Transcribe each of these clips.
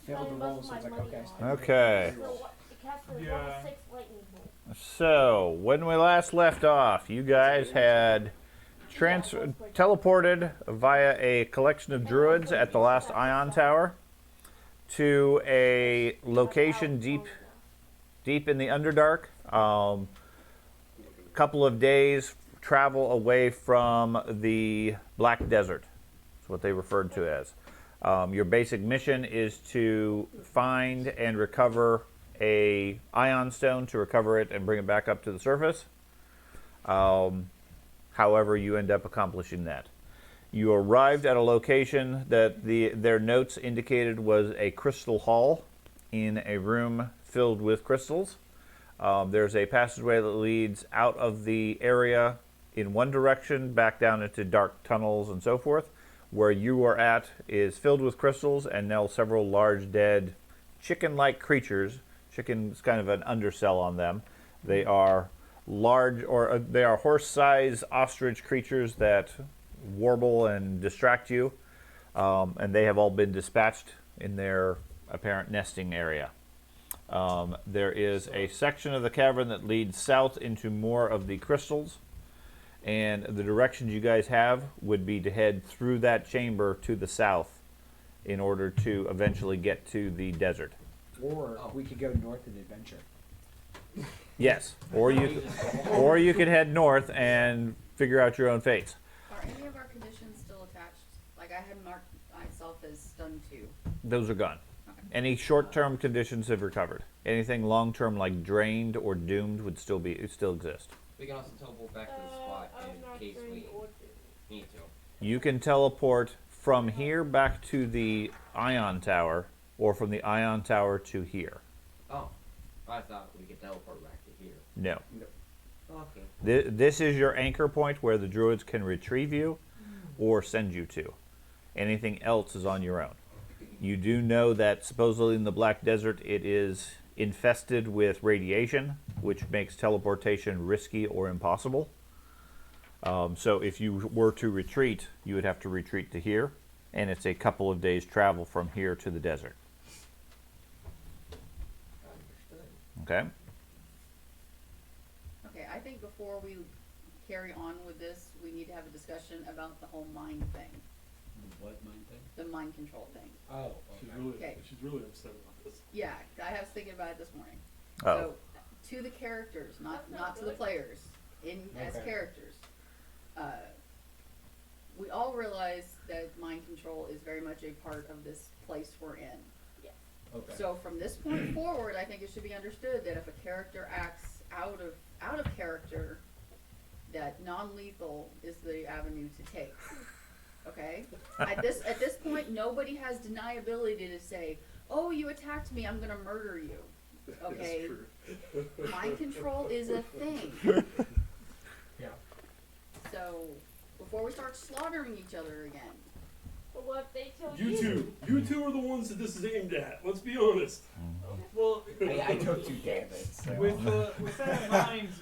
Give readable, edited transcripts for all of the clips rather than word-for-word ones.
failed the roll, so it's like, okay. Okay. Yeah. So, when we last left off, you guys had teleported via a collection of druids at the last Ion Tower to a location deep in the Underdark. Couple of days travel away from the Black Desert. That's what they referred to as. Your basic mission is to find and recover a ion stone, to recover it and bring it back up to the surface. However you end up accomplishing that. You arrived at a location that their notes indicated was a crystal hall in a room filled with crystals. There's a passageway that leads out of the area in one direction, back down into dark tunnels and so forth. Where you are at is filled with crystals, and now several large dead chicken-like creatures. Chicken is kind of an undersell on them. They are large, or they are horse-sized ostrich creatures that warble and distract you, and they have all been dispatched in their apparent nesting area. There is a section of the cavern that leads south into more of the crystals, and the directions you guys have would be to head through that chamber to the south in order to eventually get to the desert. Or we could go north and adventure. Yes, or you could head north and figure out your own fates. Are any of our conditions still attached? Like I had marked myself as stunned 2. Those are gone. Okay. Any short-term conditions have recovered. Anything long-term like drained or doomed would still exist. We can also teleport back to the spot in case we need to. You can teleport from here back to the Ion Tower, or from the Ion Tower to here. Oh, I thought we could teleport back to here. No. Okay. This is your anchor point where the druids can retrieve you or send you to. Anything else is on your own. You do know that supposedly in the Black Desert it is infested with radiation, which makes teleportation risky or impossible. So if you were to retreat, you would have to retreat to here, and it's a couple of days travel from here to the desert. Okay? Okay, I think before we carry on with this, we need to have a discussion about the whole mind thing. What mind thing? The mind control thing. Oh, Okay. She's really upset about this. Yeah, I was thinking about it this morning. Oh. So, to the characters, not to the players, as characters. We all realize that mind control is very much a part of this place we're in. Okay. So from this point forward, I think it should be understood that if a character acts out of character, that non-lethal is the avenue to take. Okay? At this point, nobody has deniability to say, "Oh, you attacked me, I'm gonna murder you." Okay? Mind control is a thing. Yeah. So before we start slaughtering each other again. But what if they kill You two are the ones that this is aimed at. Let's be honest. Well, I took 2 damage. So. with that in mind,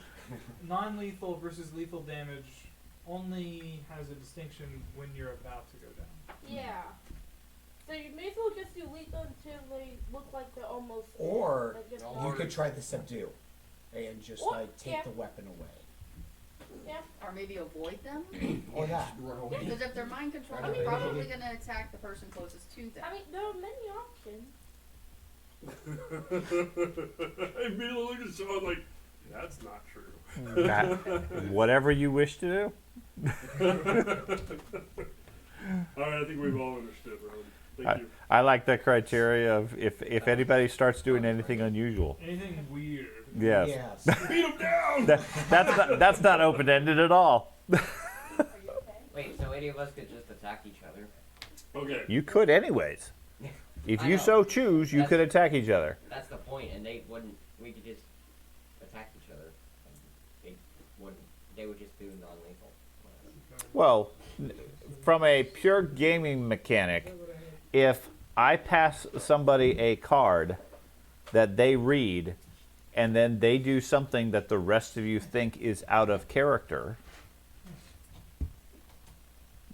non-lethal versus lethal damage only has a distinction when you're about to go down. Yeah. So you may as well just do lethal until they look like they're almost. Or like it's you not- could try the subdue and just Or- like take yeah. the weapon away. Yeah. Or maybe avoid them. Or that. Because if they're mind controlled, they're probably going to attack the person closest to them. I mean, there are many options. I immediately look at Sean like, that's not true. Whatever you wish to do. Alright, I think we've all understood, Rowan. Thank you. I like that criteria of if anybody starts doing anything unusual. Anything weird. Yes. Yes. Beat him down! That's not open-ended at all. Are you okay? Wait, so any of us could just attack each other? Okay. You could anyways. If I you know. so choose, you could attack each other. That's the point, and they wouldn't. We could just attack each other. They wouldn't. They would just do non-lethal. Well, from a pure gaming mechanic, if I pass somebody a card that they read, and then they do something that the rest of you think is out of character,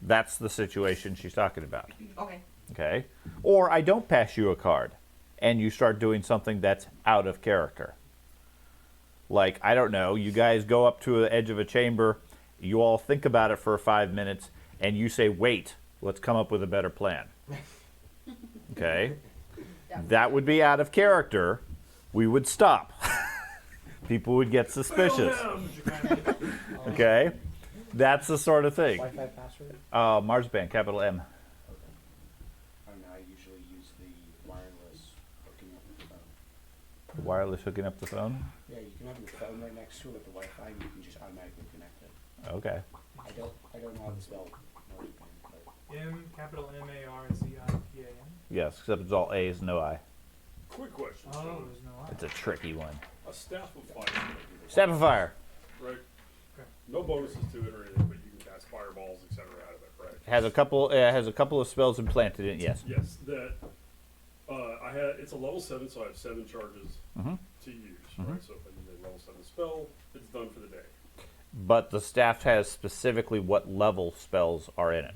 that's the situation she's talking about. Okay. Okay? Or I don't pass you a card, and you start doing something that's out of character. Like, I don't know, you guys go up to the edge of a chamber, you all think about it for 5 minutes, and you say, wait, let's come up with a better plan. Okay? That would be out of character. We would stop. People would get suspicious. Okay? That's the sort of thing. Wi-Fi password? Marsban, capital M. I don't know, I usually use the wireless hooking up with the phone. Wireless hooking up the phone? Yeah, you can have your phone right next to it with the Wi-Fi, and you can just automatically connect it. Okay. I don't know how to spell Marsban, but M, capital M-A-R-Z-I-P-A-N. Yes, except it's all A's, no I. Quick question. Oh, So, there's no I. It's a tricky one. a staff of fire, Step of fire. right? Okay. No bonuses to it or anything, but you can cast fireballs, etc. out of it, right? It has a couple of spells implanted in it, yes. Yes, that I had. It's a level 7, so I have 7 charges Mhm. to use, right? So if I use a level 7 spell, it's done for the day. But the staff has specifically what level spells are in it.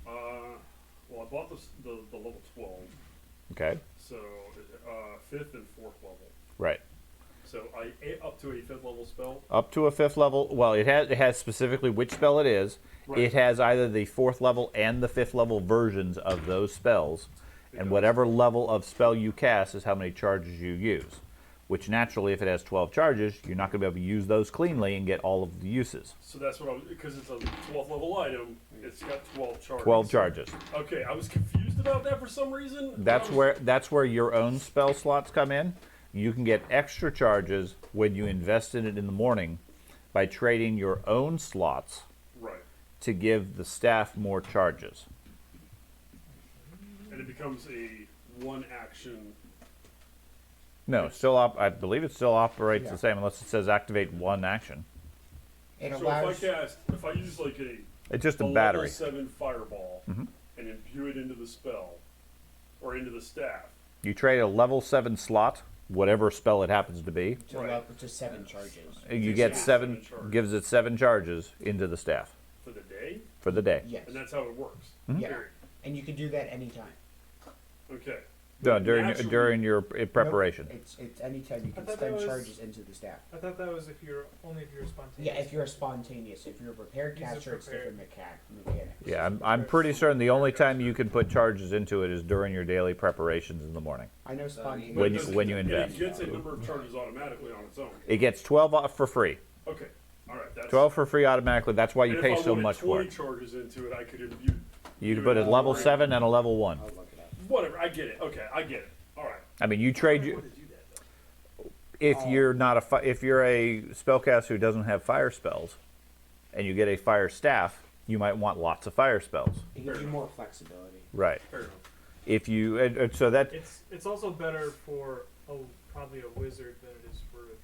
Well, I bought the level 12, Okay? so 5th and 4th level. Right. So up to a 5th level spell. Up to a 5th level. Well, it has specifically which spell it is. Right. It has either the 4th level and the 5th level versions of those spells, It and does. whatever level of spell you cast is how many charges you use. Which naturally, if it has 12 charges, you're not going to be able to use those cleanly and get all of the uses. So that's what I was, because it's a 12th level item. It's got 12 charges. 12 charges. Okay, I was confused about that for some reason. That's I was- that's where your own spell slots come in. You can get extra charges when you invest in it in the morning by trading your own slots Right, to give the staff more charges. and it becomes a 1 action. No, I believe it still operates Yeah. the same unless it says activate one action. It So allows. if I use like It's just a level battery. 7 fireball Mhm. and imbue it into the spell or into the staff. You trade a level 7 slot, whatever spell it happens to be. To Right. allow up to 7 charges. You get Yeah. 7, 7 charges. gives it 7 charges into the staff For the day, for the day. Yes. and that's how it works. Mhm. Yeah. Period. And you can do that anytime. Okay. No, But naturally- during your preparation. Nope, it's anytime you can thought that spend was- charges into the staff. I thought that was if you're spontaneous. Yeah, if you're spontaneous. If you're a prepared These are caster, it's prepared. different mechanics. Yeah, I'm pretty certain the only time you can put charges into it is during your daily preparations in the morning. I know spontaneous. When But you does it- invest. It gets a number of charges automatically on its own. It gets 12 off for free. Okay. All right. That's 12 for free automatically. That's why you and pay if I so wanted much for 20 it. charges into it, I could imbue. You can put a level 7 and a level 1. I'll look it up. Whatever. I get it. Okay, I get it. All right. I mean, you trade I you want to do that though. if you're not if you're a spellcaster who doesn't have fire spells, and you get a fire staff, you might want lots of fire spells. It gives you more flexibility. Right. Fair enough. If you so that It's also better for probably a wizard than it is for a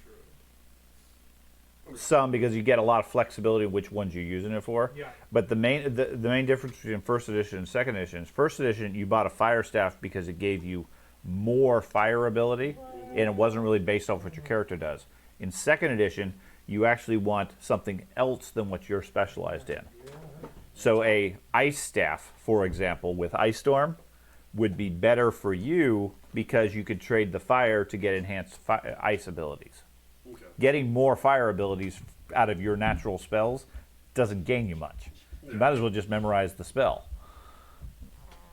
druid. some because you get a lot of flexibility in which ones you're using it for. Yeah. But the main difference between first edition and second edition is first edition you bought a fire staff because it gave you more fire ability and it wasn't really based off what your character does. In second edition, you actually want something else than what you're specialized in. So a ice staff, for example, with Ice Storm would be better for you because you could trade the fire to get enhanced ice abilities. Okay. Getting more fire abilities out of your natural spells doesn't gain you much. You might as well just memorize the spell.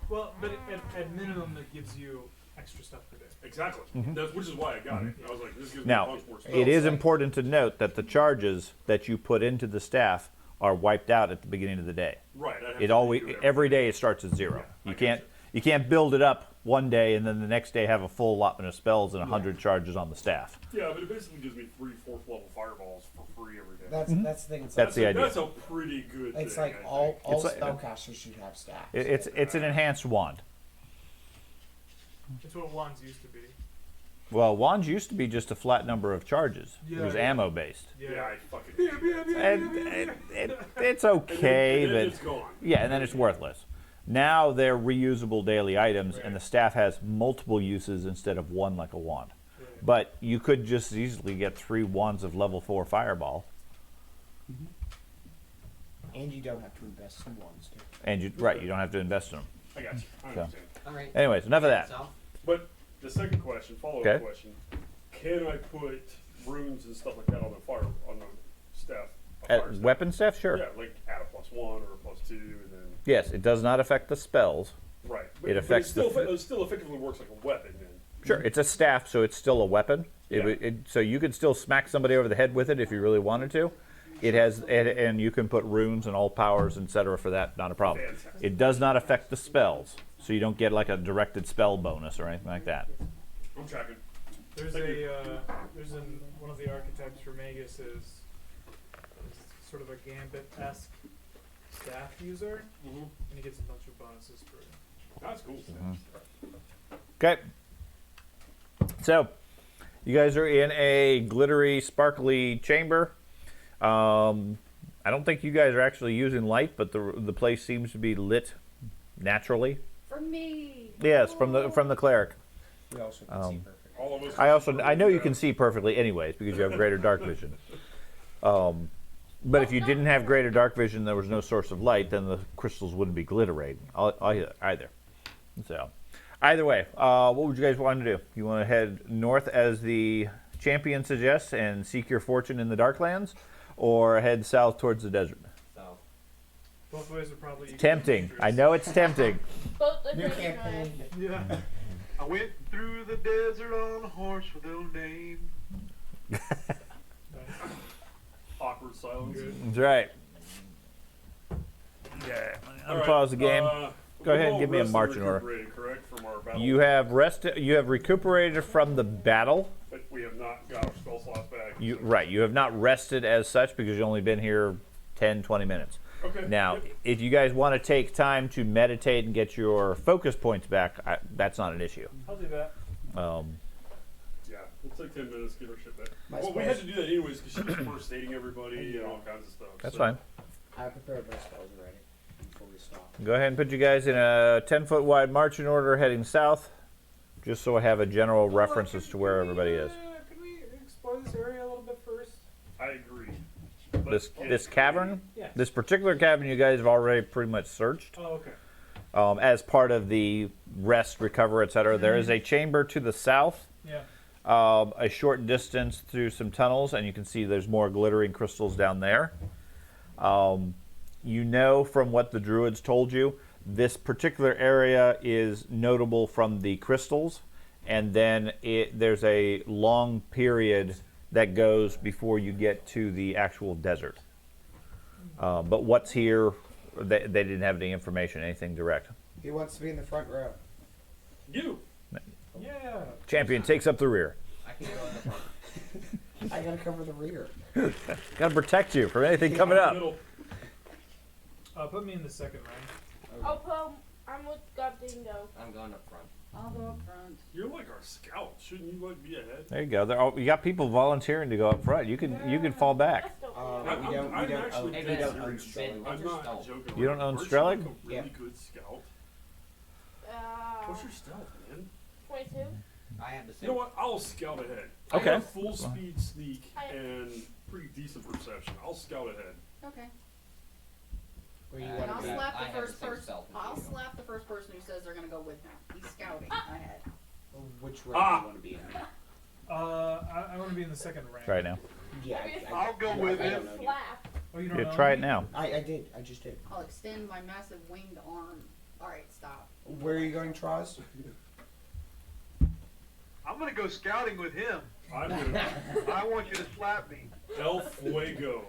Well, but at minimum, it gives you extra stuff per day. Exactly. That's, which is why I got it. I was like, this gives me a Now, bunch more spells. it is important to note that the charges that you put into the staff are wiped out at the beginning of the day. Right. I'd have It to always redo every day it starts at 0. I You get can't build it up one day and then the next day have a full allotment of spells and 100 charges on the staff. Yeah, but it basically gives me 3 4th level fireballs for free every day. That's the thing. It's That's the idea. That's a pretty good thing. It's like I all think. all It's like- spellcasters should have staff. It's an enhanced wand. It's what wands used to be. Well, wands used to be just a flat number of charges. It was Yeah. ammo based. Yeah, I fucking hate that. And it's okay, and then but it's gone. yeah, and then it's worthless. Now they're reusable daily items, and the staff has multiple uses instead of one like a wand. Yeah. But you could just easily get 3 wands of level 4 fireball, And you don't have to invest in ones too. and you don't have to invest in them. I got you. I So. understand. All right. Anyways, enough of that. So, But the second question, follow-up Okay. question: can I put runes and stuff like that on the fire on the staff? a fire staff? Weapon staff, sure. Yeah, like add a +1 or a +2, and then Yes, it does not affect the spells. right. It affects the it still effectively works like a weapon. Then Sure, it's a staff, so it's still a weapon. Yeah. So you could still smack somebody over the head with it if you really wanted to. It has, and you can put runes and all powers, etc. for that, not a problem. Fantastic. It does not affect the spells, so you don't get like a directed spell bonus or anything like that. I'm tracking. There's Thank you. one of the archetypes for Magus is sort of a Gambit-esque staff user, Mm-hmm. and he gets a bunch of bonuses for it. That's cool. Okay. So, you guys are in a glittery, sparkly chamber. I don't think you guys are actually using light, but the place seems to be lit naturally. For me. Yes, from the cleric. We also can see perfect. All of us. I know you can see perfectly, anyways, because you have greater dark vision. But if you didn't have greater dark vision, there was no source of light, then the crystals wouldn't be glittering either. So, either way, what would you guys want to do? You want to head north as the champion suggests and seek your fortune in the Darklands, or head south towards the desert? So, Both ways are probably equally Tempting. dangerous. I know it's tempting. Both are New pretty campaign. Yeah. I went through the desert on a horse with no name. Awkward silence. That's right. Yeah. All right, Unpause the game. Go Go ahead and give me a marching order. Correct, from our battle. You have rested. You have recuperated from the battle. But we have not got our spell slots back. Right. You have not rested as such because you've only been here 10, 20 minutes. Okay. Now, yep. if you guys want to take time to meditate and get your focus points back, that's not an issue. I'll do that. Yeah, we'll take 10 minutes, get our shit back. My Well, we had spells. to do that anyways because she was first stating everybody and all kinds of stuff. That's so. fine. I prepared my spells already before we stop. Go ahead and put you guys in a 10-foot wide marching order heading south, just so I have a general reference as to where everybody is. Can we explore this area a little bit first? I agree. This cavern, Yes. this particular cavern, you guys have already pretty much searched. Oh, okay. As part of the rest, recover, etc. There is a chamber to the south, Yeah. a short distance through some tunnels, and you can see there's more glittering crystals down there. You know from what the druids told you, this particular area is notable from the crystals, and then there's a long period that goes before you get to the actual desert. But what's here, they didn't have any information, anything direct. He wants to be in the front row. You. Yeah. Champion takes up the rear. I can go in the front. I gotta cover the rear. Got to protect you from anything coming up. Middle. Put me in the second rank. I'm with God Dingo. I'm going up front. I'll go up front. You're like our scout. Shouldn't you like be ahead? There you go. You got people volunteering to go up front. You can fall back. Just don't We feel don't. I'm We don't. actually Own, Hey, we man, don't own Ben, Strelling. what's I'm your not stealth? joking. You don't own Aren't you Strelling? like a really Yeah. good scout. uh, What's your stealth, man? 22. I have the same. You know what? I'll scout ahead. Okay. I have full speed sneak I- and pretty decent perception. I'll scout ahead. Okay. Where you And And want I'll to be? slap I the have first the same person. stealth as I'll you. slap the first person who says they're gonna go with me. He's scouting ahead. Which row do Ah. you want to be in? I want to be in the second rank. Try it now. Yeah. I'll go with I it. don't know. Slap. Oh, you don't Yeah, know try me? it now. I did. I just did. I'll extend my massive winged arm. All right, stop. Where are you going, Troz? I'm gonna go scouting with him. I'm gonna I want you to slap me. El Fuego.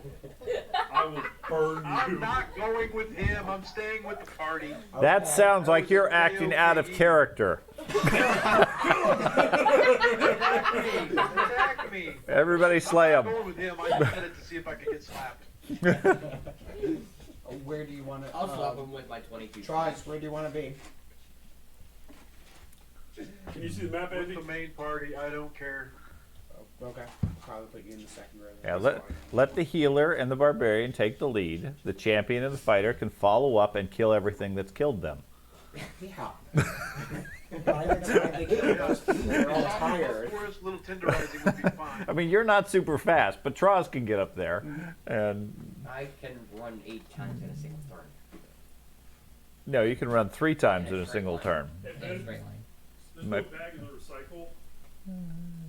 I will burn I'm you. not going with him. I'm staying with the party. That Okay. sounds like you're acting out of character. Attack me. Everybody slay I'm him. not going with him. I just said it to see if I could get slapped. Where do you want to? I'll slap him with my 22. Troz, where do you want to be? Can you see the map, With Andy? the main party, I don't care. Oh, okay. Probably put you in the second row. Yeah, Then. let the healer and the barbarian take the lead. The champion and the fighter can follow up and kill everything that's killed them. Yeah. By the time they get to those people, they're all Zombie tired. forest, little tenderizing would be fine. I mean, you're not super fast, but Troz can get up there. And I can run 8 times in a single turn. no, you can run 3 times in a single turn. In a straight line. There's no bag in the recycle.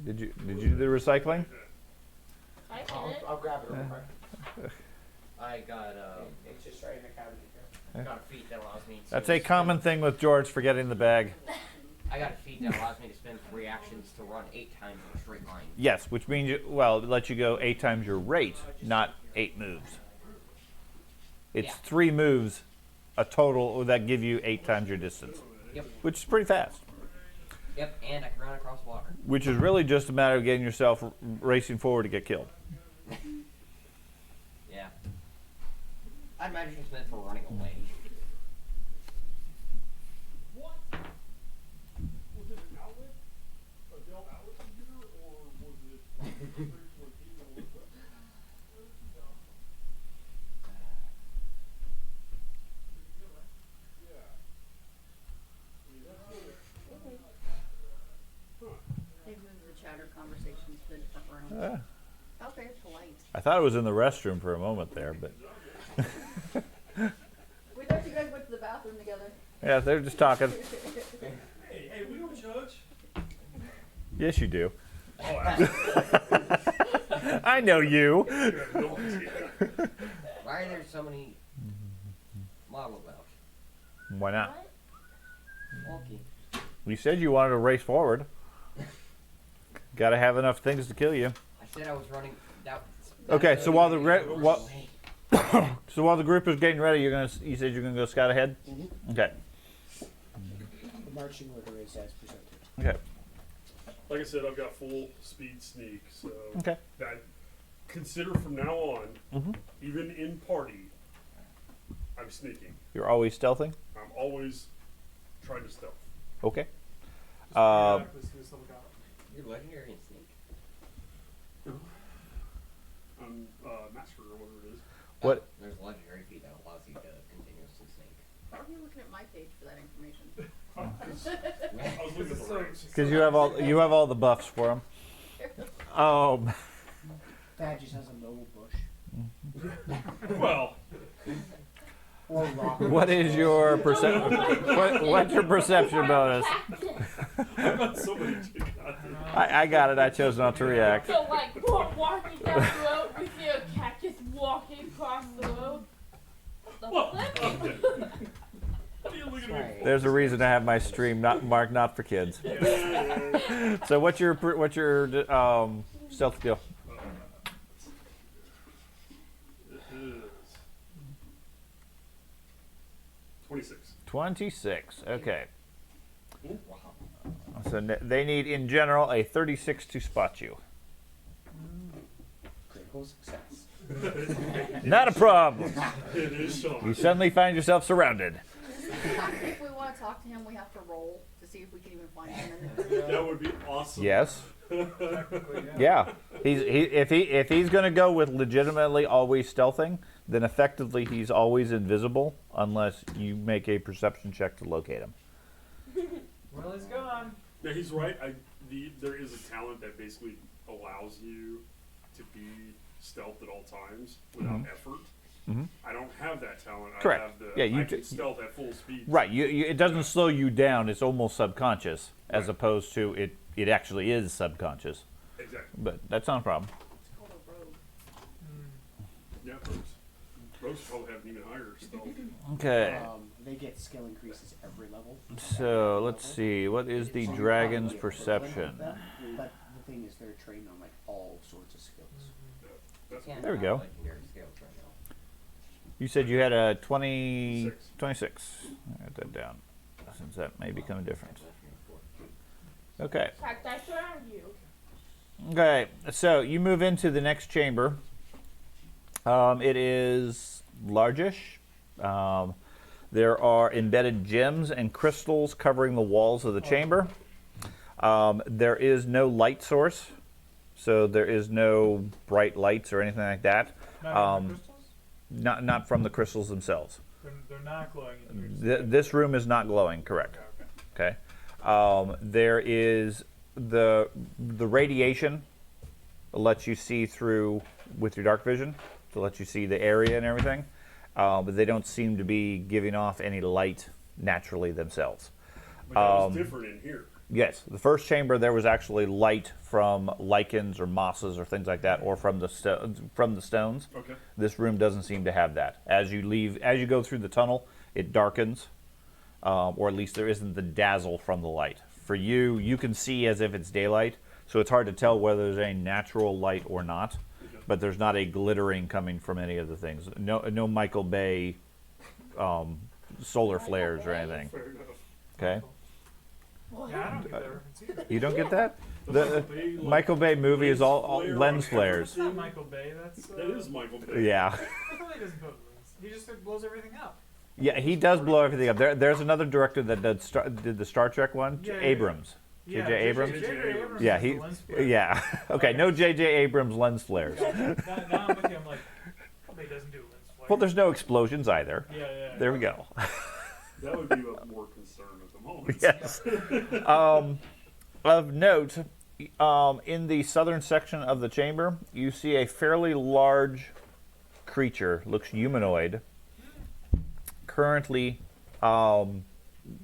Did you do the recycling? I did I'll, it. I'll grab it real quick. I got It's just right in the cabinet here. got a feat that allows me to. That's a common thing with George forgetting the bag. I got a feat that allows me to spend 3 actions to run 8 times in a straight line. Yes, which means it lets you go 8 times your rate, not 8 moves. It's Yeah. 3 moves, a total that give you 8 times your distance, Yep. which is pretty fast. Yep, and I can run across water. Which is really just a matter of getting yourself racing forward to get killed. Yeah. I'd imagine it's meant for running away. What? Was it an outlet? A Dell outlet computer? Or was it They've moved the chatter conversations to a different room. Okay, polite. I thought it was in the restroom for a moment there, but We thought you guys went to the bathroom together. yeah, they're just talking. Hey, we don't judge. Yes, you do. Oh, absolutely. I know you. You have no idea. Why are there so many models out? Why not? Wonky. You said you wanted to race forward. Got to have enough things to kill you. I said I was running. Okay, so while the away. so while the group is getting ready, you said you're gonna go scout ahead. Mm-hmm. Okay. The marching order is as presented. Okay. Like I said, I've got full speed sneak, so Okay. that consider from now on, Mhm. even in party, I'm sneaking. You're always stealthing. I'm always trying to stealth. Okay. Yeah, let's do some about it. You're legendary in sneak. I'm master or whatever it is. What? There's a legendary feat that allows you to continuously sneak. Why are you looking at my page for that information? I was looking at the ranks. Because you have all the buffs for them. Dad just has a noble bush. Well, Or rock. What is your perception? What's your perception bonus? I've got so many goddamn. I got it. I chose not to react. So like, we're walking down the road, we see a cat just walking across the road. The Well, flip? okay. What are you looking at me for? There's a reason to have my stream marked not for kids. Yeah. So what's your stealth skill? It is 26. 26. Okay. Ooh, Wow. So they need in general a 36 to spot you. Critical success. Not a problem. It is You Sean. suddenly find yourself surrounded. If we want to talk to him, we have to roll to see if we can even find him in the group. That would be awesome. Yes. Technically, Yeah. If he's going to go with legitimately always stealthing, then effectively he's always invisible unless you make a perception check to locate him. Well, he's gone. Yeah, he's right. There is a talent that basically allows you to be stealth at all times without effort. Mhm. I don't have that talent. Correct. I have the Yeah, you I can d- stealth at full speed. Right. It doesn't slow you down. It's almost subconscious, as opposed to it actually is subconscious. Exactly. But that's not a problem. It's called a rogue. Yeah, Rose probably have an even higher stealth. Okay. They get skill increases every level. So let's see. What is the So you're dragon's probably equivalent of perception? them, but the thing is, they're trained on like all sorts of skills. That's Can't There we have go. legendary skills right now. You said you had a 20, 6. 26. Write that down, since that may become a difference. Okay. Fact, I surround you. Okay. So you move into the next chamber. It is largish. There are embedded gems and crystals covering the walls of the chamber. There is no light source, so there is no bright lights or anything like that. Not even the crystals? Not from the crystals themselves. They're not glowing in here. This room is not glowing, correct? Okay. Okay. There is the radiation lets you see through with your dark vision to let you see the area and everything, but they don't seem to be giving off any light naturally themselves. But that was different in here. Yes, the first chamber there was actually light from lichens or mosses or things like that, or from the stones. Okay. This room doesn't seem to have that. As you go through the tunnel, it darkens, or at least there isn't the dazzle from the light. For you, you can see as if it's daylight, so it's hard to tell whether there's any natural light or not. Okay. But there's not a glittering coming from any of the things. No Michael Bay solar flares or anything. Fair enough. Okay. Yeah, I don't get that reference either. You don't get that? The The Michael Bay, like, Michael Bay movie is all flare lens on flares. It's not Michael Bay. That's That is Michael Bay. Yeah. Michael Bay doesn't put lens. He just blows everything up. Yeah, he does blow everything up. There's another director that did the Star Trek one, Yeah, yeah, Abrams. Yeah, J.J. Abrams? J.J. Abrams Yeah, is he. the lens flare. Yeah. Okay, no J.J. Abrams lens flares. Now I'm with you. I'm like, Michael Bay doesn't do lens flare. Well, there's no explosions either. Yeah. There we go. That would be a more concern at the moment. Yes. Of note, in the southern section of the chamber, you see a fairly large creature, looks humanoid, currently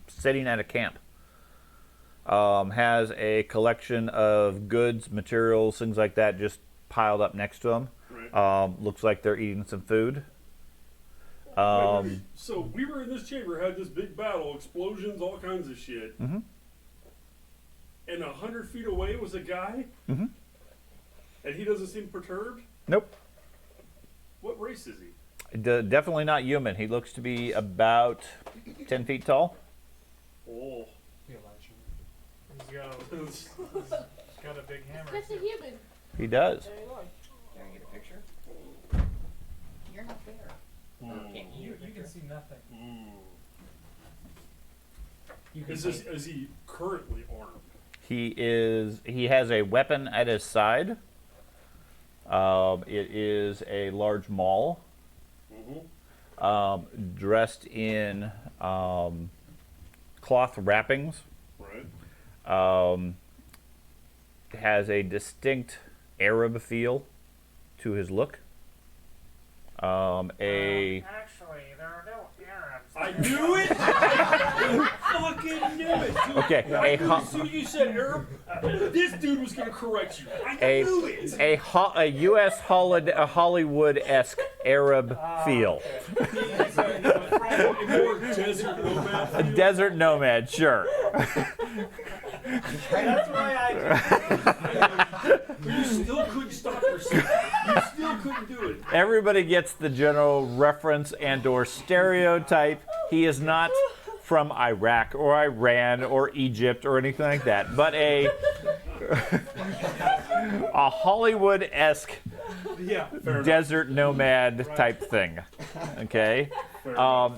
sitting at a camp. Has a collection of goods, materials, things like that just piled up next to him. Right. Looks like they're eating some food. So we were in this chamber, had this big battle, explosions, all kinds of shit. Mhm. And 100 feet away was a guy, Mhm. and he doesn't seem perturbed. Nope. What race is he? Definitely not human. He looks to be about 10 feet tall. Oh, He's got a big hammer. That's a too. human. He does. There you go. Can I get a picture? You're not there. Or can't you You get a can picture? see nothing. You can is he currently armed? He has a weapon at his side. It is a large maul, dressed in cloth wrappings. Right. Has a distinct Arab feel to his look. Actually, there are no Arabs. I knew it! I fucking knew it! Dude. Okay, As soon as you said Arab, this dude was gonna correct you. I knew it! a U.S. Hollywood-esque Arab feel. He's a More desert nomad. A desert nomad, sure. That's why I. But you still couldn't stop yourself. You still couldn't do it. Everybody gets the general reference and/or stereotype. He is not from Iraq or Iran or Egypt or anything like that, but a Hollywood-esque Yeah. desert nomad type thing. Okay,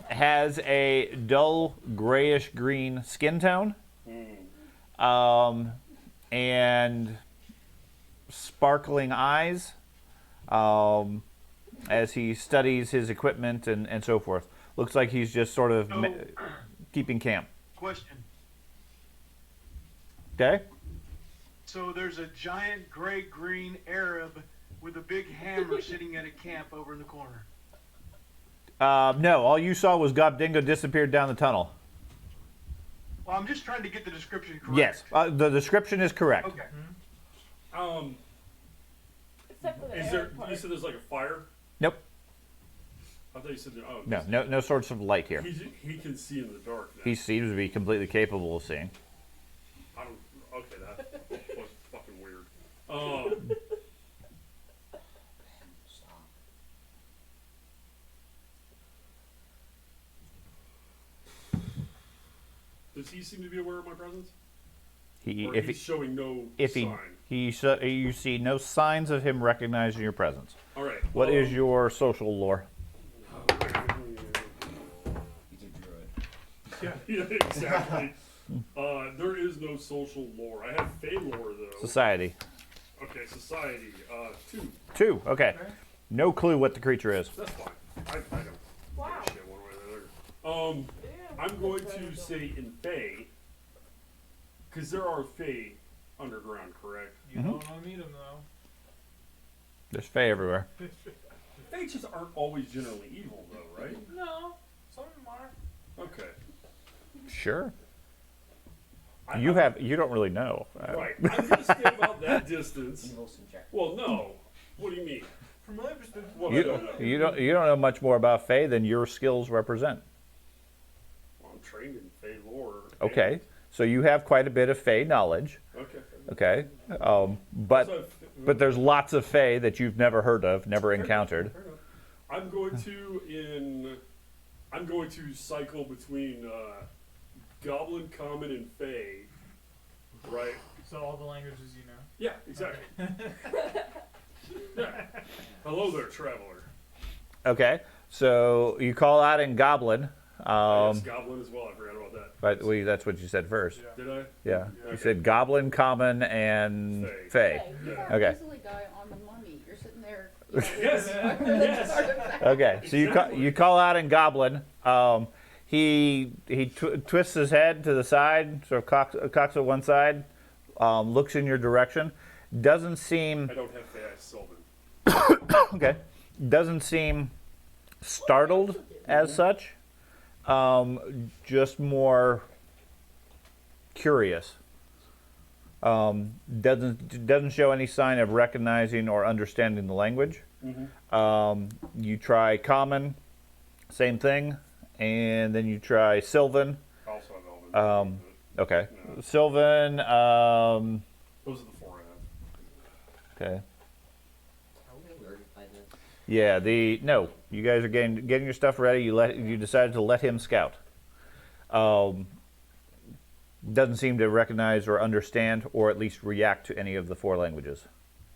has a dull grayish green skin tone, and sparkling eyes. As he studies his equipment and so forth. Looks like he's just sort of keeping camp. Question. Okay? So there's a giant gray-green Arab with a big hammer sitting at a camp over in the corner. No, all you saw was Gobdingo disappeared down the tunnel. Well, I'm just trying to get the description correct. Yes, the description is correct. Okay. Except for the Is there? Arab part. You said there's like a fire. Nope. I thought you said there. Oh, No sorts of light here. He can see in the dark. Now. He seems to be completely capable of seeing. I don't. Okay, that was fucking weird. Does he seem to be aware of my presence? Or he's showing no sign. You see no signs of him recognizing your presence. All right. What is your social lore? He's a druid. Yeah, exactly. There is no social lore. I have Fey lore though. Society. Okay, society. 2. 2. Okay. No clue what the creature is. That's fine. I don't. Wow. give a shit one way or the other. I'm going to say in Fey, because there are Fey underground, correct? You don't want to meet him though. There's Fae everywhere. Fey just aren't always generally evil, though, right? No, some of them are. Okay. Sure. You don't really know. Right. I'm gonna stay about that distance. Evil subject. Well, no. What do you mean? From my perspective, What I You, don't know. you don't know much more about Fae than your skills represent. Well, I'm trained in Fey lore. Okay, so you have quite a bit of Fae knowledge. Okay. Okay, but there's lots of Fae that you've never heard of, never encountered. Fair enough. I'm going to cycle between Goblin, Common, and Fey. Right. so all the languages you know. Yeah. Exactly. Yeah. Hello there, traveler. Okay, so you call out in Goblin. Yes, Goblin as well. I forgot about that. But that's what you said first. Yeah. Did I? Yeah, Okay. you said Goblin, Common, and Fae. Fae. Hey, you Yeah. got Okay. easily die on the mummy. You're sitting there. You know, Yes. Yes. Okay, so Exactly. you call out in Goblin. He twists his head to the side, sort of cocks at one side, looks in your direction. Doesn't seem I don't have Fey. I have Sylvan. okay. Doesn't seem startled as such. Just more curious. Doesn't show any sign of recognizing or understanding the language. You try Common, same thing, and then you try Sylvan. Also have Elven. Okay, No. Sylvan. Those are the four I have. Okay. We already played this. Yeah. No. You guys are getting your stuff ready. You decided to let him scout. Doesn't seem to recognize or understand, or at least react to any of the four languages.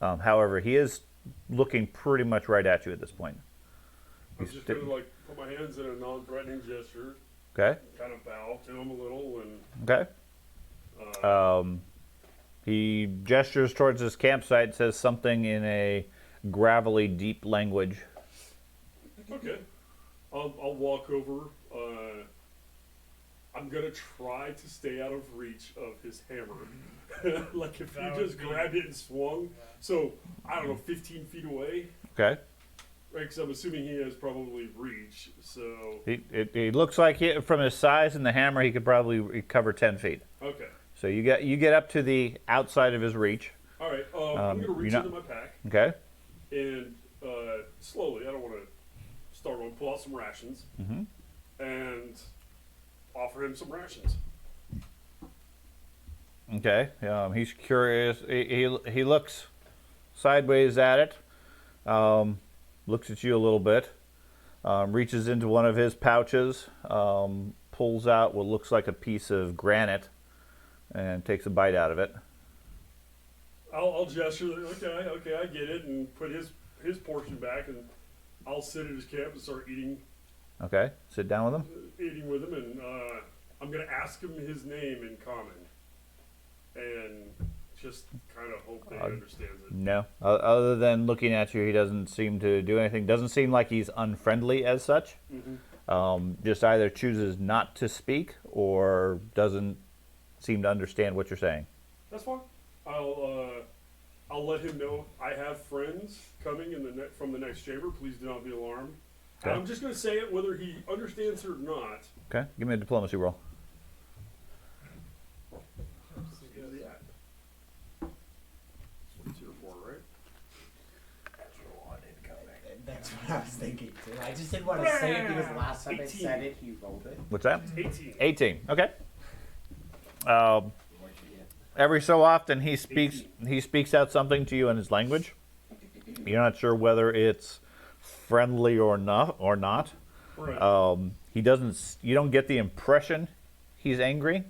However, he is looking pretty much right at you at this point. I'm He's just sti- gonna put my hands in a non-threatening gesture, Okay. kind of bow to him a little, and Okay. He gestures towards his campsite, says something in a gravelly, deep language. okay. I'll walk over. I'm gonna try to stay out of reach of his hammer. Like if That he would just be- grabbed it and swung. So I don't know, 15 feet away. Okay. Right, because I'm assuming he has probably reach. So He looks like from his size and the hammer, he could probably cover 10 feet. okay. So you get up to the outside of his reach. All right. I'm gonna reach you're into not- my pack Okay. and slowly. I don't want to start on. Pull out some rations and offer him some rations. Okay. He's curious. He looks sideways at it. Looks at you a little bit. Reaches into one of his pouches. Pulls out what looks like a piece of granite, and takes a bite out of it. I'll gesture. Okay, I get it, and put his portion back, and I'll sit at his camp and start eating Okay. Sit down with him. with him, and I'm gonna ask him his name in common, and just kind of hope that he understands it. No. Other than looking at you, he doesn't seem to do anything. Doesn't seem like he's unfriendly as such. Just either chooses not to speak or doesn't seem to understand what you're saying. That's fine. I'll let him know I have friends coming from the next chamber. Please do not be alarmed. Okay. I'm just gonna say it whether he understands it or not. Okay. Give me a diplomacy roll. Where's he at? 2 or 4, right? That's what I was thinking too. I just didn't want to say it because last time I 18. said it, he rolled it. What's that? 18. 18. Okay. Every so often he speaks out something to you in his language. You're not sure whether it's friendly or not. Right. He doesn't. You don't get the impression he's angry.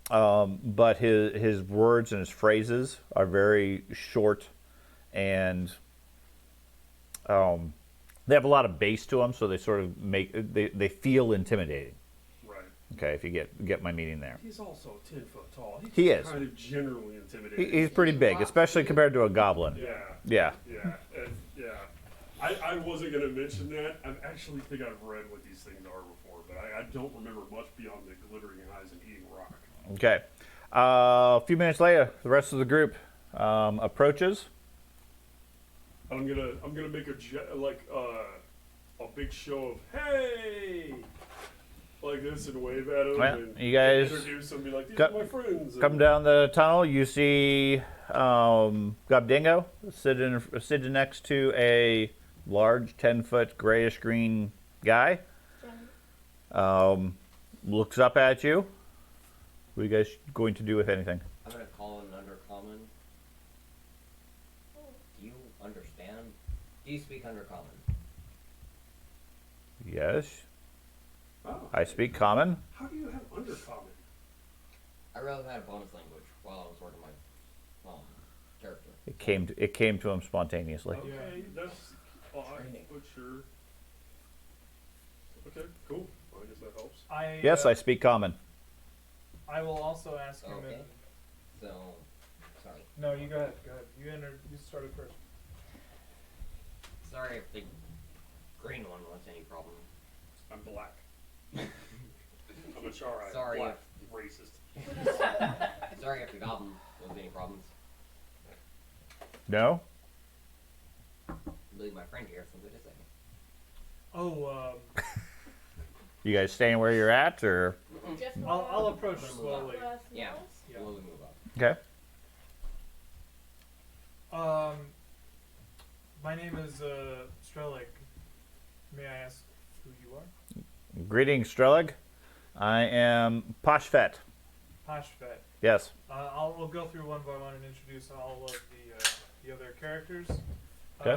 But his words and his phrases are very short, and they have a lot of bass to them, so they sort of they feel intimidating. Right. Okay, if you get my meaning there. He's also 10 foot tall. He is. Kind of generally intimidating. He's pretty big, especially compared to a goblin. Yeah. Yeah. Yeah. And, yeah. I wasn't going to mention that. I actually think I've read what these things are before, but I don't remember much beyond the glittering eyes and eating rock. Okay. A few minutes later, the rest of the group approaches. I'm gonna make a big show of hey, like this and wave at them Well, and you guys introduce them, be like, these co- are my friends. come down the tunnel. You see Gobdingo sitting next to a large 10-foot grayish-green guy. Looks up at you. What are you guys going to do, if anything? I'm gonna call an undercommon. Do you understand? Do you speak undercommon? Yes, Oh, I speak common. how do you have undercommon? I realized I had a bonus language while I was working my character. It came to him spontaneously. Okay, that's odd, Training. but sure. Okay, cool. Well, I guess that helps. Yes, I speak common. I will also ask him. Okay. So, sorry. No, you go ahead. Go ahead. You started first. Sorry if the green one was any problem. I'm black. I'm a Charai. Sorry Black. Racist. Sorry if the goblin was any problems. No? I believe my friend here has something to say. Oh, You guys staying where you're at, or Just I'll approach slowly. Yeah. Yeah. Slowly move up. okay? My name is Strelic. May I ask who you are? Greetings, Strelig. I am Poshfet. Pashvet. Yes. We'll go through one by one and introduce all of the other characters. Okay.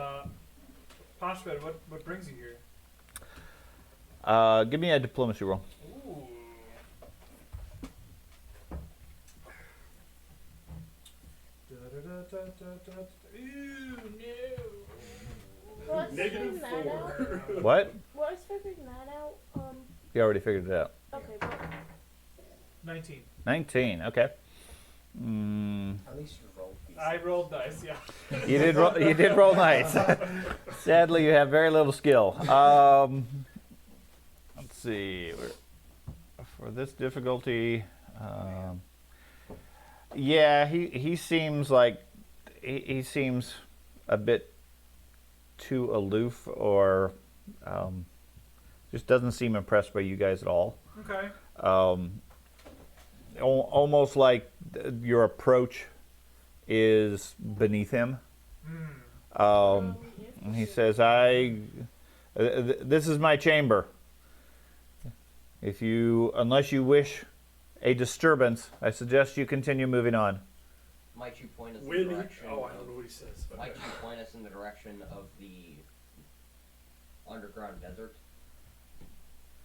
Pashvet, what brings you here? Give me a diplomacy roll. Ooh. Ooh, no. What's Negative figuring that out? 4. What? What's figuring that out? You already figured it out. Okay, but 19. 19. Okay. At least you rolled these. I rolled dice, yeah. You did. You did roll nice. Sadly, you have very little skill. Let's see. For this difficulty, yeah, he seems like he seems a bit too aloof, or just doesn't seem impressed by you guys at all. Okay. Almost like your approach is beneath him. And he says, this is my chamber. Unless you wish a disturbance, I suggest you continue moving on. Might you point us in When the he, direction oh, I of, don't know what he says. But might you point us in the direction of the underground desert?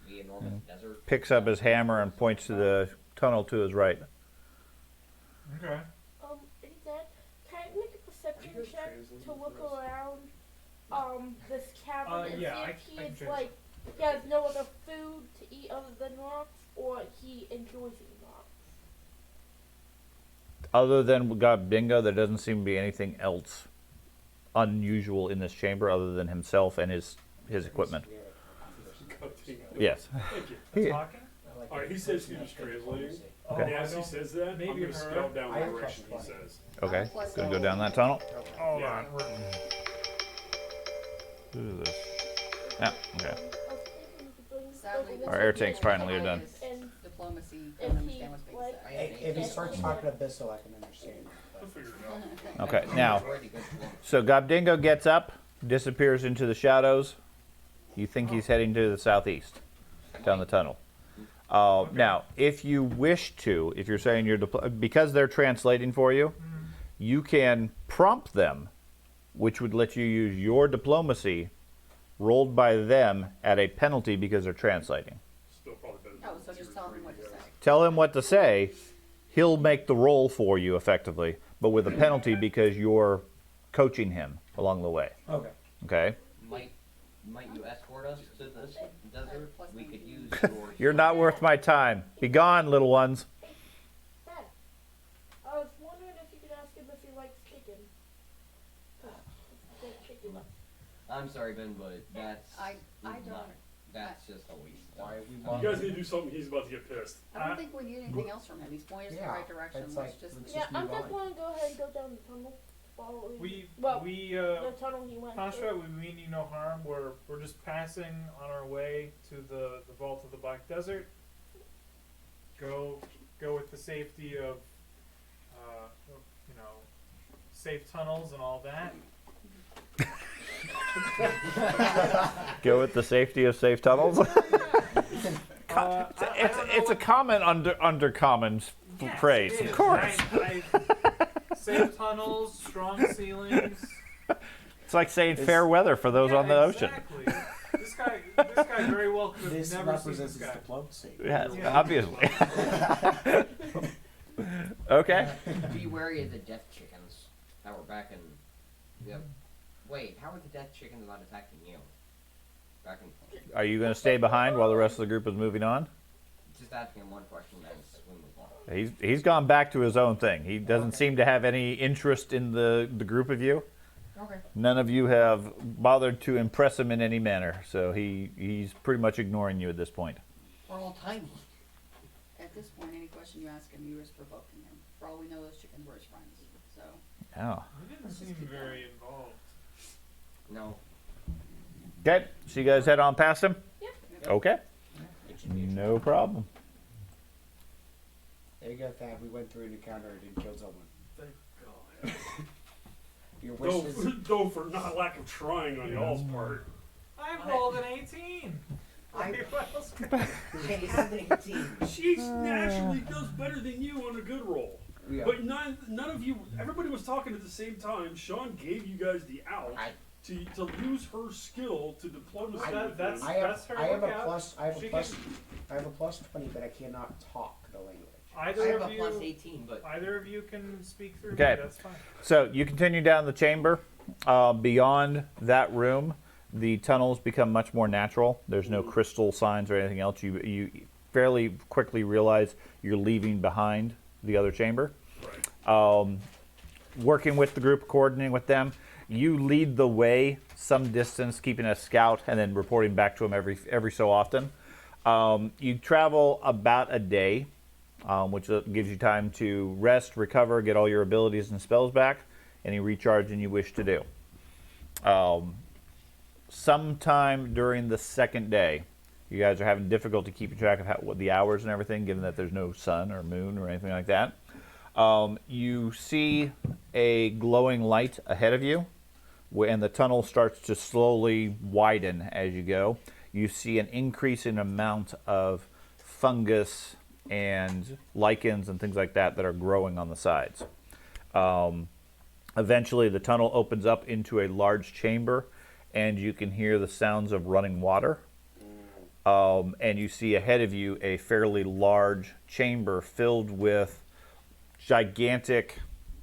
The enormous desert? Picks up his hammer and points to the tunnel to his right. Okay. hey Dad, can I make a perception Are you guys check translating to look for us? around, this cavern and yeah, see I if he can is translate. like, he has no other food to eat other than rocks, or he enjoys eating rocks? Other than Gobdingo, there doesn't seem to be anything else unusual in this chamber other than himself and his equipment. Yes. Thank you. He- Talking? Alright, he says he was translating. Okay. And as he says that, Maybe I'm going her. to scout down I the have direction he plus says. Okay. Plus Gonna go all. down that tunnel. Hold Yeah. on. Who is this? Yeah. Okay. I was thinking we could bring Sadly, like, a Our little air bit tank's of finally rice done. and Diplomacy, if don't he, understand what's being like, said. If he starts talking abyssal, I can understand. I'll figure it out. Okay. Now, Already good one. so Gobdingo gets up, disappears into the shadows. You think he's heading to the southeast, down the tunnel. Now, if you wish to, if you're saying you're because they're translating for you, you can prompt them, which would let you use your diplomacy rolled by them at a penalty because they're translating. Still probably better than Oh, so just tell him what to say. Tell him what to say. He'll make the roll for you effectively, but with a penalty because you're coaching him along the way. Okay. Okay? Might you escort us to this desert? We could use your. You're not worth my time. Be gone, little ones. Dad, I was wondering if you could ask him if he likes chicken. 'Cause he's a big chicken. I'm sorry, Ben, but that's. I don't- not- That's just a waste. Why we You want guys need to do something, he's about to get pissed. I don't think we need anything else from him. He's pointing us in the Yeah, right direction. it's Let's like- just. let's Yeah, just I'm move just on. gonna go ahead and go down the tunnel. following We the tunnel he went Tasha, through. we mean you no harm. We're just passing on our way to the vault of the Black Desert. Go with the safety of safe tunnels and all that. Go with the safety of safe tunnels. It's a common under common Yes, phrase, it of is. course. Safe tunnels, strong ceilings. It's like saying fair weather for those Yeah, on the ocean. exactly. This guy very well could have This never seen represents this his guy. diplomacy. Yes, Yeah. obviously. Okay. Be wary of the death chickens that were back in. Yep. Wait, how were the death chickens not attacking you? Back in. Are you going to stay behind while the rest of the group is moving on? Just asking him one question, then we move on. He's gone back to his own thing. He doesn't seem to have any interest in the group of you. Okay. None of you have bothered to impress him in any manner, so he's pretty much ignoring you at this point. We're all tiny. At this point, any question you ask him, you risk provoking him. For all we know, those chickens were his friends. So Oh. He didn't seem very involved. No. Okay, so you guys head on past him? Yep. Okay. It should be a No problem. There you go, Thad. We went through an encounter and didn't kill someone. Thank God. Your wish is... Though for not lack of trying on y'all's part. I rolled an 18. I- What else could He's an 18. She actually does better than you on a good roll. Yeah. But none of you, everybody was talking at the same time. Sean gave you guys the out to use her skill to diplomacy. That's- I have her I have a lookout. plus. I have a She plus. can- I have a plus 20, but I cannot talk the language. I Either have of a you, plus 18, but either of you can speak through Okay. me. That's fine. So you continue down the chamber. Beyond that room, the tunnels become much more natural. There's no crystal signs or anything else. You fairly quickly realize you're leaving behind the other chamber. Right. Working with the group, coordinating with them, you lead the way some distance, keeping a scout, and then reporting back to them every so often. You travel about a day, which gives you time to rest, recover, get all your abilities and spells back, any recharging you wish to do. Sometime during the second day, you guys are having difficulty keeping track of what the hours and everything, given that there's no sun or moon or anything like that. You see a glowing light ahead of you, and the tunnel starts to slowly widen as you go. You see an increasing amount of fungus and lichens and things like that are growing on the sides. Eventually, the tunnel opens up into a large chamber, and you can hear the sounds of running water. And you see ahead of you a fairly large chamber filled with gigantic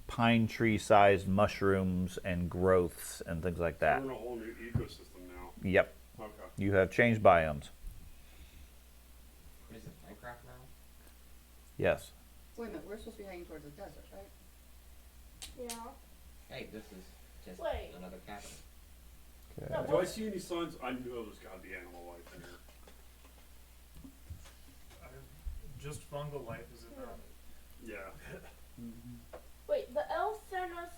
pine tree-sized mushrooms and growths and things like that. We're in a whole new ecosystem now. Yep, Okay. you have changed biomes. what is it, Minecraft now? Yes. wait a minute, we're supposed to be heading towards the desert, right? Yeah. Hey, this is just Wait. another cabin. No, Do I see any signs? I know there's got to be animal life in here. Just fungal life, is it not? Yeah. Wait, the elf sent us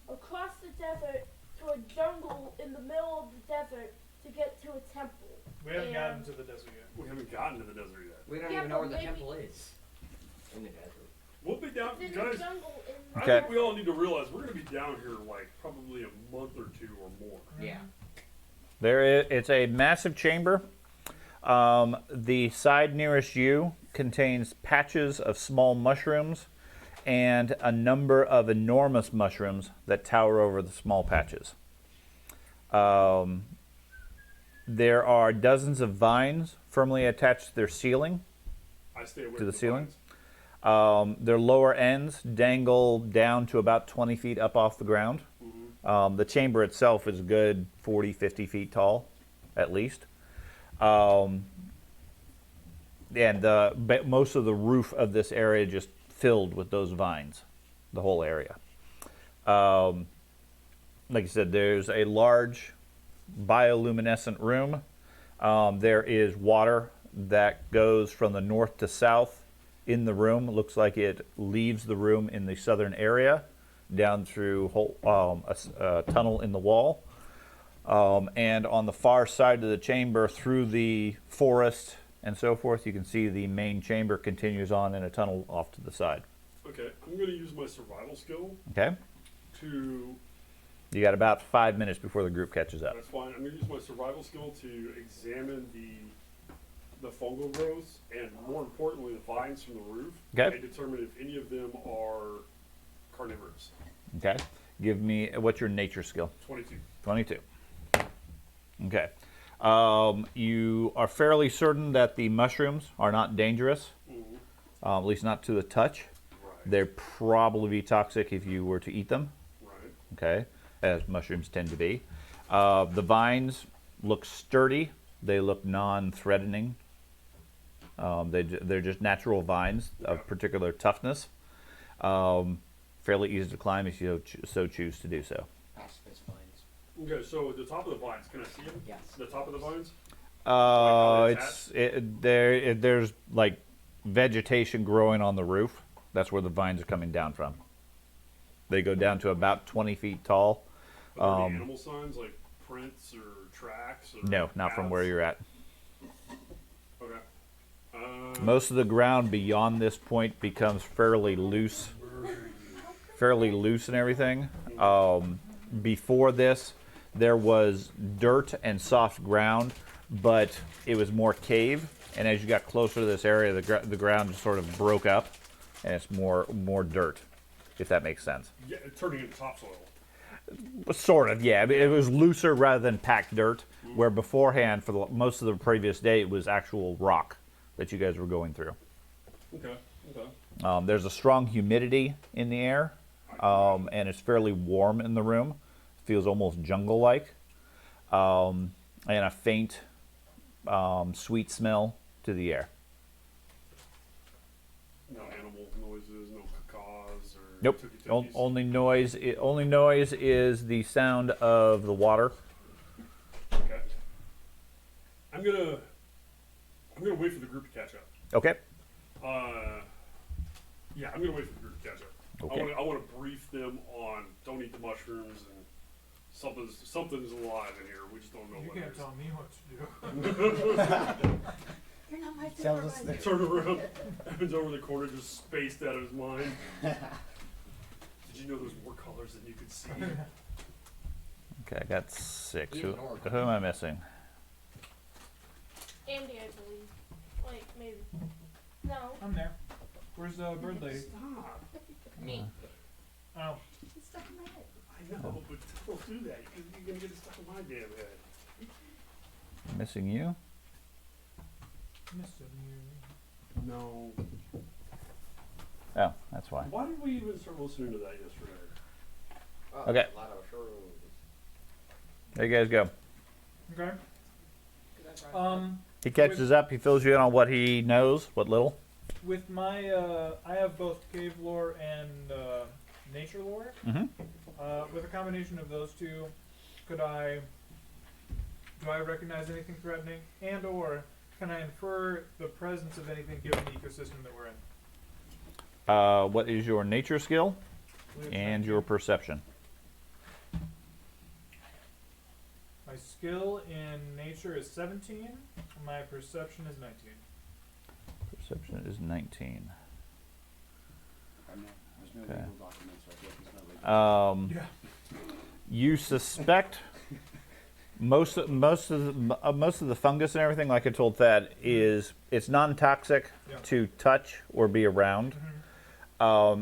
across the desert to a jungle in the middle of the desert to get to a temple. We haven't gotten And- to the desert yet. We haven't gotten to the desert yet. We don't Yeah, even know where but the maybe- temple is. In the desert. We'll be down, It's in the guys. jungle in I Okay. think we all need to realize we're going to be down here like probably a month or two or more. Yeah. It's a massive chamber. The side nearest you contains patches of small mushrooms and a number of enormous mushrooms that tower over the small patches. There are dozens of vines firmly attached to their ceiling. I stay away To from the ceiling? vines. Their lower ends dangle down to about 20 feet up off the ground. The chamber itself is a good 40, 50 feet tall, at least. And most of the roof of this area just filled with those vines, the whole area. Like I said, there's a large bioluminescent room. There is water that goes from the north to south in the room. It looks like it leaves the room in the southern area, down through a tunnel in the wall. And on the far side of the chamber, through the forest and so forth, you can see the main chamber continues on in a tunnel off to the side. Okay, I'm going to use my survival skill Okay? to. You got about 5 minutes before the group catches up. That's fine. I'm going to use my survival skill to examine the fungal growths and, more importantly, the vines from the roof. Okay. And determine if any of them are carnivorous. Okay? Give me, what's your nature skill? 22. 22. Okay. You are fairly certain that the mushrooms are not dangerous, at least not to the touch. Right. They'd probably be toxic if you were to eat them. Right. Okay, as mushrooms tend to be. The vines look sturdy. They look non-threatening. They're just natural vines of particular toughness. Fairly easy to climb if you so choose to do so. Pacifist vines. Okay, so at the top of the vines, can I see them? Yes. The top of the vines? There's like vegetation growing on the roof. That's where the vines are coming down from. They go down to about 20 feet tall. Are there any animal signs like prints or tracks? Or No, not from where paths? you're at. Okay. Most of the ground beyond this point becomes fairly loose and everything. Before this, there was dirt and soft ground, but it was more cave. And as you got closer to this area, the ground just sort of broke up, and it's more dirt, if that makes sense. Yeah, turning into topsoil. Sort of, yeah. It was looser rather than packed dirt, where beforehand, for most of the previous day, it was actual rock that you guys were going through. Okay. Okay. There's a strong humidity in the air, and it's fairly warm in the room. Feels almost jungle-like, and a faint, sweet smell to the air. No animal noises, no cacaws or Nope. tookie-tookies? Only noise is the sound of the water. Okay. I'm gonna wait for the group to catch up. Okay. Yeah, I'm gonna wait for the group to catch up. Okay. I want to brief them on don't eat the mushrooms and something's alive in here. We just don't know You what it can't is. tell me what to do. You're not my Tell us supervisor. Turn around. Evan's over the corner, just spaced out of his mind. Did you know there's more colors than you could see? Okay, I got 6. Even Who more. am I missing? Andy, I believe. Wait, maybe. No. I'm there. Where's the bird lady? Stop. Me. Oh, It's stuck in my head. I know, but don't do that. You're gonna get it stuck in my damn head. Missing you? missing you. No. Oh, that's why. Why did we even start listening to that yesterday? Oh, Okay. A lot of shrooms. There you guys go. Okay. 'Cause I brought He catches up. He fills you in on what he knows, what little. With my, I have both cave lore and nature lore. Mm-hmm. With a combination of those two, do I recognize anything threatening, and/or can I infer the presence of anything given the ecosystem that we're in? What is your nature skill and your perception? My skill in nature is 17. My perception is 19. Perception is 19. There's no Okay. legal documents, so I feel like there's no legal. Yeah. You suspect most of the fungus and everything, like I told Thad, it's non-toxic Yeah. to touch or be around.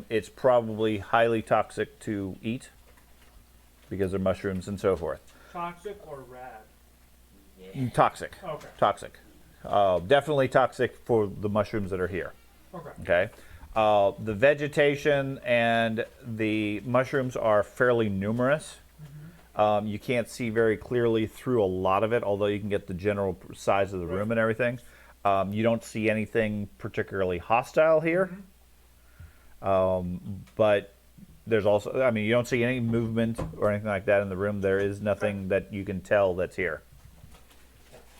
It's probably highly toxic to eat because they're mushrooms and so forth. Toxic or rad? Yeah. Toxic. Okay. Toxic. Definitely toxic for the mushrooms that are here. Okay. Okay. The vegetation and the mushrooms are fairly numerous. You can't see very clearly through a lot of it, although you can get the general size of the room and everything. You don't see anything particularly hostile here. But there's also, I mean, you don't see any movement or anything like that in the room. There is nothing that you can tell that's here.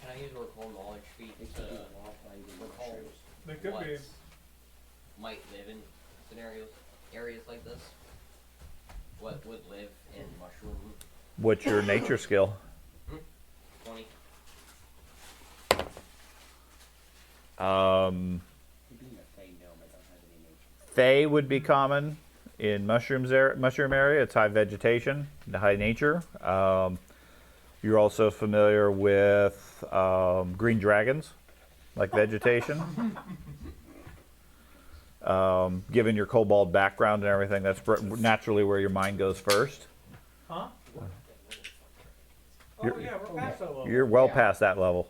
Can I use a recall knowledge feat to recall They could what be. might live in areas like this? what would live in mushroom? What's your nature skill? 20. Being a Fey gnome, I don't have any nature. Fey would be common in mushroom area. It's high vegetation, high nature. You're also familiar with green dragons, like vegetation. Given your kobold background and everything, that's naturally where your mind goes first. Huh? Oh yeah, we're past that level. You're well past that level.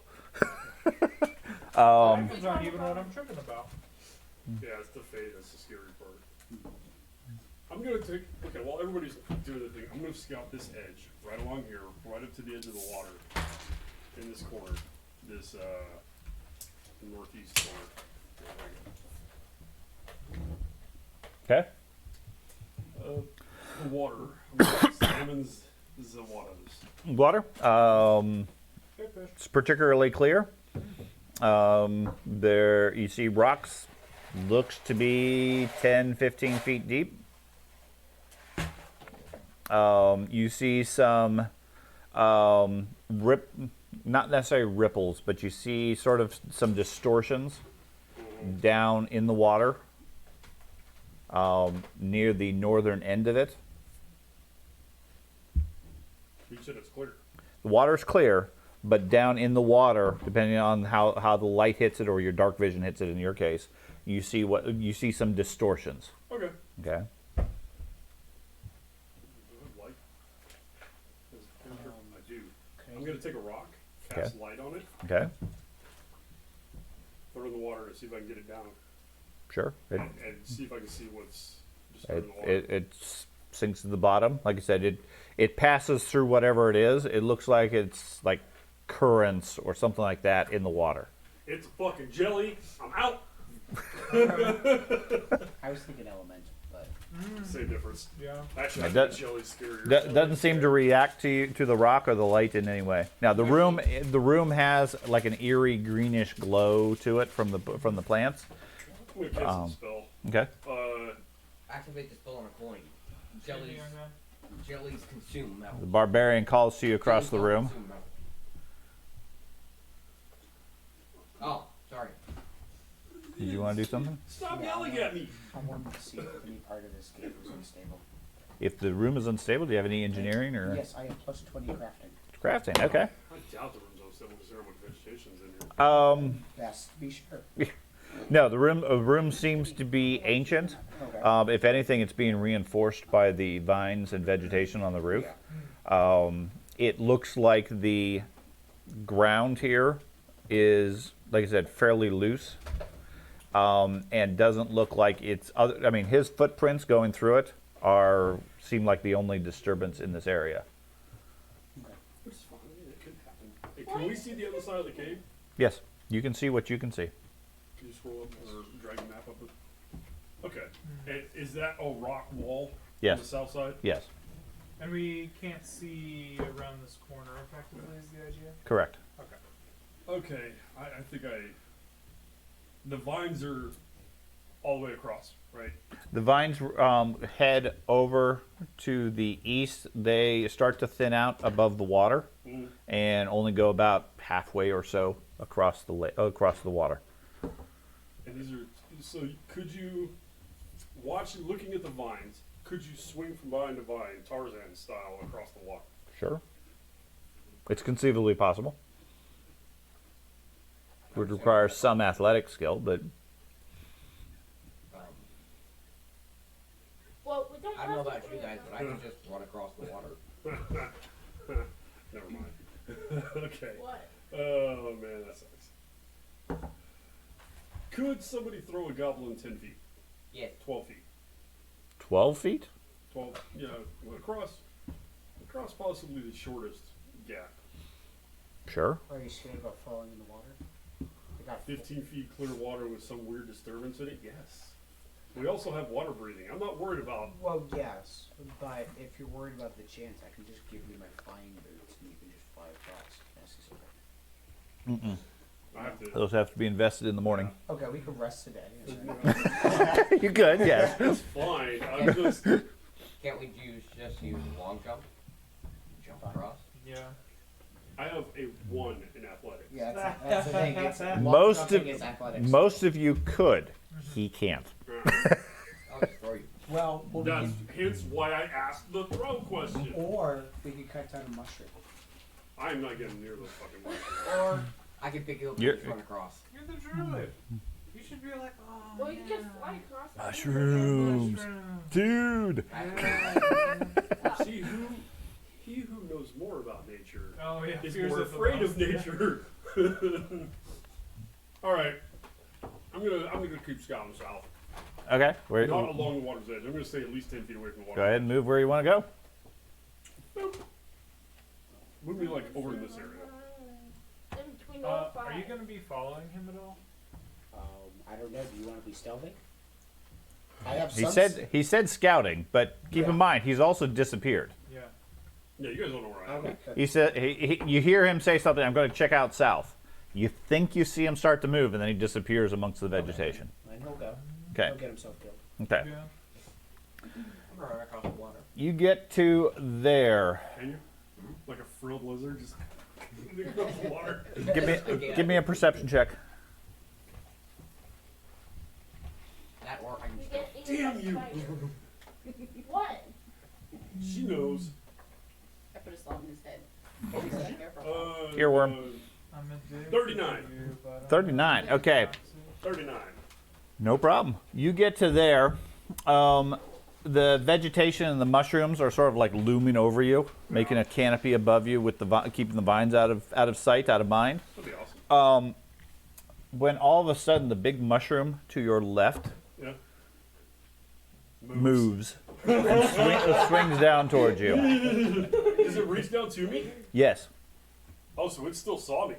Dragons aren't even what I'm tripping about. Yeah, it's the fate that's the scary part. I'm gonna take, okay, while everybody's doing the thing, I'm gonna scout this edge, right along here, right up to the edge of the water, in this corner, this, northeast corner. Okay. The water, I'm gonna examines the waters. Water. Good fish. It's particularly clear. There you see rocks. Looks to be 10, 15 feet deep. You see some not necessarily ripples, but you see sort of some distortions down in the water near the northern end of it. You said it's clear. The water's clear, but down in the water, depending on how the light hits it or your dark vision hits it in your case, you see some distortions. Okay. Okay. Light. I do. Can I'm I, gonna take a rock, cast light on it, Okay. throw it in the water and see if I can get it down. Sure. And see if I can see what's disturbing the water. It sinks to the bottom. Like I said, it passes through whatever it is. It looks like it's like currents or something like that in the water. It's fucking jelly. I'm out. I was thinking elemental, but Same difference. Yeah. Actually, I That- think jelly's scarier. Doesn't seem to react to the rock or the light in any way. Now the room has like an eerie greenish glow to it from the plants. I'm gonna cancel the spell. Okay. Activate the spell on a coin. Jellies consume metal. The barbarian calls to you across the Jellies don't room. consume metal. Oh, sorry. Did you want to do something? Stop yelling at me. I wanted to see if any part of this cave was unstable. If the room is unstable, do you have any engineering or Yes, I have plus 20 crafting. crafting? Okay. I doubt the room's unstable considering what vegetation's in here. Best to be sure. No, the room seems to be ancient. Okay. If anything, it's being reinforced by the vines and vegetation on the roof. It looks like the ground here is, like I said, fairly loose, and doesn't look like it's other. I mean, his footprints going through it seem like the only disturbance in this area. Which is fine. It could happen. Hey, can we see the other side of the cave? Yes, you can see what you can see. Can you scroll up or drag the map up? Okay. And is that a rock wall Yes. on the south side? Yes, And we can't see around this corner effectively is the idea? correct. Okay. Okay. I think the vines are all the way across, right? The vines head over to the east. They start to thin out above the water Mm. and only go about halfway or so across the water. And these are so. Could you looking at the vines? Could you swing from vine to vine, Tarzan style, across the water? Sure. It's conceivably possible. Would require some athletic skill, but Well, we don't I don't know have about you guys, but I can just run across the water. Never mind. Okay. What? Oh man, that sucks. Could somebody throw a goblin 10 feet? Yes. 12 feet. 12 feet? 12. Yeah, across possibly the shortest gap. Sure. Are you scared about falling in the water? I got 15 feet clear water with some weird disturbance in it? Yes. We also have water breathing. I'm not worried about. Well, yes, but if you're worried about the chance, I can just give you my flying boots and you can just fly across. Necessary. I have to. Those have to be invested in the morning. Okay, we can rest today. You could, yes. It's fine. I'm just. Can't we just use long jump? Jump across? Yeah. I have a 1 in athletics. Yeah, that's the thing. It's long Most jumping of is athletics. most of you could. He can't. I'll just throw you. Well, we That's can, hence why I asked the throw question. or we could cut down a mushroom. I'm not getting near those fucking mushrooms. Or I can pick you up and You're- just run across. You're the druid. You should be like, oh. Well, you yeah. can fly across. the Mushrooms. Mushroom. Dude. See, he who knows more about nature Oh yeah. is fears more of the afraid mouse. of nature. All right, I'm gonna keep scouting south, Okay. Where, not along the water's edge. I'm gonna stay at least 10 feet away from the water. go ahead and move where you want to go. Boop. Move me like over in this area. In between all five. Are you gonna be following him at all? I don't know. Do you want to be stealthy? I have He some said scouting, but keep Yeah. in mind he's also disappeared. Yeah. Yeah, you guys don't know where I am. Okay. Good. He said you hear him say something. I'm going to check out south. You think you see him start to move, and then he disappears amongst the vegetation. And he'll go. Okay. He'll get himself killed. Okay. Yeah. I'm gonna run across the water. You get to there. Can you? Like a frilled lizard, just across the water. Give me a perception check. That or I can You just get eaten Damn by you. spider. What? She knows. I put a salt in his head. He's so careful. Earworm. I'm a dick 39. to you, but I'm 39. Okay. 39. No problem. You get to there. The vegetation and the mushrooms are sort of like looming over you, making a canopy above you, with keeping the vines out of sight, out of mind. That'd be awesome. When all of a sudden the big mushroom to your left Yeah. moves and swings down towards you. Does it reach down to me? Yes. Oh, so it still saw me.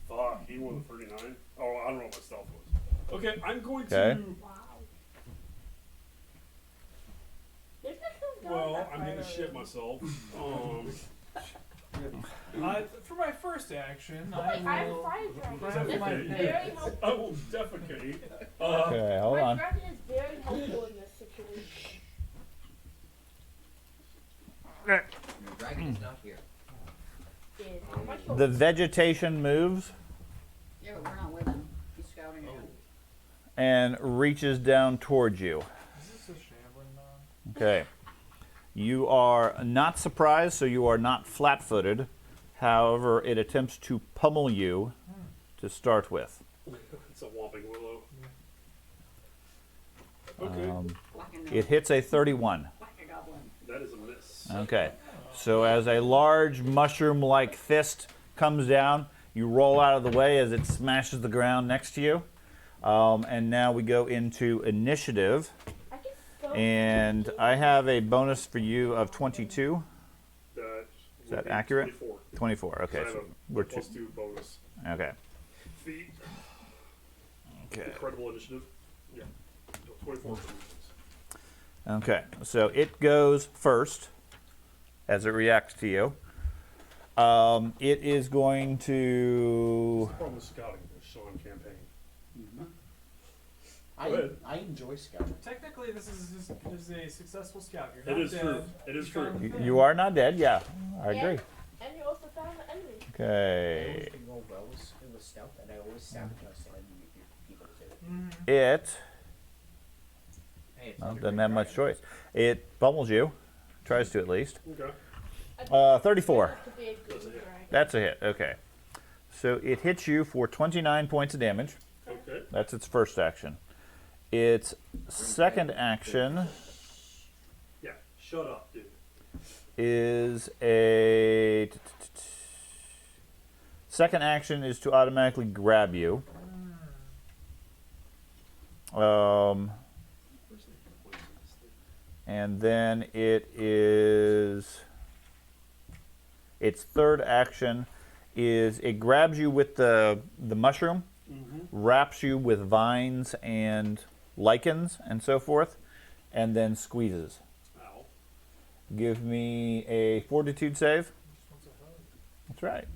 Fuck, he won the 39. Oh, I don't know what my stealth was. Okay, I'm going Okay. to. Wow. There's nothing going Well, that I'm gonna far. shit myself. For my first action, Oh, wait, I have a will. fire dragon. Right up This my is head. very helpful. I will defecate. Okay, hold My on. dragon is very helpful in this situation. The dragon is not here. Is on my The shoulder. vegetation moves Yeah, but we're not with him. He's scouting Oh. around. and reaches down towards you. Is this a shambling man? Okay. You are not surprised, so you are not flat-footed. However, it attempts to pummel you to start with. It's a whomping willow. Okay, Black and It hits a 31. black a goblin. that is a miss. Okay. So as a large mushroom-like fist comes down, you roll out of the way as it smashes the ground next to you. And now we go into initiative. I can so And I have a bonus for you of 22. Is that accurate? 24. 24. Okay. I have So a we're two. +2 bonus. Okay. Feet. Okay. Incredible initiative. Yeah. 24 for me. Okay. So it goes first as it reacts to you. It is going to. What's the problem with scouting? There's Sean campaign. I, Go ahead. I enjoy scouting. Technically, this is a successful scout. You're It not is dead. true. It is You true. found the thing. You are not dead. Yeah, I agree. And you also found the enemy. I Okay. always do roll well with stealth, and I always sabotage the enemy people too. Mhm. It Hey, it's well, not a doesn't great have much dragon. choice. It pummels you. Tries to at least. Okay. 34. To be a good That's a hit. dragon. That's a hit. Okay. So it hits you for 29 points of damage. Okay. That's its first action. Its second action Yeah. Shut up, dude. is a. Second action is to automatically grab you. And then it is. Its third action is it grabs you with the mushroom, wraps you with vines and lichens and so forth, and then squeezes. Ow. Give me a fortitude save. What's a hug? That's right.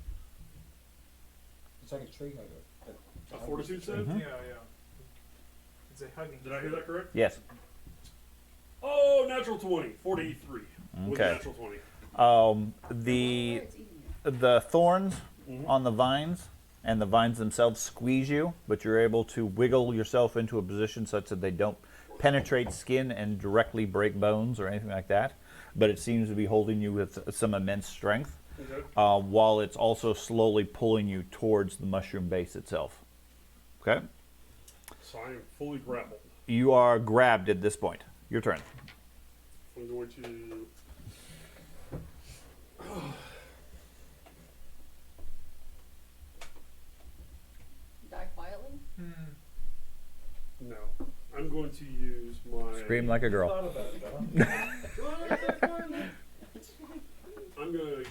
It's like a tree hugger. A fortitude save? Mhm. Yeah, yeah. It's a hugging. Did I hear that correct? Yes. Oh, natural 20, 43. With Okay. natural 20. The It's eating you. the thorns Mhm. on the vines and the vines themselves squeeze you, but you're able to wiggle yourself into a position such that they don't penetrate skin and directly break bones or anything like that. But it seems to be holding you with some immense strength, Okay. while it's also slowly pulling you towards the mushroom base itself. Okay? So I am fully grappled. You are grabbed at this point. Your turn. I'm going to. Die quietly? No. I'm going to use my. Scream like a girl. Thought about it, though. I'm going to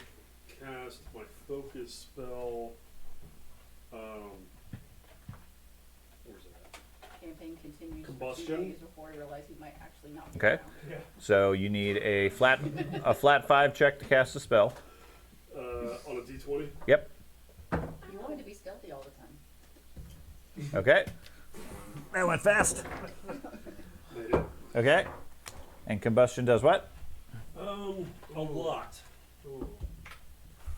cast my focus spell. Where's it at? Campaign continues for 2 Combustion? days before you realize he might actually not be Okay. around. Yeah. So you need a flat 5 check to cast a spell. On a d20? Yep. You want me to be stealthy all the time. Okay. That went fast. They did. Okay. And combustion does what? A lot. Ooh.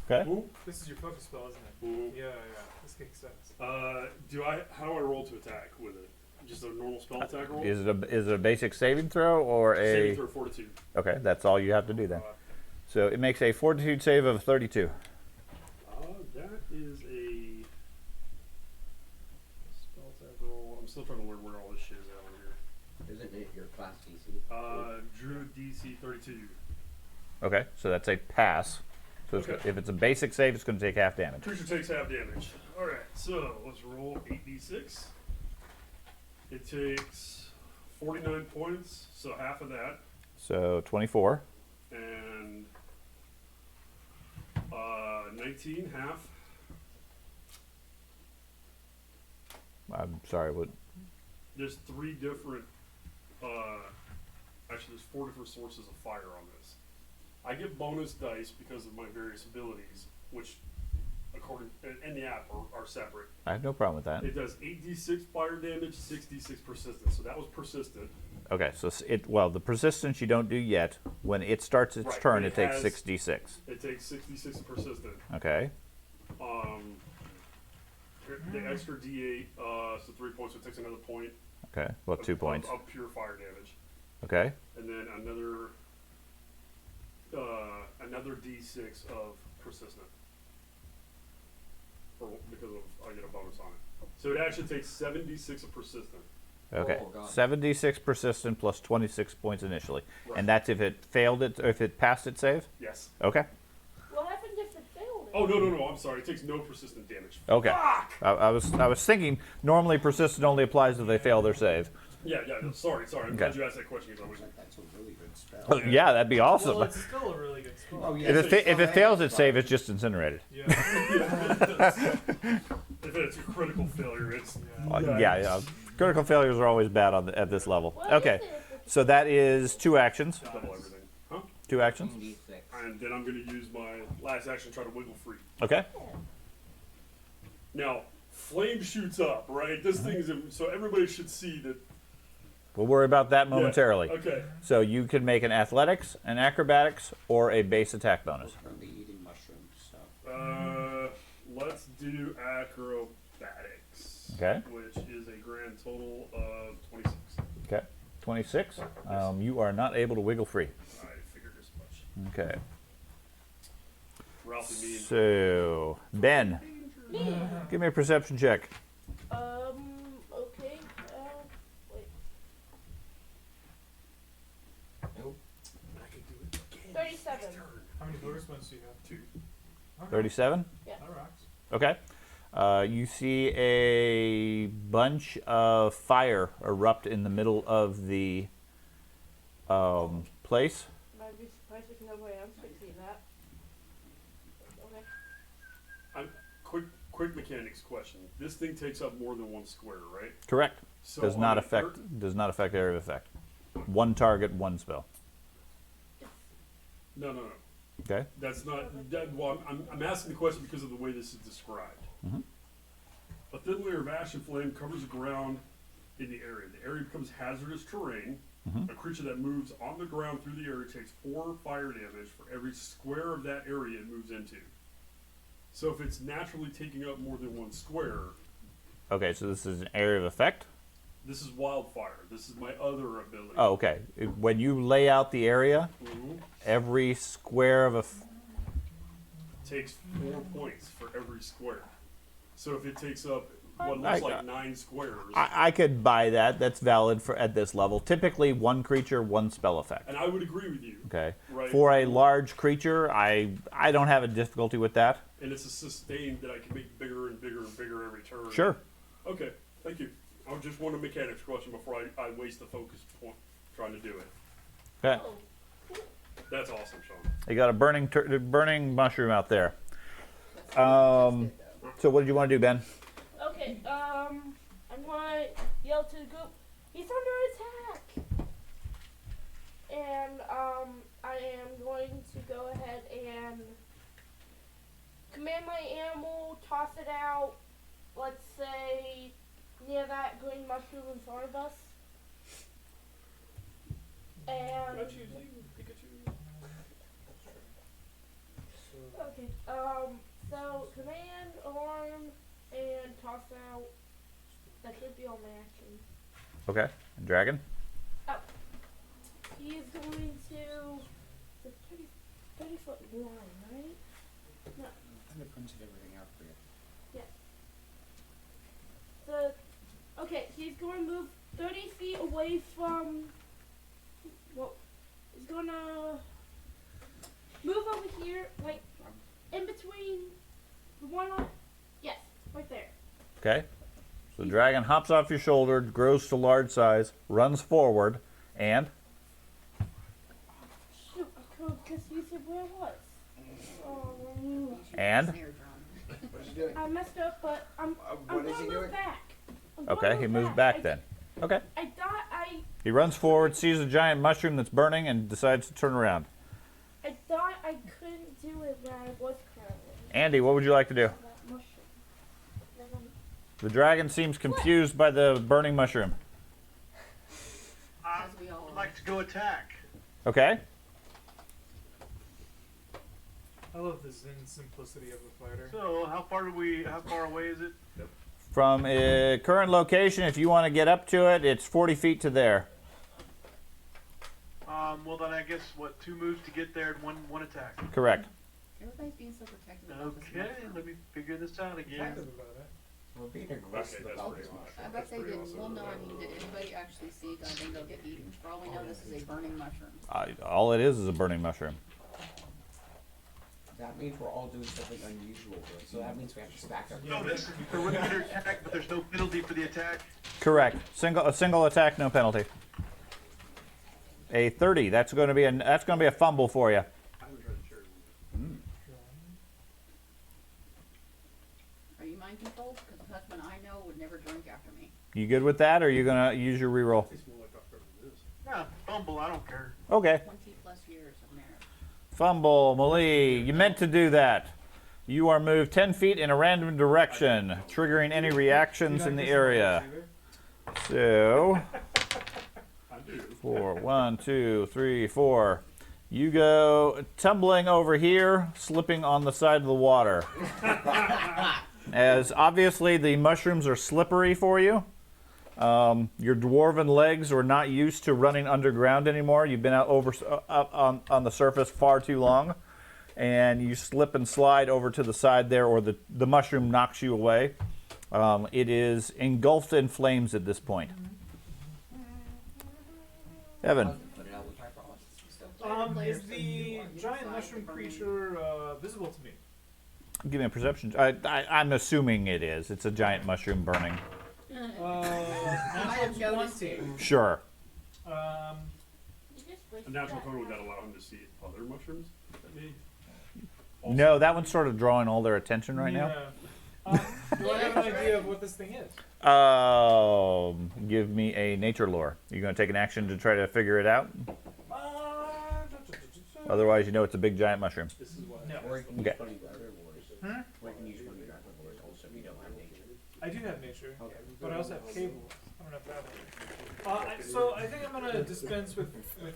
Okay. Ooh. This is your focus spell, isn't it? Ooh. Yeah, yeah. This makes sense. How do I roll to attack with it? Just a normal spell attack roll? Is it a basic saving throw or a? Saving throw fortitude. Okay, that's all you have to do then. So it makes a fortitude save of 32. That is a spell attack roll. I'm still trying to learn where all this shit is out here. Isn't it your class DC? Druid DC 32. Okay, so that's a pass. So Okay. if it's a basic save, it's going to take half damage. Creature takes half damage. Alright, so let's roll 8d6. It takes 49 points, so half of that. So 24. And 19, half. I'm sorry, what? There's 3 different, actually there's 4 different sources of fire on this. I get bonus dice because of my various abilities, which according in the app are separate. I have no problem with that. It does 8d6 fire damage, 6d6 persistence. So that was persistent. Okay, so the persistence you don't do yet. When it starts its Right, turn, but it takes has- 66. It takes 66 persistent. Okay. The extra d8, so 3 points, so it takes another point. Okay. Well, 2 points. Of pure fire damage. Okay. And then another d6 of persistent. Because I get a bonus on it. So it actually takes 76 of persistent. Okay. Oh, God. 76 persistent plus 26 points initially, Right. and that's if it failed it, or if it passed its save. Yes. What Okay. happened if it failed? Oh no! I'm sorry. It takes no persistent damage. Okay. Fuck! I was thinking normally persistent only applies if they fail their save. Yeah. No, sorry. I'm glad you asked that question because I wasn't. That's a really good spell. Oh, yeah, that'd be awesome. Well, it's still a really good spell. Oh, yeah. If it fails its save, it's just incinerated. Yeah. If it's a critical failure, it's Yeah. Critical failures are always bad at this level. What Okay. is it if it's So that is 2 actions. double everything. Huh? 2 actions. D6. And then I'm going to use my last action to try to wiggle free. Okay. Now, flame shoots up, right? This thing is so everybody should see that. We'll worry about that Yeah, momentarily. Okay. So you can make an athletics, an acrobatics, or a base attack bonus. We're currently eating mushrooms, so. Let's do acrobatics. Okay. Which is a grand total of 26. Okay. 26. You are not able to wiggle free. I figured as much. Okay. Ralphie mean. So Ben, give me a perception check. Okay. Wait. Nope. I can do it again. 37. Next turn. How many bonus points do you have? 2. Okay. 37. Yeah. That rocks. Okay. You see a bunch of fire erupt in the middle of the place. I'd be surprised if nobody else could see that. Okay. Quick mechanics question. This thing takes up more than 1 square, right? Correct. So Does on not a affect area of effect. 1 target, 1 spell. No. Okay. That's not. Well, I'm asking the question because of the way this is described. Mhm. A thin layer of ash and flame covers the ground in the area. The area becomes hazardous terrain. A creature that moves on the ground through the area takes 4 fire damage for every square of that area it moves into. So if it's naturally taking up more than 1 square, Okay, so this is an area of effect. this is wildfire. This is my other ability. Oh, okay. When you lay out the area, Mhm. every square of a Takes 4 points for every square. So if it takes up what I- looks like 9 squares, I could buy that. That's valid for at this level. Typically, 1 creature, 1 spell effect. and I would agree with you. Okay. Right. For a large creature, I don't have a difficulty with that. And it's a sustain that I can make bigger and bigger and bigger every turn. Sure. Okay, thank you. I just want a mechanics question before I waste the focus point trying to do it. Okay. Oh, That's awesome, Sean. You got a burning mushroom out there. That's what we just did, though. So what did you want to do, Ben? okay, I'm gonna yell to the group, he's under attack! And, I am going to go ahead and command my animal, toss it out, let's say, near that green mushroom in front of us. And, okay, so command, alarm, and toss out. That should be all my action. Okay. Dragon? He is going to the 30-foot line, right? No, And it printed everything out for you. okay, he's going to move 30 feet away from. Well, he's gonna move over here, like in between the one on. Yes, right there. Okay. So the dragon hops off your shoulder, grows to large size, runs forward, and Shoot, I couldn't because you said where it was. And? Snare drum. What's he doing? I messed up, but I'm What is gonna he move doing? back. I'm okay, gonna he move moves back I- then. Okay. I thought I He runs forward, sees a giant mushroom that's burning, and decides to turn around. couldn't do it when I was currently. Andy, what would you like to do? That mushroom. The dragon seems confused by the burning mushroom. I As we all would like to go attack. Okay. I love the zen simplicity of the fighter. So how far away is it? From a current location, if you want to get up to it, it's 40 feet to there. Well then I guess what, 2 moves to get there and one attack. Correct. Everybody's being so protective about this Okay, mushroom. let me figure this out again. Protective about it. We're being Okay, aggressive that's about pretty this awesome. I bet That's they pretty didn't. awesome. Well, no, I mean, did anybody actually see? I think they'll get eaten. For all we know, this is a burning mushroom. All it is a burning mushroom. That means we're all doing something unusual here. So that means we have to stack up. No, this they're winning their attack, but there's no penalty for the attack. Correct. A single attack, no penalty. A 30. That's going to be a fumble for you. I haven't tried to share it. Are you mind controlled? Because the husband I know would never drink after me. You good with that, or are you going to use your reroll? Tastes more like Dr. than this. Yeah, fumble, I don't care. Okay. 20 plus years of marriage. Fumble, Malie. You meant to do that. You are moved 10 feet in a random direction, triggering any reactions in the area. So, I do. 4, 1, 2, 3, 4. You go tumbling over here, slipping on the side of the water. As obviously the mushrooms are slippery for you. Your dwarven legs are not used to running underground anymore. You've been out up on the surface far too long. And you slip and slide over to the side there, or the mushroom knocks you away. It is engulfed in flames at this point. Evan. Put it out with Bifrost. So player to player, Is so the you decide giant mushroom the burning- creature visible to me? Give me a perception. I'm assuming it is. It's a giant mushroom burning. I have Natural noticed 20. it. Sure. You just A wasted natural that 20 would that time. allow him to see other mushrooms? That may No, that one's sort of drawing all their attention right now. Yeah. Do I have an idea of what this thing is? Give me a nature lore. You're going to take an action to try to figure it out? Otherwise, you know it's a big giant mushroom. This is what. No. Or you can Okay. use one of your other lures. Or you can use one of your other lures also if you don't have nature. I do have nature, Okay. but I also have cable. I don't know if that works. So I think I'm gonna dispense with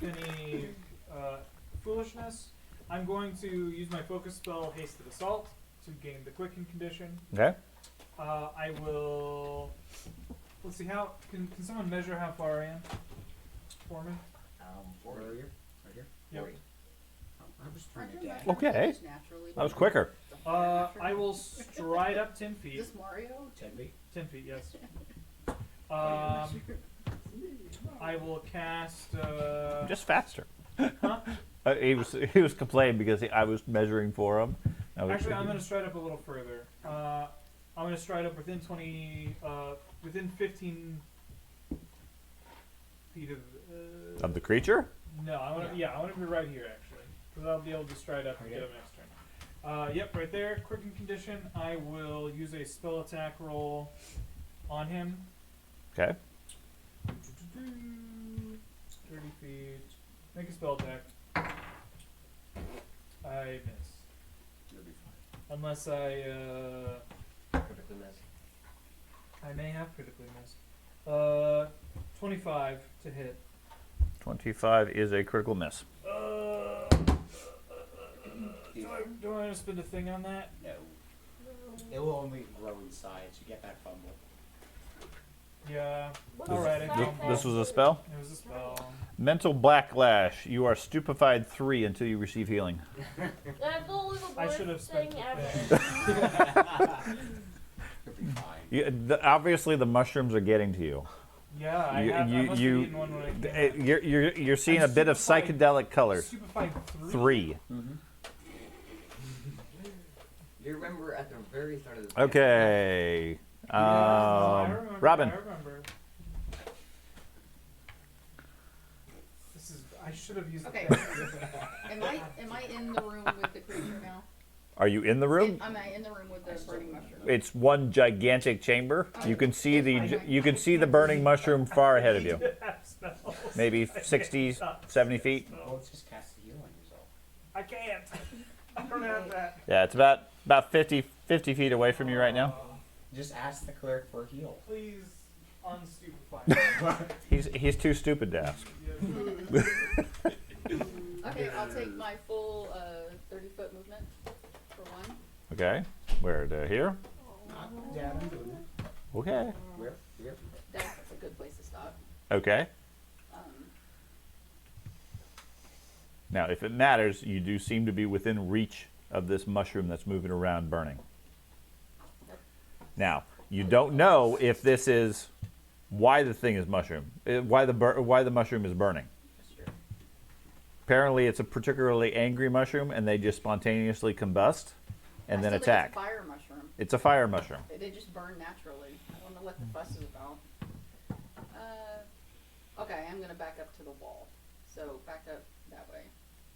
any foolishness. I'm going to use my focus spell, Hasted Assault, to gain the quicken condition. Okay. I will. Let's see how can someone measure how far I am for me? Where are you? Right here? Yep. 40. I was trying Aren't to your dash. mushrooms Okay. just naturally That was big? quicker. The fire I mushroom? will stride up 10 Is feet. this Mario? 10 feet. 10 feet, yes. I will cast. Just faster. Huh? He was complaining because I was measuring for him. Actually, I'm going to stride up a little further. I'm going to stride up within 15 feet Of the creature? No, I want to be right here actually, because I'll be able to stride up and get him next turn. Yep, right there. Quicken condition. I will use a spell attack roll on him. Okay. 30 feet. Make a spell attack. I miss. You'll be fine. Unless I Critically miss. I may have critically missed. 25 to hit. 25 is a critical miss. Do I want to spend a thing on that? No. It will only grow in size. You get that fumble. Yeah. What Alright, is I that? fumbled. This was a spell? It was a spell. Mental backlash. You are stupefied 3 until you receive healing. That's always the I worst should have thing spent the ever. thing. You'll be fine. Obviously, the mushrooms are getting to you. Yeah, I You- have. I you- must you- have eaten one when I came back. You're seeing a bit of stupefied. psychedelic colors. Stupefied 3. 3. You remember at the very start of this. Okay. I remember, Robin. I remember. This is. I should have used. Okay. The pen. Am I in the room with the creature now? Are you in the room? Am I in the room with the burning mushroom? It's one gigantic chamber. You can see the burning mushroom far ahead of you. Maybe 60, 70 feet. Well, it's just cast the healing result. I can't. I don't have that. Yeah, it's about 50 feet away from you right now. Just ask the cleric for a heal. Please unstupefy. He's too stupid to ask. Okay, I'll take my full 30-foot movement for one. Okay. Where to here? Yeah, I'm doing it. Okay. Where? Here? That's a good place to stop. Okay. Um, Now, if it matters, you do seem to be within reach of this mushroom that's moving around burning. Yep. Now, you don't know if this is why the thing is mushroom, why the mushroom is burning. Apparently, it's a particularly angry mushroom, and they just spontaneously combust and then I still think attack. It's a fire mushroom. It's a fire mushroom. They just burn naturally. I don't know what the fuss is about. Okay, I'm gonna back up to the wall. So back up that way.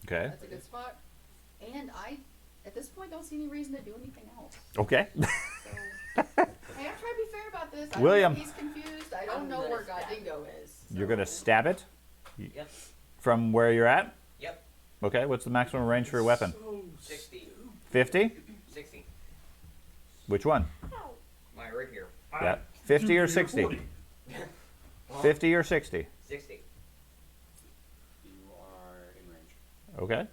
Okay. That's a good spot. And I, at this point, don't see any reason to do anything else. Okay. So, hey, I'm trying to be fair about this. I William. Don't know if he's confused. I don't I'm know gonna where stab Godingo is. You're gonna so- stab it Yep. from where you're at. Yep. Okay. What's the maximum range for a weapon? 60. 50. 60. Which one? My right here. Yeah. 50 or 60. 40. 50 or 60. 60. You are in range. Okay.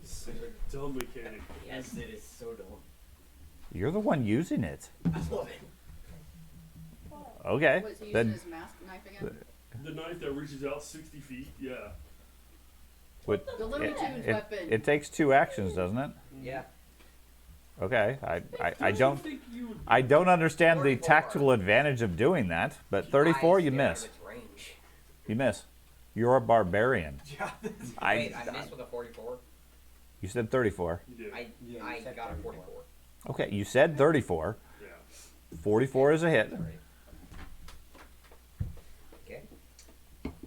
Such a dumb mechanic. Yes, it is so dumb. You're the one using it. I love it. Okay. Was he using Then his mask knife again? The knife that reaches out 60 feet, yeah. what, The Looney Tunes weapon. it takes 2 actions, doesn't it? Yeah. Okay. I Don't don't think you would. I don't understand the 44. tactical advantage of doing that, but 34 you Eyes get out of miss. its range. You miss. You're a barbarian. Yeah. Wait, I missed with a 44. You said 34. You did. I Yeah, you I said got a 34. 44. Okay, you said 34. Yeah. 44 is a hit. Sorry. Okay. Damage.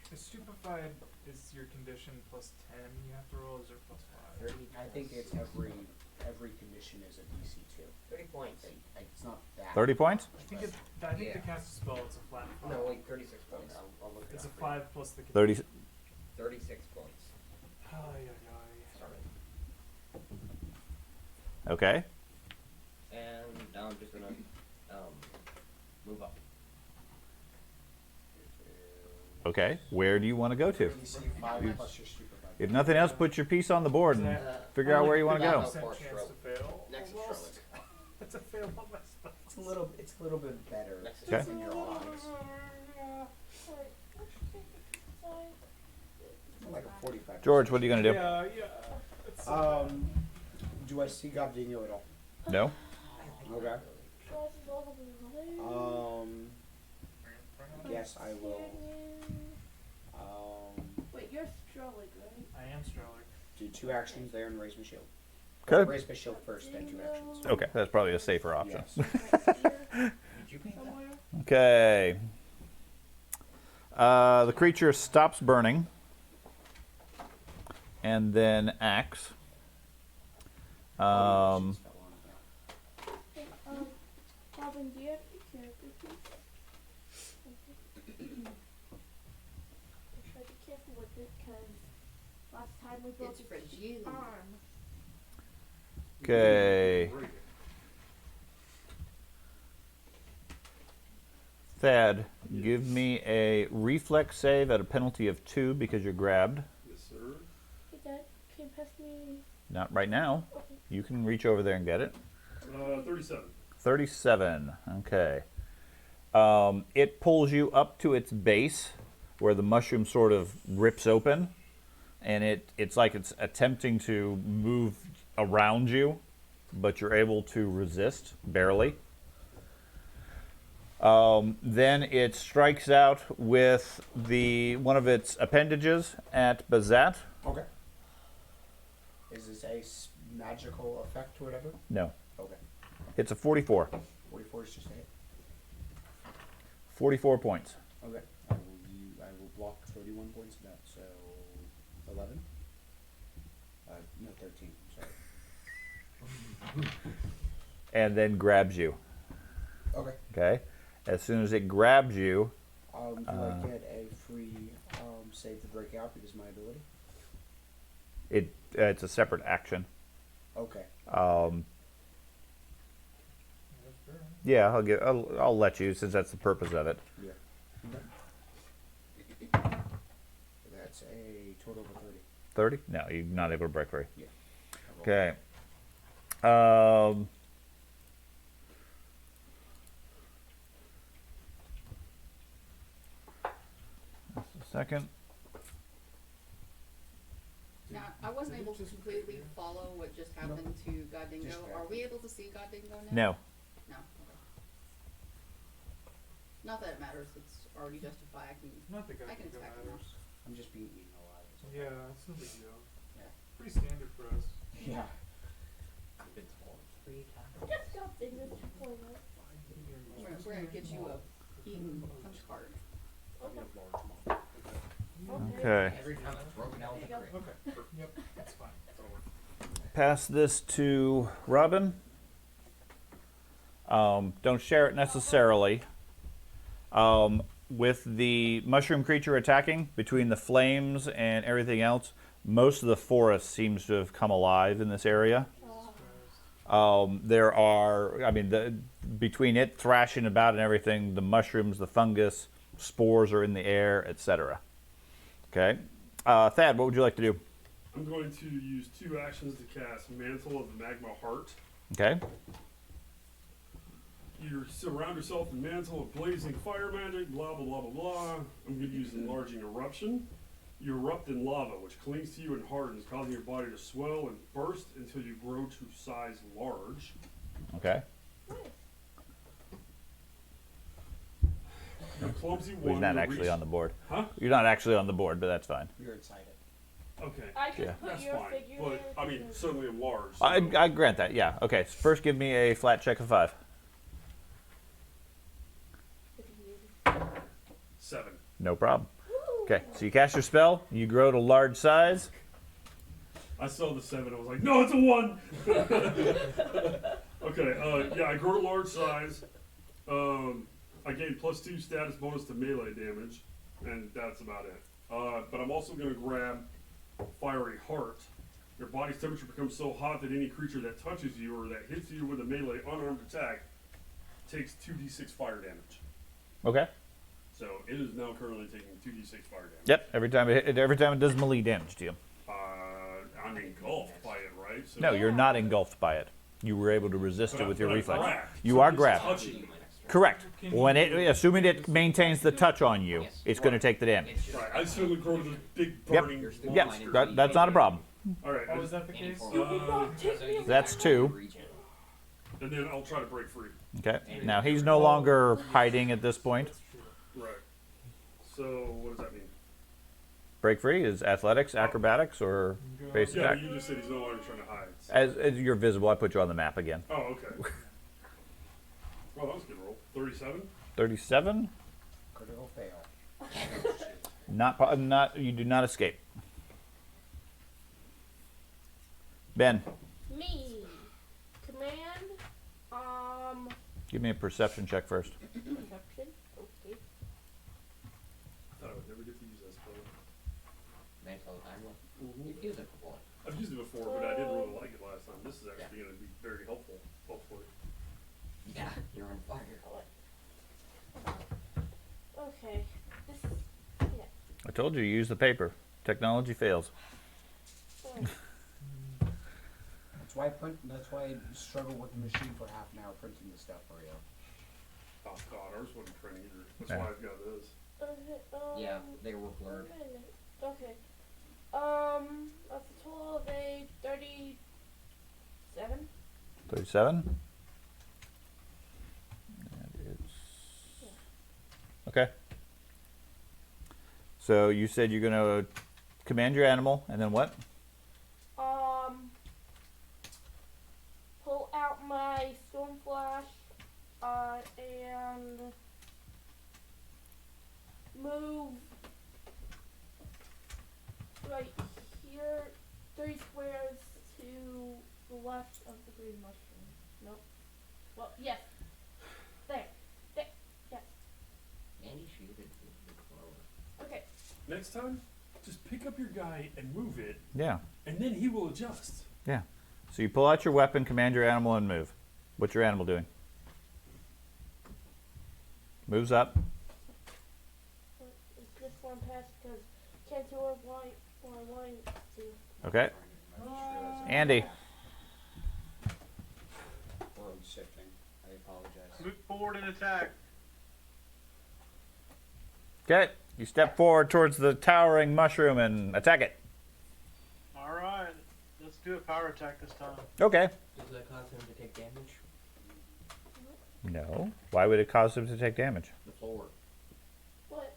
The stupefied is your condition plus 10. You have to roll. Is there plus 5? 30. I think it's every condition is a DC 2. 30 points. It's not that. 30 points? I think to Yeah. cast a spell, it's a flat 5. No, wait, 36 points. I'll look it It's a up. 5 plus the. 30. 36 points. Ay, ay, ay. Sorry. Okay. And now I'm just gonna move up. Okay, where do you want to go to? DC 5 plus your stupid bug. If nothing else, put your piece on the board and figure out where you want to go. 50% chance to fail. Next to Almost. That's a fail on my spell. It's a little bit better Next Okay. in your eyes. Like a 45. George, what are you going to do? Yeah, yeah. It's, Do I see God Dingo at all? No? Okay. Guess I will. Wait, you're Strolling, right? I am Stroller. Do 2 actions there and raise my shield. Okay. Raise my shield first, then 2 actions. Okay, that's probably a safer option. Yes. Somewhere. Okay. The creature stops burning and then acts. Fell on it, Robin, do you have your character piece? Try to be careful with it, because last time we broke It's its fragile. arm. Okay. Thad, give me a reflex save at a penalty of 2 because you're grabbed. Yes, sir. Hey, Dad, can you pass me? Not right now. Okay. You can reach over there and get it. 37. 37. Okay. It pulls you up to its base where the mushroom sort of rips open, and it's like it's attempting to move around you, but you're able to resist, barely. Then it strikes out with one of its appendages at Bazat. Okay. Is this a magical effect or whatever? No. Okay. It's a 44. 44 is just a hit. 44 points. Okay. I will block 31 points of that, so 11? No, 13. Sorry. And then grabs you. Okay. Okay? As soon as it grabs you, Do I get a free save to break out because of my ability? it's a separate action. Okay. Yeah, I'll let you since that's the purpose of it. Yeah. That's a total of 30. 30? No, you're not able to break free. Yeah. Okay. Just a second. Now, I wasn't able to completely follow what just happened to Goddingo. Just Are we able to see Goddingo now? No. No. Okay. Not that it matters. It's already justified. Not the I can Goddingo attack him now. matters. I'm just being eaten alive. Yeah, it's no big deal. Yeah. Pretty standard for us. Yeah. I've been told 3 times. Just got fingers to point out. We're gonna get you a eaten punch card. Okay. Every time it's broken out, it's great. Okay. Yep, that's fine. Pass this to Robin. Don't share it necessarily. With the mushroom creature attacking, between the flames and everything else, most of the forest seems to have come alive in this area. There are, between it thrashing about and everything, the mushrooms, the fungus, spores are in the air, etc. Okay. Thad, what would you like to do? I'm going to use 2 actions to cast Mantle of the Magma Heart. Okay. You surround yourself in mantle of blazing fire magic, blah, blah, blah, blah, blah. I'm going to use Enlarging Eruption. You erupt in lava, which clings to you and hardens, causing your body to swell and burst until you grow to size large. Okay. You clumsy Well, one. he's not will actually reach- on the board. Huh? You're not actually on the board, but that's fine. You're inside it. Okay. I could Yeah. put That's your fine. figure But, there. I mean, because- certainly enlarged. So I grant that, yeah. Okay, so first give me a flat check of 5. 7. No problem. Woo! Okay, so you cast your spell, you grow to large size. I saw the 7. I was like, no, it's a 1. Okay. Yeah, I grow to large size. I gain +2 status bonus to melee damage, and that's about it. But I'm also going to grab Fiery Heart. Your body's temperature becomes so hot that any creature that touches you or that hits you with a melee unarmed attack takes 2d6 fire damage. Okay. So it is now currently taking 2d6 fire damage. Yep. Every time it does melee damage to you. I'm engulfed by it, right? So No, you're not engulfed by it. You were able to resist it with your but I'm reflex. grabbed. You So are it's grabbed. touching me. Correct. Can When you- it, assuming it maintains the touch on you, Yes. it's going to take the damage. It's just Right, I suddenly grow to this big Yep. burning. Yes, that's not a problem. All right, Oh, is that the case? You will not take me. That's 2. and then I'll try to break free. Okay. Now he's no longer hiding at this point. Right. So what does that mean? Break free is athletics, acrobatics, or base Yeah, attack. but you just said he's no longer trying to hide. As you're visible, I put you on the map again. Oh, okay. Well, that was a good roll. 37. 37. Critical fail. Not. You do not escape. Ben, Me. Command. give me a perception check first. Perception. Okay. I thought I would never get to use that spell. Mantle of Time. You've used it before. I've used it before, but I didn't really like it last time. This is actually going to be very helpful, hopefully. Yeah, you're on fire. Okay. This. Yeah. I told you, use the paper. Technology fails. Oh. That's why I struggle with the machine for half an hour printing the stuff for you. Oh, God, ours wasn't printing either. That's Yeah. why I've got this. Okay. Yeah, they were blurred. Okay. That's a total of a 37. 37. And it's okay. So you said you're going to command your animal, and then what? Pull out my storm flash, and move right here, 3 squares to the left of the green mushroom. Nope. Well, yes. There. There. Yes. Andy shooted the clover. Okay. Next time, just pick up your guy and move it, Yeah. and then he will adjust. Yeah. So you pull out your weapon, command your animal, and move. What's your animal doing? Moves up. Is this one passed because can't do it why I want to. Okay. Andy. Road shifting. I apologize. Move forward and attack. Okay. You step forward towards the towering mushroom and attack it. All right, let's do a power attack this time. Okay. Does that cause him to take damage? No. Why would it cause him to take damage? The floor. What?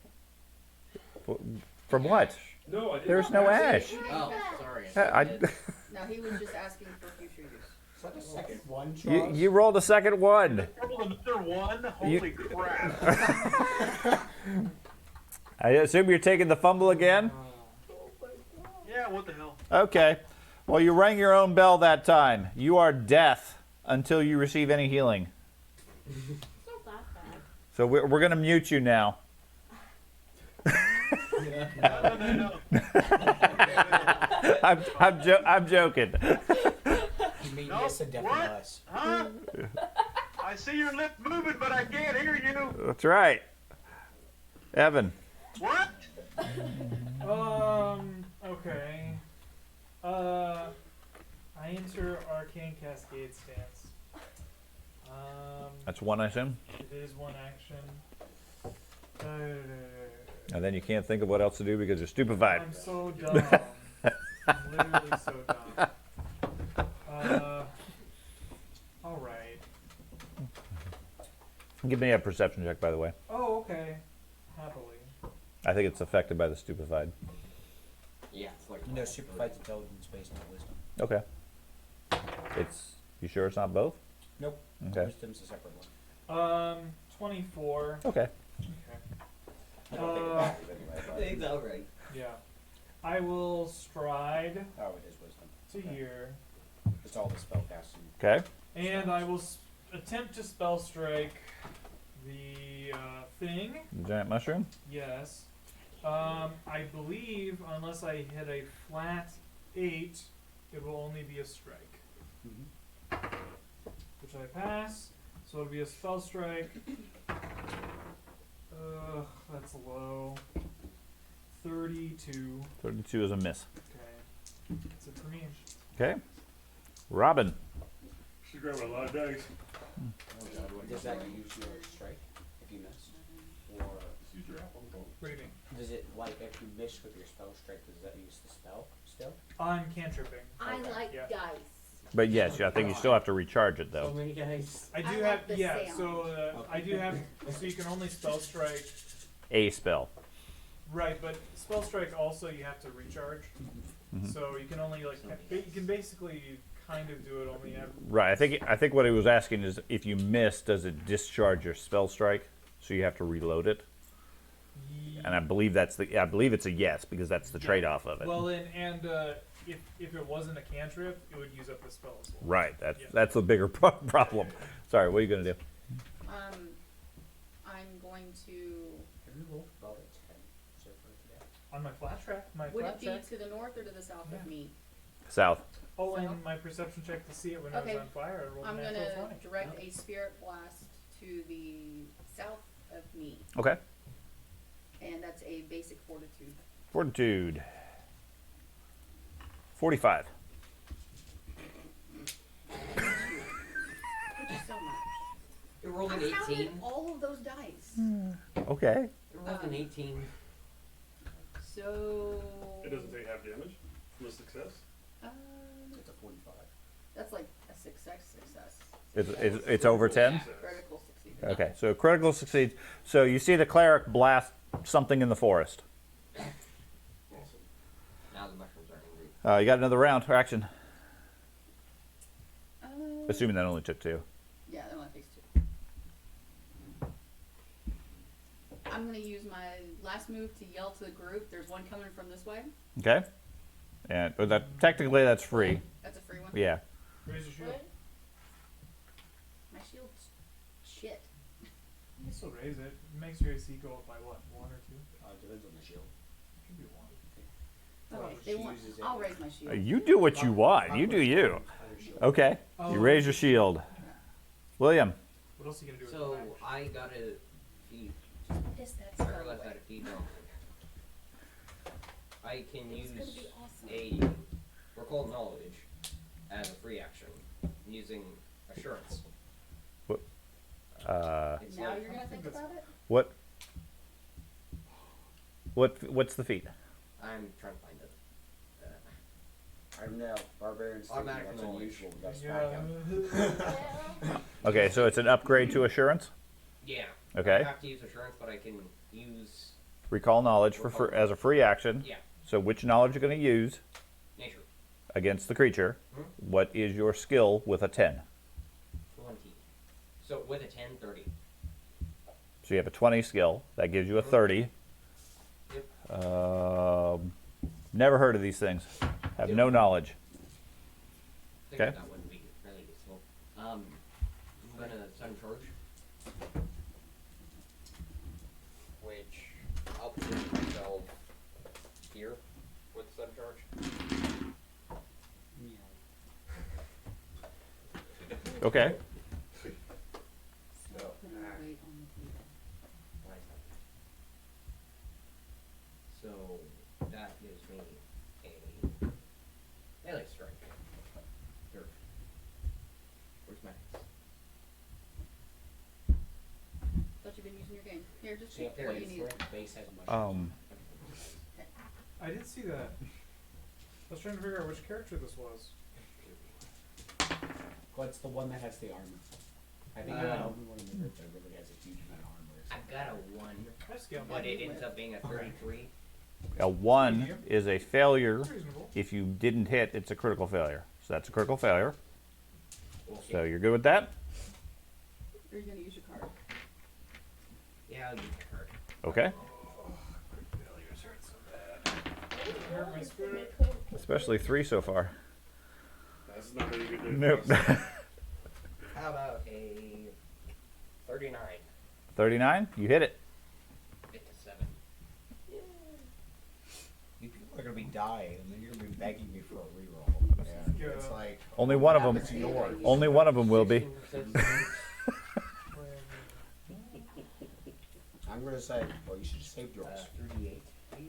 From what? No, I didn't. There's no ash. Oh, sorry. No, he was just asking for future use. Is that the second one, You, Charles? you rolled a second one. Roll another one. You- Holy crap! I assume you're taking the fumble again? Yeah, what the hell? Okay. Well, you rang your own bell that time. You are death until you receive any healing. It's not that bad. So we're going to mute you now. No. I'm joking. You mean No, yes and definitely what? us. Huh? I see your lip moving, but I can't hear you. That's right. Evan. What? Okay. I enter Arcane Cascade stance. That's one, I assume. It is one action. And then you can't think of what else to do because you're stupefied. I'm so dumb. I'm literally so dumb. Alright. Give me a perception check, by the way. Oh, okay. Happily. I think it's affected by the stupefied. Yeah, it's like. No, superfights intelligence based on wisdom. Okay. You sure it's not both? Nope. Okay. Wisdom's a separate one. 24. Okay. Okay. I don't think it matters anyway. It's alright. Yeah. I will stride But, oh, it is wisdom. to here, It's all the spell casting. Okay. and I will attempt to spell strike the thing. The giant mushroom? Yes. I believe unless I hit a flat 8, it will only be a strike. Which I pass, so it'll be a spell strike That's low. 32. 32 is a miss. Okay. That's it for me. Okay. Robin. She's grabbing a lot of dice. Does that use your strike if you miss? Or Use your apple. What do you mean? does it, like, if you miss with your spell strike, does that use the spell still? I'm cantripping. I Okay. like Yeah. dice. But yes, I think you still have to recharge it though. many guys. I do I have, like the yeah, sound. so I do have, so you can only spell strike. A spell. Right, but spell strike also you have to recharge. Mhm. So you can only like, you can basically kind of do it only every. Right. I think what he was asking is if you miss, does it discharge your spell strike? So you have to reload it. And I believe it's a yes because that's the Yeah. trade-off of it. Well, and if it wasn't a cantrip, it would use up the spell as well. Right. That's Yeah. that's the bigger problem. Sorry. What are you gonna do? I'm going to. Have you rolled about a 10 so far today? On my flat track, Would flat it be track. to the north or to the south of Yeah. me? South. Oh, South? and my perception check to see it when I Okay. was on fire. I rolled I'm a natural gonna 20. direct a spirit blast to the south of me, Okay. and that's a basic fortitude. Fortitude. 45. Thank you so much. It rolled an I counted 18. all of those dice. Okay. It rolled an 18. So. It doesn't take half damage from a success. It's a 45. That's like a success. It's over 10. Critical succeed. Okay. So critical succeeds. So you see the cleric blast something in the forest. Awesome. Now the mushrooms are angry. You got another round for action. Uh, Assuming that only took 2. Yeah, that only takes 2. I'm gonna use my last move to yell to the group. There's one coming from this way. Okay. And but that technically that's free. That's a free one. Yeah. Raise your shield. What? My shield's shit. You can still raise it. It makes your AC go up by what? 1 or 2? Depends on the shield. Should be 1. Okay, She they want. uses it. I'll raise my shield. You do what you want. You do you. Other shield. Okay. Oh. You raise your shield. William. What else are you gonna do with So the match? I gotta feed. Piss that I spell realized I away. had to feed them. I can It's gonna use be awesome. a recall knowledge as a free action using assurance. It's Now like you're gonna think about it. What's the feat? I'm trying to find it. I don't know. Barbarians think Automatic that's knowledge. unusual. That's Yeah. Okay, so it's an upgrade to assurance. Yeah. Okay. I have to use assurance, but I can use Recall knowledge as a free action. yeah So which knowledge you're going to use nature against the creature? Mhm. What is your skill with a 10? 20. So with a 10, 30. So you have a 20 skill. That gives you a 30. Yep. Never heard of these things. Have no knowledge. Figured Okay. that wouldn't be really useful. I'm gonna sun charge, which I'll position myself here with sun charge. Okay. So, Put my weight on the table. why is that? So that gives me a melee strike. Here. Where's my Thought you've been using your game. Here, just See take up there, what you need. base has mushrooms. I did see that. I was trying to figure out which character this was. Well, it's the one that has the armor. I think you're the only one in the group that really has a huge amount of armor. I've got a 1, I scaled but mine. it ends up being a 33. A 1 is a failure. That's reasonable. If you didn't hit, it's a critical failure. So that's a critical failure. We'll see. So you're good with that? Or are you gonna use your card? Yeah, I'll use the card. Okay. Hurt my spirit. Especially 3 so far. That's not any good news. Nope. How about a 39? 39? You hit it. Hit to 7. You people are gonna be dying, and then you're gonna be begging me for a reroll. And Yeah. it's like Only one of them. it's yours. Only one of them will be. 16%. I'm I'm gonna say, well, you should have saved yours. 38, please.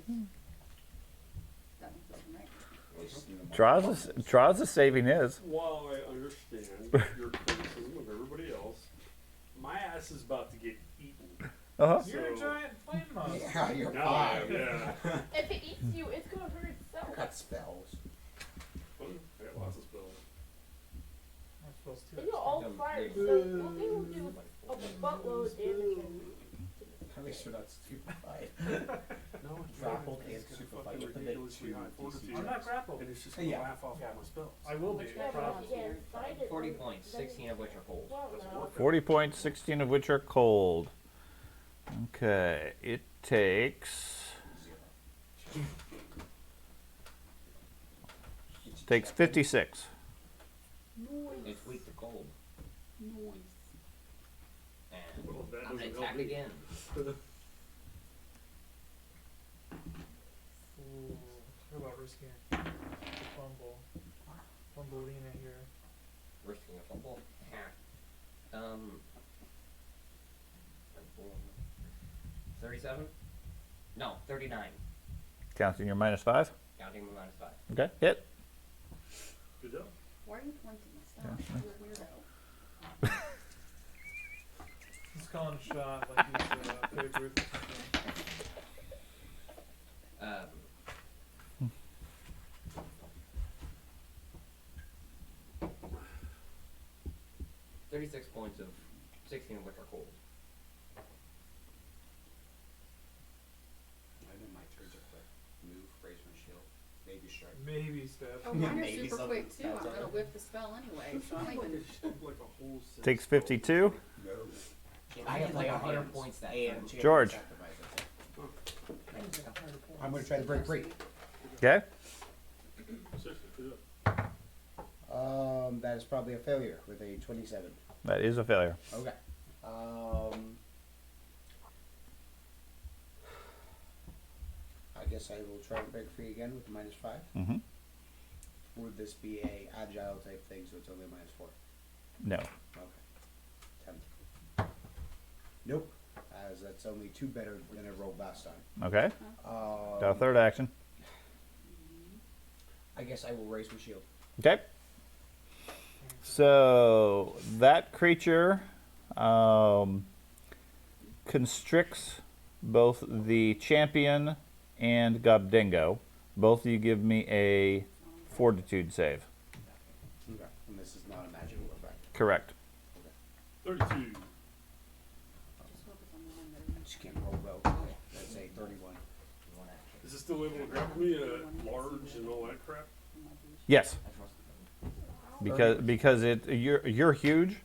That one's open, right? Tries a saving his. While I understand your criticism of everybody else, my ass is about to get eaten. Uh-huh. You're a So- giant flame monster. Yeah, you're Now I am, fine. yeah. If it eats you, it's gonna hurt itself. I got spells. I got lots of spells. I'm supposed to. You're all fire, so well, they will do a buttload of damage. At least you're not stupefied. No, it's Grappled not. and It's super fucking fight. ridiculously high fortitude. I'm not grappled. And it's just gonna Yeah. laugh off all my spells. I will be. Yeah, but Probably. you can't fight it. 40 points, 16 of which are cold. Well, no. 40 points, 16 of which are cold. Okay, it takes 56. It's weak to cold. Noise. And Well, that I'm gonna doesn't help attack me. again. Ooh, what about risking a fumble? Fumbleina here. Risking a fumble. Yeah. 37? No, 39. Counting your -5. Counting my -5. Okay, hit. Good job. Why are you pointing? Stop. You're a weirdo. He's calling a shot like he's Babe Ruth or something. 36 points of 16 of which are cold. I think my turns are quick. Move, raise my shield, maybe strike. Maybe step. Oh, mine are Maybe super something quick too. I'm stabs gonna on it. whip the spell anyway, so I'm even. Like a whole set Takes of spells. 52. No. I have like 100 points that And turn. George. sacrifice it. I have like 100 points. I'm gonna try to break free. Okay. Seriously, good job. That is probably a failure with a 27. That is a failure. Okay. I guess I will try to break free again with the -5. Mm-hmm. Would this be a agile type thing, so it's only -4? No. Okay. 10. Nope. As that's only 2 better than I rolled last time. Okay. Got a third action. I guess I will raise my shield. Okay. So that creature constricts both the champion and Gobdingo. Both of you give me a fortitude save. Okay. And this is not a magical effect. Correct. 32. Just focus on the one that Just can't roll well. That's a 31. One action. Is it still able to grapple me large and all that crap? Yes, I trust because you're huge.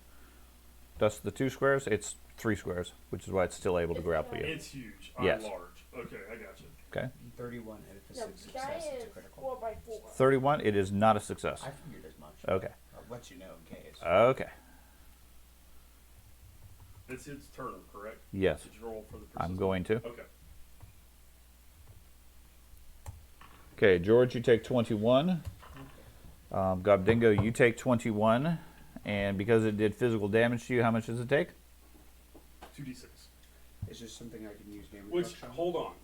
That's the 2 squares. It's 3 squares, which is why it's still able to grapple you. It's huge. Yes. I'm large. Okay, I got you. Okay. 31, and if it's No, a success, it's a critical. 4x4. 31. It is not a success. I figured as much. Okay. I'll let you know in case. Okay. It's its turn, correct? Yes. Did you roll for the I'm persistent? going to. Okay. Okay, George, you take 21. Gobdingo, you take 21. And because it did physical damage to you, how much does it take? 2d6. Is this something I can use damage Which, reduction on? hold on.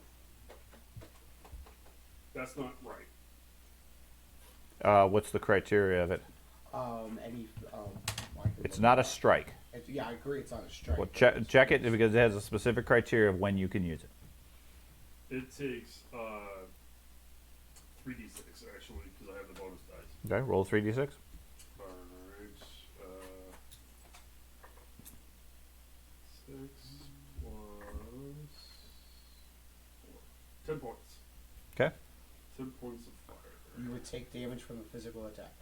That's not right. What's the criteria of it? Any, It's not a strike. yeah, I agree it's not a strike. Well, but check, it's- check it because it has a specific criteria of when you can use it. It takes 3d6 actually, because I have the bonus dice. Okay, roll 3d6. Alright. 6 plus 4. 10 points. Okay. 10 points of fire. You would take damage from a physical attack.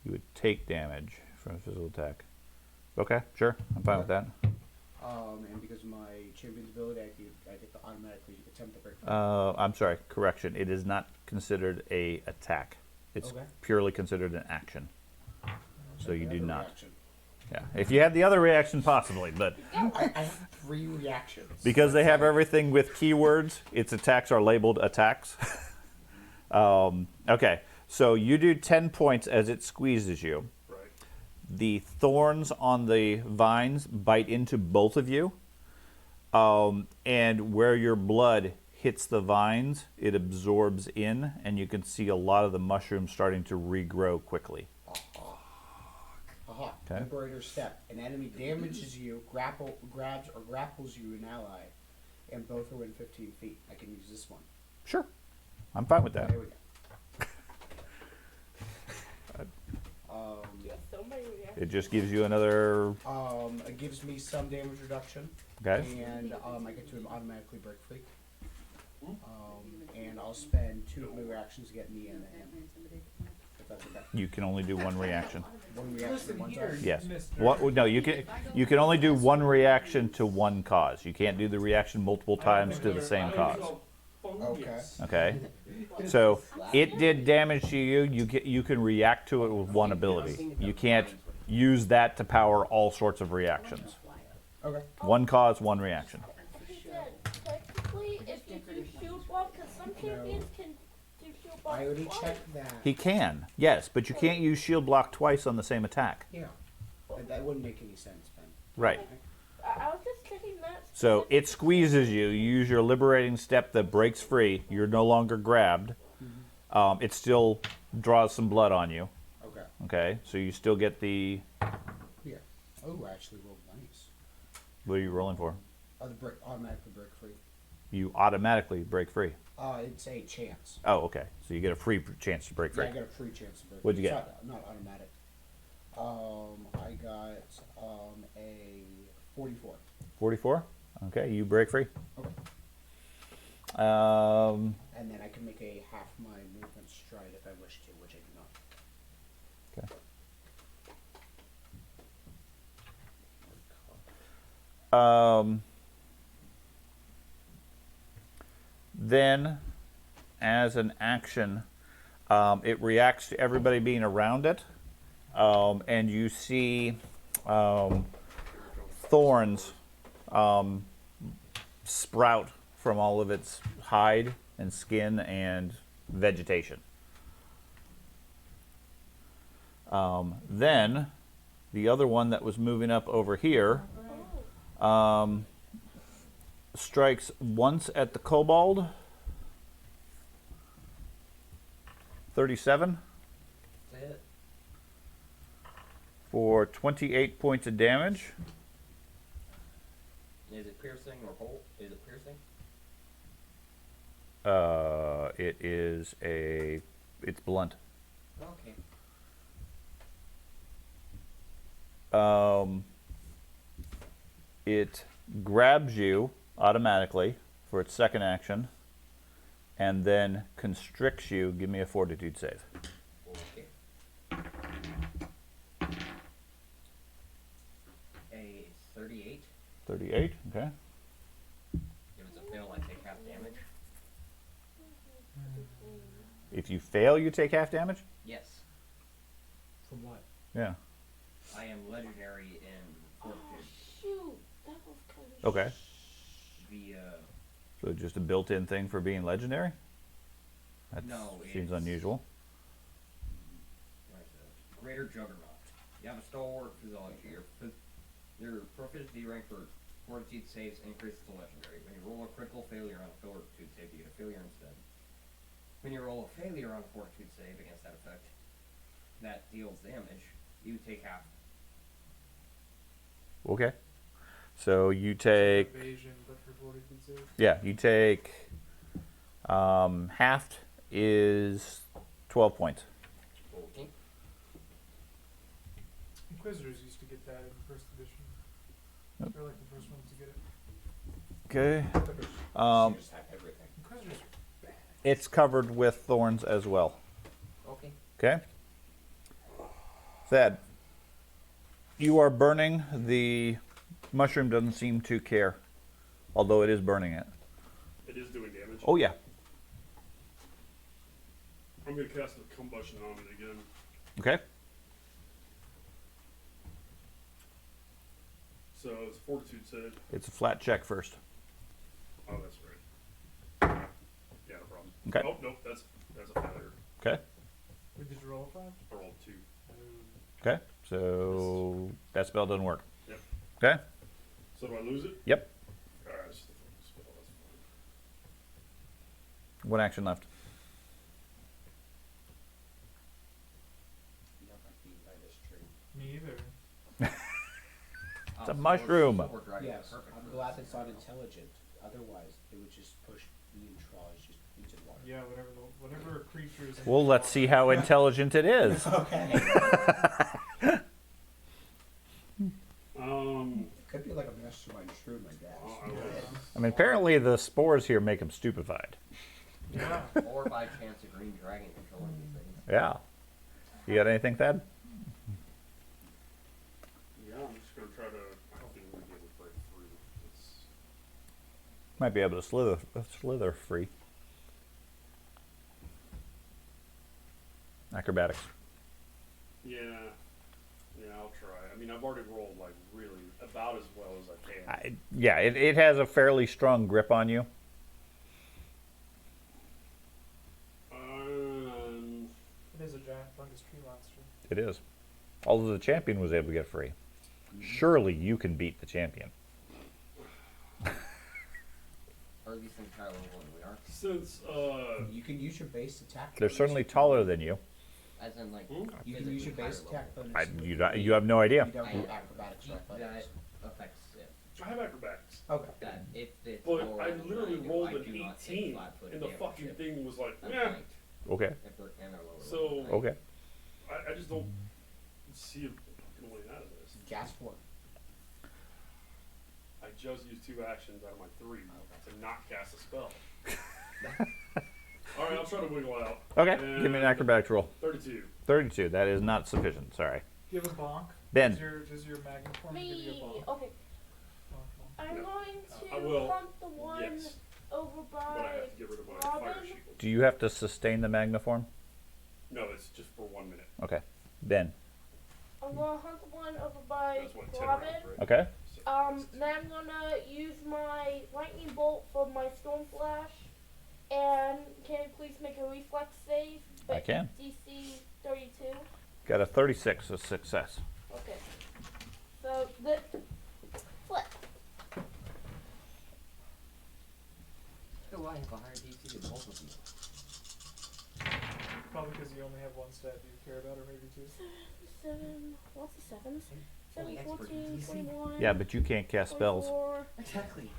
You would take damage from a physical attack. Okay, sure. I'm fine with that. And because of my champion's ability, I get to automatically attempt to break free. I'm sorry, correction. It is not considered a attack. It's Okay. purely considered an action. So you do Another not. reaction. Yeah. If you had the other reaction, possibly, but I have 3 reactions. because they have everything with keywords, its attacks are labeled attacks. Okay, so you do 10 points as it squeezes you. Right. The thorns on the vines bite into both of you, and where your blood hits the vines, it absorbs in, and you can see a lot of the mushrooms starting to regrow quickly. Aha. Okay. Liberator step. An enemy damages you, grabs or grapples you, an ally, and both are within 15 feet. I can use this one. Sure. I'm fine with that. There we go. Yeah, so many reactions. It just gives you another... It gives me some damage reduction. Okay. And I get to automatically break free. And I'll spend 2 of my reactions to get me and him. If that's okay. You can only do one reaction. One reaction, one time. Yes. Mr. What, no, you can only do one reaction to one cause. You can't do the reaction multiple times to the same cause. Okay. Okay. So it did damage to you. You can react to it with one ability. You can't use that to power all sorts of reactions. Okay. One cause, one reaction. He said, technically, if you do shield block, because some champions can do shield block I already twice. checked that. He can, yes, but you can't use shield block twice on the same attack. Yeah. That wouldn't make any sense, Ben. Right. I was just checking that. So it squeezes you. You use your liberating step that breaks free. You're no longer grabbed. It still draws some blood on you. Okay. Okay, so you still get the... Yeah. Oh, I actually rolled nice. What are you rolling for? The break automatically break free. You automatically break free. It's a chance. Oh, okay. So you get a free chance to break free. Yeah, I got a free chance to break. What'd you free. get? It's not automatic. I got a 44. 44? Okay, you break free. Okay. Um, And then I can make a half my movement stride if I wish to, which I do not. okay. Then, as an action, it reacts to everybody being around it, and you see thorns sprout from all of its hide and skin and vegetation. Then, the other one that was moving up over here strikes once at the kobold. 37 That's it. for 28 points of damage. Is it piercing or bolt? Is it piercing? It's blunt. Okay. It grabs you automatically for its second action, and then constricts you. Give me a fortitude save. Okay. A 38. 38, okay. If it's a fail, I take half damage. If you fail, you take half damage? Yes. From what? Yeah. I am legendary in Oh, fortitude. shoot. That was kind of... Okay. The So just a built-in thing for being legendary? That No, seems it's- unusual. what is it? Greater Juggernaut. You have a stalwart physiology. Your proficiency rank for fortitude saves increases to legendary. When you roll a critical failure on a fortitude save, you get a failure instead. When you roll a failure on a fortitude save against that effect, that deals damage, you take half. Okay. So you take... Evasion, but for fortitude save. Yeah, you take... halved is 12 points. Okay. Inquisitors used to get that in first edition. Yep. They're like the first ones to get it. Okay. You just have everything. Inquisitors. It's covered with thorns as well. Okay. Okay? Thad, you are burning. The mushroom doesn't seem to care, although it is burning it. It is doing damage. Oh, yeah. I'm going to cast a combustion on it again. Okay. So it's a fortitude save. It's a flat check first. Oh, that's right. Yeah, no problem. Okay. Oh, nope, that's a failure. Okay. What did you roll a 5? I rolled 2. Okay. So that spell doesn't work. Yep. Okay. So do I lose it? Yep. Alright, it's just a fucking spell. That's fine. One action left. You don't like being by this tree. Me either. It's a mushroom. Sword dragon is Yes, perfect I'm for glad this. it's not intelligent. Otherwise, it would just push me and Trolls just into the water. Yeah, whatever creatures. in Well, the let's water- see how intelligent it is. Okay. Could be like a mastermind shroom, I guess. I will. I mean, apparently the spores here make them stupefied. Yeah. Or by chance a green dragon controlling these things. Yeah. You got anything, Thad? Yeah, I'm just gonna try to. I don't think we're gonna be able to break through. It's, Might be able to slither free. Acrobatics. yeah, I'll try. I mean, I've already rolled like really about as well as I can. Yeah, it has a fairly strong grip on you. It is a giant fungus tree monster. It is. Although the champion was able to get free. Surely you can beat the champion. Or at least in higher level than we are. Since You can use your base attack. They're certainly taller than you. As in, like, Hmm? You can use your physically base higher attack level. bonus. You have no idea. You don't do acrobatics or That athletics. affects it. I have acrobatics, Okay. That if it's but lower I than literally nine, rolled I an do not take 18, flat-footed and the damage fucking if thing was like, I'm yeah. flanked. Okay. If they're and they're lower So- level. Okay. I just don't see a fucking way out of this. Gas one. I just used 2 actions out of my 3 to not cast a spell. All right, I'll try to wiggle out. Okay. Give me an And acrobatics roll. 32. 32. That is not sufficient. Sorry. Do you have a bonk? Ben. Does your magnum form give you a Me. bonk? Okay. Bonk. I'm Yeah. going I to will. hunt the one Yes, over but I by have to get rid of my fire Robin. shield. Do you have to sustain the magniform? No, it's just for 1 minute. Okay. Ben. I'm gonna hunt the one over by That's what 10 Robin. rounds, right? Okay. So- Then I'm gonna use my lightning bolt for my storm flash. And can you please make a reflex save? I But can. DC 32. Got a 36 as success. Okay. So the flip. Do I have a higher DC than both of you? Probably because you only have one stat you care about, or maybe 2. 7. What's the sevens? 7, Only expert 14, DC. 21. Yeah, but you can't cast spells. 24, Exactly.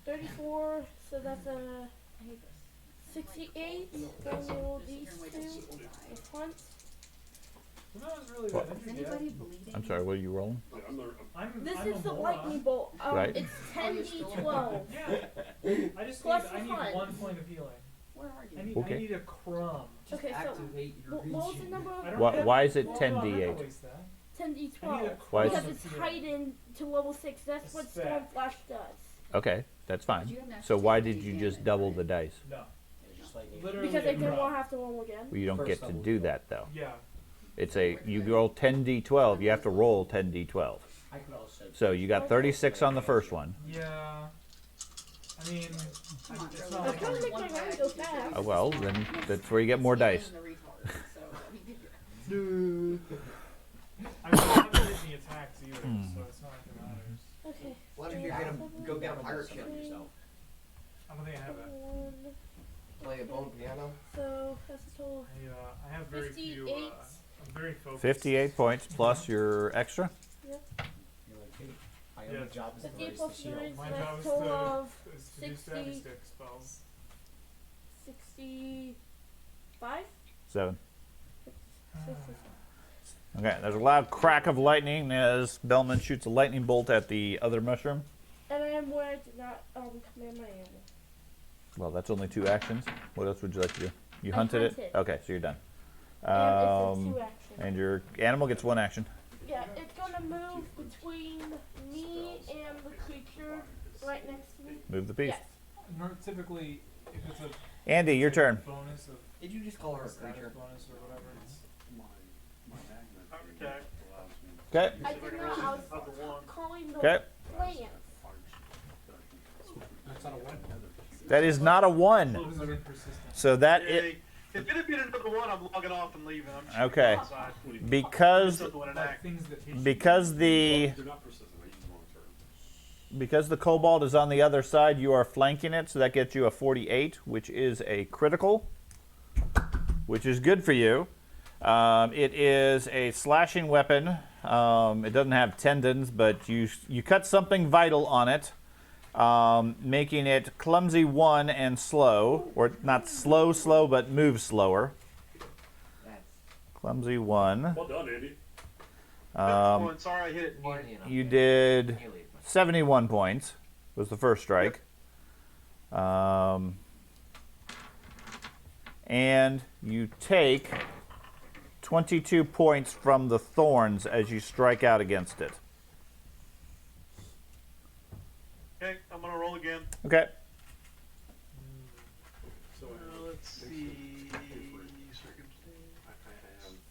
34. So that's a 68. Then we'll these two. The front. Well, that was really What? bad. Is Did you get anybody it? bleeding? I'm sorry, what are you rolling? Yeah, I'm not, I'm This I'm is a the moron. lightning bolt. Right. It's 10d12. Yeah. I just Plus need, the I need hunt. 1 point of healing. Where are I you? need, Okay. I need a crumb. Okay, so Activate your what was the number? I don't Why- have- why is it Hold on, I'm not 10d8? gonna waste that. 10d12. I need a Why is- Because crumb it's of healing. heightened to level 6. That's what It's Storm bad. Flash does. Okay, that's But fine. you haven't So actually why taken did you any just damage, double right? the dice? No. It's just like Literally Because I a didn't crumb. want to have to roll again. Well, you don't First get to level do kill. that though. Yeah. It's you roll 10d12. You have to roll 10d12. I could also. So you got 36 on the first one. Yeah. I mean, Come on, it's Joe. not I like kinda I'm- make my round go fast. Oh, well, then that's where you get more dice. Healing the retard, so, I mean, I mean, I haven't hit any attacks either, so it's not like it matters. Okay. What if you're gonna go get a pirate ship yourself? I don't think I have that. 1. Play a bone piano? So that's a total. I have very few. 58. I'm very focused. 58 points plus your extra. You're like, hey, my Yeah. only job is to 50 raise the plus shield. 3, so My job that's is a total to, of is to do stabby 60. stick spells. 65? 7. 66. Okay, there's a loud crack of lightning as Bellman shoots a lightning bolt at the other mushroom. And I am where I did not command my animal. Well, that's only 2 actions. What else would you like to do? You I hunted it? hunted. Okay, so you're done. And it's a 2 action. And your animal gets 1 action. Yeah, it's gonna move between me and the creature right next to me. Move the piece. Yes. Typically, if it's a Andy, your turn. bonus of Did you just call her a status creature? bonus or whatever, it's My magnet thing Okay. allows me Okay. I did not. I was Other one. calling the Okay. plants. That's not a one. That is not a 1. closing in persistent. So that Yay. If it had been another one, I'm logging off and leaving. I'm just Okay. outside. Because Something with an Like act. things that hit you. because the They're not persistent. I use the wrong term. because the kobold is on the other side, you are flanking it, so that gets you a 48, which is a critical, which is good for you. It is a slashing weapon. It doesn't have tendons, but you cut something vital on it, making it clumsy 1 and slow, or not slow, but move slower. That's Clumsy 1. Well done, Andy. Oh, and sorry I hit it. nearly enough. You did Nearly enough. 71 points. Was the first strike. And you take 22 points from the thorns as you strike out against it. Okay, I'm gonna roll again. Okay. So Let's see. I have,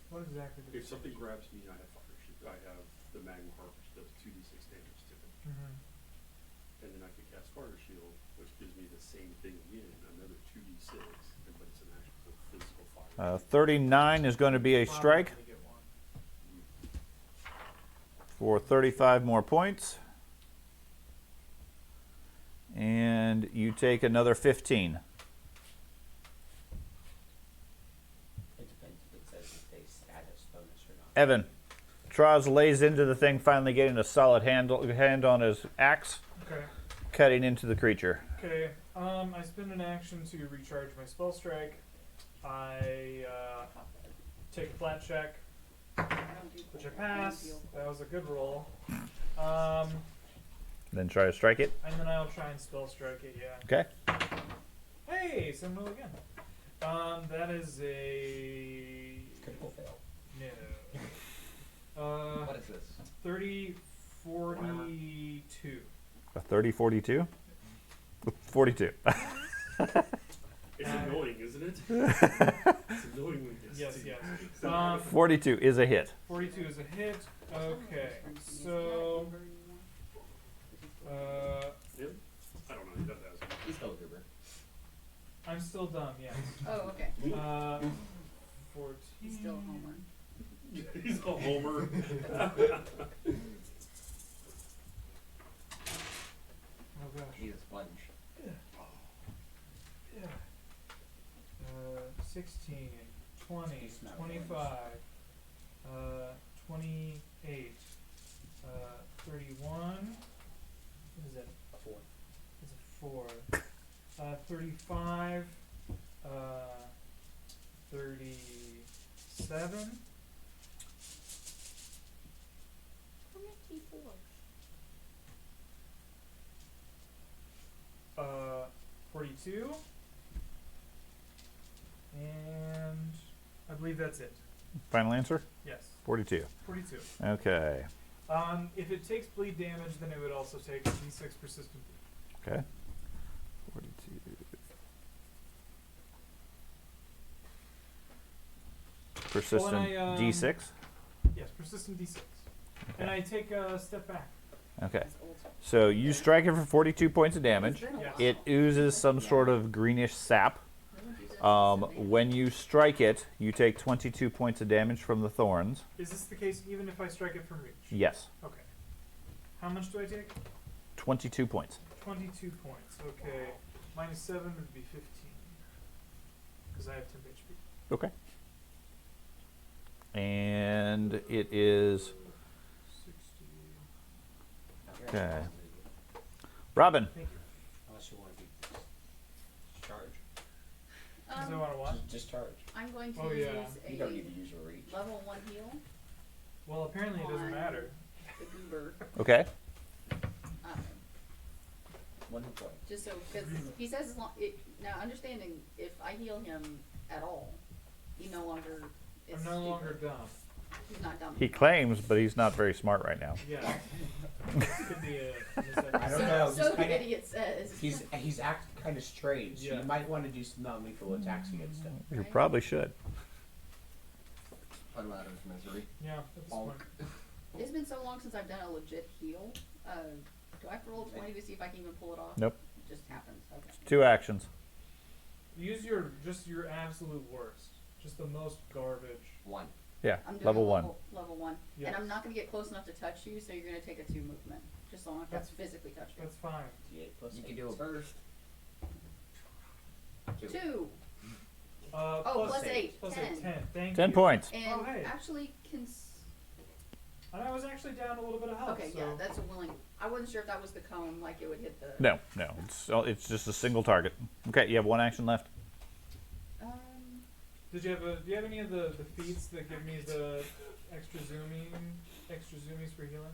What exactly did if something grabs me, I have fire shoot. I have the magma heart, which does 2d6 damage to it. And then I can cast fire shield, which gives me the same thing again, another 2d6, but it's an actual physical fire. 39 is going to be a strike Probably get one. for 35 more points. And you take another 15. It depends if it says if they status bonus or not. Evan. Traz lays into the thing, finally getting a solid hand on his axe, Okay. cutting into the creature. Okay. I spend an action to recharge my spell strike. I take a flat check, which I pass. That was a good roll. Then try to strike it. And then I'll try and spell strike it. Yeah. Okay. Hey, same roll again. That is a Critical fail. no. What is this? 30, 42. A 30, 42? 42. It's annoying, isn't it? It's annoying when it gets Yes, to you. yes. 42 is a hit. 42 is a hit. Okay, so Him? I don't know. He does that. He's still a goober. I'm still dumb. Yes. Oh, okay. 14. He's still Homer. He's a homer. Oh gosh. He's a sponge. Yeah. 16, 20, He's not 25, 28, 31. What is it? A 4. It's a 4. 35, 37. How many D4s? 42. And I believe that's it. Final answer? Yes. 42. 42. Okay. If it takes bleed damage, then it would also take D6 persistent bleed. Okay. 42. Persistent Well, and I, D6? Yes, persistent D6. And I take a step back. Okay. That's old. So you strike it for 42 points of damage. It's been a Yes. while. It oozes some sort of greenish sap. We don't use that system. When you strike it, you take 22 points of damage from the thorns. Is this the case even if I strike it from reach? Yes. Okay. How much do I take? 22 points. 22 points. Okay. Minus 7 would be 15. Because I have 10 HP. Okay. And it is 60. okay. Robin. Thank you. Unless you want to be charge. Does I want to watch? Just charge. I'm going to Oh, yeah. use You don't a need to use a reach. level 1 heal. Well, apparently it doesn't On matter. The goober. Okay. Um, 1 hit point. just so, because he says as long, now understanding if I heal him at all, he no longer is I'm no stupid. longer dumb. He's not dumb. He claims, but he's not very smart right now. Yeah. This could be a I don't so, know. so Just the kinda, idiot says. he's acting kind of strange. So Yeah. you might want to do some non-lethal attacks against him. You Right. probably should. Put him out of his misery. Yeah, that's Bonk. smart. It's been so long since I've done a legit heal. Do I have to roll 20 to see if I can even pull it off? Nope. It just happens. Okay. 2 actions. Use your absolute worst. Just the most garbage. 1. Yeah, I'm doing level a 1. Level 1. Yes. And I'm not going to get close enough to touch you, so you're going to take a 2 movement. Just so I don't have to physically touch you. That's fine. D8 plus You 8. can do it first. 2. 2. Plus plus 8. Plus 10. 8. 10. Thank 10 you. points. And Oh, hey. actually, And I was actually down a little bit of health. okay, so. yeah, that's a willing. I wasn't sure if that was the cone, like it would hit the. No. It's just a single target. Okay, you have 1 action left. Do you have any of the feats that give me the extra zoomies for healing?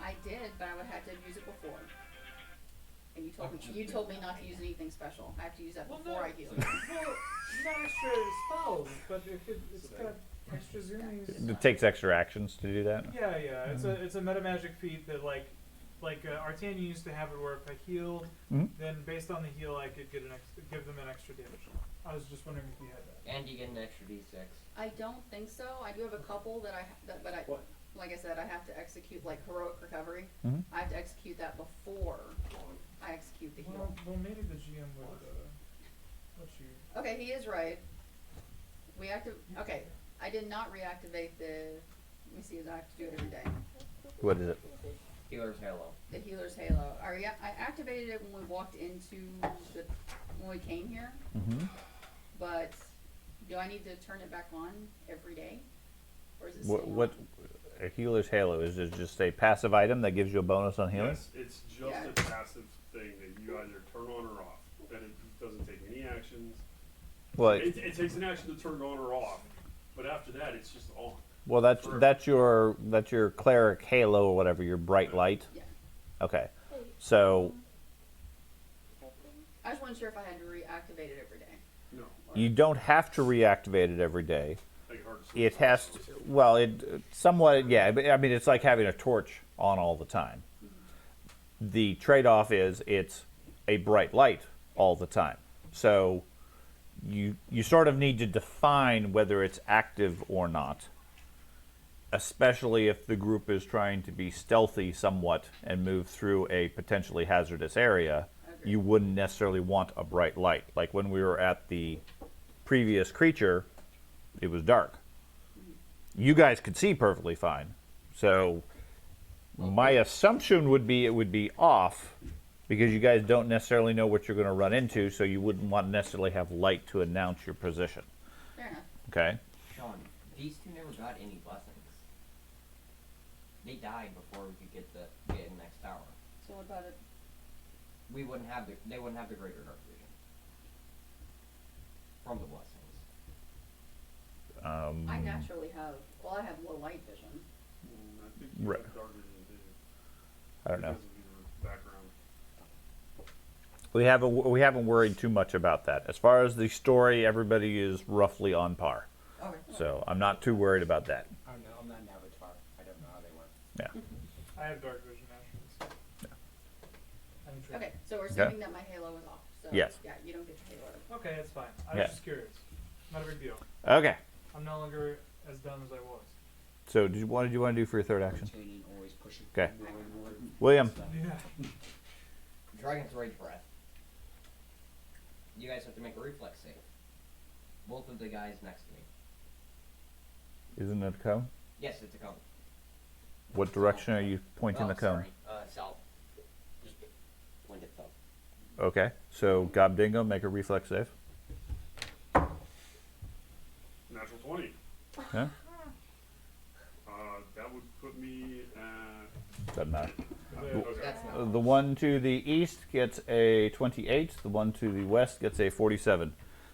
I did, but I would have to use it before. And you told me not to use anything special. I have to use that before I heal. Well, not extra spells, but it's got extra zoomies. It takes extra actions to do that. Yeah. It's a meta magic feat that like Artanian used to have it where if I healed, then based on the heal I could give them an extra damage. I was just wondering if you had that. And you get an extra d6. I don't think so. I do have a couple but What? like I said, I have to execute like heroic recovery. Mhm. I have to execute that before I execute the heal. Well, maybe the GM would let you. Okay, he is right. Okay, I did not reactivate the. Let me see. I have to do it every day. What is it? Healer's Halo. The healer's halo. I activated it when we walked into when we came here. Mm-hmm. But do I need to turn it back on every day, or is it? What a healer's halo is just a passive item that gives you a bonus on healing. Yes, it's just Yeah. a passive thing that you either turn on or off. And it doesn't take any actions. Well, It takes an action to turn it on or off, but after that, it's just on. well, that's your cleric halo or whatever, your bright light. Yeah. Okay, so I just wasn't sure if I had to reactivate it every day. No, you don't have to reactivate it every day. like hard to sleep. It has to, well, it somewhat, yeah. But I mean, it's like having a torch on all the time. The trade-off is it's a bright light all the time. So you sort of need to define whether it's active or not, especially if the group is trying to be stealthy somewhat and move through a potentially hazardous area. Agreed. You wouldn't necessarily want a bright light. Like when we were at the previous creature, it was dark. You guys could see perfectly fine. So my assumption would be it would be off because you guys don't necessarily know what you're going to run into, so you wouldn't want to necessarily have light to announce your position. Fair enough. Okay? Sean, these two never got any blessings. They died before we could get the next tower. So what about it? They wouldn't have the greater dark vision from the blessings. I naturally have. Well, I have low light vision. I think you Right. have dark vision too. I don't know. Because of your background. We haven't worried too much about that. As far as the story, everybody is roughly on par. Okay. So I'm not too worried about that. I don't know. I'm not an avatar. I don't know how they work. Yeah. I have dark vision actually. So. I'm trained. Okay, so we're assuming that my halo is off. So Yes. Yeah, you don't get your halo. Okay, that's fine. I Yeah. was just curious. Not a big deal. Okay. I'm no longer as dumb as I was. So what did you want to do for your third action? Retaining, always pushing. Okay. More and more. William. Yeah. Dragon's Rage Breath. You guys have to make a reflex save. Both of the guys next to me. Isn't it a cone? Yes, it's a cone. What direction are you pointing Oh, the cone? sorry. South. Just point it south. Okay. So Gobdingo, make a reflex save. Natural 20. Yeah? That would put me at. Doesn't matter. Okay. That's not. The one to the east gets a 28. The one to the west gets a 47.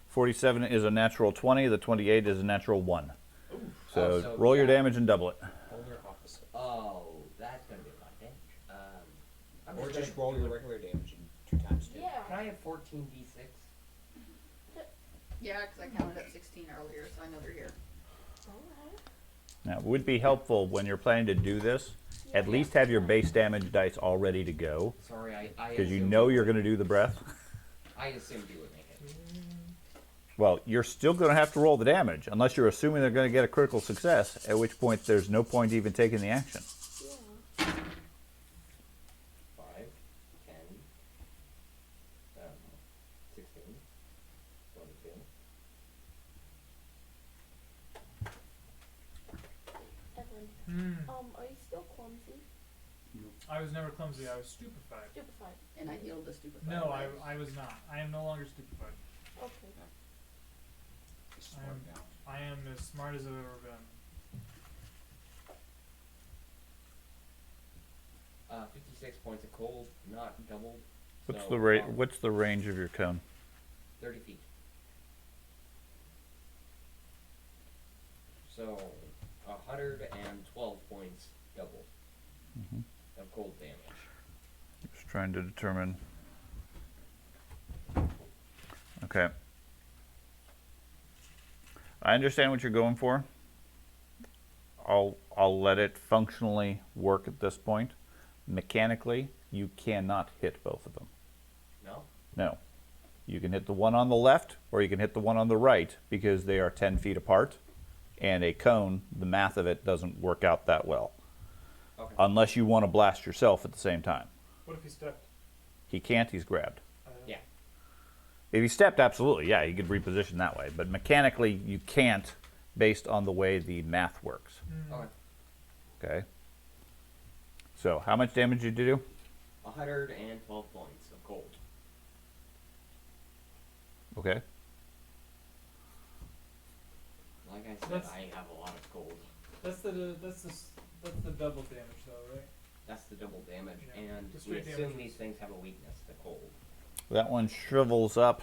47 is a natural 20. The 28 is a natural 1. So Oh, so roll your yeah. damage and double it. Polar opposite. Oh, that's gonna be a lot of damage. I'm Or just just gonna- roll your regular damage in 2 times 2. Can Yeah. I have 14d6? Yeah, because I counted up 16 earlier, so I know they're here. Alright. Now, it would be helpful when you're planning to do this, at least have your base damage dice all ready to go, Sorry, I because you assumed know you you're would- going to do the breath. I assumed you would make it. Well, you're still going to have to roll the damage, unless you're assuming they're going to get a critical success, at which point there's no point even taking the action. Yeah. 5, 10, 16. Are you still clumsy? I was never clumsy. I was stupefied. Stupefied. And I healed the stupefied. No, ledge. I was not. I am no longer stupefied. Okay. Smart now. I am as smart as I've ever been. 56 points of cold, not doubled. What's so, the What's the range of your cone? 30 feet. So, 112 points doubled of cold damage. Just trying to determine. Okay. I understand what you're going for. I'll let it functionally work at this point. Mechanically, you cannot hit both of them. No? No. You can hit the one on the left or you can hit the one on the right because they are 10 feet apart. And a cone, the math of it doesn't work out that well. Okay. Unless you want to blast yourself at the same time. What if he stepped? He can't, he's grabbed. Yeah. If he stepped, absolutely, yeah, he could reposition that way. But mechanically, you can't based on the way the math works. Okay. Okay? So, how much damage did you do? 112 points of cold. Okay. Like I said, That's- I have a lot of cold. That's the double damage though, right? That's the double damage, Yeah, and the we straight assume damage. these things have a weakness to cold. That one shrivels up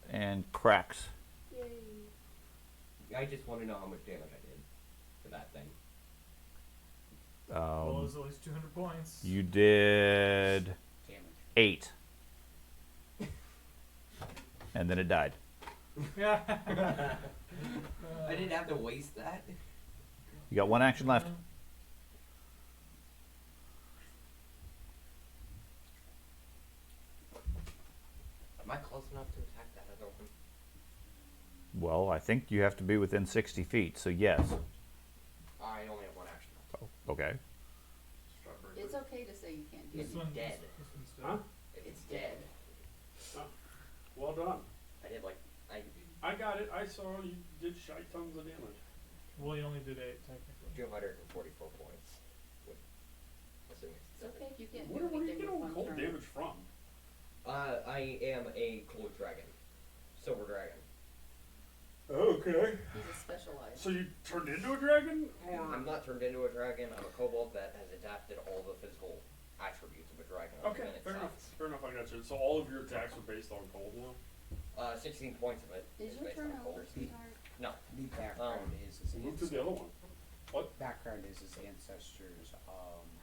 and cracks. Yay. I just want to know how much damage I did to that thing. Well, it was at least 200 points. You did Damage. 8. And then it died. Yeah. I didn't have to waste that. You got one action left. Am I close enough to attack that other one? Well, I think you have to be within 60 feet, so yes. I only have one action left. Oh, okay. Strawberry. It's okay to say you can't do It's it. dead. This one's dead. Huh? It's dead. Well done. I did like I got it. I saw you did shite tons of damage. Well, you only did 8 technically. 244 points. Assuming It's okay if you can't Where do do you anything get with all the one cold turn. damage from? I am a cold dragon. Silver dragon. Okay. He's a specialized. So you turned into a dragon? I'm not turned into a dragon. I'm a kobold that has adapted all the physical attributes of a dragon. Okay, other than its fair enough. size. Fair enough, I got you. So all of your attacks are based on cold now? 16 points of it Is your based turn on over, cold. sweetheart? No. The background is his Move to the other one. background is his ancestors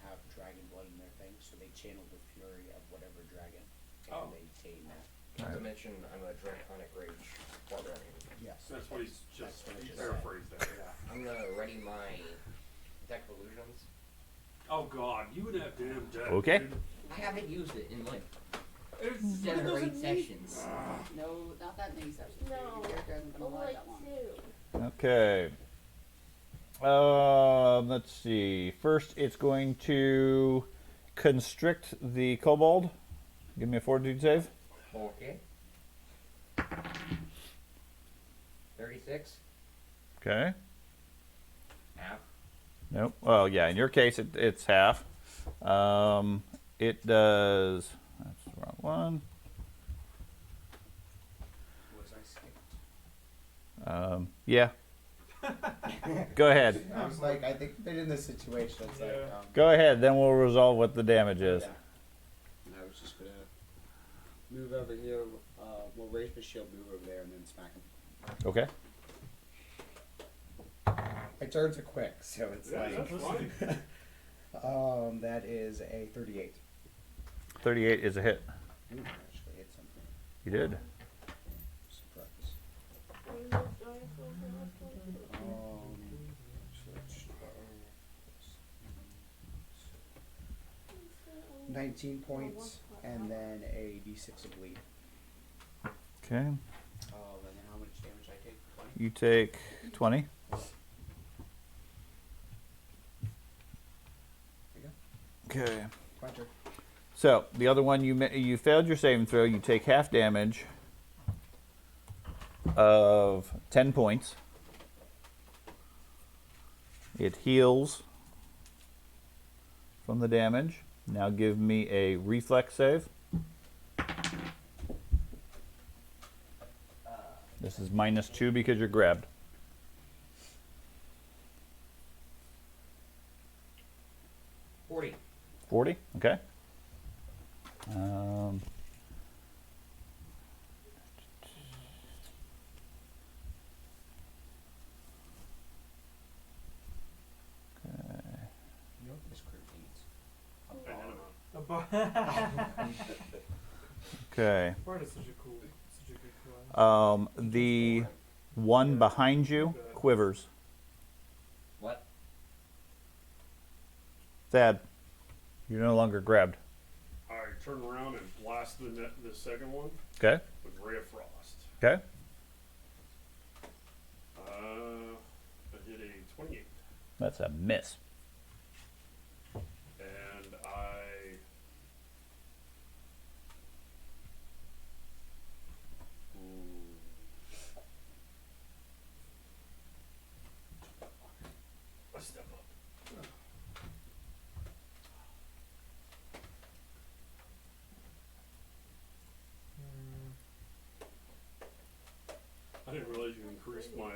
have dragon blood in their things, so they channel the fury of whatever dragon, and Oh. they tame that. Not to mention, I'm a draconic rage barbarian. Yes. That's what he's just That's what I he just paraphrased that, yeah. I'm gonna ready my deck of illusions. Oh god, you would have damn dead. Okay. dude. I haven't used it in like It's 7 or 8 sessions. No, not that many sessions. dude. No. Your character hasn't been Only alive like that long. 2. Okay. Let's see. First, it's going to constrict the kobold. Give me a fortitude save. Okay. 36. Okay. Half. Nope. Well, yeah. In your case, it's half. It does. That's the wrong one. Was I skipped? Yeah. Go ahead. I was like, I think I've been in this situation. It's like, Yeah. Go ahead. Then we'll resolve what the damage is. yeah. And I was just gonna move over here. We'll raise my shield, move over there, and then smack him. Okay. My turns are quick, so it's Yeah, like, that's fine. that is a 38. 38 is a hit. Ooh, I actually hit something. You did. Surprise. So it's 19 points, and then a d6 of bleed. Okay. And then how much damage I take? 20? You take 20. There you Okay. go. My turn. So the other one, you failed your saving throw. You take half damage of 10 points. It heals from the damage. Now give me a reflex save. This is -2 because you're grabbed. 40. 40, okay. You know what this crew needs? A bar. Okay. Bard is such a good class. The one behind you quivers. What? Thad, you're no longer grabbed. I turn around and blast the second one Okay. with Ray of Frost. Okay. I hit a 28. That's a miss. And I step up. I didn't realize you increased my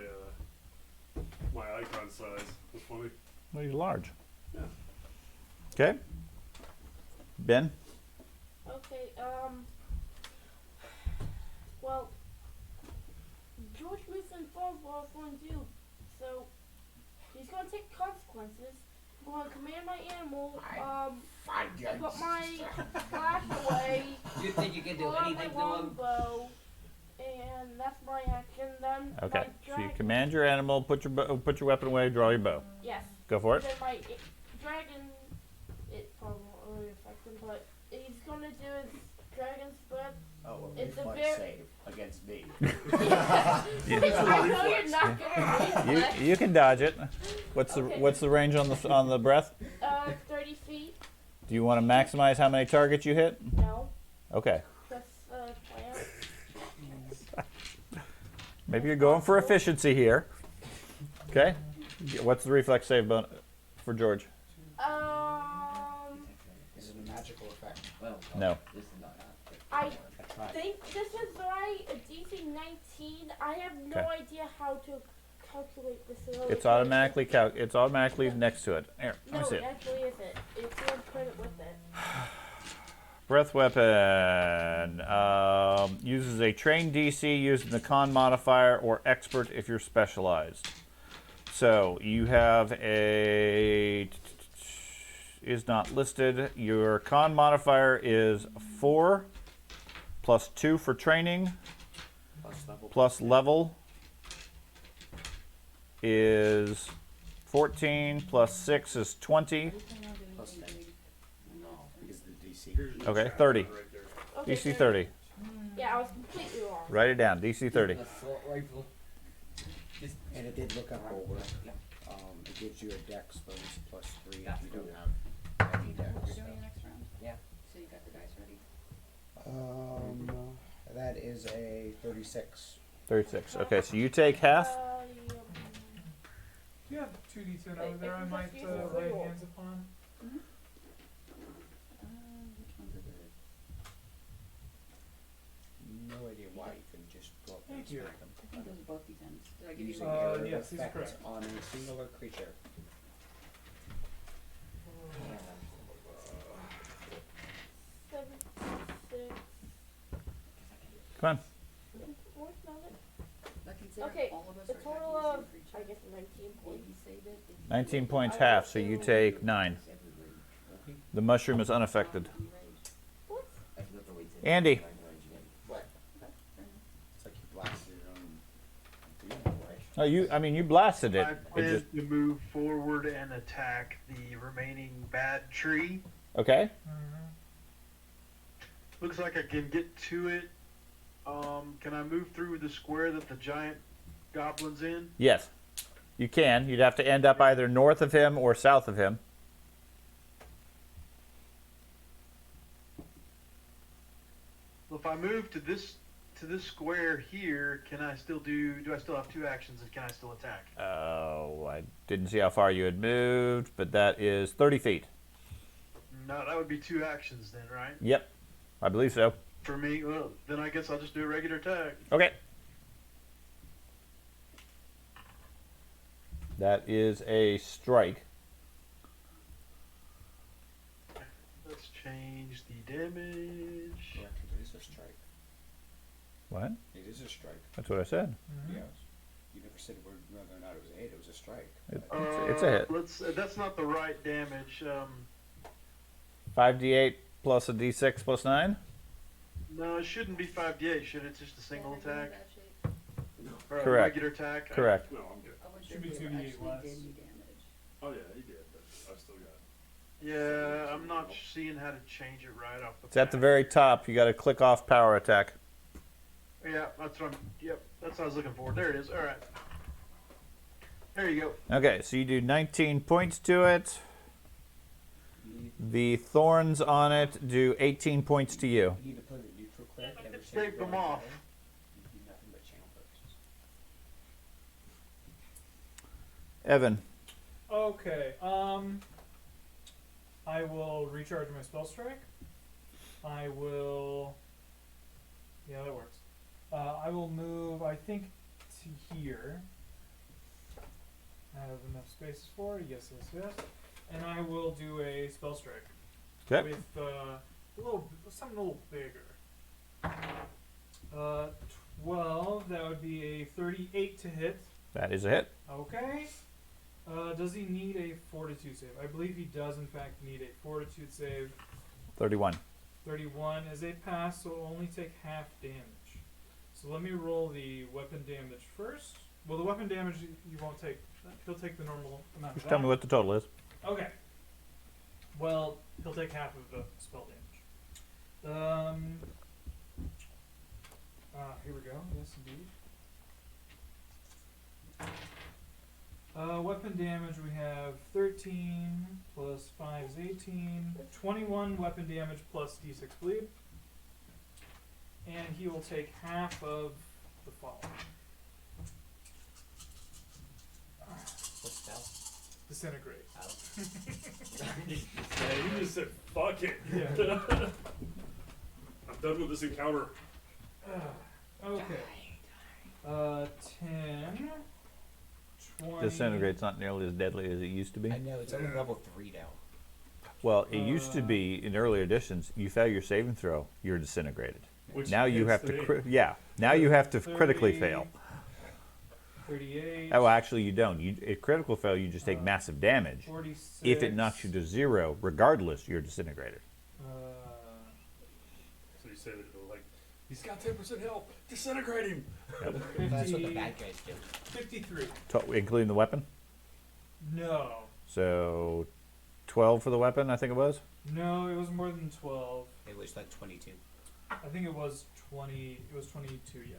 my icon size. That's funny. Well, he's large. Yeah. Okay. Ben? Okay, well, George moves informed what I was going to do, so he's going to take consequences. I'm going to command my animal, put my flash away, You think you can do pull out my anything to him? longbow, and that's my action. Then Okay. my So you dragon, command your animal, put your weapon away, draw your bow. yes. Go for it. Then my dragon, it probably won't really affect him, but he's going to do his dragon's breath. Oh, a It's a reflex very- save against me. I know you're not going to reflex. You can dodge it. What's Okay. the range on the breath? 30 feet. Do you want to maximize how many targets you hit? No, Okay. that's plan. Maybe you're going for efficiency here. Okay. What's the reflex save for George? Is it a magical effect? Well, No. This is not. I I tried. think this is right. A DC 19. I have no Okay. idea how to calculate this. It's automatically next to it. Here, let No, me see it it. actually isn't. It's going to put it with it. Breath weapon uses a trained DC using the con modifier or expert if you're specialized. So you have is not listed. Your con modifier is 4 plus 2 for training plus level is 14 plus 6 is 20. Plus 10. No, because the DC. Okay, 30. Right there. Okay, DC then- 30. Yeah, I was completely wrong. Write it down. DC 30. Assault rifle. Just And it did look up over. It gives you a dex bonus plus 3 That's if you don't cool. have any dex. We're doing the next round? Yeah. So you got the dice ready? That is a 36. 36. Okay, so you take half. Yep. You have 2d10 over Wait, there. I if you might just use the lay roll. hands upon. Which ones are the? No idea why you couldn't just go up and Thank you. smack them. I think those are both D10s. Did I give you Using the? area yes, these are effect correct. on a singular creature. Seven, six. Come on. Where's another? I consider Okay, all of us the are total attacking of, the same I creature. guess, 19 Or points. you save it. If 19 points half, so you take 9. it's everywhere. The mushroom is unaffected. Enraged. What? I forgot to wait till- Andy. What? Okay, fair enough. It's like you blasted your own demon away. Oh, you blasted it. I It plan just to move forward and attack the remaining bad tree. okay. Looks like I can get to it. Can I move through the square that the giant goblin's in? Yes, you can. You'd have to end up either north of him or south of him. Well, if I move to this square here, can I still do I still have 2 actions and can I still attack? Oh, I didn't see how far you had moved, but that is 30 feet. No, that would be 2 actions then, right? Yep, I believe so. For me, well, then I guess I'll just do a regular attack. Okay. That is a strike. Let's change the damage. Correct, it is a strike. What? It is a strike. That's what I said. Mhm. Yes. You never said whether or not it was a hit. It was a strike. It's a hit. Let's. That's not the right damage. 5d8 plus a d6 plus 9. No, it shouldn't be 5d8, should it? It's just a single Yeah, they're attack? in bad shape. Or a Correct. regular attack? Correct. No, I'm good. I wouldn't Should be say they 2d8 actually less. did me damage. Oh yeah, he did, but I still got it. Yeah, I'm not seeing how to change it right off the It's at the bat. very top. You got to click off power attack. Yeah, that's what I'm. Yep, that's what I was looking for. There it is. All right. There you go. Okay, so you do 19 points to it. The thorns on it do 18 points to you. You need to put a neutral cleric every Scrape them off. You do nothing but channel purposes. Evan. Okay. I will recharge my spell strike. I will. Yeah, that works. I will move, I think, to here. I have enough space for it. Yes, yes, yes. And I will do a spell strike. Okay. With something a little bigger. 12. That would be a 38 to hit. That is a hit. Okay. Does he need a fortitude save? I believe he does, in fact, need a fortitude save. 31. 31 is a pass, so it'll only take half damage. So let me roll the weapon damage first. Well, the weapon damage you won't take. He'll take the normal amount of Just tell me what the total is. Okay. Well, he'll take half of the spell damage. Here we go. Yes, indeed. Weapon damage, we have 13 plus 5 is 18. 21 weapon damage plus d6 bleed. And he will take half of the fall. What spell? Disintegrate. Yeah, you just said fuck it. Yeah. I'm done with this encounter. Okay. 10. 20. Disintegrate's not nearly as deadly as it used to be. I know, it's only level 3 now. Well, it used to be in earlier editions. You fail your saving throw, you're disintegrated. Which Now you hits have to, me. Now you have to critically 30. fail. 38. Oh, well, actually, you don't. At critical fail, you just take massive damage. 46. If it knocks you to 0, regardless, you're disintegrated. So you say that like, he's got 10% health. Disintegrate him. That's what the bad guys do. 53. Including the weapon. No. So 12 for the weapon, I think it was. No, it was more than 12. It was like 22. I think it was 20. It was 22, yes.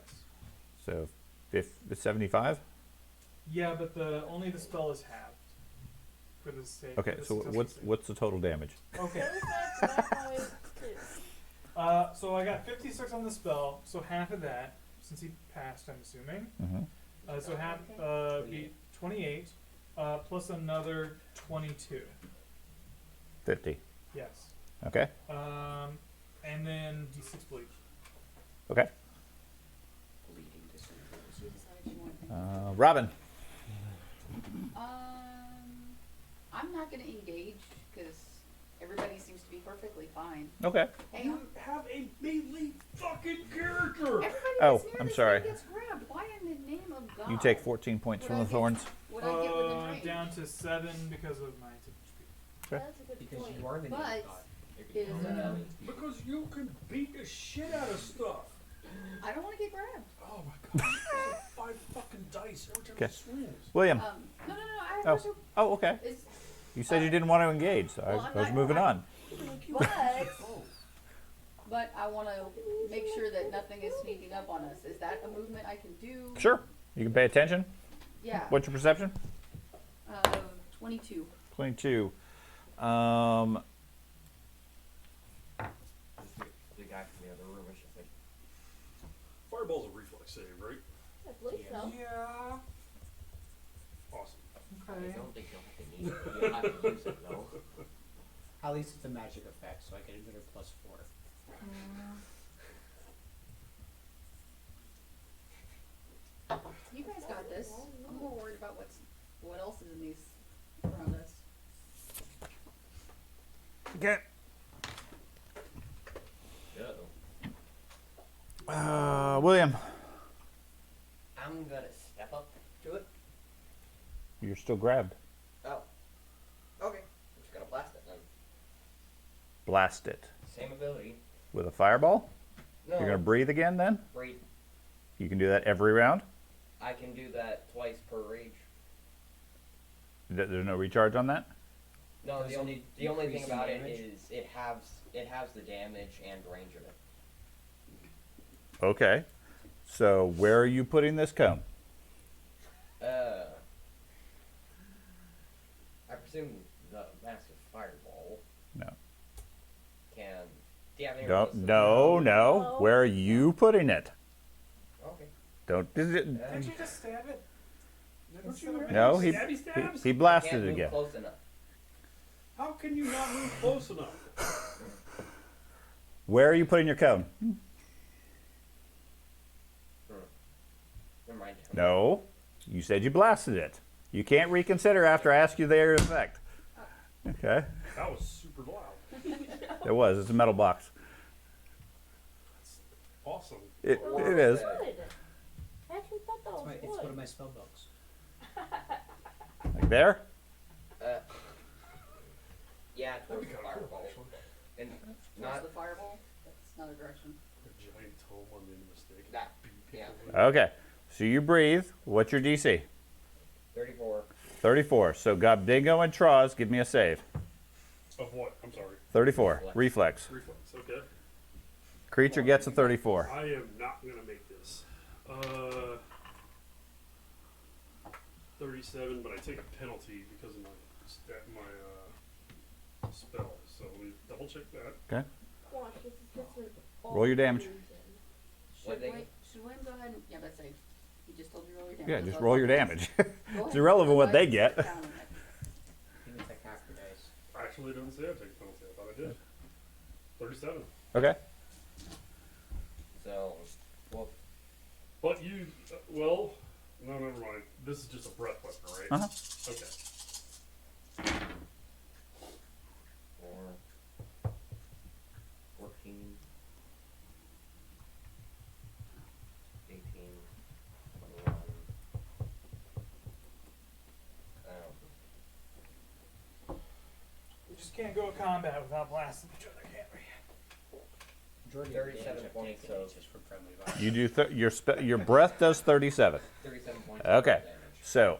So 75? Yeah, but only the spell is halved. For the save. Okay, for the so successful save. what's the total damage? Okay. So I got 56 on the spell, so half of that, since he passed, I'm assuming. Mm-hmm. So half be 28, plus another 22. 50. Yes. Okay. And then d6 bleed. Okay. Bleeding disintegrates. You decide you want. Robin. I'm not gonna engage because everybody seems to be perfectly fine. Okay. Hey, You have a melee fucking character. everybody Oh, that's near I'm this sorry. thing gets grabbed. Why in the name of God? You take 14 points Would from I the get- thorns. Would I get within range? Down to 7 because of my typical speed. That's a good Because point. you are the But name of God. is, Because you can beat the shit out of stuff. I don't want to get grabbed. Oh my god. 5 fucking dice every time Okay. he swings. William. No. I Oh. also, Oh, okay. it's, You said you didn't want to engage, so well, I I'm was not- moving on. but I want to make sure that nothing is sneaking up on us. Is that a movement I can do? Sure. You can pay attention. Yeah. What's your perception? 22. 22. The guy from the other room is just like, Fireball's a reflex save, right? I believe so. Yeah. Awesome. I Okay. don't think you'll have to need it. You'll have to use it though. At least it's a magic effect, so I get another +4. You guys got this. I'm more worried about what else is in these around us. Okay. William, I'm gonna step up to it. you're still grabbed. Oh. Okay. I'm just gonna blast it then. Blast it Same ability. with a fireball. No. You're gonna breathe again then. Breathe. You can do that every round. I can do that twice per rage. There's no recharge on that. No, Does the it only thing increase about damage? it is it has the damage and range of it. Okay. So where are you putting this cone? I presume the massive fireball No. can. Do you have any No, ideas? no, no. No. Where are you putting it? Okay. Don't. Can't you just stab it? Don't you No, he stabby stabs? he Can't blasted it move again. close enough. How can you not move close enough? Where are you putting your cone? Never mind. No. You said you blasted it. You can't reconsider after I ask you the area of effect. Okay. That was super loud. It was. It's a metal box. Awesome. It is. Good. I actually thought that was It's wood. one of my spell books. Like there. Yeah, towards the Kinda cool, fireball. actually. And Towards not the fireball. That's not a direction. A giant tome on the end of a stick. that. Beat Yeah. people with. Okay. So you breathe. What's your DC? 34. 34. So Gobdingo and Troz, give me a save. Of what? I'm sorry. 34. Reflex. Reflex. Okay. Creature gets a 34. I am not gonna make this. 37, but I take a penalty because of my spell. So let me double check that. Okay. Watch, this is just an Roll your damage. all-season. What they- Should William go ahead and, yeah, that's safe. He just told you roll your damage. Yeah, That's just all roll your it is. damage. Go It's ahead. irrelevant what they Otherwise, get. it's down. You can take half your dice. I actually didn't say I take a penalty. I thought I did. 37. Okay. So, well, But you, well, no, never mind. This is just a breath weapon, right? Uh-huh. Okay. 4, 14, 18, 21. We just can't go to combat without blasting each other, can't we? Majority of the 37 damage I've points taken of- is just from friendly fire. You do your breath does 37. 37 points. Okay. of damage. So,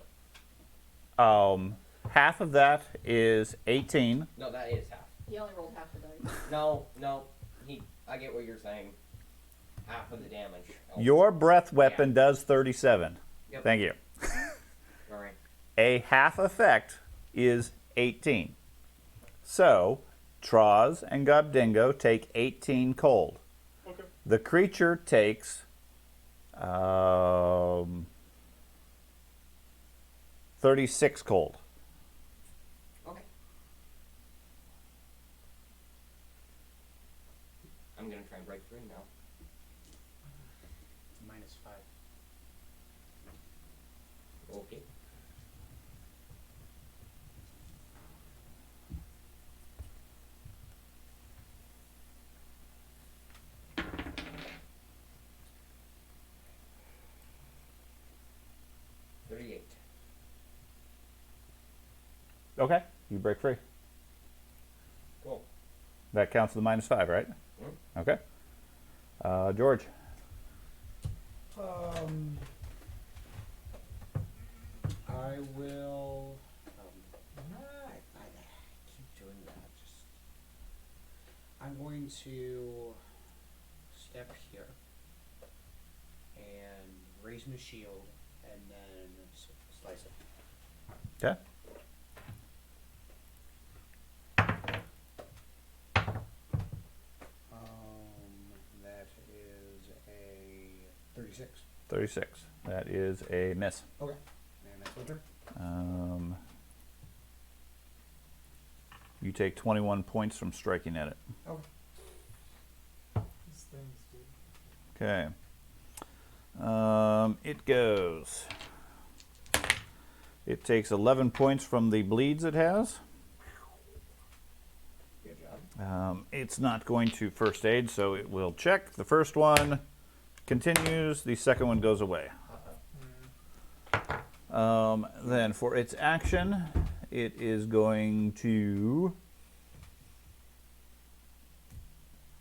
half of that is 18. No, that is half. He only rolled half the dice. No, I get what you're saying. Half of the damage. Your breath weapon does 37. Yep. Thank you. Alright. A half effect is 18. So, Troz and Gobdingo take 18 cold. Okay. The creature takes 36 cold. Okay. I'm gonna try and break through now. -5. Okay. Okay, you break free. Cool. That counts as the -5, right? Okay. George. I will. I keep doing that. I'm going to step here and raise my shield and then slice it. Okay. That is a 36. 36. That is a miss. Okay. And that's my turn. You take 21 points from striking at it. These things, dude. Okay. It goes. It takes 11 points from the bleeds it has. Good job. It's not going to first aid, so it will check. The first one continues. The second one goes away. Then for its action, it is going to...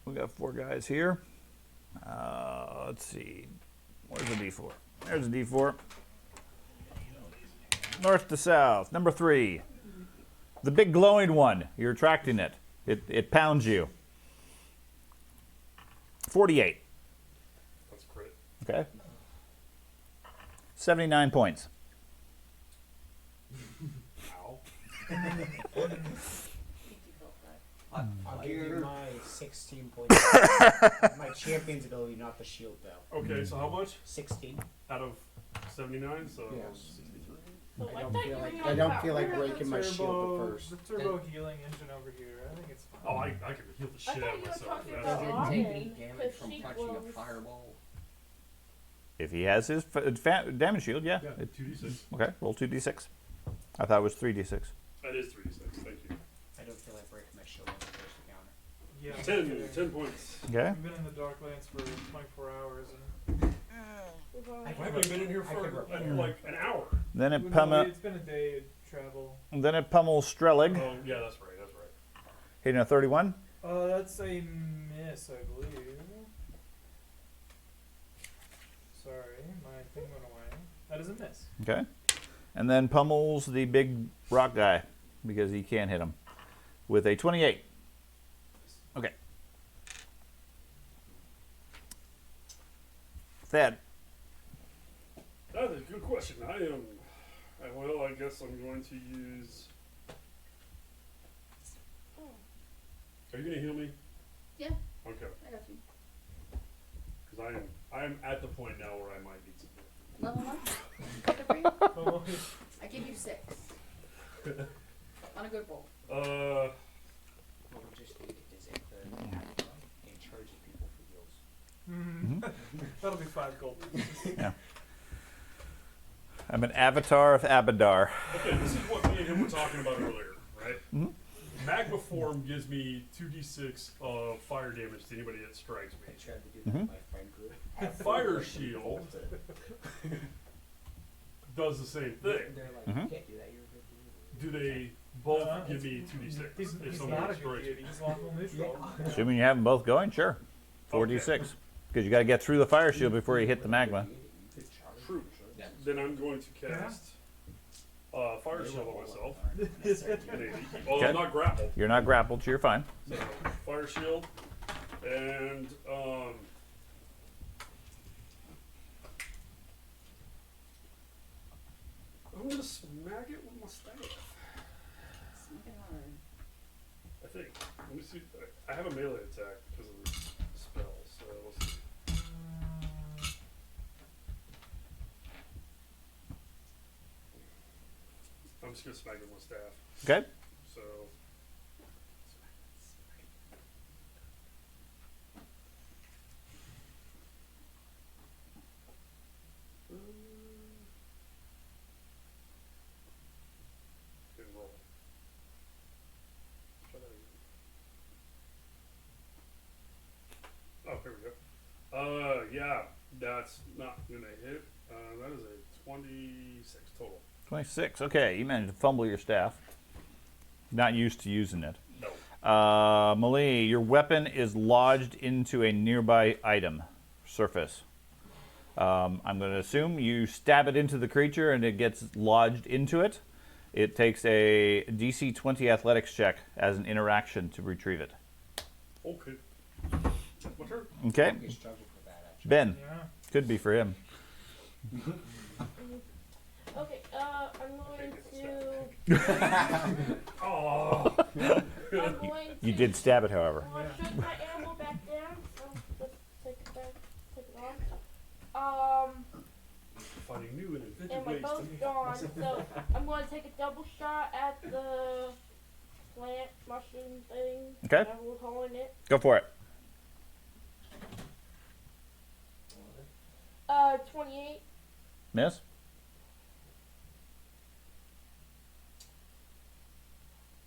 We got 4 guys here. Let's see. Where's the D4? There's the D4. North to south. Number 3. The big glowing one. You're attracting it. It pounds you. 48. That's crit. Okay. 79 points. Ow. I think you felt that. I'll give you my 16 points. My champion's ability, not the shield, though. Okay, so how much? 16. Out of 79, so Yes. 63. So I I don't thought feel you like were I on don't top. feel like Where is breaking the my shield the first. The turbo healing engine over here. I think it's fine. Oh, I can heal the shit thought out of you were myself. talking That's about Does fine. it take Robin, any damage 'cause from she touching a glows. fireball? If he has his damage shield, yeah. Yeah, 2d6. Okay, roll 2d6. I thought it was 3d6. That is 3d6, thank you. I don't feel like breaking my shield on the first encounter. Yeah. 10 points. Okay. We've been in the Darklands for 24 hours, and Why haven't you been in here for like an hour? Then it it's been a day of travel. pummels Strelig, Oh, yeah, that's right, that's right. hitting a 31. That's a miss, I believe. Sorry, my thing went away. That is a miss. Okay. And then pummels the big rock guy because he can't hit him with a 28. Okay. Thad. That is a good question. Well, I guess I'm going to use... Are you going to heal me? Yeah, Okay. I got you. Because I am at the point now where I might need some help. Level 1? Good for you? Oh, I give you 6. On a good roll. Well, we just need to design and charge people for heals. That'll be 5 gold. Yeah. I'm an avatar of Abadar. Okay, this is what me and him were talking about earlier, right? Mhm. Magma form gives me 2d6 of fire damage to anybody that strikes I me. tried to do that with my friend group. Fire shield does the same thing. They're like, Mhm. you can't do that, you're a good Do they both give me 2d6 He's if not someone a good strikes deity. me? He's lawful neutral. Assuming you have them both going, sure. 4d6. Because you got to get through the fire shield before you hit the magma. True. Then I'm going to cast fire shield on myself. Well, Okay. I'm not grappled. You're not grappled, so you're fine. So fire shield and I'm gonna smack it with my staff. Smack it hard. I think. Let me see. I have a melee attack because of this spell, so we'll see. I'm just gonna smack it with my staff. Okay. So. Didn't roll. Try that again. Oh, here we go. Yeah, that's not gonna hit. That is a 26 total. 26. Okay, you managed to fumble your staff. Not used to using it. No. Malie, your weapon is lodged into a nearby item, surface. I'm going to assume you stab it into the creature and it gets lodged into it. It takes a DC 20 athletics check as an interaction to retrieve it. Okay. My turn. Okay, You struggle with that, actually. Ben. Yeah. Could be for him. Okay, I'm going to. Oh. I'm going to. You did stab it, however. Shoot my ammo back down. So let's take it back. Take it off. Finding new and inventive And my ways bow's to make gone, so I'm going to take a double shot at the plant mushroom thing. Okay. Whatever we're calling it. Go for it. 28. Miss.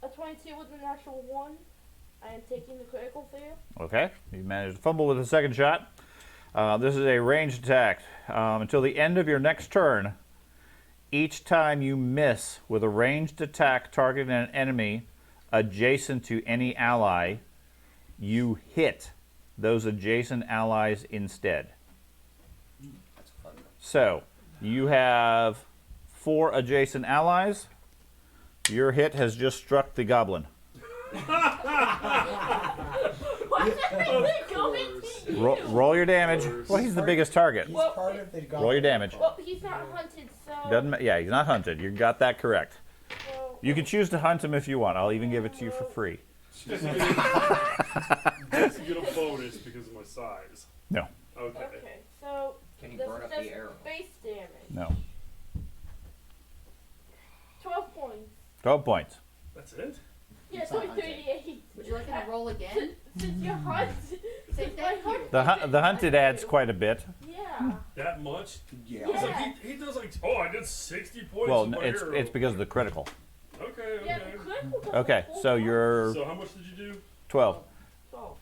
A 22 with a natural 1. I am taking the critical fail. Okay. You managed to fumble with the second shot. This is a ranged attack. Until the end of your next turn, each time you miss with a ranged attack targeting an enemy adjacent to any ally, you hit those adjacent allies instead. That's fun. So, you have 4 adjacent allies. Your hit has just struck the goblin. Roll your damage. Well, he's the biggest target. He's Well, part of the goblin. Roll your damage. Well, he's not hunted, so. Yeah, he's not hunted. You got that correct. Well, You can choose to hunt him if you want. I'll even give it to you for free. Just to get a bonus because of my size. No. Okay. okay, so. Can you this burn is up just the arrow? base damage. No. 12 points. 12 points. That's it? Yeah, It's so not hunted. 38. Would you like him to roll again? Since you're hunted. Say Since my thank you. hunt. The hunted adds quite a bit. Yeah. That much? Yeah. It's like Yeah. he does like, oh, I did 60 points. Well, with my it's arrow. it's because of the critical. Okay, Yeah, okay. the critical does Okay, like 4 so points. you're So how much did you do? 12. 12.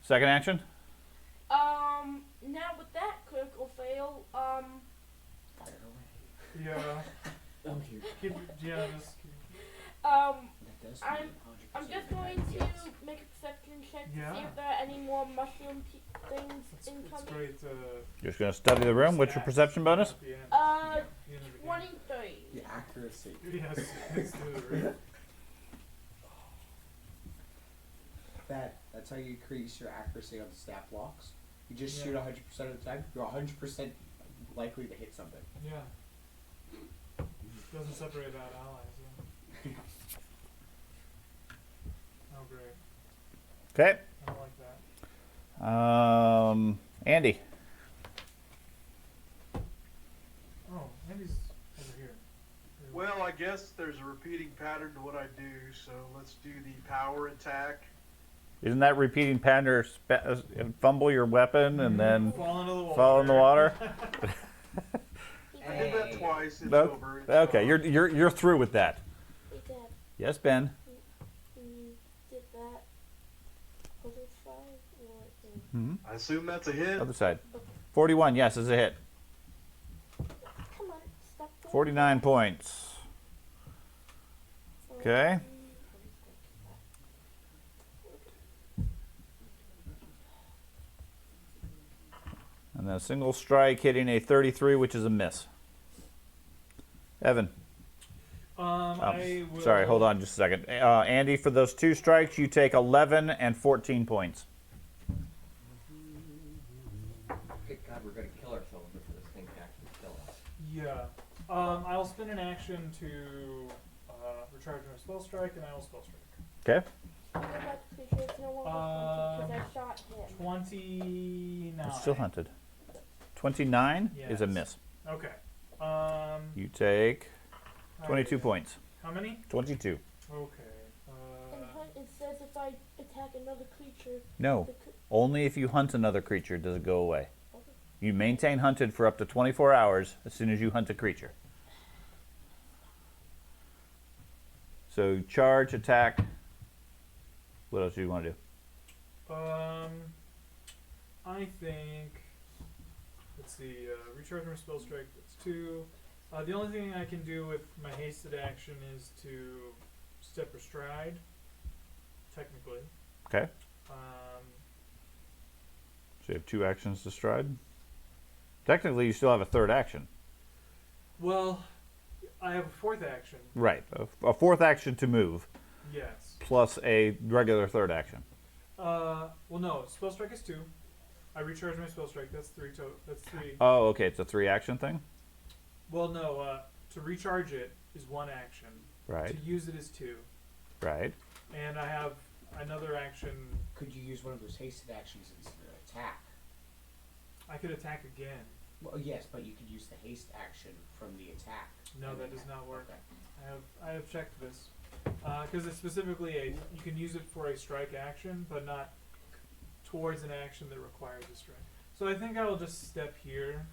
Second action? Now with that critical fail, Fire away. Yeah. Oh, here. Keep, yeah, just keep. That does I'm- mean 100% I'm just of the going time, to yes. make a perception check to Yeah. see if there are any more mushroom things It's incoming. great. You're just going to study the room. What's your perception bonus? At the end. Uh, At the end of the game. 23. The accuracy. Yes, it's through the roof. That's how you increase your accuracy on stat blocks. You just Yeah. shoot 100% of the time. You're 100% likely to hit something. Yeah. Doesn't separate out allies. Yeah. Oh, great. Okay. I don't like that. Andy. Oh, Andy's over here. Well, I guess there's a repeating pattern to what I do, so let's do the power attack. Isn't that repeating pattern fumble your weapon and then fall into the water. fall in the water? I did that twice. It's No. over. It's Okay, gone. you're through with that. Hey, Dad, Yes, Ben. when you did that other side, or Hmm. I assume that's a hit. Other side. 41. Yes, is a hit. come on, stop there. 49 points. Okay. And then a single strike hitting a 33, which is a miss. Evan. I will. Sorry, hold on just a second. Andy, for those 2 strikes, you take 11 and 14 points. Good God, we're gonna kill ourselves before this thing can actually kill us. Yeah. I'll spend an action to recharge my spell strike, and I will spell strike. Okay. What about the creature that's no longer hunted because I shot him? 29. It's still hunted. 29 is a Yes. miss. Okay. You take 22 okay. points. How many? 22. Okay. And hunt, it says if I attack another creature, No. the cr- Only if you hunt another creature does it go away. Okay. You maintain hunted for up to 24 hours as soon as you hunt a creature. So charge, attack. What else do you want to do? I think. Let's see. Recharge my spell strike. That's 2. The only thing I can do with my hasted action is to step or stride. Technically. Okay. Um, So you have 2 actions to stride. Technically, you still have a 3rd action. well, I have a 4th action. Right. A 4th action to move, Yes. plus a regular 3rd action. Well, no. Spell strike is 2. I recharge my spell strike. That's 3. That's 3. Oh, okay. It's a 3 action thing? Well, no. To recharge it is 1 action. Right. To use it is 2. Right. And I have another action. Could you use one of those hasted actions instead of attack? I could attack again. Well, yes, but you could use the haste action from the attack. No, and that then does not work. Okay. I have checked this because it's specifically you can use it for a strike action, but not towards an action that requires a strike. So I think I will just step here.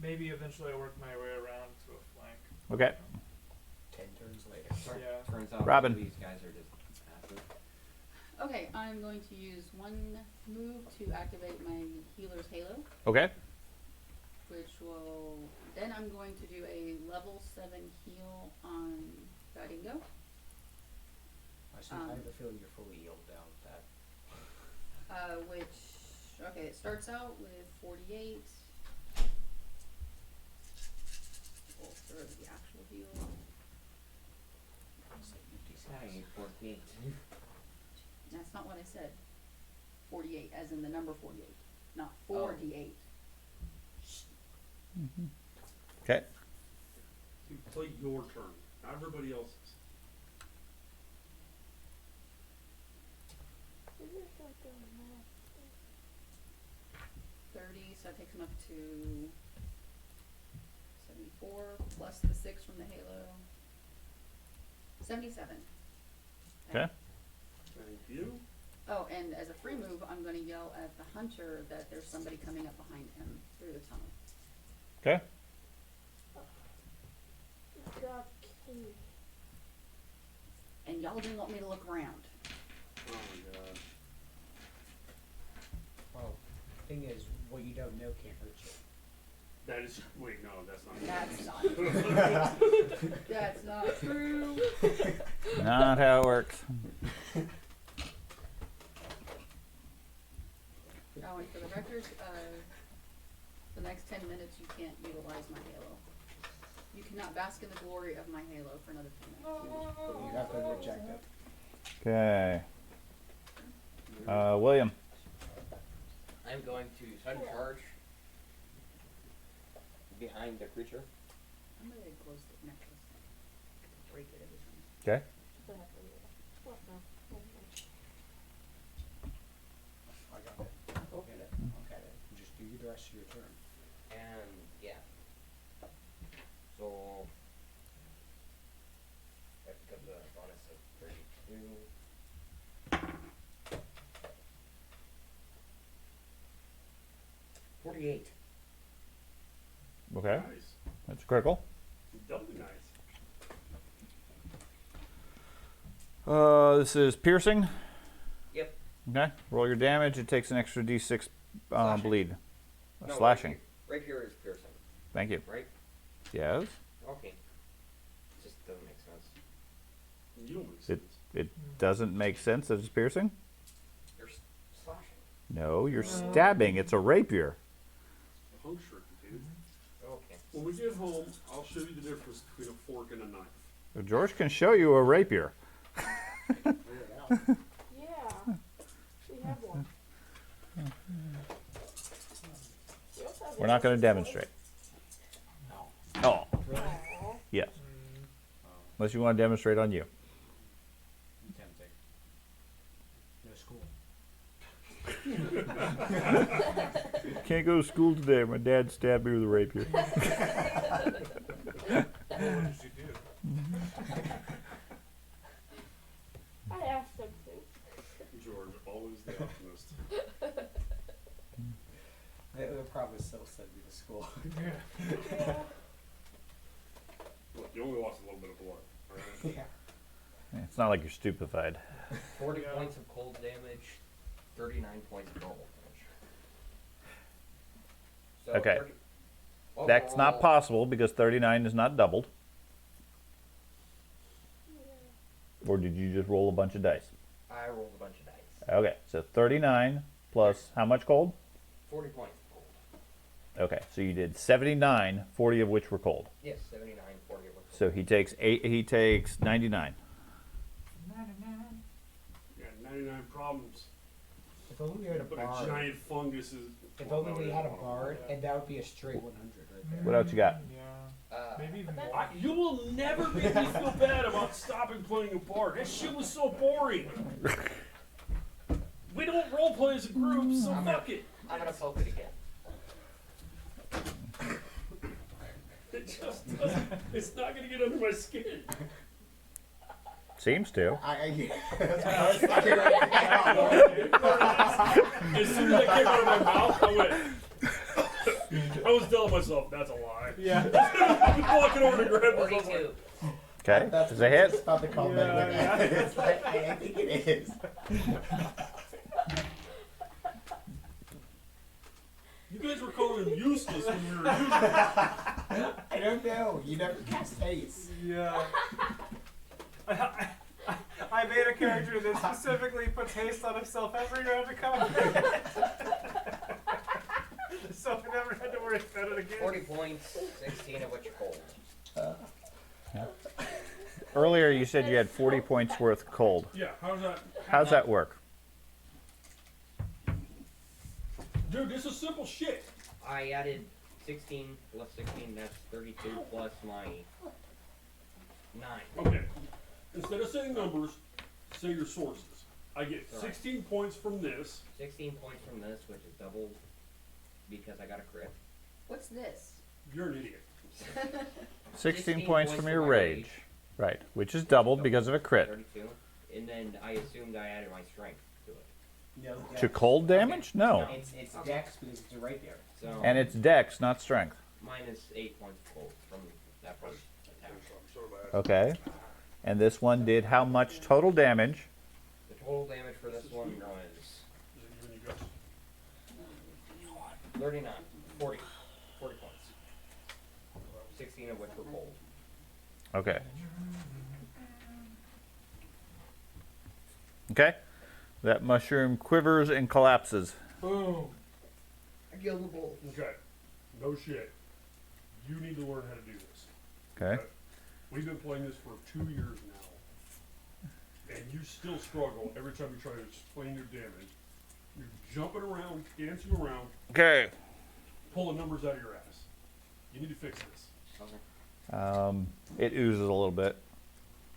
Maybe eventually I work my way around to a flank. Okay. 10 turns later. Yeah. Turns out Robin. these guys are just passive. Okay, I'm going to use one move to activate my healer's halo, Okay. which will. Then I'm going to do a level 7 heal on Badingo. I have a feeling you're fully healed down with that. Which, okay, it starts out with 48. We'll throw the actual heal. I ain't 48. That's not what I said. 48, as in the number 48, not 4d8. Okay. You play your turn, not everybody else's. This is not doing that. 30, so that takes him up to 74, plus the 6 from the halo. 77. Okay. Thank you. Oh, and as a free move, I'm going to yell at the hunter that there's somebody coming up behind him through the tunnel. Okay. God, king. And y'all didn't want me to look around. Oh my god. Well, thing is, what you don't know can't hurt you. That is, wait, no, that's not. That's not true. That's not true. Not how it works. Oh, and for the record, the next 10 minutes you can't utilize my halo. You cannot bask in the glory of my halo for another 10 minutes. You have to reject it. Okay. William. I'm going to sudden charge behind the creature. I'm going to close the necklace. Break it every time. Okay. What now? I got it. I'll get it. I'll get it. Just do the rest of your turn. And yeah. So that becomes a bonus of 32. $48. Okay. Nice. That's critical. Doubly nice. This is piercing. Yep. Okay. Roll your damage. It takes an extra d6 Slashing. bleed. No, Slashing. Rapier is piercing, Thank you. right? Yes. Okay. Just doesn't make sense. You don't make sense. It doesn't make sense that it's piercing. You're slashing. No, you're stabbing. It's a rapier. Punk trick, dude. Okay. When we get home, I'll show you the difference between a fork and a knife. George can show you a rapier. Yeah. We have one. We also have We're not going to demonstrate. Oh, Aw. yes. Unless you want to demonstrate on you. Tempting. No school. Can't go to school today. My dad stabbed me with a rapier. What did you do? I asked him to. George, always the optimist. They'll probably still send me to school. Yeah. Look, you only lost a little bit of blood, alright? Yeah. It's not like you're stupefied. 40 Yeah. points of cold damage, 39 points of normal damage. So Okay. 30 That's not overall- possible because 39 is not doubled. Or did you just roll a bunch of dice? I rolled a bunch of dice. Okay, so 39 plus how much cold? 40 points of cold. Okay, so you did 79, 40 of which were cold. Yes, 79, 40 of them. So he takes 99. You got 99 problems. If only we had a But a bard. giant fungus is. If only well, we no, had a no, no. bard, and that would be a straight 100 right there. What else you got? Yeah. Maybe Maybe even But more. You will never make me feel bad about stopping playing a bard. That shit was so boring. We don't roleplay as a group, so fuck it. I'm gonna poke it again. It just doesn't. It's not gonna get under my skin. Seems to. That's what I was thinking. As soon as it came out of my mouth, I went. I was telling myself that's a lie. Yeah. I was walking over to grab it. I was like, 42. Okay, That's it's a hit. just about to call Yeah, back with yeah. that. It's like, I think it is. you guys were calling him useless when we were using him. I don't know. You never cast haste. Yeah. I made a character that specifically puts haste on himself every round of combat. So I never had to worry about it again. 40 points, 16 of which are cold. Earlier you said you had 40 points worth cold. Yeah, how's that? How's that work? Dude, this is simple shit. I added 16 plus 16, that's 32 plus my 9. Okay. Instead of saying numbers, say your sources. I get Alright. 16 points from this. 16 points from this, which is doubled because I got a crit. What's this? You're an idiot. 16 points from your rage. Right, which is doubled because of a crit. 32. And then I assumed I added my strength to it. No, To cold damage? No. It's dex because it's right there. So And it's dex, not strength. minus 8 points of cold from that first attack. I'm so bad. Okay. And this one did how much total damage? The total damage for this one was Is it even you guys? 39, 40 points. 16 of which were cold. Okay. Okay. That mushroom quivers and collapses. Boom. I killed them both. Okay. No shit. You need to learn how to do this. Okay. We've been playing this for 2 years now. And you still struggle every time you try to explain your damage. You're jumping around, dancing around, Okay. pulling numbers out of your ass. You need to fix this. Okay. It oozes a little bit.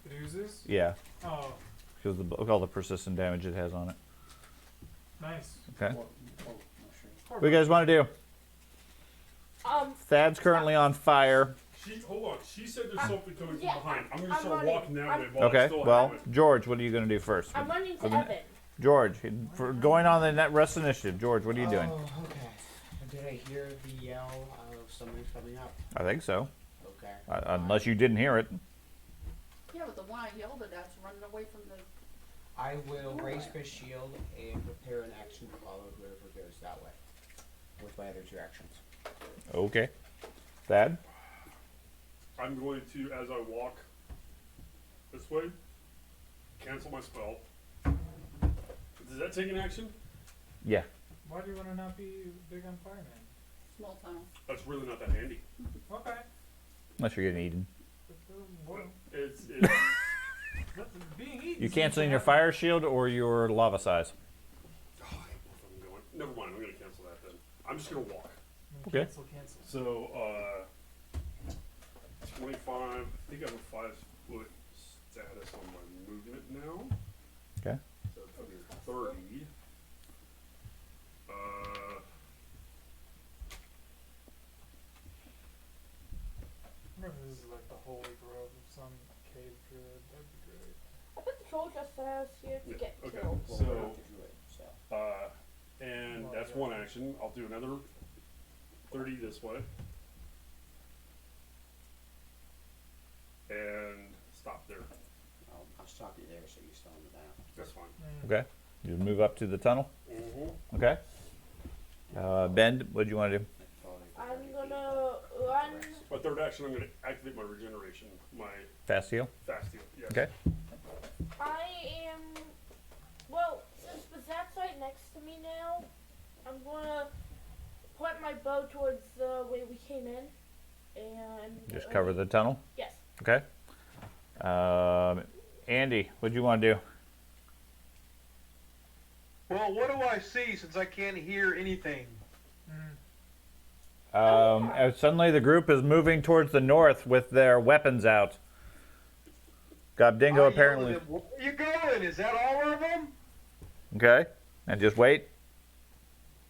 It oozes? Yeah. Oh, Because of all the persistent damage it has on it. nice. Okay. Mushroom. What do you guys want to do? Thad's currently on fire. Hold on. She said there's something coming from yeah, behind. I'm going to I'm start running. walking that I'm- way while I Okay. still Well, have it. George, what are you going to do first? I'm running to For the- Evan. George, for going on the net rest initiative. George, what are you doing? Oh, okay. Did I hear the yell of somebody's coming up? I think so. Okay. Unless you didn't hear it. Yeah, but the one I yelled at, that's running away from the. I will raise my shield and prepare an action to follow whoever goes that way. With my other 2 actions. Okay. Thad? I'm going to, as I walk this way, cancel my spell. Does that take an action? Yeah. Why do you want to not be big on Fireman? Small town. That's really not that handy. Okay. Unless you're getting eaten. Well, It's being eaten. You canceling your fire shield or your lava size? oh, I hate both of them going. Never mind. I'm going to cancel that then. I'm just going to walk. Okay. Cancel, cancel. So, 25. I think I have a 5-foot status on my movement now. Okay. So that put me at 30. Remember, this is like the holy grove of some cave druid. That'd be great. I put the troll just fast here to Yeah, get okay. killed. Well, So- we're not the druid, so. And that's one action. I'll do another 30 this way. And stop there. I'll stop you there so you still on the down. That's fine. Okay. You move up to the tunnel? Mm-hmm. Okay. Ben, what do you want to do? I'm gonna run. My third action, I'm going to activate my regeneration, my Fast heal? fast heal. Yes. Okay. I am. Well, since Bazat's right next to me now, I'm gonna point my bow towards the way we came in, and Just cover the tunnel? Yes. Okay. Andy, what do you want to do? Well, what do I see since I can't hear anything? Suddenly the group is moving towards the north with their weapons out. Gobdingo I apparently. yelled at them, where are you going? Is that all of them? Okay. And just wait.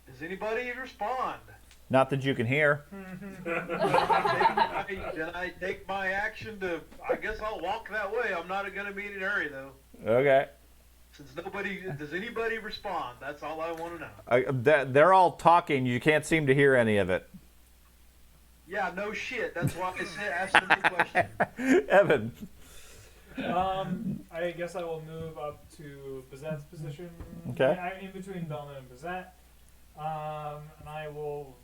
Does anybody respond? Not that you can hear. I Can I take my action to? I guess I'll walk that way. I'm not gonna be in a hurry though. Okay. Since nobody does anybody respond, that's all I want to know. They're all talking. You can't seem to hear any of it. Yeah, no shit. That's why I said ask them the question. Evan. I guess I will move up to Bazette's position. Okay. I'm in between Velma and Bazette. And I will.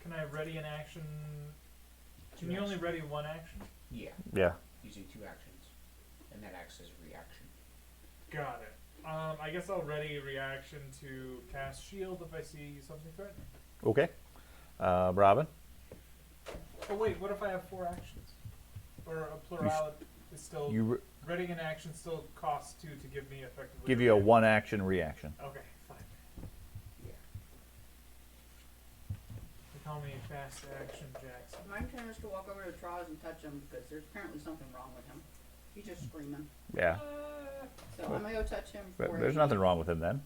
Can I ready an action? Can you only ready one action? Yeah, Yeah. using 2 actions, and that acts as a reaction. Got it. I guess I'll ready a reaction to cast shield if I see something threatening. Okay. Robin. Oh wait, what if I have 4 actions? Or a plurality is still You readying an action still costs 2 to give me effectively. give you a 1 action reaction. Okay, fine. Yeah. They call me Fast Action Jackson. My turn is to walk over to Troz and touch him because there's apparently something wrong with him. He's just screaming. Yeah. So I'm gonna go touch him But for there's nothing wrong with him then.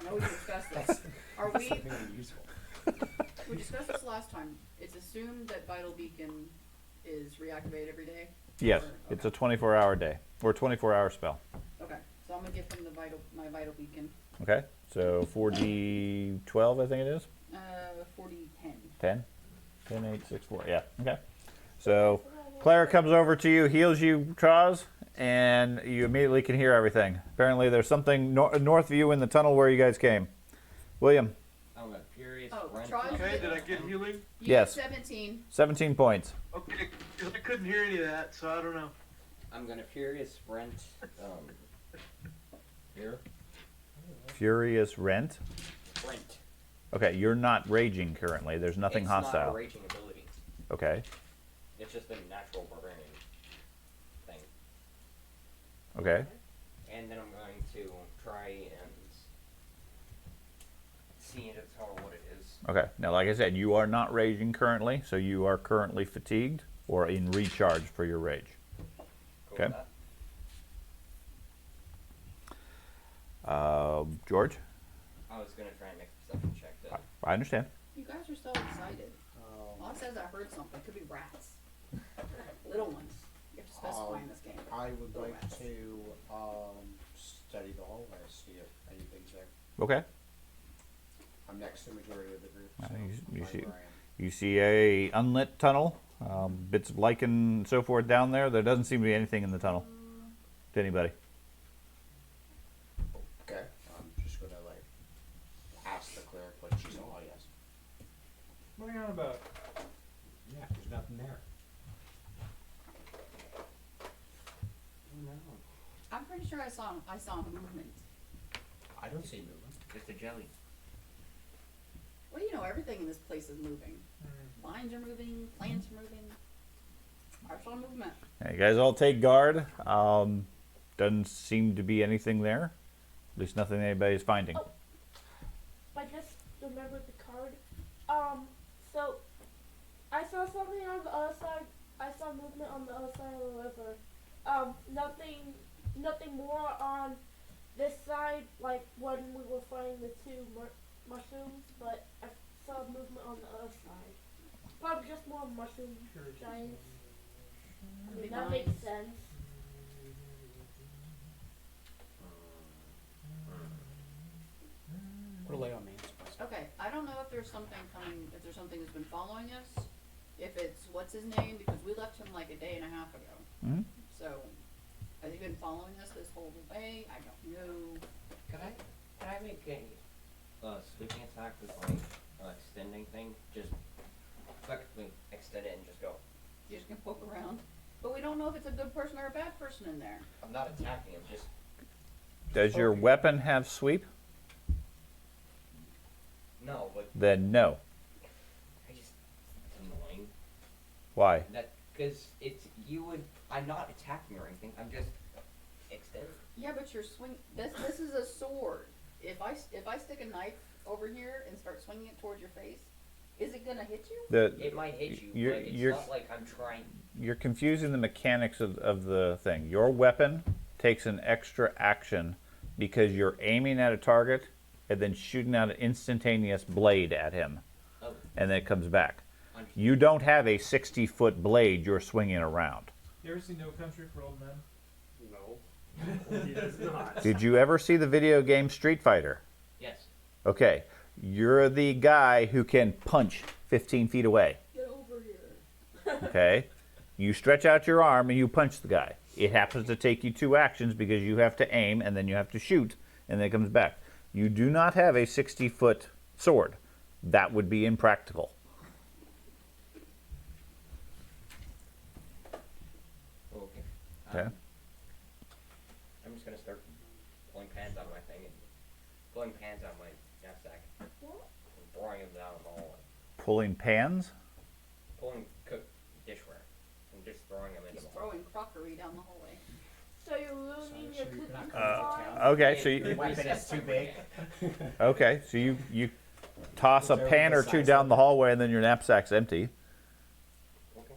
I know we discussed this. Are we? Something unuseful. We discussed this last time. It's assumed that Vital Beacon is reactivated every day. Yes. Or- It's a 24-hour day or 24-hour spell. Okay, so I'm gonna give him my Vital Beacon. Okay. So 4d12, I think it is. 40-10. 10. 10, 8, 6, 4. Yeah. Okay. So Clara comes over to you, heals you, Troz, and you immediately can hear everything. Apparently, there's something north of you in the tunnel where you guys came. William, I'm a furious Oh, rent. try- Okay, did I get healing? You Yes. get 17. 17 points. Okay, 'cause I couldn't hear any of that, so I don't know. I'm gonna furious rent. Here. Furious Rent. Rent. Okay, you're not raging currently. There's nothing it's hostile. Not a raging ability. Okay. It's just a natural barbarian thing. Okay. And then I'm going to try and see into the tower what it is. Okay. Now, like I said, you are not raging currently, so you are currently fatigued or in recharge for your rage. Cool Okay. with that? George, I was gonna try and make a perception check to. I understand. You guys are so excited. All it says I heard something. Could be rats. Little ones. You have to specify in this game. I would Little like rats. to study the hallway, see if anything's there. Okay. I'm next to the majority of the group, so you right see- where I am. You see a unlit tunnel, bits of lichen and so forth down there. There doesn't seem to be anything in the tunnel to anybody. Okay. I'm just gonna ask the cleric what she saw, I guess. What are you on about? Yeah, there's nothing there. I'm pretty sure I saw movement. I don't see movement. Just a jelly. Well, you know, everything in this place is moving. Lines are moving, plants are moving. I saw movement. Yeah, you guys all take guard. Doesn't seem to be anything there. At least nothing anybody's finding. Oh. I just remembered the card. So I saw something on the other side. I saw movement on the other side of the river. Nothing more on this side, like when we were fighting the 2 mushrooms, but I saw movement on the other side. Probably just more mushroom giants. I mean, that makes sense. Put a lay on me. Okay, I don't know if there's something coming, if there's something that's been following us, if it's, what's his name, because we left him like a day and a half ago. Mhm. So, has he been following us this whole way? I don't know. Can I make a sweeping attack with my extending thing? Just effectively extend it and just go. You're just gonna poke around. But we don't know if it's a good person or a bad person in there. I'm not attacking him, just Does your weapon have sweep? no, but Then no. I just it's annoying. Why? That because I'm not attacking or anything. I'm just extending. Yeah, but you're this is a sword. If I stick a knife over here and start swinging it towards your face, is it gonna hit you? It might hit you, You're- but it's you're- not like I'm trying. You're confusing the mechanics of the thing. Your weapon takes an extra action because you're aiming at a target and then shooting out an instantaneous blade at him, Oh, and then it comes back. Understood. You don't have a 60-foot blade you're swinging around. You ever see No Country for Old Men? No. He does not. Did you ever see the video game Street Fighter? Yes. Okay, you're the guy who can punch 15 feet away. Get over here. Okay? You stretch out your arm and you punch the guy. It happens to take you 2 actions because you have to aim and then you have to shoot and then it comes back. You do not have a 60-foot sword. That would be impractical. Okay. Okay? I'm just gonna start pulling pans out of my thing and pulling pans out of my knapsack and throwing them down the hallway. Pulling pans? Pulling cook dishware and just throwing them into He's the hallway. throwing crockery down the hallway. So you're ruining your So you're cooking not supply? Okay, so The you, weapon is too big. okay, so you toss a It's over pan the or two size down of the it. hallway and then your knapsack's empty. Okay.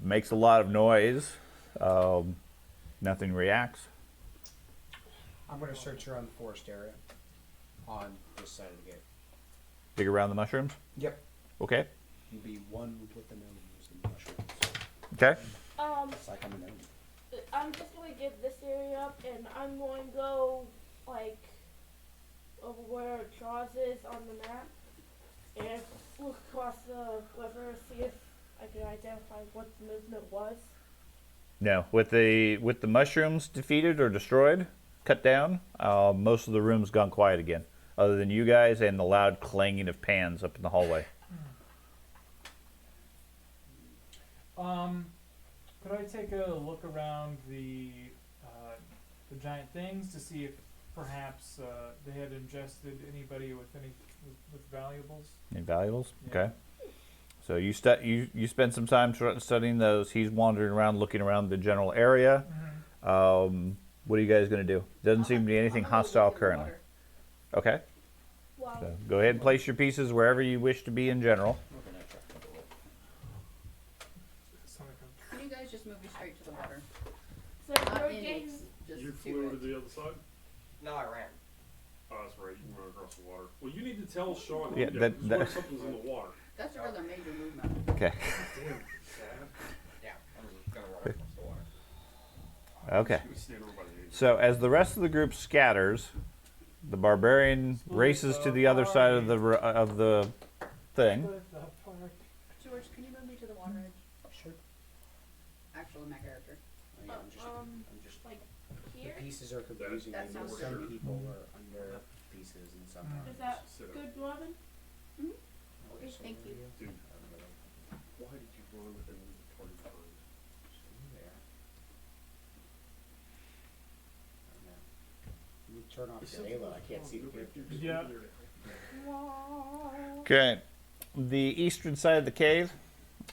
Makes a lot of noise. Nothing reacts. I'm gonna search around the forest area on this side of the gate. Dig around the mushrooms? Yep. Okay. You'll be one with the gnomes and the mushrooms. Okay. It's like I'm a gnome. I'm just gonna give this area up, and I'm going to go like over where Jaws is on the map, and look across the river, see if I can identify what the movement was. No, with the mushrooms defeated or destroyed, cut down, most of the room's gone quiet again, other than you guys and the loud clanging of pans up in the hallway. Could I take a look around the giant things to see if perhaps they had ingested anybody with with valuables? Any valuables? Yeah. Okay. So you spend some time studying those. He's wandering around, looking around the general area. What are you guys going to do? Doesn't seem to be anything I'm gonna hostile look in the currently. water. Okay. Wow. So go ahead and place your pieces wherever you wish to be in general. Can you guys just move me straight to the water? So Not you're in getting. it, just You to flew to it. the other side? No, I ran. Oh, that's right. You can run across the water. Well, you need to tell Sean Yeah, that- when something's in the water. That's a rather major movement. Okay. Damn, Yeah, I'm just gonna run across the water. Okay. sad. Stand over by the edge. So as the rest of the group scatters, the barbarian races to the other side of the thing. George, can you move me to the water edge? Sure. Actually, my character. I'm just Like the here? pieces are confusing. That me. sounds Some good. people are under pieces and some are. Is that Sit up. good, Robin? Okay, thank you. Dude, why did you run and leave the party behind? You turn off your halo. I can't see the characters. Yeah. Okay. The eastern side of the cave,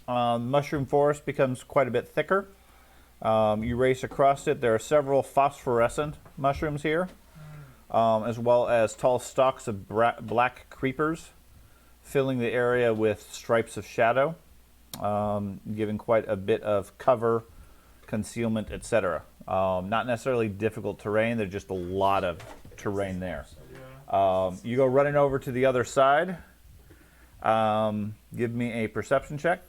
mushroom forest becomes quite a bit thicker. You race across it. There are several phosphorescent mushrooms here, as well as tall stalks of black creepers, filling the area with stripes of shadow, giving quite a bit of cover, concealment, etc. Not necessarily difficult terrain. There's just a lot of terrain there. Yeah. You go running over to the other side. Give me a perception check.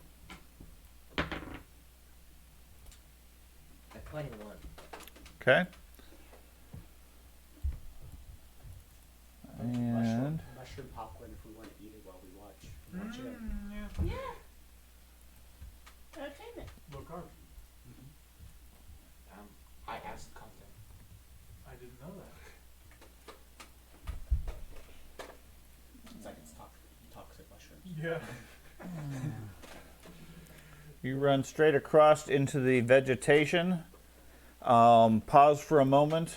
At 21. Okay. And Mushroom popcorn if we want to eat it while we watch it. Yeah. Yeah. Entertainment. Low carb. I asked content. I didn't know that. It's like it's toxic mushrooms. Yeah. you run straight across into the vegetation. Pause for a moment,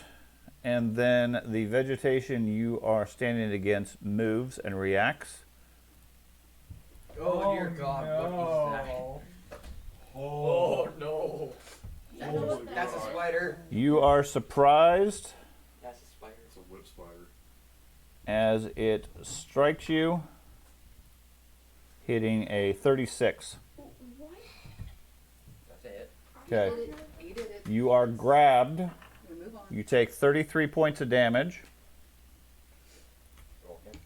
and then the vegetation you are standing against moves and reacts. Oh, dear God, what is that? Oh no. That's a spider. You are surprised That's a spider. It's a whip spider. as it strikes you, hitting a 36. What? That's it. Okay. You did it. You did it. You are grabbed. We move on. You take 33 points of damage. Okay.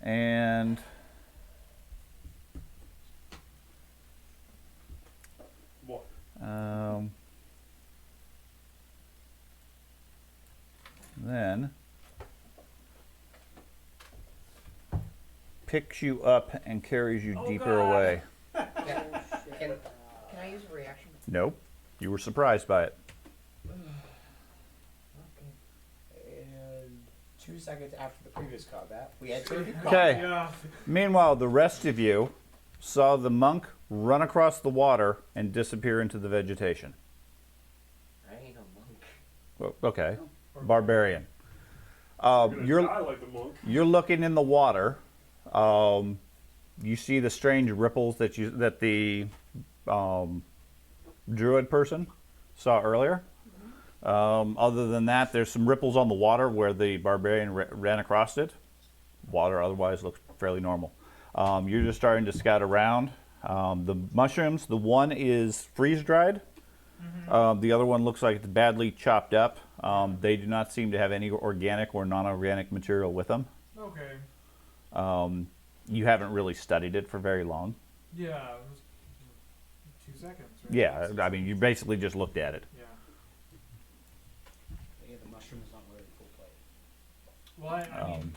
And What? Then picks you up and carries you Oh, deeper God. away. Can I use a reaction? Nope. You were surprised by it. And 2 seconds after the previous combat, we had to. Okay. Yeah. Meanwhile, the rest of you saw the monk run across the water and disappear into the vegetation. I ain't a monk. Well, okay. Barbarian. You're die like the monk. you're looking in the water. You see the strange ripples that the druid person saw earlier. Other than that, there's some ripples on the water where the barbarian ran across it. Water otherwise looks fairly normal. You're just starting to scout around. The mushrooms, the one is freeze-dried. The other one looks like it's badly chopped up. They do not seem to have any organic or non-organic material with them. Okay. You haven't really studied it for very long. Yeah. It was 2 seconds, right? Yeah, I mean, you basically just looked at it. Yeah. Yeah, the mushroom is not wearing full plate. Well, I mean,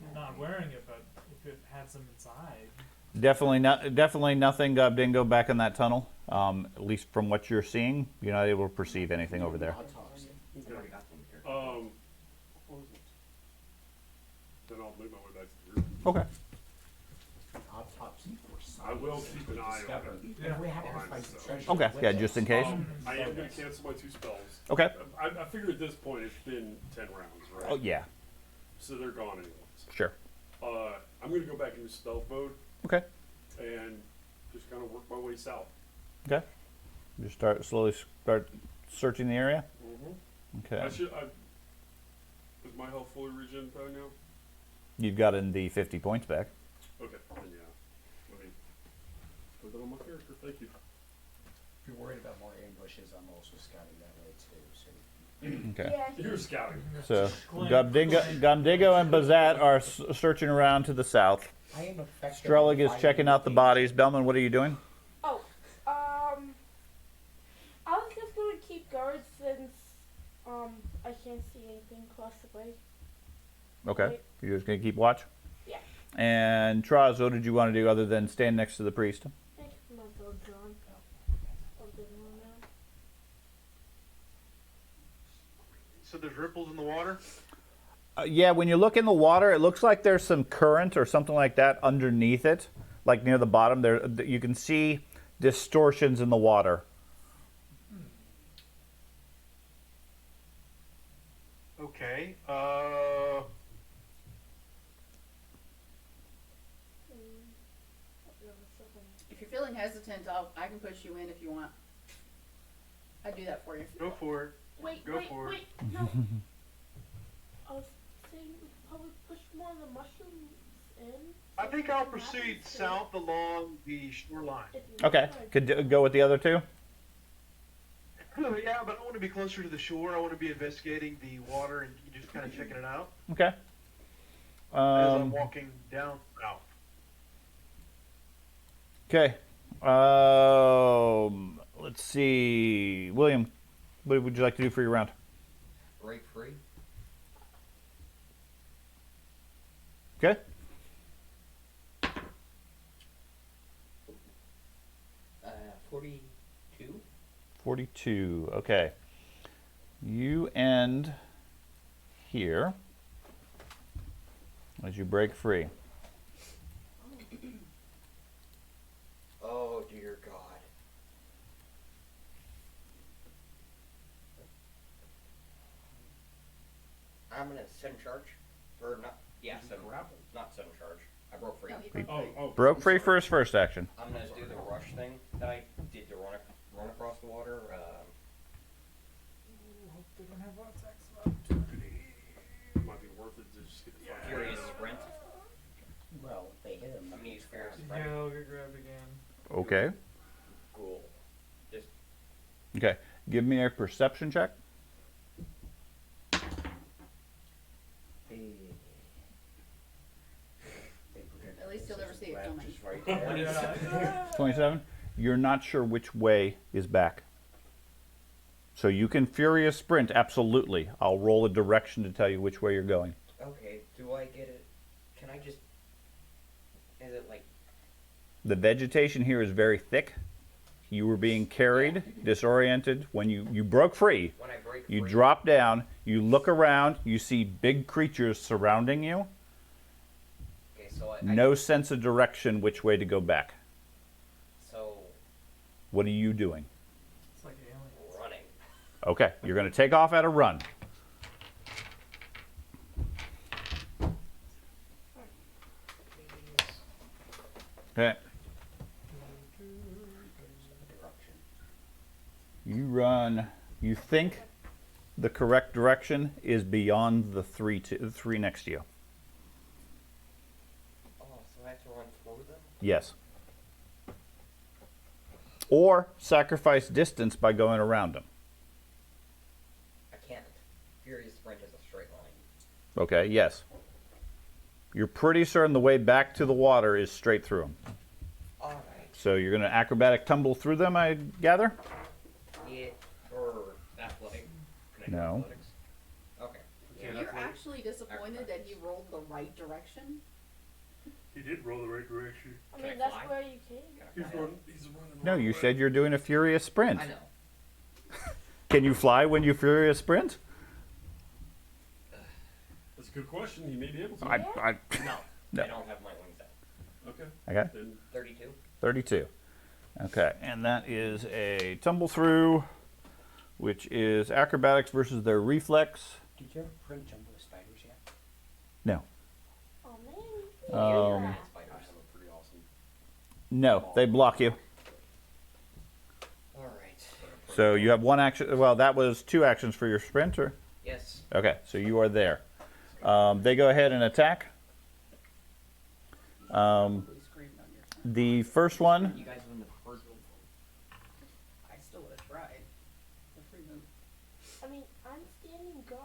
I'm not wearing it, but if it had some inside. Definitely nothing dingo back in that tunnel. At least from what you're seeing, you're not able to perceive anything over there. Autopsy. I already got them here. What was it? Then I'll make my way back to the room. Okay. Autopsy for science. I will keep an eye on it. Yeah. If we have to Behind find stuff. treasure. Okay. with Yeah, us. just in case. I am going to cancel my 2 spells. Okay. I figure at this point it's been 10 rounds, right? Oh yeah. So they're gone anyways. Sure. I'm going to go back into stealth mode Okay. and just kind of work my way south. Okay. Just slowly start searching the area. Okay. Is my health fully regen by now? You've gotten the 50 points back. Okay, then yeah. Let me put that on my character. Thank you. If you're worried about more ambushes, I'm also scouting that way too. So Okay. Yeah. You're scouting. So Gumdigo and Bazat are searching around to the south. I am effective. Strellig is checking out the bodies. Bellman, what are you doing? Oh, I was just gonna keep guard since I can't see anything across the way. Okay. Right. You're just gonna keep watch. Yeah. And Traz, what did you want to do other than stand next to the priest? I think my bow drawn. Oh, good one now. So there's ripples in the water. Yeah, when you look in the water, it looks like there's some current or something like that underneath it, like near the bottom. There, you can see distortions in the water. Okay. If you're feeling hesitant, I can push you in if you want. I'd do that for you. Go for it. Wait, Go wait, for it. wait, no. I was saying we could probably push more of the mushrooms in. I think I'll proceed south along the shoreline. Okay, could go with the other two. Yeah, but I want to be closer to the shore. I want to be investigating the water and just kind of checking it out Okay. as I'm walking down south. Okay. Let's see, William, what would you like to do for your round? Break free. Okay. 42. 42. Okay. You end here as you break free. Oh dear God. I'm gonna sudden charge, or not? Yeah, sudden grapple, not sudden charge. I broke free. No, you broke free. Broke free for his first action. I'm gonna do the rush thing that I did to run across the water. Hope they don't have attacks of opportunity. It might be worth it to just get the fuck out of Furious here. sprint. Well, if they hit him. I'm gonna use furious sprint. Yeah, I'll get grabbed again. Okay. Cool. Just Okay. Give me a perception check. kill me. just right there. Yeah. 27. You're not sure which way is back. So you can furious sprint, absolutely. I'll roll a direction to tell you which way you're going. Okay, do I get it? Can I just... Is it like... The vegetation here is very thick. You were being carried, disoriented. When you broke free, When I break you free? drop down, you look around, you see big creatures surrounding you. Okay, so I... No sense of direction which way to go back. So... What are you doing? It's like aliens. Running. Okay, you're going to take off at a run. Okay. You run. You think the correct direction is beyond the three next to you. Oh, so I have to run through them? Yes. Or sacrifice distance by going around them. I can't. Furious Sprint is a straight line. Okay, yes. You're pretty certain the way back to the water is straight through them. Alright. So you're going to acrobatic tumble through them, I gather? Yeah, or athletic. Can I do No. athletics? Okay. Yeah, You're that's right. actually disappointed that he rolled the right direction? He did roll the right direction. I Can I mean, that's fly? where you came. Can I fly up? He's running. No, you said you're doing a furious sprint. I know. Can you fly when you furious sprint? That's a good question. He may be able to. I No, No. I don't have my wings out. Okay. okay. Then 32. 32. Okay, and that is a tumble through, which is acrobatics versus their reflex. Did you ever print jumbo spiders yet? No. Oh man. Um, Spiders. pretty awesome. No, they block you. Alright. So you have one action. Well, that was two actions for your sprint, or? Yes. Okay, so you are there. They go ahead and attack. Please scream on your The first one, You guys win the first one. I still would have tried. The free move. I mean, I'm standing guard.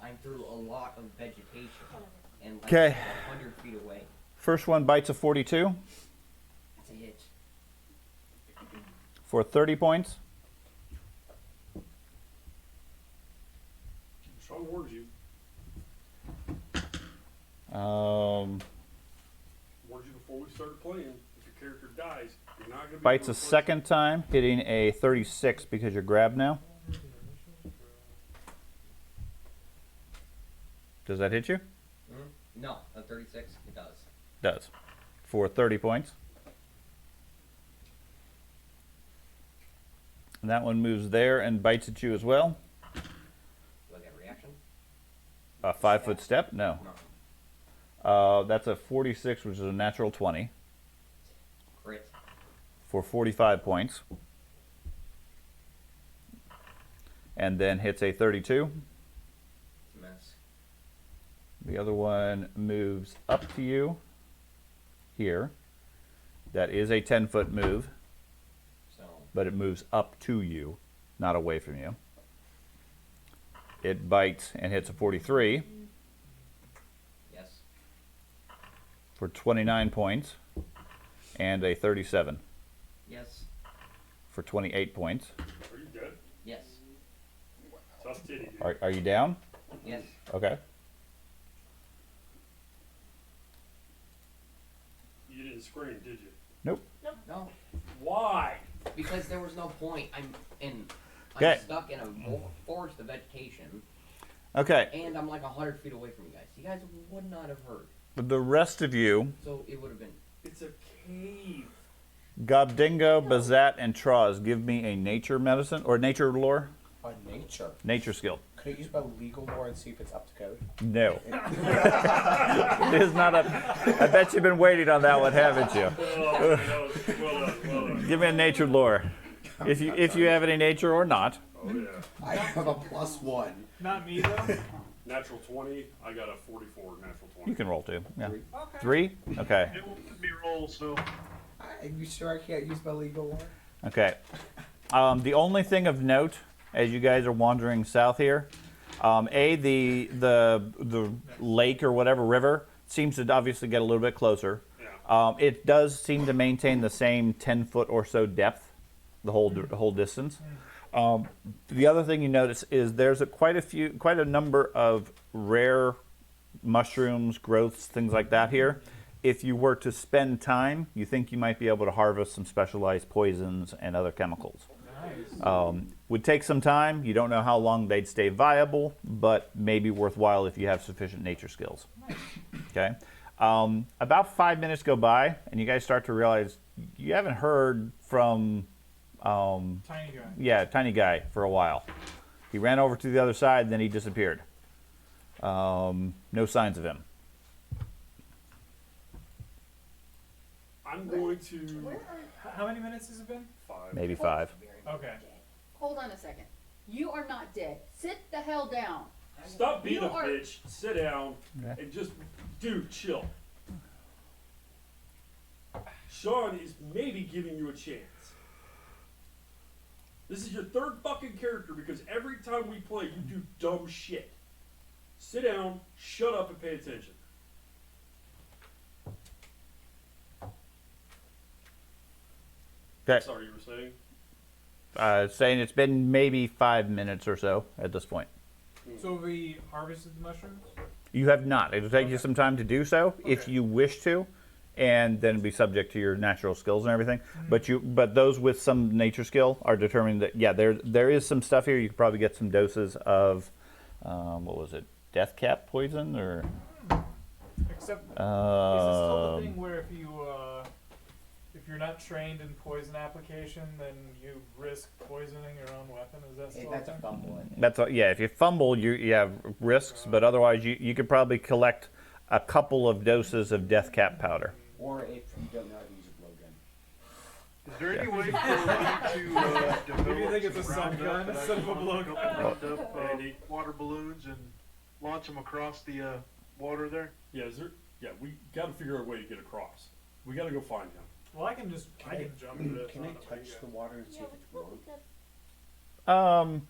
I'm through a lot of vegetation. And like Okay. 100 feet away. first one bites a 42 It's a hit. for 30 points. Sean warned you. Warned you before we started playing. If your character dies, you're not gonna be Bites able a to replace second time, hitting a 36 because you're grabbed now. Does that hit you? No, a 36. It does. Does. For 30 points. And that one moves there and bites at you as well. Do I get a reaction? A 5-foot step? No. No. That's a 46, which is a natural 20 Crit. for 45 points. And then hits a 32. Miss. The other one moves up to you here. That is a 10-foot move, So, but it moves up to you, not away from you. It bites and hits a 43 yes. for 29 points and a 37 Yes. for 28 points. Are you dead? Yes. Tough titty, dude. Are you down? Yes. Okay. You didn't scream, did you? No. Why? Because there was no point. I'm Okay. stuck in a forest of vegetation, Okay. and I'm like 100 feet away from you guys. You guys would not have heard. The rest of you, So it would have been. It's a cave. Gobdingo, Bazat, and Traz, give me a nature medicine or nature lore, On nature. nature skill. Could I use my legal lore and see if it's up to code? No. It is not up. I bet you've been waiting on that one, haven't you? Oh, well done. Give me a nature lore. If you have any nature or not. Oh, yeah. I have a +1. Not me though. Natural 20. I got a 44 natural 20. You can roll too. Yeah. Okay. 3? Okay. It won't let me roll, so Are you sure I can't use my legal lore? Okay. The only thing of note, as you guys are wandering south here, the lake or whatever river seems to obviously get a little bit closer. Yeah. It does seem to maintain the same 10-foot or so depth, the whole distance. The other thing you notice is there's quite a number of rare mushrooms, growths, things like that here. If you were to spend time, you think you might be able to harvest some specialized poisons and other chemicals. Nice. Would take some time. You don't know how long they'd stay viable, but maybe worthwhile if you have sufficient nature skills. Okay. About 5 minutes go by, and you guys start to realize you haven't heard from Tiny guy. yeah, tiny guy for a while. He ran over to the other side, and then he disappeared. No signs of him. I'm going to Where are How many minutes has it been? 5. Maybe 5. Okay. Hold on a second. You are not dead. Sit the hell down. Stop being You a are- bitch. Sit down Okay. and just, dude, chill. Sean is maybe giving you a chance. This is your third fucking character because every time we play, you do dumb shit. Sit down, shut up, and pay attention. Okay. Sorry, you were saying? Saying it's been maybe 5 minutes or so at this point. So we harvested the mushrooms? You have not. It'll take you some time to do so if Okay. you wish to, and then be subject to your natural skills and everything. But those with some nature skill are determined that there is some stuff here. You could probably get some doses of what was it, death cap poison or Except, is this still the um, thing where if you're not trained in poison application, then you risk poisoning your own weapon? Is that still That's a thing? fumble. that's all, yeah. If you fumble, you have risks, but otherwise you could probably collect a couple of doses of death cap powder. Or if you don't know how to use a blowgun. Is there any way for me to develop Maybe you think it's a some sun Roundup gun that I instead of a can blowgun? round up Andy. water balloons and launch them across the water there? Yeah, we gotta figure out a way to get across. We gotta go find him. Well, I can jump into it. Can I touch the water and see Yeah, if which it's one warm? was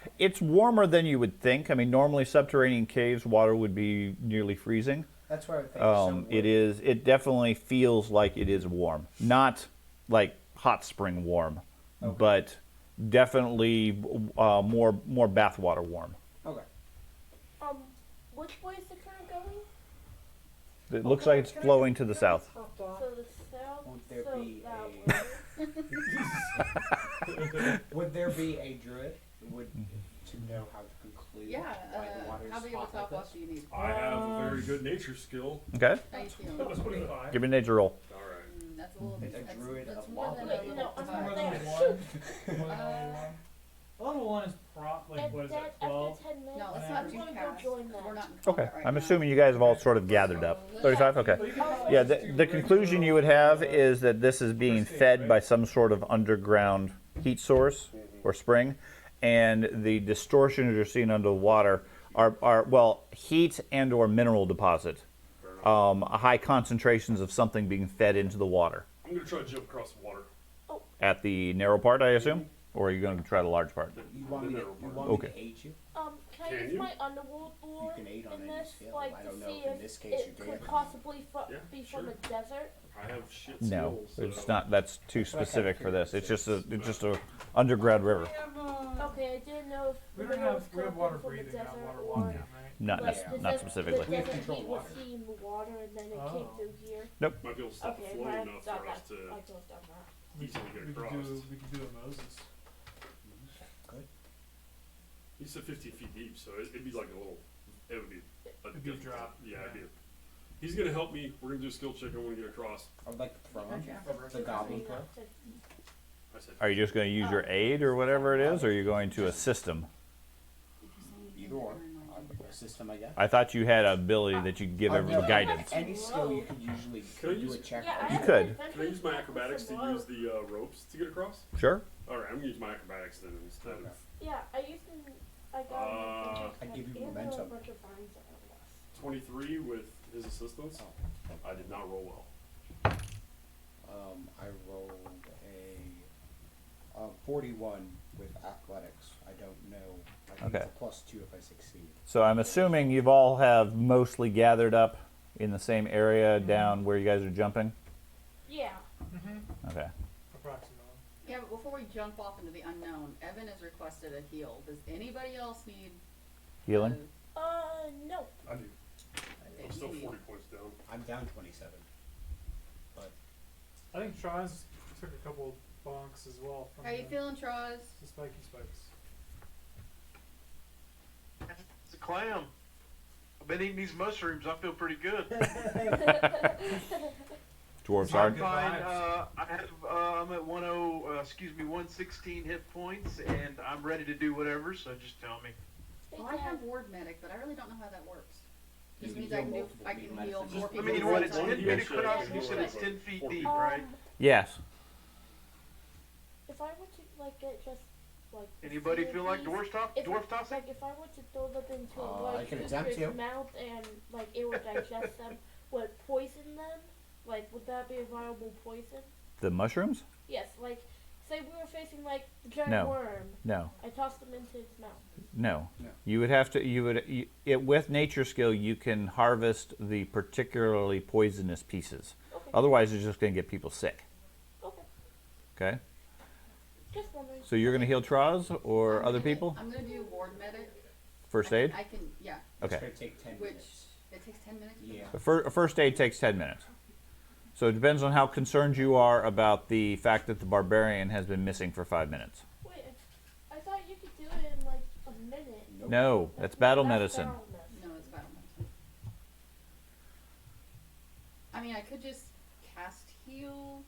that? It's warmer than you would think. I mean, normally subterranean caves, water would be nearly freezing. That's what I think. It definitely feels like it is warm. Not like hot spring warm, Okay. but definitely more bathwater warm. Okay. Which way is the current going? It looks like it's flowing to the south. So the south. Would there so be that way. Would there be a druid to know how to conclude Yeah, why the water how is many hot top like watch this? do you need? I have a very good nature skill. Okay, Thank you. That's 25. give me a nature roll. Alright. That's a little bit. It's a druid That's of more than lava. a No, level I'm More not than there. one. More than one. Level 1 is And what is then that, 12? after 10 minutes, No, let's Yeah. not I'm do gonna go cast, join 'cause that. we're not in Okay, combat right I'm now. assuming you guys have all sort of gathered up. 35, okay. So you can probably Yeah, just do the conclusion you would have is that this is being fed by some sort of underground heat source or spring, and the distortions you're seeing under the water are well, heat and or mineral deposit, high concentrations of something being fed into the water. I'm gonna try to jump across the water. At the narrow part, I assume? Or are you going to try the large part? You want me to, Okay. aid you? Can I Can use you? my underworld lore can aid on in any this, skill. like, I to don't know see if in if this case it you could can. possibly Yeah, be sure. from a desert? I have shit No, skills. it's so- not. That's too specific for this. It's just a underground river. Okay, I didn't know if We the don't river was have, we have coming water from the breathing, not desert water or walking, right? Not like the not desert- specifically. The We have desert control heat was water. heating the water and then it Oh. came through here. Might be able to stop Okay, the flow I enough thought for us to I just done that. easily get We across. could do a Moses. He said 15 feet deep, so it'd be like a little. It would be a It'd be a difficult- drop, Yeah, it'd yeah. be. He's gonna help me. We're gonna do a skill check. I want to get across. I would like to throw him. Okay. The goblin throw. I said. Are you just going to use your aid or whatever it is, or are you going to assist him? Either or. System, I guess. I thought you had an ability that you could give everyone guidance. Any skill you could usually Could I do use- a check. Yeah, I on. You have could. adventures Can I use my back acrobatics to with some use the ropes to get across? Sure. All right, I'm gonna use my acrobatics then instead Okay. of. Yeah, I used to. I got Uh, I give you and a momentum. bunch of vines that I lost. 23 with his assistance. I did not roll well. I rolled a 41 with athletics. I don't know. I think Okay. it's a +2 if I succeed. So I'm assuming you've all have mostly gathered up in the same area down where you guys are jumping? Yeah. Mm-hmm. Okay. Approximately. Yeah, but before we jump off into the unknown, Evan has requested a heal. Does anybody else need Healing? No. I do. a I'm still heal? 40 points down. I'm down 27. I think Traz took a couple bonks as well from How you feeling, Troz? the spiky spikes. It's a clam. I've been eating these mushrooms. I feel pretty good. Dwarves I'm are. fine. I'm at 116 hit points, and I'm ready to do whatever. So just tell me. Well, I have ward medic, but I really don't know how that works. Just You means can I can heal do. multiple I can people. heal Just- more I people. mean, at when one it's time. 10 minute Yeah, cutoff, yeah, you said yeah. it's 10 feet deep, Um, right? Yes. If I were to like get just like Anybody feel like dwarf dwarf tossing? Like if I were to throw them into I like can Cooper's attempt to. mouth and like it would digest them, would it poison them? Like would that be a viable poison? The mushrooms? Yes, like say we were facing like the giant No. worm. No. I tossed them into its mouth. No. No. You would have to. With nature skill, you can harvest the particularly poisonous pieces. Okay. Otherwise, it's just going to get people sick. Okay. Okay. Just wondering. So you're going to heal Traz or I'm other gonna- people? I'm gonna do ward medic. First aid. I can. Yeah. It's Okay. going to take 10 Which minutes. it takes 10 minutes. Yeah. First aid takes 10 minutes. So it depends on how concerned you are about the fact that the barbarian has been missing for 5 minutes. Wait, I thought you could do it in like a minute. Nope. No, that's battle medicine. battle medicine. No, it's battle medicine. I mean, I could just cast heal.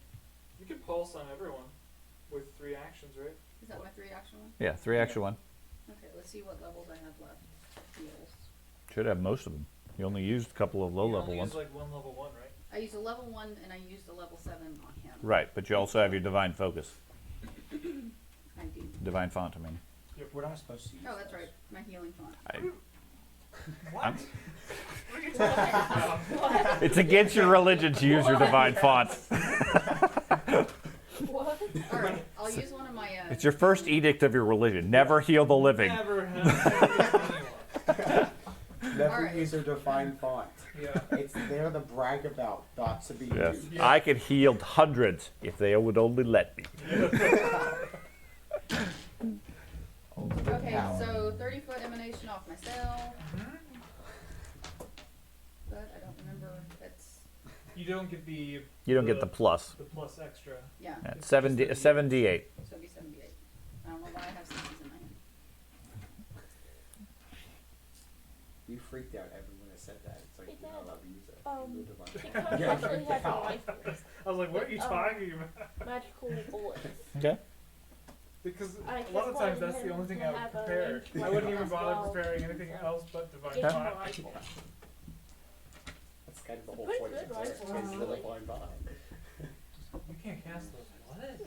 You could pulse on everyone with 3 actions, right? Is that my 3 action one? Yeah, 3 extra one. Okay, let's see what levels I have left. Heals. Should have most of them. You only used a couple of low You level only ones. use like one level 1, right? I used a level 1 and I used a level 7 on him. Right, but you also have your divine focus. I do. Divine font, I mean. We're not supposed to use Oh, that's those. right. My healing font. What? It's against your religion to use your divine font. What? Alright, I'll use one of my. It's your first edict of your religion. Never heal the living. Never have anyone. Never Alright. use a defined font. Yeah. It's there to brag about, not to be Yes. used. Yeah. I could heal hundreds if they would only let me. Okay, Power. so 30-foot emanation off my cell. Mhm. But I don't remember. That's. You don't get the You don't get the plus. the plus extra. Yeah, At It's 70, just 78. so it'd be 78. I don't know why I have 60s in my hand. You freaked out everyone that said that. It's like Hey, you're not Dad. allowed to use it. Um, You divine Because font. actually has a How? life force. I was like, what are you Oh. talking about? Magical bullets. Okay. Because I a lot of just times wanted that's the him only thing to I would have a prepare. range I wouldn't weapon even as bother well. preparing anything else but divine Get font. a rifle. That's kind of the whole Pretty point of good it. rifle, It's the really. divine font. You can't cast those. What?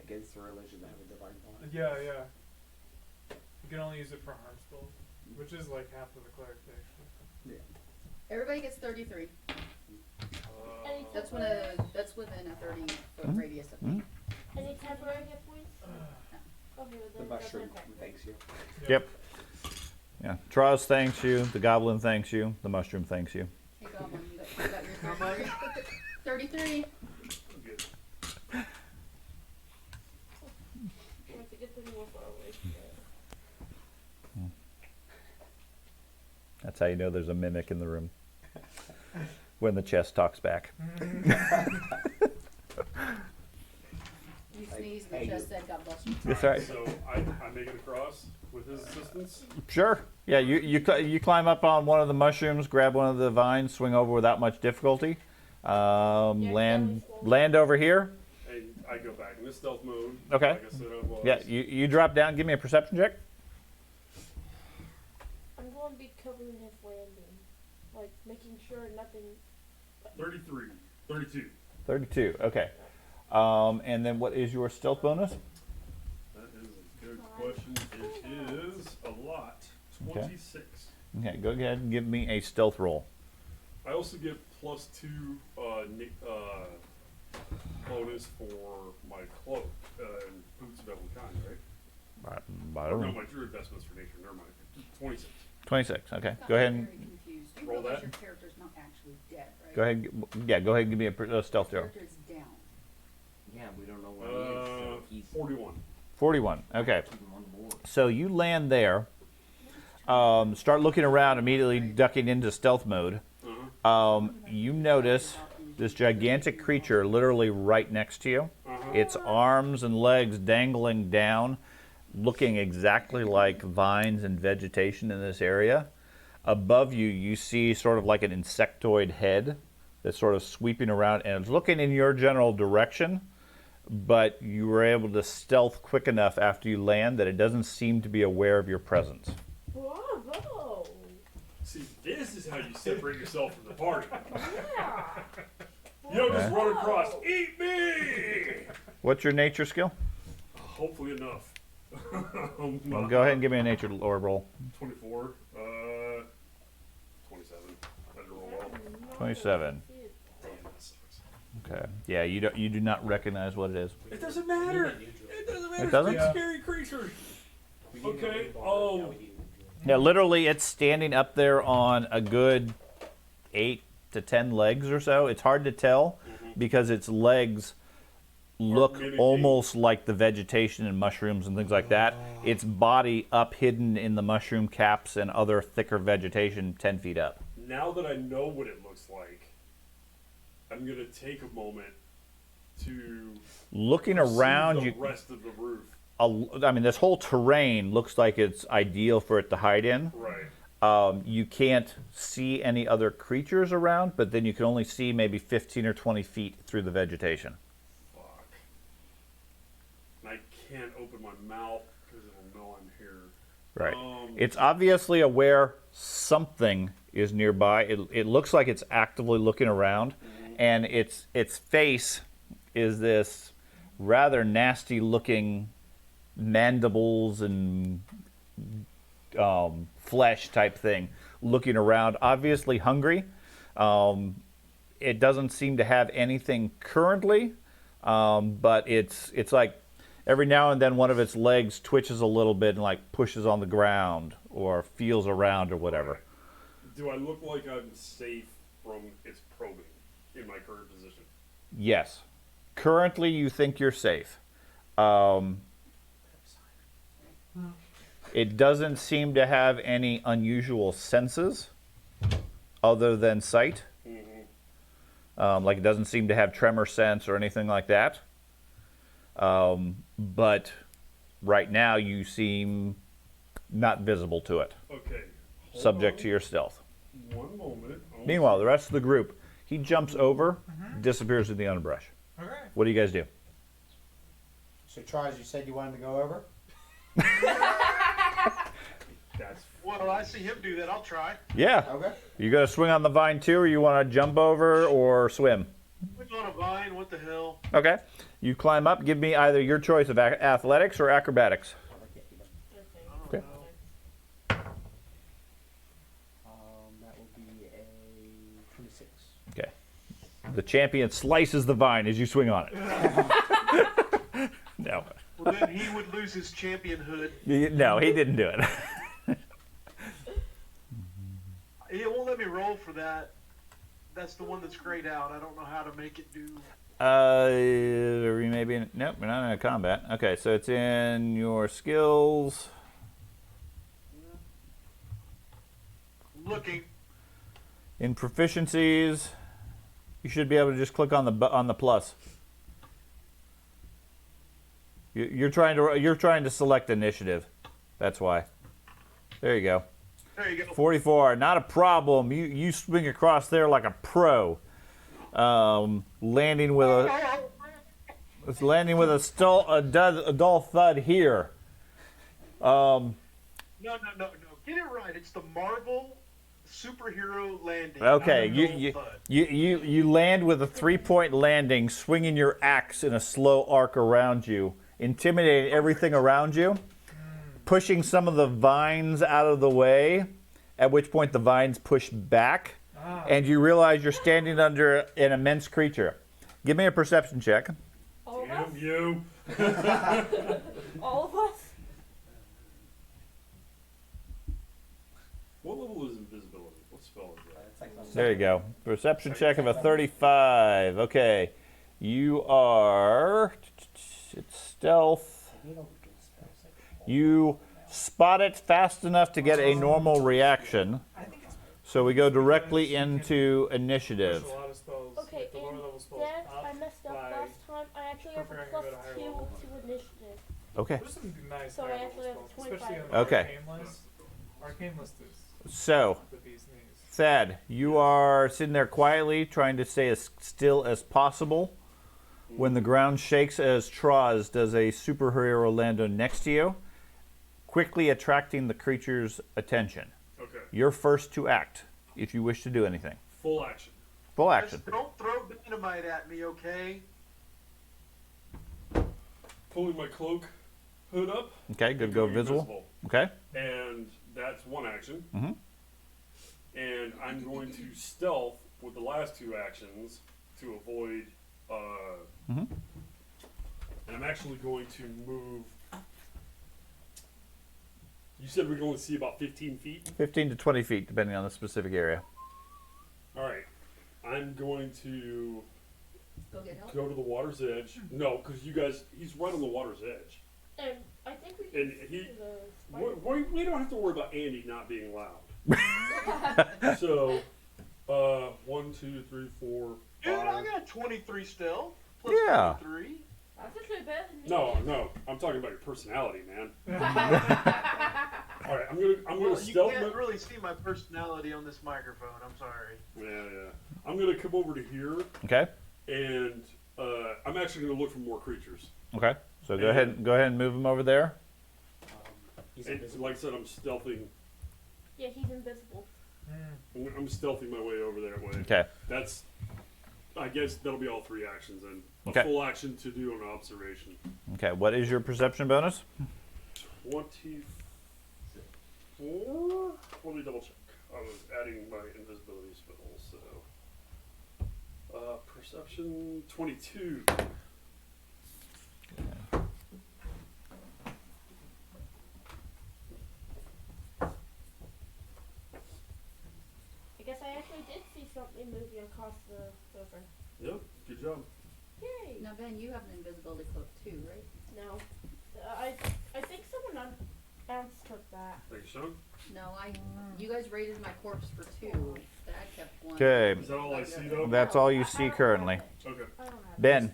Against the religion that have a divine font. Yeah, yeah. You can only use it for harm spells, which is like half of the cleric actually. Everybody gets 33. Any That's within a 30-foot Mhm. radius of me. Any temporary hit points? Okay, The then mushroom that's okay. thanks you. Yep. Yeah. Traz thanks you. The goblin thanks you. The mushroom thanks you. Hey, Goblin, you got your 33. 33. Good. We have to get them more far away from there. That's how you know there's a mimic in the room. When the chest talks back. You sneezed, Hey, the chest you. said, God bless you. That's right. So I make it across with his assistance. Sure. Yeah, you climb up on one of the mushrooms, grab one of the vines, swing over without much difficulty. Land over here. And I go back in the stealth mode. Okay. Like I said I was. Yeah, you drop down. Give me a perception check. I'm going to be covering his landing. Like, making sure nothing... 33. 32. 32. Okay. And then what is your stealth bonus? That is a good question. It is a lot. Okay. 26. Okay, go ahead and give me a stealth roll. I also get +2 bonus for my cloak and boots of every kind, right? I Or don't no, know. my druid vestments for nature. Never mind. 26. 26. Okay. Got Go ahead very and confused. roll Otherwise that. your character's not actually dead, right? Go ahead. Yeah, go ahead and give me a stealth throw. Character's down. Yeah, we don't know where he is, so he's 41. 41. Okay. keep him on board. So you land there. Start looking around, immediately ducking into stealth mode. You notice this gigantic creature literally right next to you. Its arms and legs dangling down, looking exactly like vines and vegetation in this area. Above you, you see sort of like an insectoid head that's sort of sweeping around, and it's looking in your general direction, but you were able to stealth quick enough after you land that it doesn't seem to be aware of your presence. Bravo. See, this is how you separate yourself from the party. Yeah. You don't just Okay. run across, eat me! What's your nature skill? Hopefully enough. Well, go ahead and give me a nature lore roll. 24. 27. I didn't roll well. 27. Damn, that sucks. Okay. Yeah, you do not recognize what it is. It doesn't matter. It doesn't matter. It doesn't? It's a scary creature. Okay. Yeah, literally, it's standing up there on a good 8 to 10 legs or so. It's hard to tell because its legs look mimicking. almost like the vegetation and mushrooms and things like that. Its body up hidden in the mushroom caps and other thicker vegetation 10 feet up. Now that I know what it looks like, I'm gonna take a moment to Looking see around, the you, rest of the roof. I mean, this whole terrain looks like it's ideal for it to hide in. Right. You can't see any other creatures around, but then you can only see maybe 15 or 20 feet through the vegetation. Fuck. And I can't open my mouth because it'll know I'm here. Right. Um, It's obviously aware something is nearby. It looks like it's actively looking around, and its face is this rather nasty looking mandibles and flesh type thing looking around, obviously hungry. It doesn't seem to have anything currently, but it's like every now and then one of its legs twitches a little bit and like pushes on the ground or feels around or whatever. do I look like I'm safe from its probing in my current position? Yes. Currently you think you're safe. It doesn't seem to have any unusual senses other than sight. Like it doesn't seem to have tremor sense or anything like that. But right now you seem not visible to it, Okay. hold subject on to your stealth. One moment. I wanna Meanwhile, the rest of the group, he jumps over, disappears in the underbrush. Okay. What do you guys do? So Charles, you said you wanted to go over? That's Well, I see him do that. I'll try. Yeah. Okay. You gonna swing on the vine too, or you want to jump over or swim? What's on a vine? What the hell? Okay. You climb up. Give me either your choice of athletics or acrobatics. Okay. That will be a 26. Okay. The champion slices the vine as you swing on it. No. Well, then he would lose his championhood. No, he didn't do it. It won't let me roll for that. That's the one that's grayed out. I don't know how to make it do. Maybe nope. We're not in a combat. Okay, so it's in your skills. Looking. In proficiencies, you should be able to just click on the plus. You're trying to select initiative. That's why. There you go. There you go. 44. Not a problem. You swing across there like a pro. Landing with a dull thud here. No. Get it right. It's the Marvel superhero landing. Okay, not a you dull thud. you land with a 3-point landing, swinging your axe in a slow arc around you, intimidating everything around you, pushing some of the vines out of the way, at which point the vines push back, and you realize you're standing under an immense creature. Give me a perception check. All of us? damn you. All of us? What level is invisibility? What spell is that? It's like the There you go. Perception check of a 35. Okay. You are. It's stealth. Maybe it'll do spells like You spot it fast enough to get a normal reaction. I think it's So we go directly into push initiative. a lot of spells. Okay, like the lower level spells Dad, up I messed up by- last time. I actually have a preferring plus to go to higher 2 level. to initiative. Okay. There's some nice So I higher level actually have spells, especially on 25. the Okay. arcane list. Arcane list is So, the bee's knees. Thad, you are sitting there quietly trying to stay as still as possible when the ground shakes as Troz does a superhero Orlando next to you, quickly attracting the creature's attention. Okay. You're first to act if you wish to do anything. Full action. Full action. Just don't throw dynamite at me, okay? Pulling my cloak hood up. Okay, good. and Go going visible. invisible. Okay. And that's one action. Mhm. And I'm going to stealth with the last two actions to avoid. Mhm. And I'm actually going to move. You said we're going to see about 15 feet? 15 to 20 feet, depending on the specific area. Alright. I'm going to Go get help. go to the water's edge. No, because you guys, he's right on the water's edge. And I think we And can he- do the spider. We don't have to worry about Andy not being loud. So, 1, 2, 3, 4, Dude, I 5. got 23 stealth. Plus Yeah. 23. That's actually better than me. No, I'm talking about your personality, man. All right, I'm gonna Well, you stealth. can't really see my personality on this microphone. I'm sorry. Yeah. I'm gonna come over to here, Okay. and I'm actually gonna look for more creatures. Okay. So go ahead and move him over there. He's And invisible. like I said, I'm stealthing. Yeah, he's invisible. I'm stealthing my way over that way. Okay. That's. I guess that'll be all 3 actions then. A Okay. full action to do an observation. Okay. What is your perception bonus? 24. Let me double check. I was adding my invisibility spell, so. Perception 22. I guess I actually did see something moving across the river. Yep, good job. Yay! Now, Ben, you have an invisibility cloak too, right? No. I think someone else took that. Thanks, Sean. No, you guys raided my corpse for 2. Dad kept 1. Okay. Is that all I see though? That's all you see currently. Okay. I don't have it. Ben,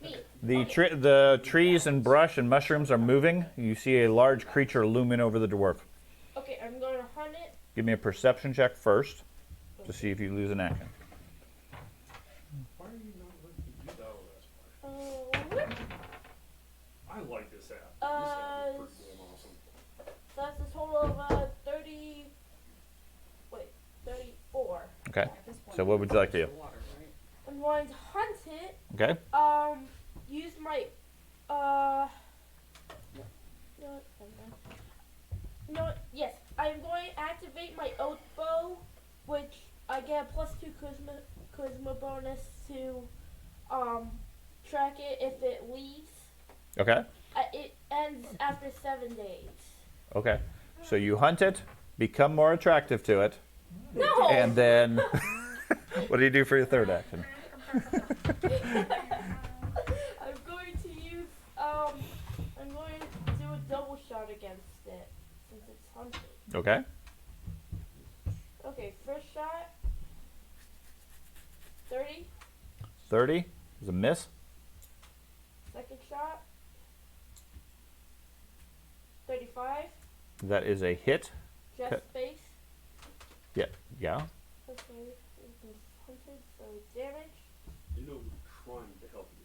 Me. the trees and brush and mushrooms are moving. You see a large creature looming over the dwarf. Okay, I'm going to hunt it. Give me a perception check first to see if you lose an action. Why are you not letting me do that last part? I like this app. This app is pretty damn awesome. So that's a total of 34. Okay. At this point, So what would you like to do? it's water, right? I'm going to hunt it. Okay. Use my no, yes, I'm going to activate my oath bow, which I get a +2 charisma bonus to track it if it leaves. Okay. It ends after 7 days. Okay. So you hunt it, become more attractive to it, No. and then what do you do for your third action? I'm going to use I'm going to do a double shot against it since it's hunted. Okay. Okay, first shot 30, 30 is a miss. second shot 35, That is a hit. just Okay. space. Yeah. Yeah. Okay, this is hunted, so damage You know we're trying to help you.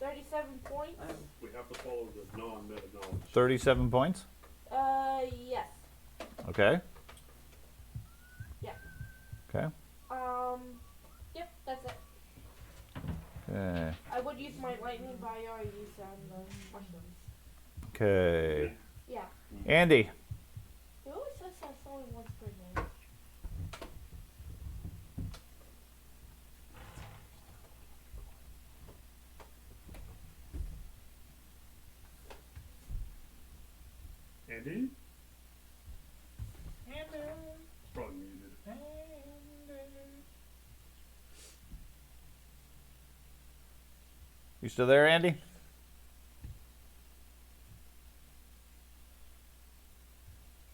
37 points. We have to follow the non-meta knowledge. 37 points. Yes. Okay. Yeah. Okay. Yep, that's it. Okay. I would use my lightning bio I use on the mushrooms. Okay. Yeah. Andy. It always says that's only once per day. Andy? Andy. You still there, Andy?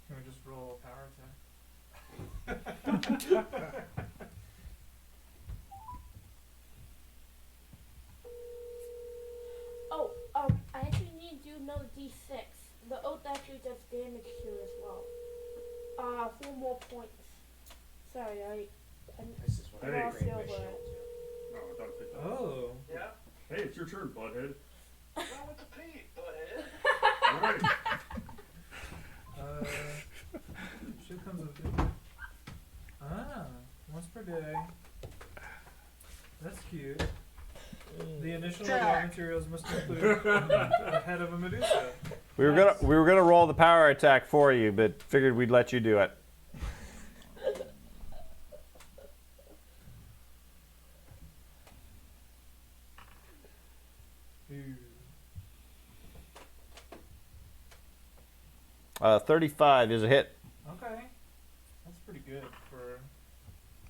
Can we just roll a power attack? Oh, I actually need to do another D6. The oath actually does damage to it as well. 4 more points. Sorry, I This is what Hey. I glossed grade my over shield it. Oh, I thought I picked that. Oh. Yeah. Hey, it's your turn, butthead. Wrong with the Pete, butthead. Alright. Shit comes with it. Ah, once per day. That's cute. The initial raw materials must include the head of a Medusa. We were gonna roll the power attack for you, but figured we'd let you do it. Ooh. 35 is a hit. Okay. That's pretty good for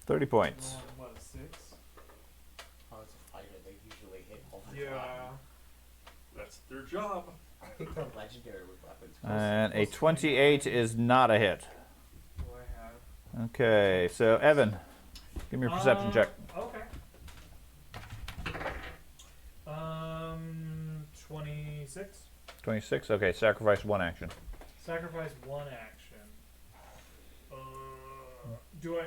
30 points. rolling, what, a 6? Oh, it's a fighter. They usually hit all the Yeah. time. That's their job. I think they're legendary with weapons. And a 28 is not a hit. Do I have? Okay, so Evan, give me a perception check. Okay. 26. 26. Okay, sacrifice 1 action. Sacrifice 1 action. Do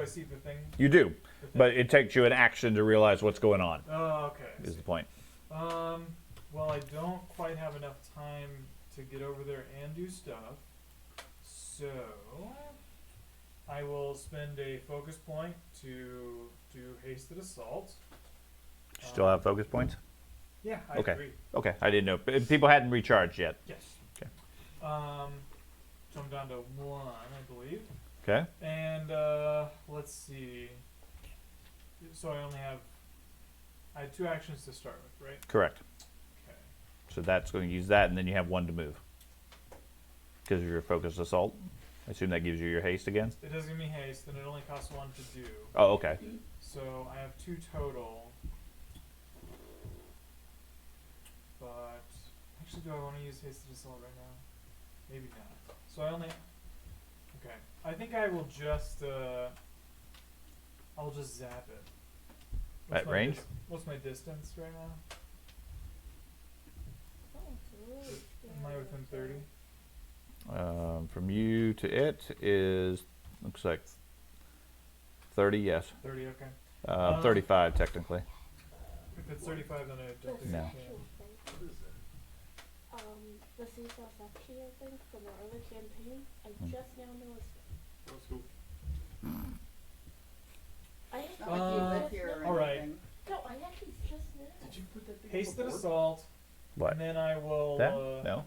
I see the thing? You do, The thing? but it takes you an action to realize what's going on. Oh, okay. Is the point? Well, I don't quite have enough time to get over there and do stuff, so I will spend a focus point to do hasted assault. Still have focus points? Yeah, I Okay. agree. Okay, I didn't know. People hadn't recharged yet. Yes. Okay. So I'm down to 1, I believe. Okay. And let's see. So I have 2 actions to start with, right? Correct. Okay. So that's going to use that, and then you have 1 to move. Because of your focused assault. I assume that gives you your haste again? It does give me haste, and it only costs 1 to do. Oh, okay. So I have 2 total. But actually, do I want to use hasted assault right now? Maybe not. So I only. Okay. I think I will just. I'll just zap it. At my range? What's my distance right now? Oh, it's really Am I within 30? From you to it is, looks like 30, yes. 30. Okay. 35, technically. If it's 35, then I don't think No. I actual can. thing. The seesaw section, I think, from our other campaign. I just now noticed it. Let's go. I It's not like you live just here or All right. anything. No, I actually just noticed. Did you put that thing Hasted on the board? assault. What? And then I will. That? No?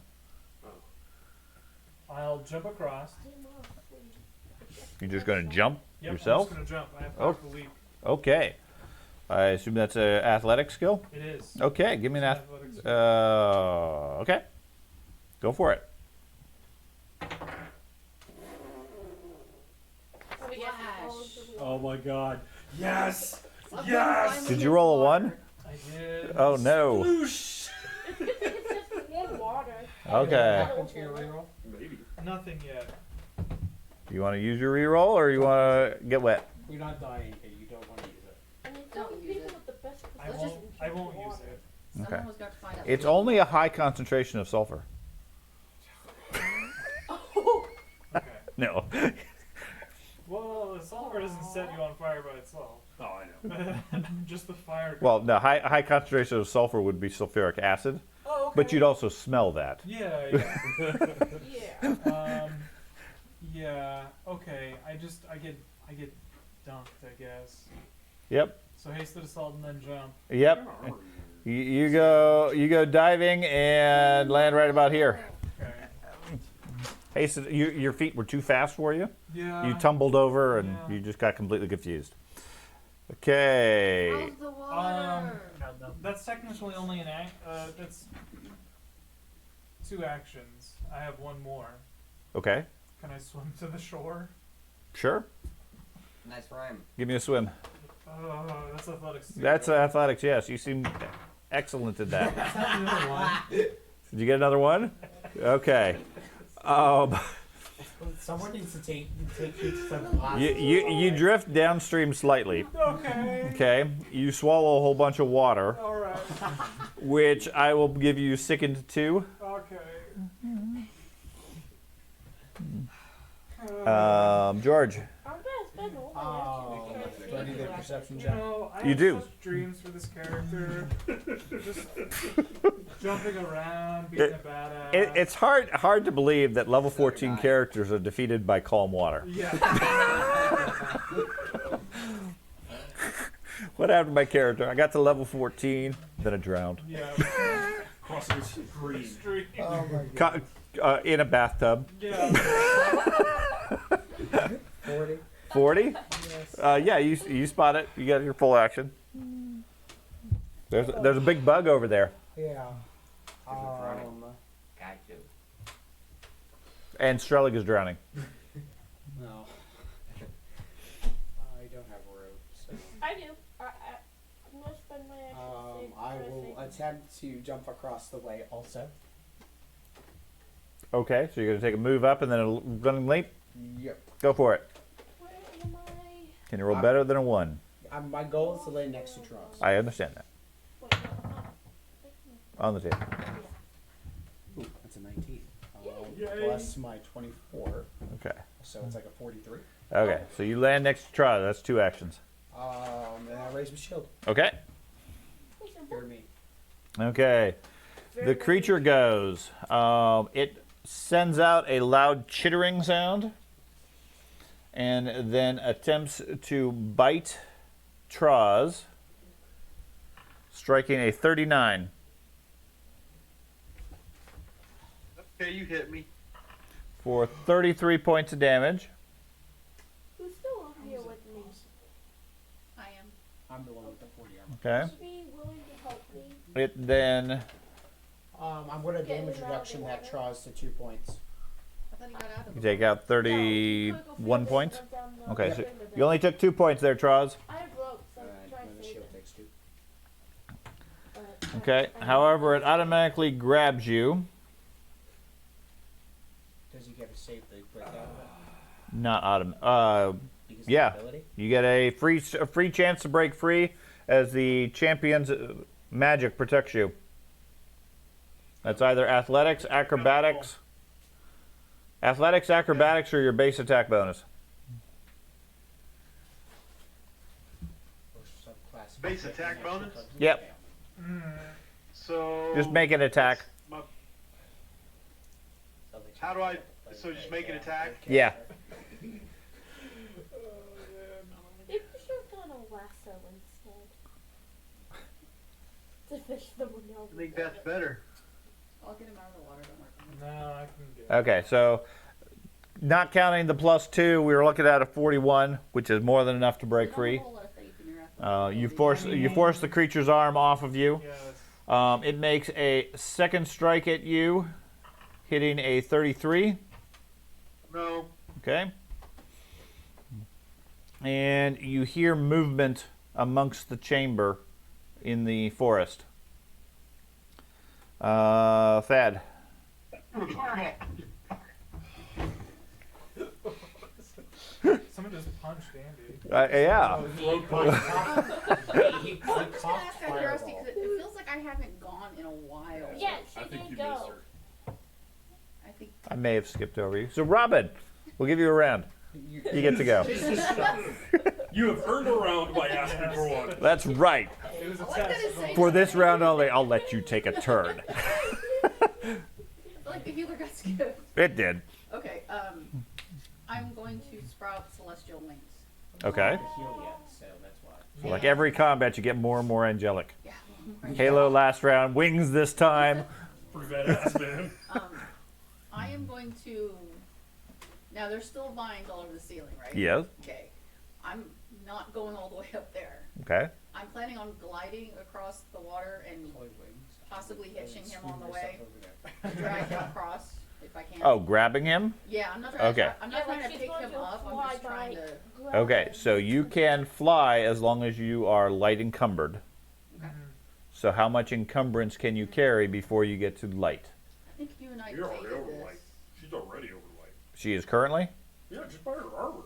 I'll jump across. I'm awfully- You're just going to jump Yep, yourself? I'm just gonna jump. I have Oh. half the leap. Okay. I assume that's an athletic skill? It is. Okay, give me an Athletics. okay. Go for it. Oh, we got to fall into the Oh my god. Yes! Someone Yes! finally Did hit you roll a water. 1? I did. Oh, no. Sploosh! It's good thing it's just warm water. Okay. Happen to your reroll? Maybe. Nothing yet. Do you want to use your reroll or you want to get wet? You're not dying, okay? You don't want to use it. I mean, Don't some use people it. with the best I position won't. can I drink won't use water. it. Someone Okay. was going to find out. It's only a high concentration of sulfur. Okay. No. Well, the sulfur doesn't set you on fire by itself. Oh, I know. Just the fire. Well, no, high concentration of sulfur would be sulfuric acid, Oh, okay. but you'd also smell that. Yeah, yeah. Yeah. Yeah. Okay. I get dunked, I guess. Yep. So hasted assault and then jump. Yep. You go diving and land right about here. Okay. Hasted, your feet were too fast for you. Yeah. You tumbled over and Yeah. you just got completely confused. Okay. How's the water? That's technically only an act. That's 2 actions. I have 1 more. Okay. Can I swim to the shore? Sure. Nice rhyme. Give me a swim. That's athletics. Too, That's right? athletics, yes. You seem excellent at that. That's not another one. Did you get another one? Okay. Someone needs to take you to some class. You drift downstream slightly. Okay. Okay. You swallow a whole bunch of water, All right. which I will give you sickened 2. Okay. George. I'm gonna spend all my Oh, action do I need a perception You check? know, I You have do. such dreams for this character. Just jumping around, being a badass. It's hard to believe that level 14 characters are defeated by calm water. Yeah. What happened to my character? I got to level 14, then I drowned. Yeah. Crossing the stream. Stream. Oh my god. In a bathtub. Yeah. 40. 40? Yes. Yeah, you spot it. You got your full action. There's a big bug over there. Yeah. Got you. And Strelig is drowning. No. I don't have a rope, so. I do. I'm gonna spend my action to save. I try to will save- attempt to jump across the way also. Okay, so you're going to take a move up and then a running leap? Yep. Go for it. Where am I? Can you roll better than a 1? My goal is to land next to Tross. I understand that. Wait, no, not. On the table. Ooh, that's a 19. Yay. Plus my 24, Okay. so it's like a 43. Okay, so you land next to Trot. That's 2 actions. And I raise my shield. Okay. Hear me. Okay. The creature goes. It sends out a loud chittering sound and then attempts to bite Troz, striking a 39 Okay, you hit me. for 33 points of damage. Who's still up here with me? I am. I'm the one with the 40 armor. Okay. Would you be willing to help me? It then I'm going to damage reduction that Tross to 2 points. I thought he got out of you the take out No, 31 points. jump down the Okay, so thing with you only took 2 points there, Troz. I have ropes, so try And to the save shield it. takes 2. But, Okay. However, it automatically grabs you. Does he get a save the break out of it? Not Because Yeah. of the ability? you get a free chance to break free as the champion's magic protects you. That's either athletics, acrobatics, or your base attack bonus. Or subclass. Base attack bonus? Yep. So Just make an attack. How do I? So just make an attack. Yeah. Maybe we should have done a lasso instead. To fish them when y'all I think that's better. I'll get him out of the water. Don't worry. No, I can get it. Okay, so not counting the +2, we were looking at a 41, which is more than enough to break You don't have free. a whole lot of faith in your athletic You ability. force the creature's arm off of you. Yes. It makes a second strike at you, hitting a 33. No. Okay. And you hear movement amongst the chamber in the forest. Thad. Someone just punched Andy. Yeah. I was gonna ask out of curiosity because it feels like I haven't gone in a while. Yeah, I she think you did missed go. her. I think. I may have skipped over you. So, Robin, we'll give you a round. You get to go. You have earned a round by asking for one. That's right. It was a I like that test. it's saying For this something. round only, I'll let you take a turn. I feel like the healer got skipped. It did. Okay. I'm going to sprout celestial wings. Okay. Heal yet, so that's why. So like every combat, you get more and more angelic. Yeah. Halo last round, wings this time. Pretty badass, man. I am going to. Now there's still vines all over the ceiling, right? Yes. Okay. I'm not going all the way up there. Okay. I'm planning on gliding across the water and possibly hitching him on the way to drag him across if I can. Oh, grabbing him? Yeah, I'm not trying Okay. to. I'm not Yeah, trying like to she's pick going him to up. I'm fly just trying by. to. Okay, so you can fly as long as you are light encumbered. Okay. So how much encumbrance can you carry before you get to light? I think you and I You're already debated over this. light. She's already over light. She is currently? Yeah, just by her armor.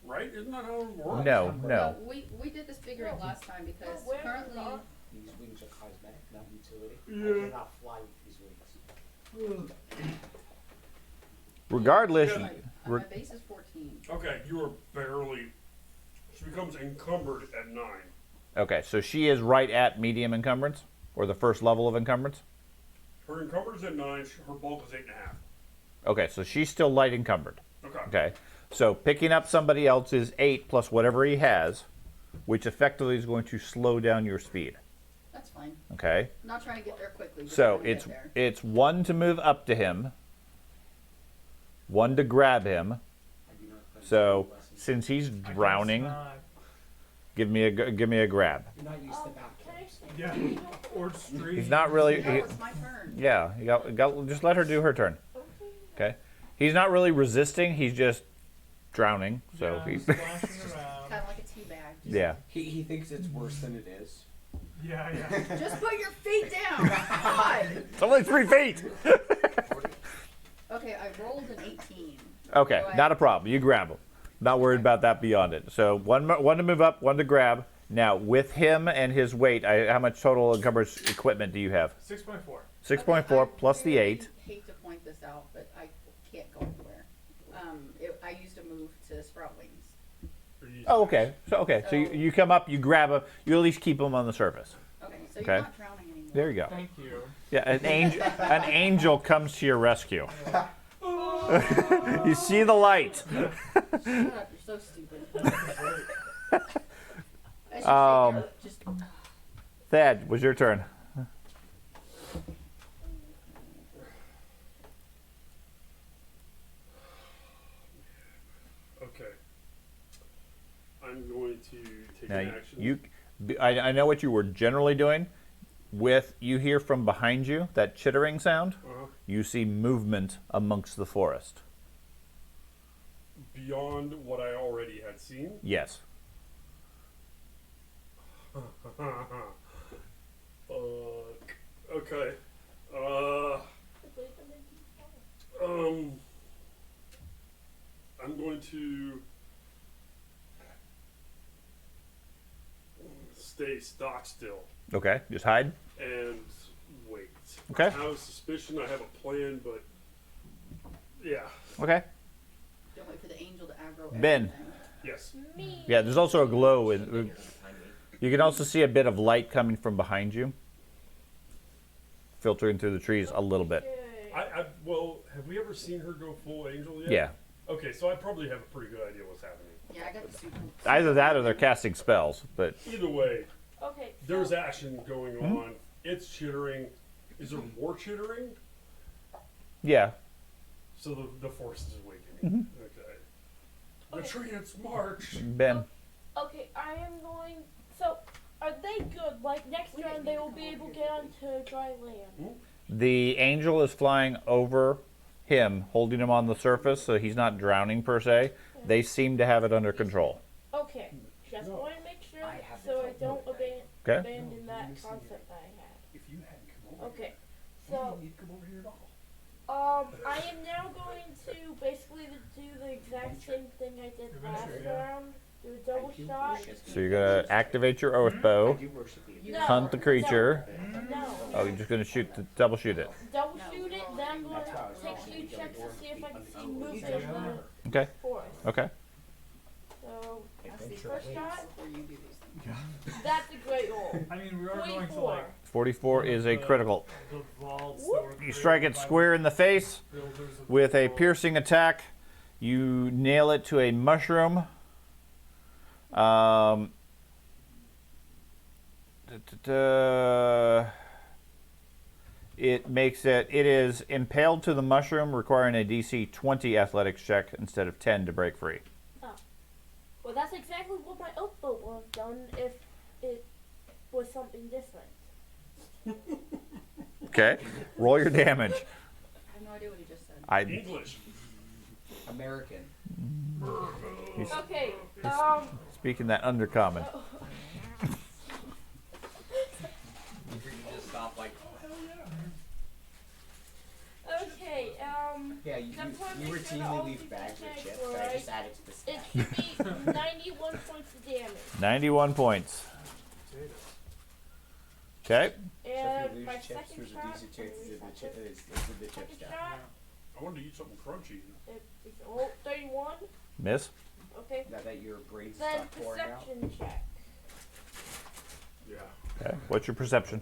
Right? Isn't that how it works? No, no. Well, we did this figuring last time because Where is currently the- These wings are cosmetic, not utility. Yeah. I cannot fly with these wings. Regardless, Yeah. my base is 14. Okay, you are barely. She becomes encumbered at 9. okay, so she is right at medium encumbrance, or the first level of encumbrance. Her encumbered is at 9. Her bulk is 8.5. Okay, so she's still light encumbered. Okay. Okay, so picking up somebody else's 8 plus whatever he has, which effectively is going to slow down your speed. That's fine. Okay, I'm not trying to get there quickly. Just so trying to it's get there. it's 1 to move up to him, 1 to grab him. I do not plan to So do lessons. since he's I guess drowning, not. give me a grab. You're not used to Can I back say Yeah. Or street. He's not really. No, it's my turn. Yeah, you got just let her do her turn. Okay, he's not really resisting. He's just drowning. So Yeah, he's splashing Kind around. of like a tea bag. yeah. He thinks it's worse than it is. Yeah, yeah. Just put your feet down. God. It's only 3 feet. Okay, I rolled an 18. Okay, So not a problem. You grab him. Not worried about that beyond it. So one to move up, 1 to grab. Now with him and his weight, how much total encumbrance equipment do you have? 6.4. 6.4 Okay, plus the I 8. hate to point this out, but I can't go anywhere. I used a move to sprout wings. Oh, okay. So you come up, you grab him, you at least keep him on the surface. Okay, so Okay. you're not drowning anymore. There you go. Thank you. Yeah, an angel comes to your rescue. You see the light. Shut up, you're so stupid. As you Um, sit there, just Thad, was your turn. Okay. I'm going to take Now an action. I know what you were generally doing. You hear from behind you that chittering sound. Uh-huh. You see movement amongst the forest. Beyond what I already had seen. Yes. Fuck. Okay. I'm going to stay stock still Okay. Just hide. and wait. Okay. I have a suspicion. I have a plan, but yeah. Okay. don't wait for the angel to aggro Ben. everything. Yes. Me. Yeah. There's also a glow. You can also see a bit of light coming from behind you, filtering through the trees a little bit. Well, have we ever seen her go full angel yet? Yeah. Okay, so I probably have a pretty good idea what's happening. Yeah, I got the super. Either that or they're casting spells. But Either way, Okay. there's so, action going on. It's chittering. Is there more chittering? yeah. So the force is awakening. Okay. The trance march. Ben. Okay, I am going. So, are they good? Like next round, they will be able to get onto dry land. The angel is flying over him, holding him on the surface, so he's not drowning per se. They seem to have it under control. Okay, just want to make sure I haven't so I told don't Okay. abandon that concept I had. If you hadn't come over, Okay, you so didn't need to come over here at all. I am now going to basically do the exact same thing I did last round. Do a double shot. So you're gonna activate your oath I bow, do worship you. No, hunt the creature. No. Oh, you're just gonna double shoot it. Double shoot it, then I'm going to take a few checks to see if I can see movement in the Okay. forest. Okay. So, Adventure first waits shot, before you do these things. that's a great roll. I mean, we are going to 24. like 44 is a critical. the vaults that were You strike it created by square in the face the builders of with the a world. piercing attack. You nail it to a mushroom. Da, da, da. It is impaled to the mushroom, requiring a DC 20 athletics check instead of 10 to break free. Well, that's exactly what my oath boat would have done if it was something different. Okay. Roll your damage. I have no idea what he just said. English. American. Okay, Speaking that undercommon. Yeah, That's why I you make sure that all routinely leave these bags of attacks chips, were so I just right. added to the It stack. should be 91 points of damage. 91 points. Potatoes. Okay. So And if you my lose chips, second there's a shot. decent chance that the chips Second down. shot. I wanted to eat something crunchy. It's 31. Miss. Okay. Now that your brains Then stop pouring out. perception check. Yeah. Okay. What's your perception?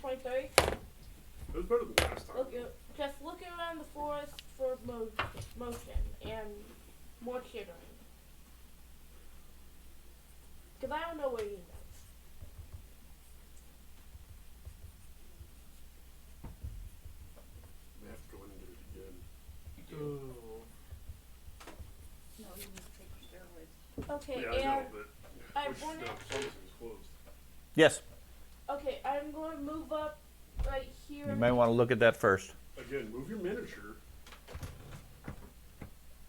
23. It was better than last time. Just looking around the forest for motion and more shivering. Cause I don't know where you know. We have to go in and get it again. Ooh. No, you need to take your steroids. Okay, Yeah, I know, and but I which, wanted no, something's closed. Yes. okay, I'm going to move up right here. You may want to look at that first. Again, move your miniature.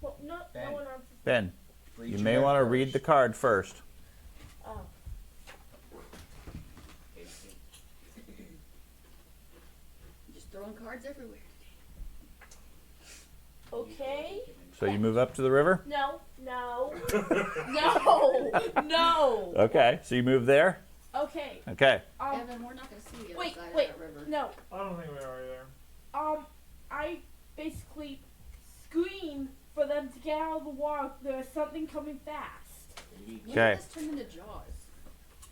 Well, no Ben. one else. Ben, Read you your may red want to first. read the card first. Oh. Just throwing cards everywhere. Okay. So you move up to the river? No. No. No. Okay. So you move there? Okay. Okay. Evan, we're not going to see the other Wait, side wait. of that river. No. I don't think we are either. I basically scream for them to get out of the water. There's something coming fast. When Okay. did this turn into Jaws?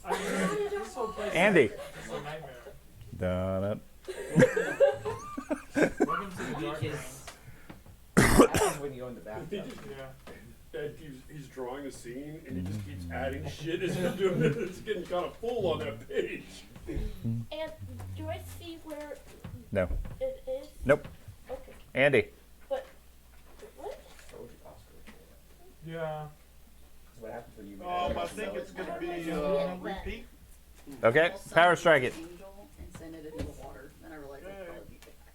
I mean, this whole place Andy. is a nightmare. Done Welcome to the dark Because- room. Happens when you go in the bathtub. Yeah. Ed he's drawing a scene and he just keeps adding shit as he's doing it. It's getting kind of full on that page. And do I see where No. it is? Nope. Okay. Andy. But what? Told you Oscar. Yeah. That's what happens when you I think it's gonna be repeat. Okay. I'll summon Power strike it. an angel and send it into the water. Then I realized it'd probably be back.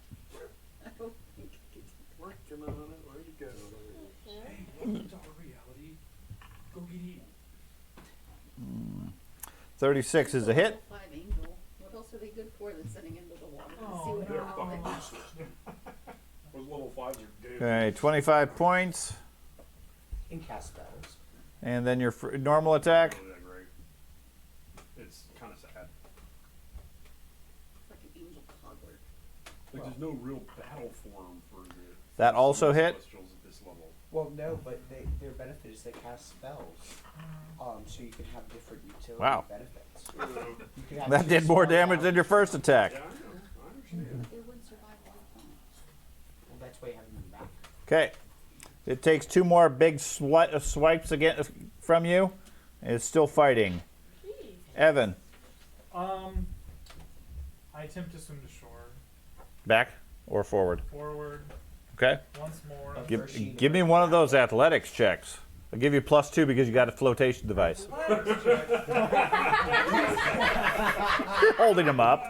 I don't think it's Working on it. Where'd you go? Okay. Welcome to our reality. Go get eaten. 36 is a hit. Level 5 angel. What else are they good for than sending into the water? To see Oh, what They're happens? fucking useless. Those level 5s are damn. Okay. 25 points. And cast spells. And then your normal attack. Really that great. It's kind of sad. It's like an angel toddler. Like there's no real battle form for the. That also hit? Celestials at this level. Well, no, but their benefit is they cast spells. So you can have different utility Wow. benefits. So, You can have That two did more spell damage than your first attack. yeah, I know. I understand. They wouldn't survive lifetime. Well, that's why you have them back. Okay. It takes 2 more big swipes again from you. And it's still fighting. Gee. Evan. I attempt to swim to shore. Back or forward. Forward. Okay. Once more. Of- Give me one of those athletics checks. I'll give you +2 because you got a flotation device. You're holding him up.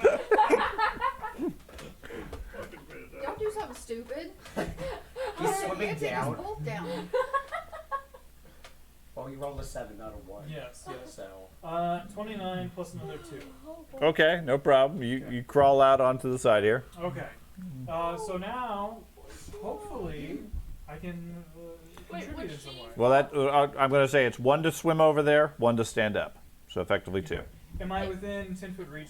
Don't do something stupid. He's swimming Can't take us down. both down. Well, you rolled a 7, not a 1. Yes, yes. So 29 plus another 2. Okay, no problem. You crawl out onto the side here. Okay. So now, hopefully, I can contribute in some way. Well, I'm going to say it's 1 to swim over there, 1 to stand up. So effectively 2. Am I within 10-foot reach?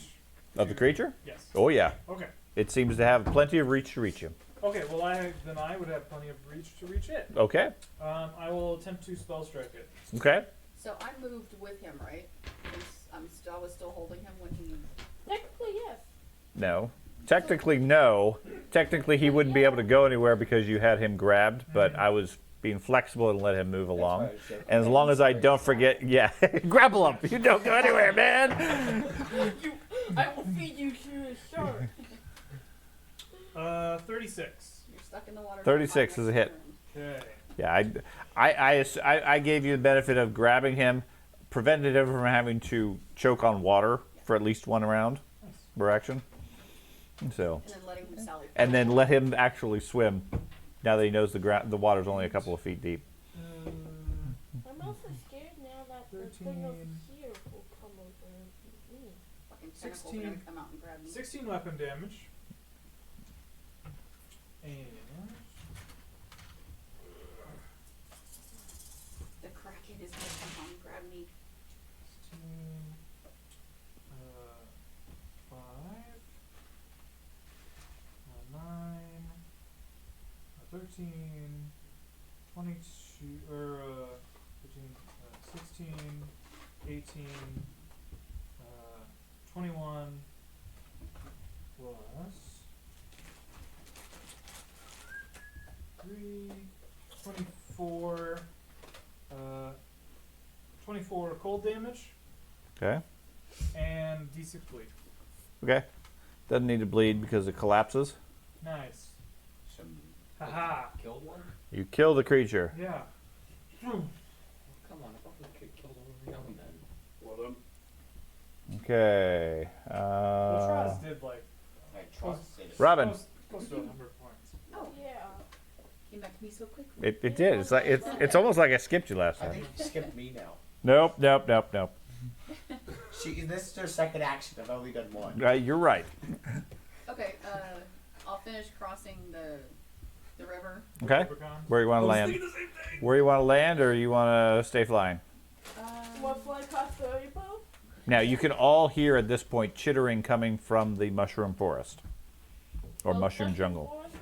Of the creature? Yes. Oh yeah. Okay. It seems to have plenty of reach to reach you. Okay. Well, then I would have plenty of reach to reach it. Okay. I will attempt to spell strike it. Okay. So I moved with him, right? I was still holding him when he. Technically, yes. No. Technically, no. Technically, he wouldn't be able to go anywhere because you had him grabbed, but I was being flexible and let him move along. And as long as I don't forget, yeah, grapple him. You don't go anywhere, man. I will feed you to a shark. 36. You're stuck in the water. 36 is a hit. Okay. Yeah, I gave you the benefit of grabbing him, prevented him from having to choke on water for at least 1 round per action. So, And then letting him sally. and then let him actually swim. Now that he knows the water's only a couple of feet deep. I'm also scared now that the thing over 13. here will come over and eat me. Fucking tentacles are gonna 16. come out and grab me. 16 weapon damage. And 13, 22, or 13, 16, 18, 21 plus 3, 24, 24 cold damage, Okay. and d6 bleed. Okay. Doesn't need to bleed because it collapses. Nice. Some Haha. Killed one? You kill the creature. Yeah. Come on, I thought we could kill the young then. Well done. Okay. Well, Traz did like like trust it. Robin. close to 100 points. Oh, Yeah. came back to me so quickly. It did. It's like it's almost like I skipped you last I time. think you skipped me now. Nope. Nope. Nope. Nope. This is her second action. I've only done one. You're right. Okay, I'll finish crossing the river. Okay. Leprechaun. Where you want to land? Where you want to land, or you want to stay flying? What fly cost for you both? Now you can all hear at this point chittering coming from the mushroom forest or mushroom jungle. forest?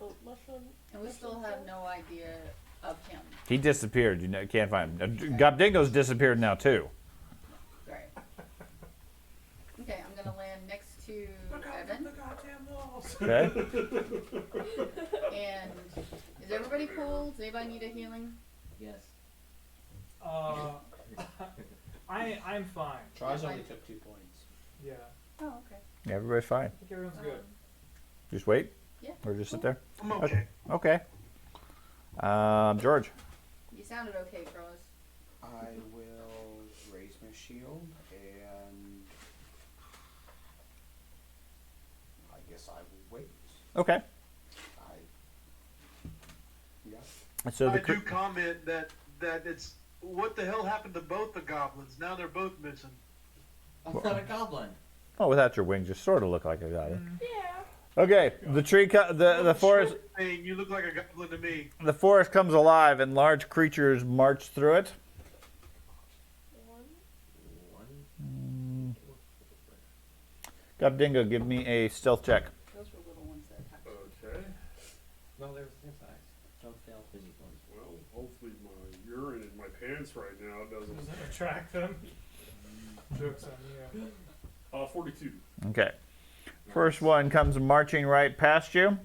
Oh, mushroom. And we still have no idea of him. He disappeared. You can't find him. Gobdingo's disappeared now too. Right. Okay, I'm gonna land next to Evan. Okay. And is everybody cool? Does anybody need a healing? Yes. I'm fine. Charles only took 2 points. Yeah. Oh, okay. Yeah, everybody's fine. I think everyone's good. Just wait. Yeah. Or just sit there. I'm okay. Okay. George. You sounded okay, Charles. I will raise my shield and I guess I will wait. Okay. Yeah. So I the do comment that it's what the hell happened to both the goblins? Now they're both missing. I'm not a goblin. oh, without your wings, you sort of look like a guy. Yeah. Okay. The tree, the forest, Saying you look like a goblin to me. the forest comes alive, and large creatures march through it. One. Gobdingo, give me a stealth check. Those were little ones that attacked. Okay. No, they're the same size. Don't fail physique ones. Well, hopefully my urine in my pants right now doesn't. Doesn't attract them. Jokes on you. 42. Okay. First one comes marching right past you.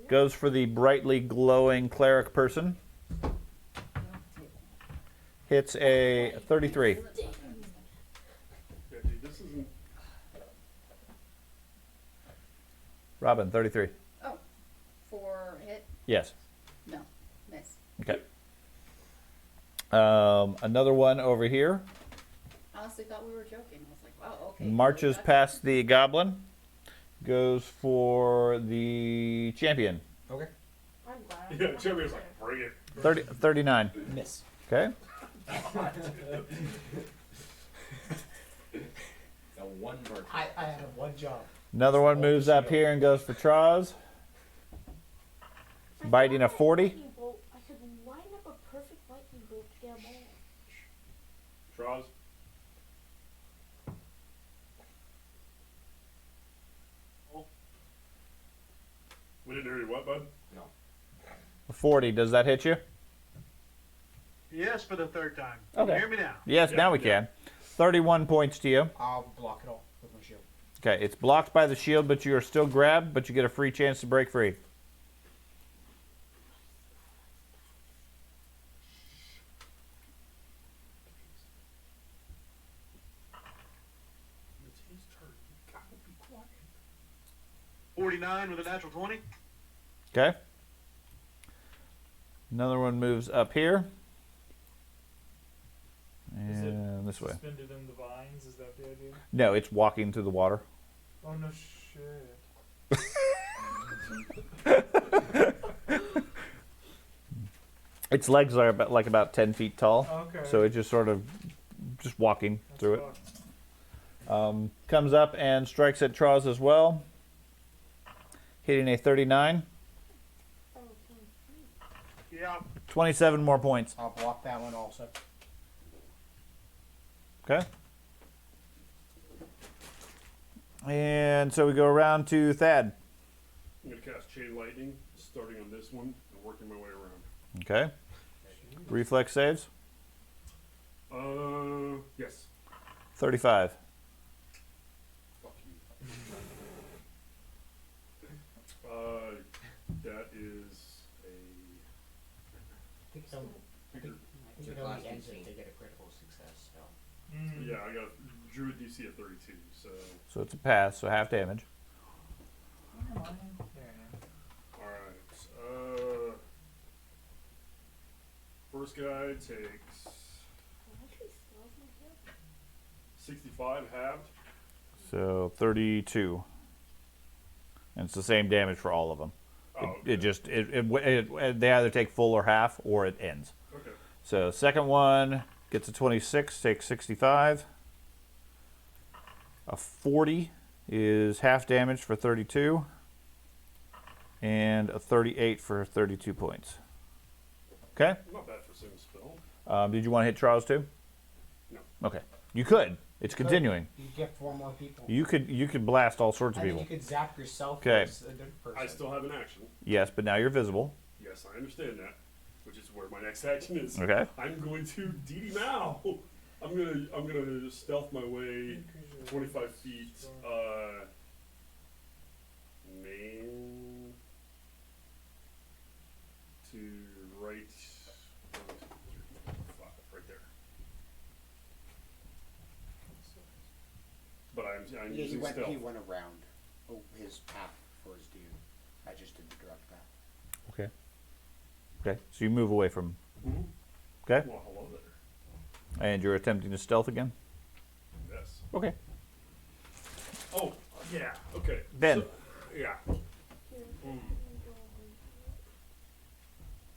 Goes for the brightly glowing cleric person. Hits a 33. Yeah, dude, this isn't. Robin, 33. Oh, for hit? Yes. No, miss. Okay. Another one over here Honestly, thought we were joking. I was like, wow, okay. marches Gotcha. past the goblin. Goes for the champion. Okay. I'm glad. Yeah, Jimmy's like, bring it. 39. Miss. Okay. The one bird. I have one job. Another one moves up here and goes for Traz. I Biting a thought 40. lightning bolt- I could line up a perfect lightning bolt to get them all. Traz. We didn't hear you what, bud? 40. Does that hit you? Yes, for the third time. Okay. Can you hear me now? Yes, Yeah, now we yeah. can. 31 points to you. I'll block it all with my shield. Okay, it's blocked by the shield, but you are still grabbed, but you get a free chance to break free. It's his turn. You gotta be quiet. 49 with a natural 20. Okay. Another one moves up here. Is it And this way. Suspended in the vines, is that the idea? No, it's walking through the water. Oh no shit. Its legs are about 10 feet tall. Okay. So it's just sort of just walking That's through it. fucked. Comes up and strikes at Traz as well. Hitting a 39. Oh, Yeah. 27 more points. I'll block that one also. Okay. And so we go around to Thad. I'm gonna cast Chain Lightning, starting on this one and working my way around. Okay. Reflex saves. Yes. 35. Fuck you. That is a. I think It's it a only class ends DC. if they get a critical success. So. Mm. Yeah, I got Druid DC at 32, so. So it's a pass, so half damage. There I am. Alright. First guy takes 65 halved. So 32. And it's the same damage for all of them. Oh, They either take full or half, or it ends. okay. So second one gets a 26, takes 65. A 40 is half damage for 32. And a 38 for 32 points. Okay? Not bad for a single spell. Did you want to hit Charles too? No. Okay. You could. It's continuing. You get 4 more people. You could blast all sorts of I mean, people. you could zap yourself. Okay. As a different person. I still have an action. Yes, but now you're visible. Yes, I understand that. Which is where my next action is. Okay. I'm going to DD Mao. I'm gonna stealth my way 25 feet. Main to right. 1, 2, 3, 4, 5, right there. But I'm Yeah, using stealth. he went around his path for his dude. I just did the direct path. Okay. Okay. So you move away from. Mhm. Okay. Well, hello there. And you're attempting to stealth again. Yes. Okay. Oh, yeah. Okay. Ben. So, yeah.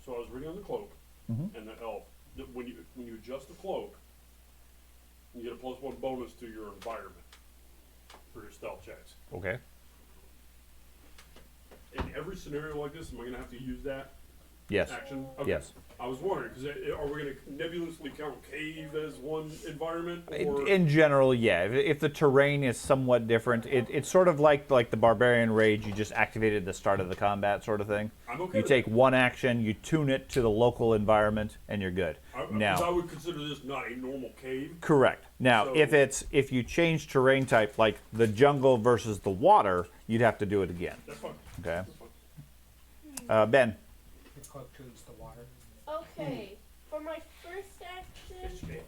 So I was reading on the cloak Mhm. and the elf. When you adjust the cloak, you get a +1 bonus to your environment for your stealth checks. Okay. In every scenario like this, am I going to have to use that Yes. action? Okay. Yes. I was wondering, because are we going to nebulously count cave as one environment? Or In general, yeah. If the terrain is somewhat different, it's sort of like the barbarian rage you just activated at the start of the combat sort of thing. I'm okay You with take one action, you tune it to the local environment, and you're good. because Now, I would consider this not a normal cave. correct. Now, So- if you change terrain type, like the jungle versus the water, you'd have to do it again. That's fine. Okay. That's fine. Ben. The cloak tunes the water. Okay, for my first action,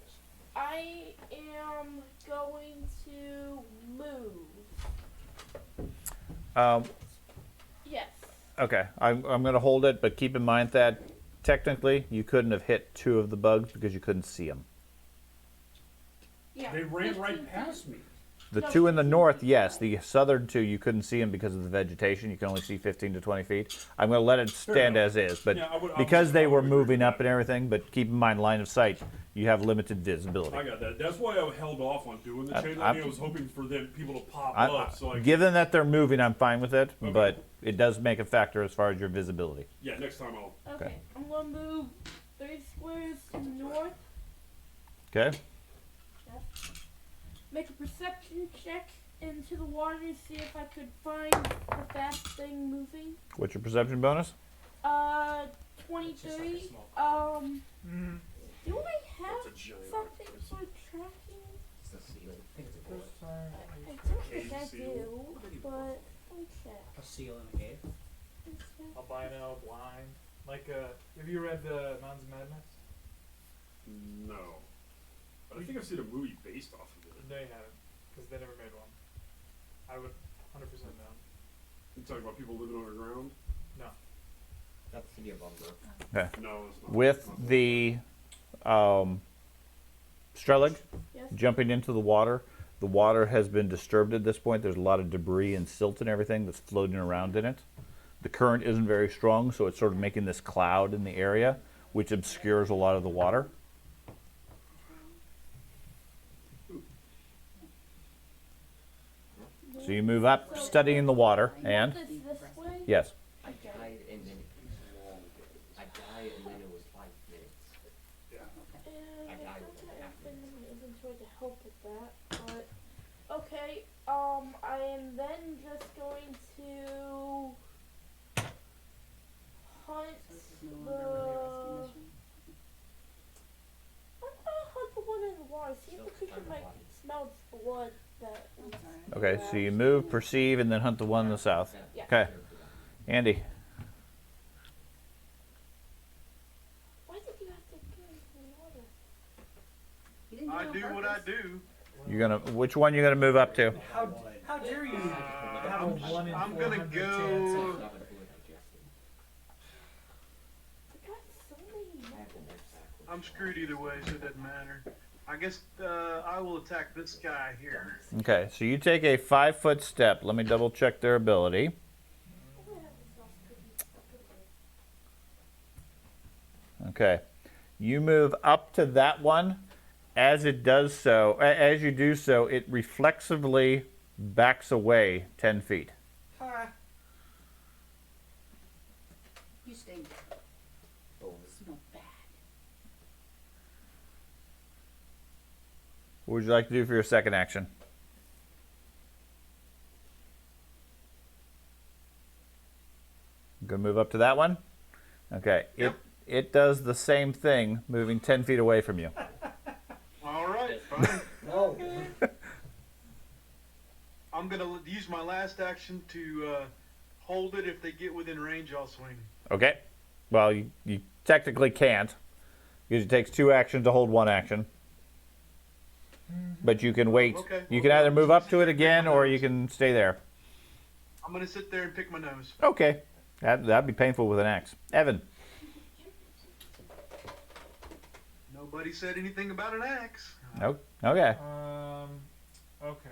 I am going to move. Yes. Okay, I'm going to hold it, but keep in mind that technically you couldn't have hit 2 of the bugs because you couldn't see them. Yeah. They ran 15 right feet. past me. The No, 2 in the 15 north, feet yes. back. The southern 2, you couldn't see them because of the vegetation. You can only see 15 to 20 feet. I'm going to let it stand enough. as is. But Yeah, I would because they were agree with moving up that. and everything, but keep in mind, line of sight, you have limited visibility. I got that. That's why I held off on doing the chain I'm- lightning. I was hoping for them people to pop I- up. So Given that they're moving, I'm fine with it, Okay. but it does make a factor as far as your visibility. yeah, next time I'll. Okay, I'm gonna move 3 squares to the north. Okay? Make a perception check into the water to see if I could find the fast thing moving. What's your perception bonus? 23. Mm. Do I That's a have giant something octopus. for tracking? It's the seal. I think it's a bullet. First time. I don't think I Seal. do, but I'll check. A seal in a cave. Albino, blind. Like, have you read Mountains of Madness? No. But I think I've seen a movie based off of it. No, you haven't, because they never made one. I would 100% know. You talking about people living underground? No. That's the city of Bunker. Okay. No, it's not. With the Strelig Yes. jumping into the water has been disturbed at this point. There's a lot of debris and silt and everything that's floating around in it. The current isn't very strong, so it's sort of making this cloud in the area, which obscures a lot of the water. So you move up, studying the water, and This way? yes, I died and then I died and then it was 5 minutes. And I I died don't with have half anything in my inventory to help with that, but okay. I am then just going to hunt So this is no the. longer a rescue mission. I'm gonna hunt the one in the water. See if the creature might smell its blood. That was. Okay, so you move, perceive, and then hunt the one in the south. Yeah. Okay. Andy. Why did you have to go in the water? He didn't I it on do what I purpose. do. You're gonna. Which one you gonna move up to? How dare you have a 1 in I'm gonna 400 go- chance of... I got so many. I'm screwed either way, so it doesn't matter. I guess I will attack this guy here. Okay, so you take a 5-foot step. Let me double check their ability. Okay, you move up to that one. As it does so, as you do so, it reflexively backs away 10 feet. You stink. Smell bad. What would you like to do for your second action? Gonna move up to that one? Okay. Yep. It does the same thing, moving 10 feet away from you. All right, fine. No. I'm gonna use my last action to hold it. If they get within range, I'll swing. Okay. Well, you technically can't, because it takes 2 actions to hold 1 action. But you can wait. Okay. You can either move up to it again, or you can stay there. I'm gonna sit there and pick my nose. Okay. That'd be painful with an axe. Evan. Nobody said anything about an axe. Nope. Okay. Okay.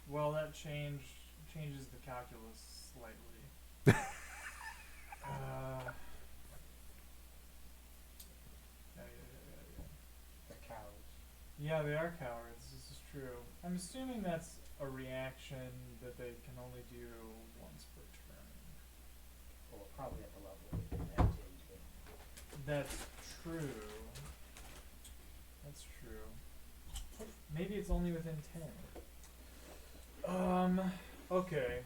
Well, that changes the calculus slightly. The cows. Yeah, they are cowards. This is true. I'm assuming that's a reaction that they can only do once per turn. Well, probably at the level that they're at too. That's true. That's true. Maybe it's only within 10. Okay.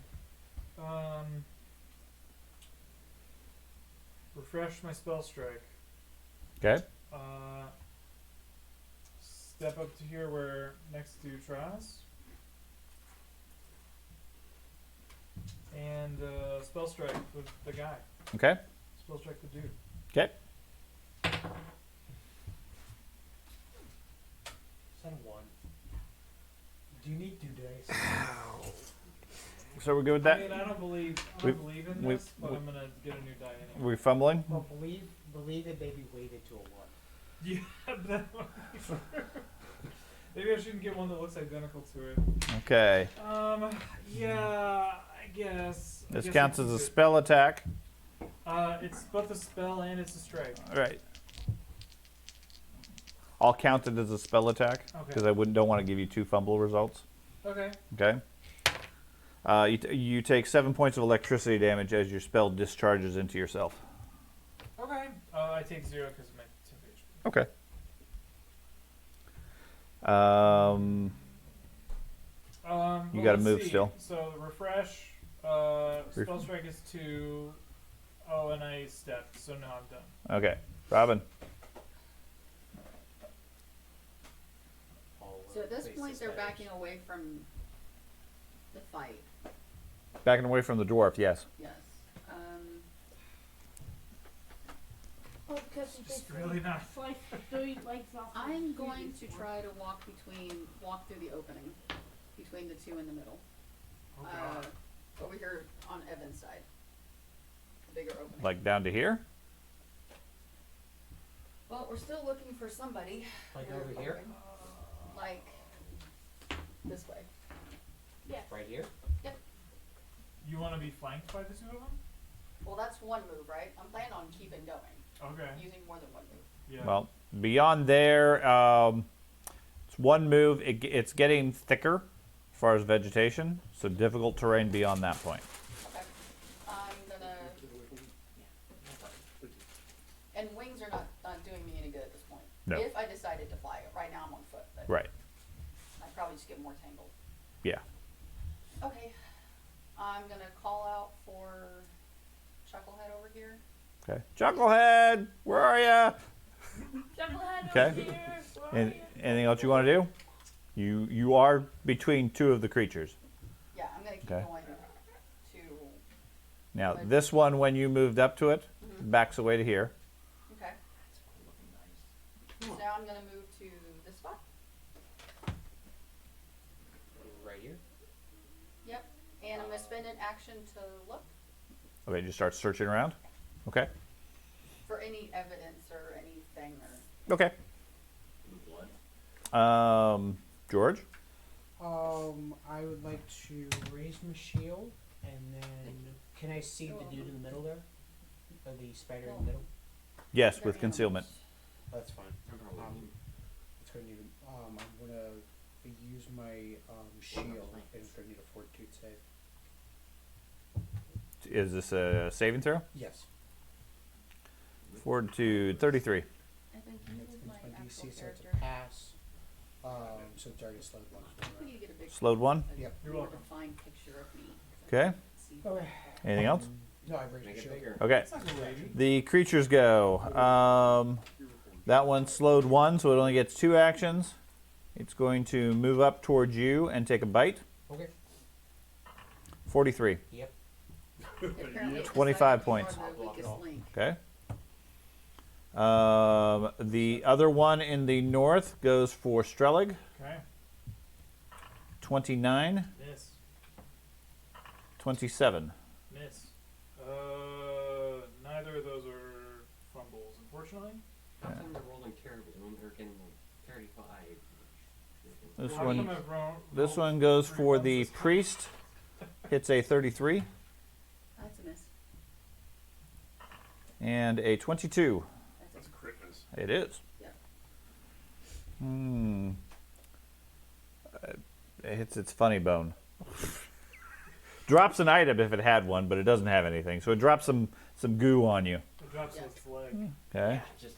Refresh my spell strike. Okay. Step up to here where next to Travis. And spell strike with the guy. Okay. Spell strike the dude. Okay. Son of 1. Do you need 2 dice? So we're good with I that? mean, I don't believe We- in we- this, but I'm gonna get a new die anyway. We fumbling? Well, believe it, maybe weighted to a 1. Yeah, that might be true. Maybe I shouldn't get one that looks identical to it. Okay. Yeah, I guess. This I guess counts I as can a do it. spell attack. It's both a spell and it's a strike. All right. I'll count it as a spell attack Okay. because I don't want to give you 2 fumble results. Okay. Okay. You take 7 points of electricity damage as your spell discharges into yourself. Okay. I take 0 because of my temp HP. Okay. You gotta let's move see. still. So refresh. Spell strike is 2. Oh, and I stepped, so now I'm done. Okay. Robin. So at this point, they're backing away from the fight. Backing away from the dwarf, yes. Yes. Oh, because Just really not. slice 3 legs off. of I'm the going to previous try to walk through the opening between the 2 in the middle. Oh, God. Over here on Evan's side. The bigger opening. Like down to here? Well, we're still looking for somebody. Like We're over here? hoping. Like this way. Yes. Right here? You want to be flanked by the 2 of them? Well, that's one move, right? I'm planning on keeping going, Okay. using more than one move. Yeah. Well, beyond there, it's 1 move. It's getting thicker as far as vegetation, so difficult terrain beyond that point. Okay. I'm gonna. And wings are not doing me any good at this point. No. If I decided to fly, right now I'm on foot, but Right. I'd probably just get more tangled. Yeah. Okay. I'm gonna call out for Chucklehead over here. Okay. Chucklehead, where are ya? Chucklehead Okay. over here. Where are And you? anything else you want to do? You are between two of the creatures. Yeah, I'm gonna keep Okay. going to. Now, this one, when you moved up to it, backs away to here. Okay. So now I'm gonna move to this spot. Right here. Yep. And I'm gonna spend an action to look Okay, just start searching around. Okay. for any evidence or anything or. Okay. George? I would like to raise my shield, and then can I see the dude in the middle there? Or the spider in the middle? Yes, They're with concealment. That's fine. It's gonna need. I'm gonna use my shield, and it's gonna need a fortitude save. Is this a saving throw? Yes. Fortitude 33. I think you It's is my my actual DC, so it's character. a pass. So it's already slowed one. When you get a big. Slowed one? a Yep. You're more welcome. defined picture of me. Okay. See. Okay. Anything else? No, I've raised my Make it shield. bigger. Okay. It's not a lady. The creatures go. That one slowed one, so it only gets 2 actions. It's going to move up towards you and take a bite. Okay. 43. Yep. Apparently it 25 decided you are points. the weakest link. Okay. The other one in the north goes for Strelig. Okay. 29, Miss. 27. Miss. Neither of those are fumbles, unfortunately. How come they're rolling terribly when they're getting like 35? This How one, come I've this rolled one goes 3 for ones the this time? priest. Hits a 33 That's a miss. and a 22. That's a crit miss. It is. Yeah. It hits its funny bone. Drops an item if it had one, but it doesn't have anything. So it drops some goo on you. It drops Yeah. its leg. Okay. Just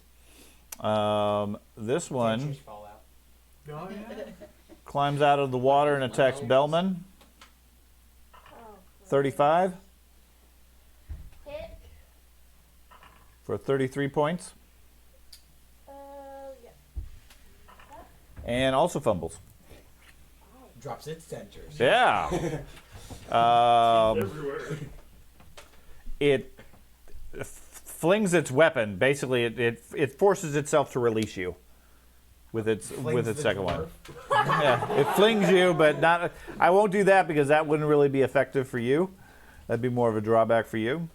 This one Dentures fall out. Oh, yeah. climbs out of the water and attacks Bellman. Oh, 35 hit. for 33 points. Yeah. And also fumbles. Drops its dentures. Yeah. Everywhere. It flings its weapon. Basically, it forces itself to release you with its second one. Yeah, it flings you, but not. I won't do that because that wouldn't really be effective for you. That'd be more of a drawback for you.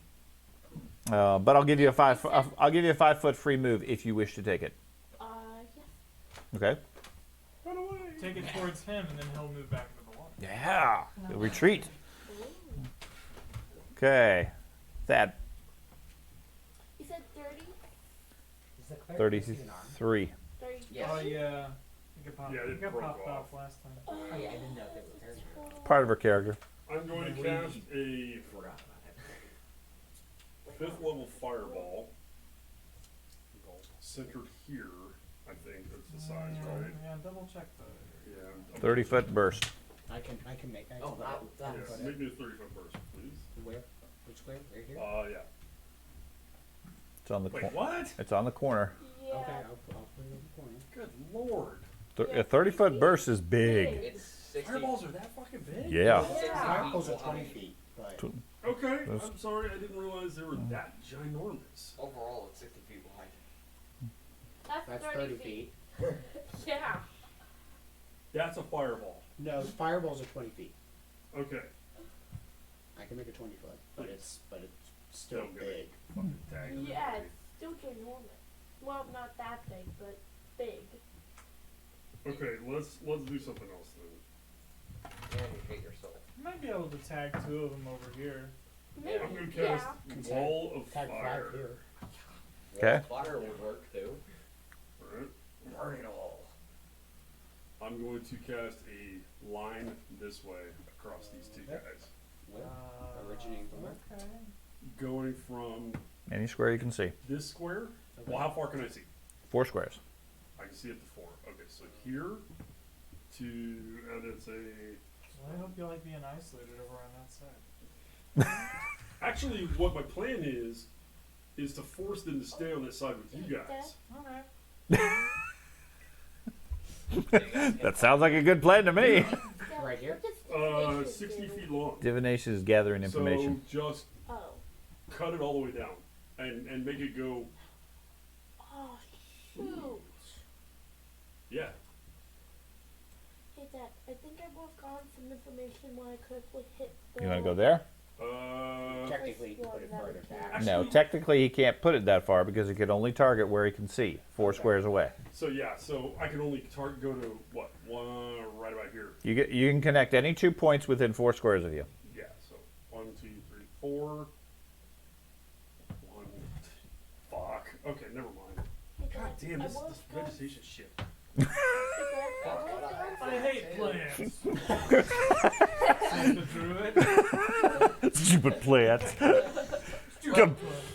But I'll give you a 5. I'll give you a 5-foot free move if you wish to take it. Yes. Okay. Run away. Take it towards him, and then he'll move back into the water. Yeah. Retreat. Okay. That You said 30? Is the cleric missing an arm? 33. 30. Yes. Oh, yeah. It got popped, Yeah, it it got broke popped off. off last time. Oh, yeah, I didn't know if they were pairs or Part of her character. I'm going to cast a forgot about it. 5th level fireball centered here. I think that's the size, right? Yeah, double check that. Yeah. 30-foot burst. I can make. I can Oh, put that- it- that I can Yeah, put make it. me a 30-foot burst, please. Where? Which square? Right here. Yeah. It's on the Wait, what? It's on the corner. Yeah. Okay, I'll put it in the corner. Good lord. A 30-foot burst is big. It's 60. Fireballs are that fucking big? Yeah. Fireballs are 20 feet, but Okay, Those- I'm sorry, I didn't realize they were that ginormous. Overall, it's 60 feet wide. that's 30 feet. Yeah. That's a fireball. No, fireballs are 20 feet. Okay. I can make a 20 foot, but it's still Don't get big. it. Fucking tag. Yeah, it's still ginormous. Well, not that big, but big. Okay, let's do something else then. And you hate your soul. You might be able to tag 2 of them over here. Maybe. I'm gonna cast Yeah. Wall of Tag Fire. 5 here. Okay. Fire would work too. Alright. Burn it all. I'm going to cast a line this way across these two Okay. guys. Where? Originating from where? Okay. Going from Any square you can see. this square. Okay. Well, how far can I see? 4 squares. I can see it to 4. Okay, so here to, and it's a. Well, I hope you like being isolated over on that side. Actually, what my plan is is to force them to stay on this side with you guys. That sounds like a good plan to me. Right here? 60 feet long. Divination is gathering information. So just Oh. cut it all the way down and make it go. Oh, shoot. Yeah. Hey, Dad, I think I would have gotten some information when I quickly hit the... You want to go there? Technically, you can put it further back. No, technically he can't put it that far because he can only target where he can see, 4 squares away. So yeah, so I can only go to what, one right about here. You can connect any 2 points within 4 squares of you. Yeah, so 1, 2, 3, 4. 1. Fuck. Okay, never mind. Hey, God Dad, damn, I this would've gone- vegetation shit. Hey, Dad, I would've gone I hate plants. The druid. Stupid plants. Stupid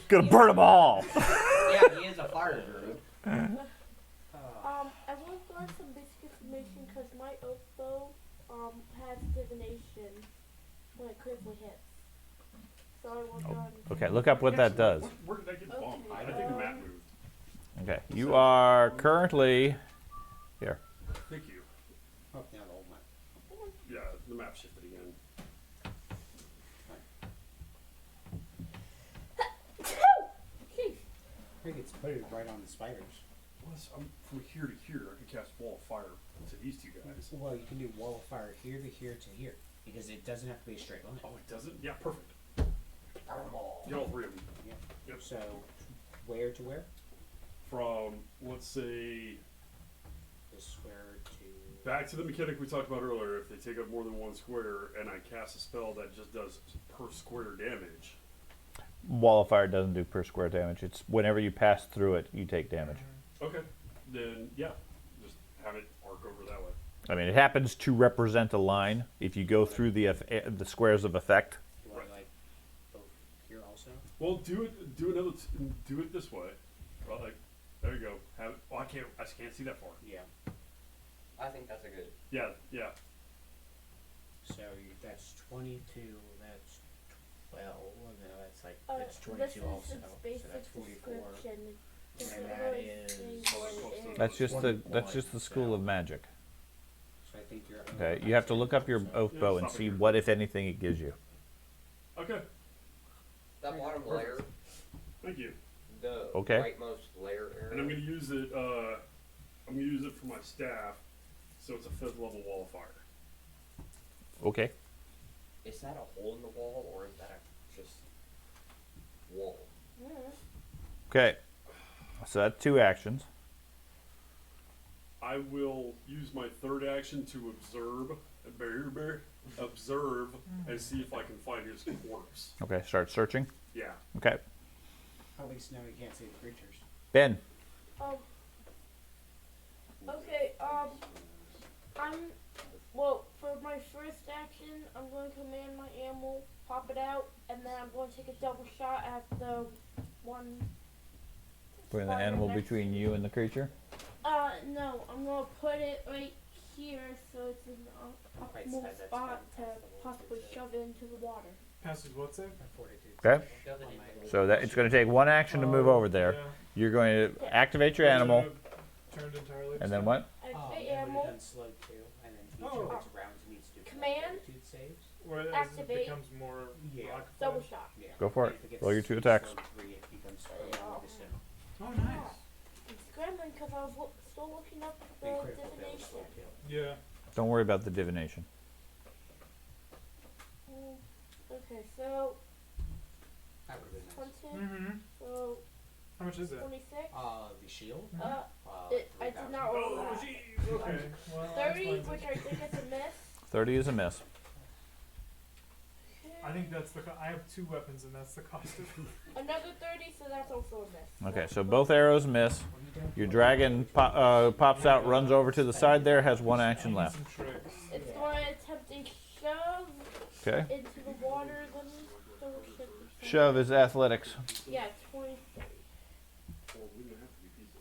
Gonna burn them all. Yeah, he is a fire druid. I would have gotten some basic information because my oath bow has divination when it critically hits. So I would have gone... Okay, look up what that does. Where did I get bumped? Okay, I think the map moved. Okay, you are currently here. Thank you. Oh, now the old map. Yeah, the map shifted again. Jeez. I think it's put it right on the spiders. I'm from here to here. I could cast wall of fire to these two guys. Well, you can do wall of fire here to here to here. Because it doesn't have to be a straight line. Oh, it doesn't? Yeah, perfect. Oh. Get all 3 of them. Yep. So, where to where? From, let's say, The square to... back to the mechanic we talked about earlier. If they take up more than 1 square and I cast a spell that just does per square damage. Wall of fire doesn't do per square damage. It's whenever you pass through it, you take damage. Okay. Then, yeah. Just have it arc over that way. I mean, it happens to represent a line. If you go through the squares of effect, Do I like both here also? Well, do it this way. Well, like, there you go. Have it. Oh, I can't see that far. Yeah. I think that's a good. Yeah, yeah. So that's 22, that's 12, no, that's like, that's This 22 is also. its So basic that's 44. description. It And doesn't that really is- say what it is. that's just the school of magic. So I think you're... Okay, you have to look up your oath bow and see what, if anything, it gives you. Okay. That bottom layer, Thank you. the Okay. rightmost layer area. And I'm gonna use it. I'm gonna use it for my staff, so it's a 5th level wall of fire. Okay. Is that a hole in the wall or is that just wall? Okay. So that's 2 actions. I will use my 3rd action to observe, observe, and see if I can find his corpse. Okay, start searching. Yeah. Okay. At least now you can't see the creatures. Ben. Okay, for my first action, I'm going to command my animal, pop it out, and then I'm going to take a double shot at the one. Putting the spider animal next between to you and the creature. No, I'm going to put it right here so it's an Right optimal side, that's spot to fine. possibly shove it into the water. Passes what's it? 42. Okay. So that it's going to take 1 action to move over there. Yeah. You're going to activate your animal, Turned entirely. and then what? I Oh, activate and animal, we've done slug too, and then each Oh. of its rounds needs to do Command. fortitude saves. Whereas activate. it becomes more Yeah. rock double flesh. shot. Yeah. Go for And it. if gets Roll your 2 slug attacks. 3, it becomes medicine. Oh, nice. I'm scrambling because I was still looking up the And critical fail is divination. slug kill. Yeah. Don't worry about the divination. Okay, so That would have been nice. 20, Mm-hmm. so How much is it? 26. The shield? I did not roll Oh, that. jeez. Okay. Well, that 30, explains which it. I think is a miss. 30 is a miss. I think that's the. I have 2 weapons, and that's the cost of. Another 30, so that's also a miss. Okay, so both arrows miss. Your dragon pops out, runs over to the side there, has 1 action left. Some tricks. It's going to attempt a shove Okay. into the water. Let me double check this. Shove is athletics. Yeah, 23. Well, we don't have to be pieces.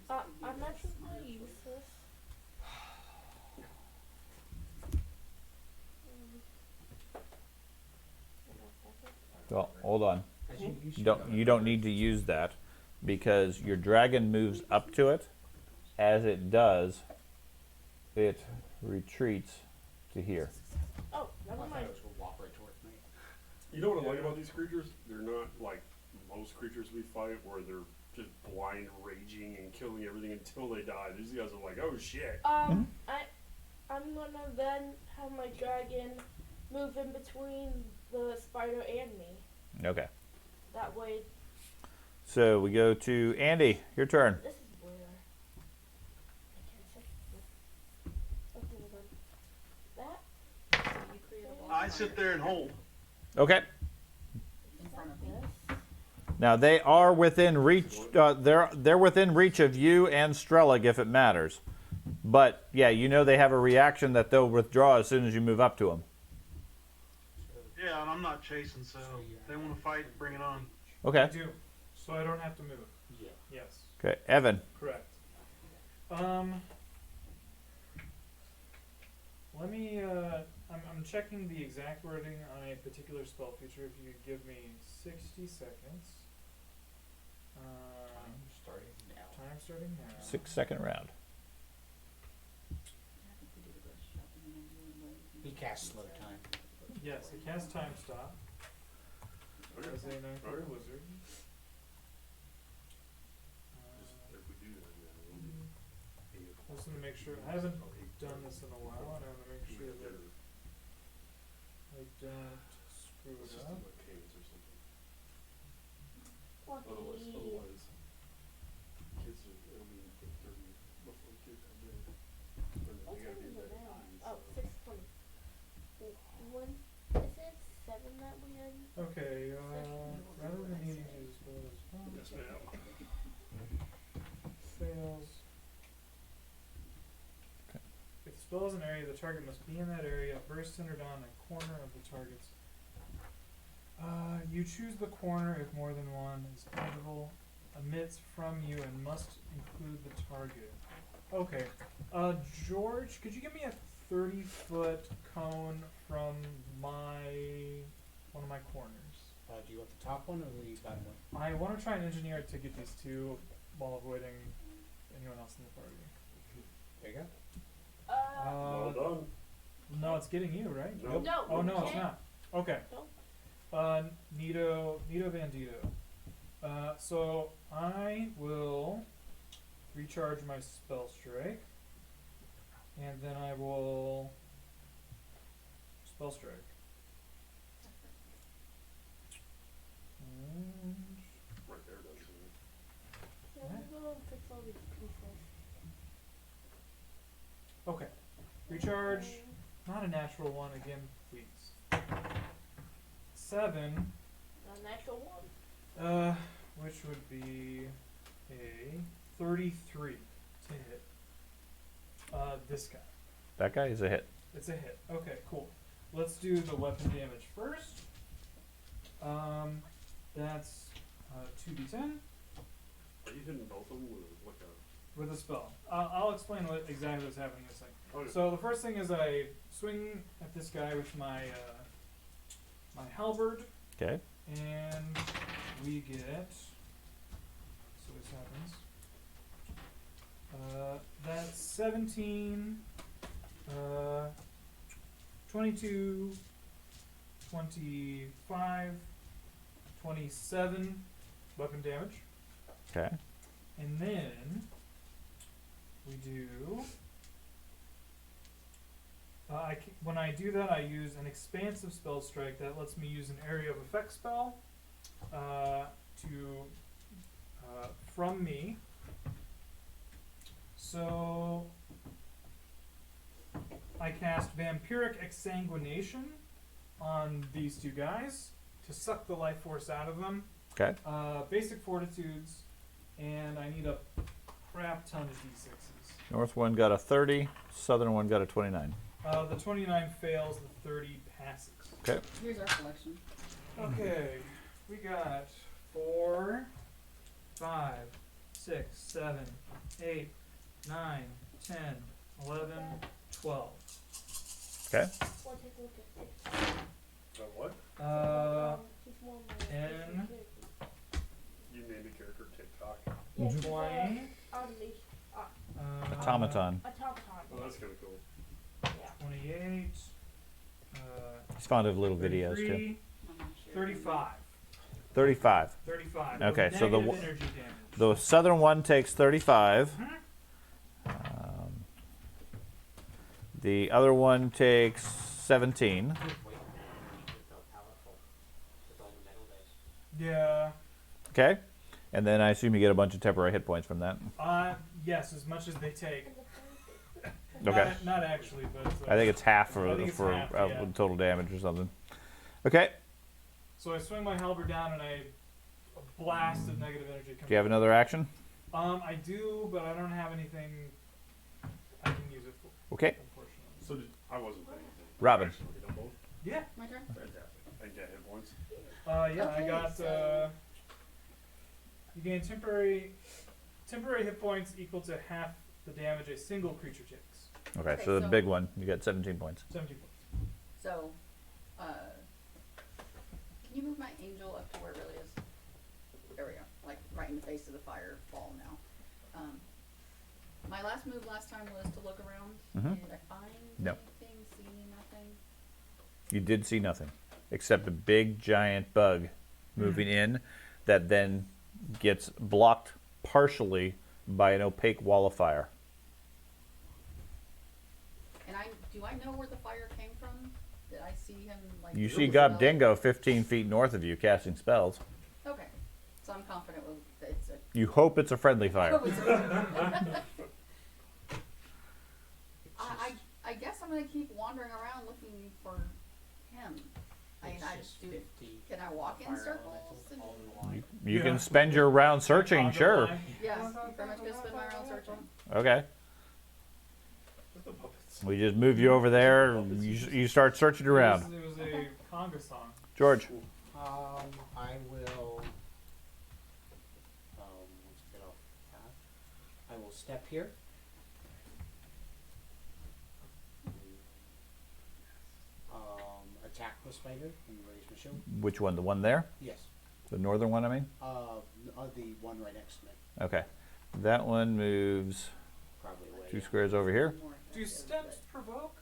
I'm actually going to use this. Well, hold on. As you You don't need to use that because your dragon moves up to it. As it does, it retreats to here. Oh, never I thought mind. it was gonna walk right towards me. You know what I like about these creatures? They're not like most creatures we fight where they're just blind raging and killing everything until they die. These guys are like, oh shit. I'm gonna then have my dragon move in between the spider and me. Okay. That way, So we go to Andy. Your turn. this is where I can't say this. Okay, hold on. That So you create a wall I sit there and hold. Okay. in front of me. this. Now they are within reach. They're within reach of you and Strellig if it matters. But yeah, you know they have a reaction that they'll withdraw as soon as you move up to them. Yeah, and I'm not chasing, so if they want to fight, bring it on. Okay. I do, so I don't have to move. Yeah. Yes, Okay. Evan. correct. Let me. I'm checking the exact wording on a particular spell feature. If you could give me 60 seconds. Starting now. Time starting now. 6-second round. He casts slow time. Yes, it casts time stop. As a 9th wizard. Just if we do that, then it'll be 8 I just want to make sure. I haven't done this in a while, and I want to make sure that I don't screw It's it just up. like cadence or something. Lucky. Otherwise, kids are, it'll be 30 before the kids come in. And What they gotta time be is in it bed at now? 9, Oh, so. 6:20. When is it 7 that we had? Okay, rather than needing to use spell Yes, ma'am. fails. If the spell is an area, the target must be in that area, burst centered on a corner of the target's. You choose the corner if more than one is visible, emits from you, and must include the target. Okay. George, could you give me a 30-foot cone from one of my corners? Do you want the top one or the bottom one? I want to try and engineer it to get these two while avoiding anyone else in the party. There you go. Well done. No, it's getting you, right? Nope. No. Oh, no, you it's can't. not. Okay. Nope. Nito Bandito. So I will recharge my spell strike, and then I will spell strike. And Right there, doesn't it? Yeah, we'll go and fix all these pieces. okay, recharge. Not a natural one again, please. 7. A natural one. Which would be a 33 to hit. This guy. That guy is a hit. It's a hit. Okay, cool. Let's do the weapon damage first. That's 2d10 Are you hitting both of them with like a? with a spell. I'll explain exactly what's happening in a second. Okay. So the first thing is I swing at this guy with my my halberd, Okay. and we get. So this happens. That's 17, 22, 25, 27 weapon damage. Okay. And then we do. When I do that, I use an expansive spell strike that lets me use an area of effect spell from me. So I cast Vampiric Exsanguination on these two guys to suck the life force out of them. Okay. Basic fortitudes, and I need a crap ton of d6s. North one got a 30. Southern one got a 29. The 29 fails, the 30 passes. Okay. Here's our collection. Okay, we got 4, 5, 6, 7, 8, 9, 10, 11, 12. Okay. We'll take a look at it. What? He's more of a And- You named a character TikTok. Yeah, he's, 20. automation. Automaton. Automaton. Oh, that's kind of cool. Yeah. 28. He's fond of little videos too. 33, I'm not sure. 35. 35. 35. Okay, so the Negative w- energy damage. The southern one takes 35. The other one takes 17. Wait, felt powerful. With all the metal dice. Yeah. Okay. And then I assume you get a bunch of temporary hit points from that. Yes, as much as they take. Okay. Not actually, but. I think it's half I for think it's for half, uh, yeah. total damage or something. Okay. So I swing my halberd down and a blast of negative energy comes. Do you have another action? I do, but I don't have anything I can use it for, Okay. unfortunately. So I wasn't paying attention. Robin. Actually, we done both? Yeah. My turn? Fantastic. I get hit points. Yeah, Okay, I got. so- You gain temporary hit points equal to half the damage a single creature takes. Okay, Okay, so the so- big one, you got 17 points. 17 points. So, can you move my angel up to where it really is? There we go, like right in the face of the fireball now. My last move last time was to look around. Mhm. Did I find No. anything, see nothing? You did see nothing except a big giant bug moving in that then gets blocked partially by an opaque wall of fire. And do I know where the fire came from? Did I see him like? You do see a Gob spell? Dingo 15 feet north of you casting spells. Okay, so I'm confident that it's a. You hope it's a friendly fire. I guess I'm gonna keep wandering around looking for him. I mean, It's I just do. 50 Can I walk in fire circles? elementals And, all in line. You Yeah. can spend your round searching, sure. yeah, I'm pretty much gonna spend my round searching. Okay. With the puppets. We just move you over there. You start searching around. It was a conga song. George. I will. Once I get off path, I will step here. Attack the spider and raise my shield. Which one? The one there? Yes. The northern one, I mean? The one right next to me, Okay. That one moves probably away. 2 squares over here. More Do effective, steps provoke?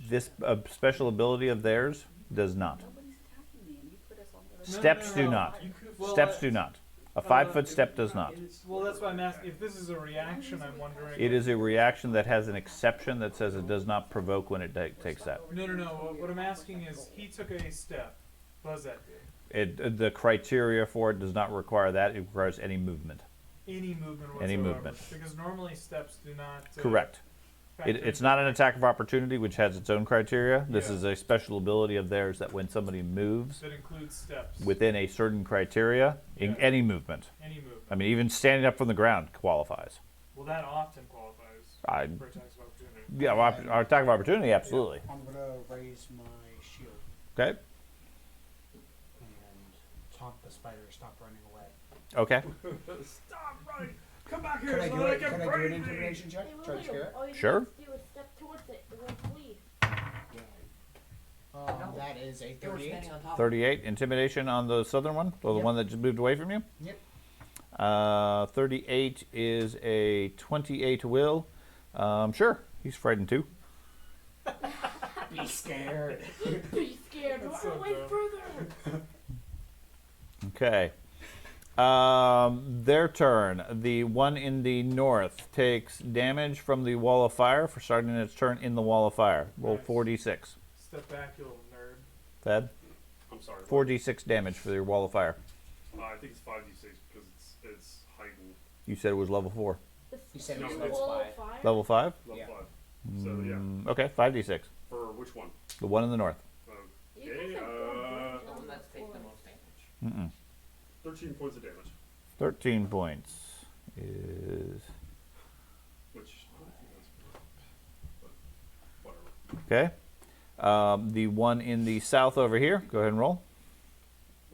This special ability of theirs does not. but Nobody's attacking me, and you put us on the. Steps do not. You could, well, Steps do not. A 5-foot step does not. Well, that's why I'm asking. If this is a reaction, I'm wondering. It is a reaction that has an exception that says it does not provoke when it takes that. No. What I'm asking is, he took a step. Buzz that did. The criteria for it does not require that. It requires any movement. Any movement whatsoever. Any movement. Because normally steps do not. Correct. factor It's in. not an attack of opportunity, which has its own criteria. This Yeah. is a special ability of theirs that when somebody moves That includes steps. within a certain criteria, in Yeah. any movement. Any movement. I mean, even standing up from the ground qualifies. Well, that often qualifies I- for attacks of opportunity. Yeah, our attack of opportunity, absolutely. I'm gonna raise my shield Okay. and taunt the spider to stop running away. Okay. Stop running! Come back here Could I so do that I it? can Could I do break an me! intimidation check? Hey, Try to scare it. all you Sure. do is step towards it and then flee. That is a 38. 38 intimidation on the southern one, or the Yep. one that just moved away from you. Yep. 38 is a 28 will. Sure, he's frightened too. Be scared. Be scared. That's Run so away dumb. further. Okay. Their turn. The one in the north takes damage from the wall of fire for starting its turn in the wall of fire. Roll Nice. 4d6. Step back, you little nerd. Thad? I'm sorry. 4d6 damage for your wall of fire. I think it's 5d6 because it's heightened. You said it was level 4. He said it was level Wall of 5. fire? Level 5? Level Yeah. 5. So yeah. Okay, 5d6. For which one? The one in the north. You can Okay. say four, The one that's taking the most damage. Mm-mm. 13 points of damage. 13 points is... Which I don't think that's but whatever. Okay. The one in the south over here. Go ahead and roll.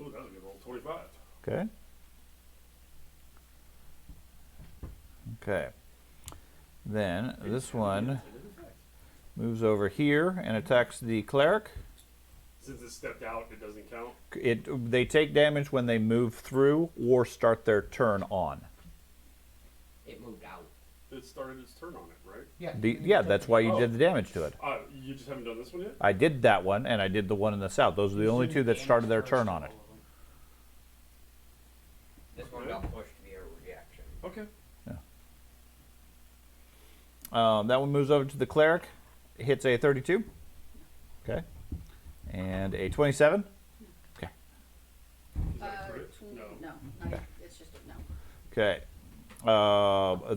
Ooh, that was a good roll. 25. Okay. Okay. Then this one moves over here and attacks the cleric. Since it stepped out, it doesn't count. They take damage when they move through or start their turn on. It moved out. It started its turn on it, right? Yeah, that's why you did the damage to it. You just haven't done this one yet? I did that one, and I did the one in the south. Those are the only two that started their turn on it. This one got pushed via reaction. Okay. That one moves over to the cleric. Hits a 32. Okay. And a 27. Okay. Is that a crit? No. No, not yet. It's just a no. Okay.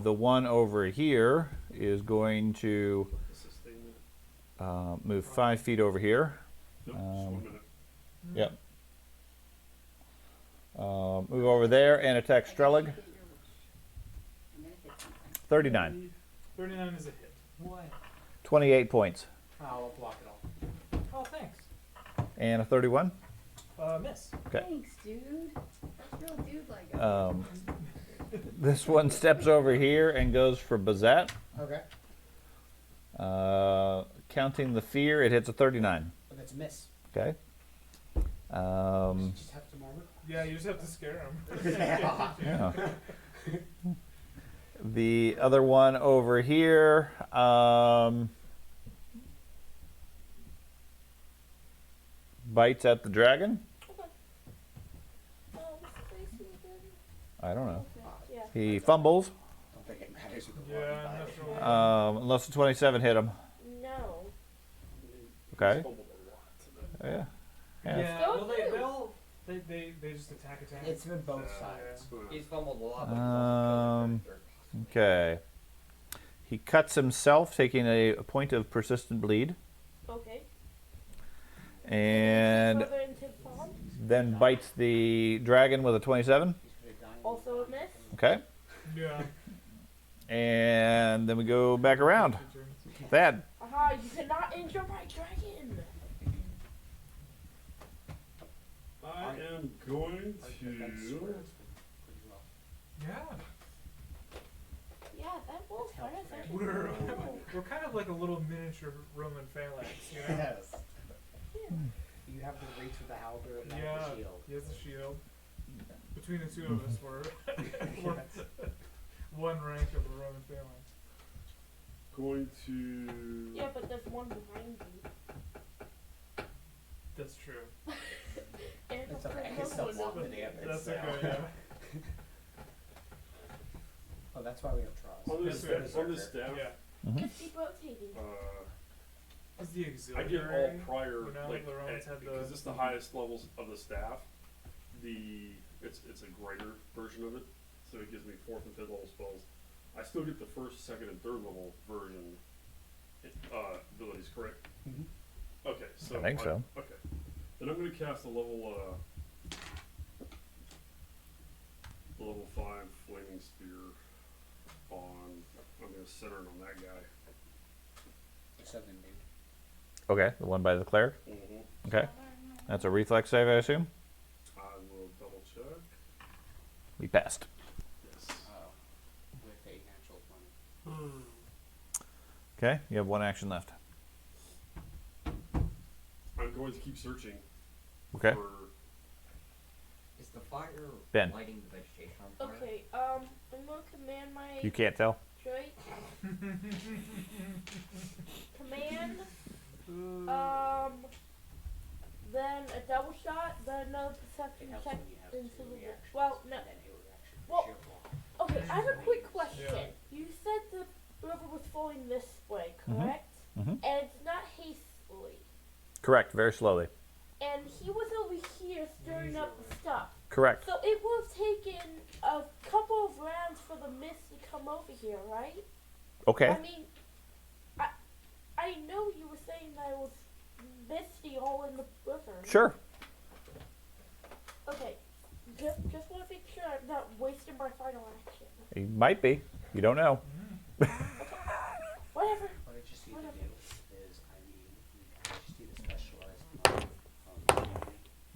The one over here is going to Sustain it. move 5 feet over here. Nope, just 1 minute. Yep. Move over there and attack Strelig. I'm gonna hit something. 39. 39 is a hit. What? 28 points. I'll block it all. Oh, thanks. And a 31. Miss. Okay. Thanks, dude. That's real dude-like. This one steps over here and goes for Bazat. Okay. Counting the fear, it hits a 39. But that's a miss. Okay. Just have to mark it. Yeah, you just have to scare him. Yeah. The other one over here, bites at the dragon. What's the face again? I don't know. Yeah. He fumbles, Don't think it matters with the Yeah, one I'm not die. sure. unless the 27 hit him. No. Okay. Fumbled a lot today. Yeah. Yeah, So well, they just attack. It's with both Yeah. sides. He's fumbled a lot, but he's also killed character. Okay. He cuts himself, taking a point of persistent bleed, Okay. and Further into the pond. then bites the dragon with a 27. He's gonna die. Also a miss. Okay. Yeah. And then we go back around. Thad. Aha, you cannot injure my dragon. I am going Defense to. squares pretty well. Yeah. Yeah, that wolf Help fire is there. actually We're pretty cool. we're kind of like a little miniature Roman phalanx, you know? Yes. You have the reach with the halberd and I have Yeah. the shield. He has a shield. Between the two of us, we're one rank of a Roman phalanx. Going to. Yeah, but there's one behind you. That's true. And It's there's okay. I can another still one. block the damage. That's so. okay, yeah. Oh, that's why we have trust. On this, That's on this staff, Yeah. Just keep rotating. It's the I auxiliary. get all prior, You know, like, the Romans had because this is the highest levels of the staff. It's a greater version of it, so it gives me 4th and 5th level spells. I still get the 1st, 2nd, and 3rd level version abilities, correct? Mhm. Okay, so I think so. Okay, then I'm going to cast a level 5 flaming spear on. I'm going to center it on that guy. The southern dude. Okay, the one by the cleric. Mm-hmm. Okay. That's a reflex save, I assume. I will double check. We passed. Yes. Oh. With a natural 20. Okay, you have one action left. I'm going to keep searching Okay. for. Is the fire Ben. lighting the vegetation on fire? Okay, I'm gonna command my You can't tell. Drake. Command. Then a double shot, then another It perception helps check when you have into two the reactions. well, no. And then a reaction for Well, shield block. Okay, I have a quick question. Yeah. You said the river was flowing this way, Mhm. correct? Mhm. And it's not hastily. Correct, very slowly. And he was over here stirring up the stuff. Correct. So it would have taken a couple of rounds for the mist to come over here, right? Okay. I mean, I know you were saying that it was misty all in the river. Sure. Okay, just want to make sure I'm not wasting my final action. You might be. You don't know. Whatever. What I just need to do is I just need a specialized mode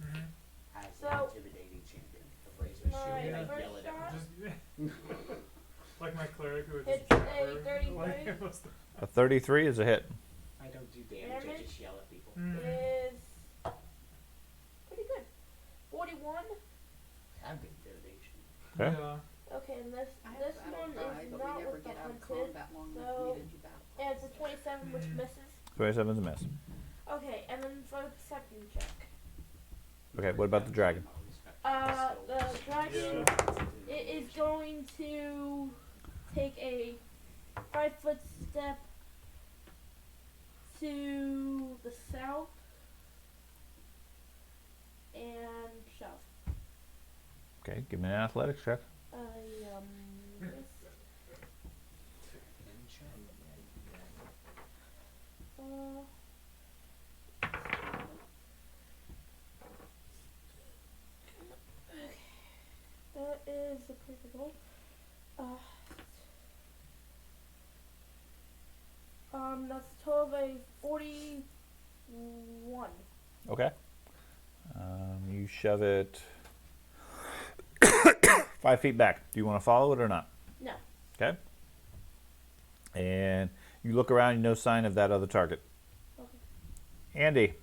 Mhm. as So- an intimidating champion. The razor My shield and I first yell at shot? everyone. Just like my cleric who would It's just a jabber. 33. Like, what's the- A 33 is a hit. I don't do damage, I Damage? just yell at people. Mhm. Is Okay. Yeah. Okay, and this I have this battle one cry, is but not we never with the get out of hunted, combat long enough so for me to do battle cry. and it's a 27, which misses. 27's a miss. Okay, and then for the second check, Okay, what about the dragon? the dragon it is going to take a 5-foot step to the south and shove. Okay, give me an athletics check. Missed. That is a critical. That's a total of a 41. Okay. You shove it 5 feet back. Do you want to follow it or not? No. Okay. And you look around, no sign of that other target. Okay. Andy.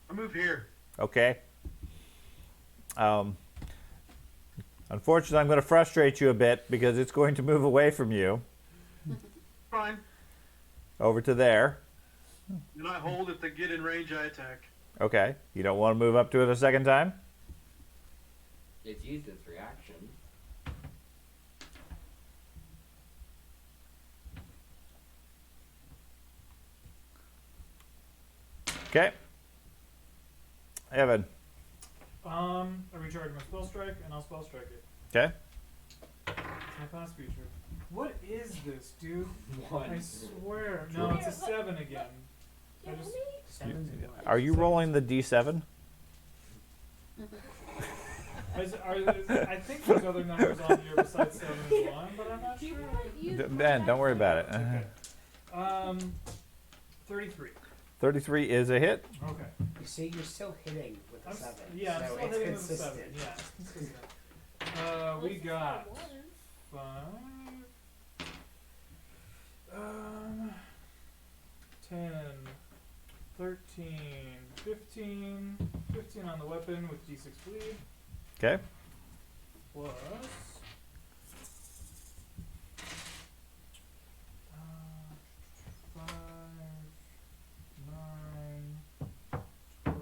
I move here. Okay. Unfortunately, I'm going to frustrate you a bit because it's going to move away from you Fine. over to there. And I hold. If they get in range, I attack. Okay. You don't want to move up to it a second time? It's used its reaction. Okay. Evan. I recharge my spell strike, and I'll spell strike it. Okay. It's my class feature. What is this, dude? One. I swear. No, it's a 7 again. I Give just- me. Seven's a one. Are you rolling the D7? I think there's other numbers on here besides 7 and 1, but I'm not Do you sure. want to use Ben, don't worry about it. Okay. 33. 33 is a hit. Okay. You see, you're still hitting with a I'm, 7. yeah, I'm so still it's hitting with a consistent. 7. Yeah, it's consistent. We got 5. 10, 13, 15. 15 on the weapon with D6 bleed. Okay. Plus. 5, 9, 12,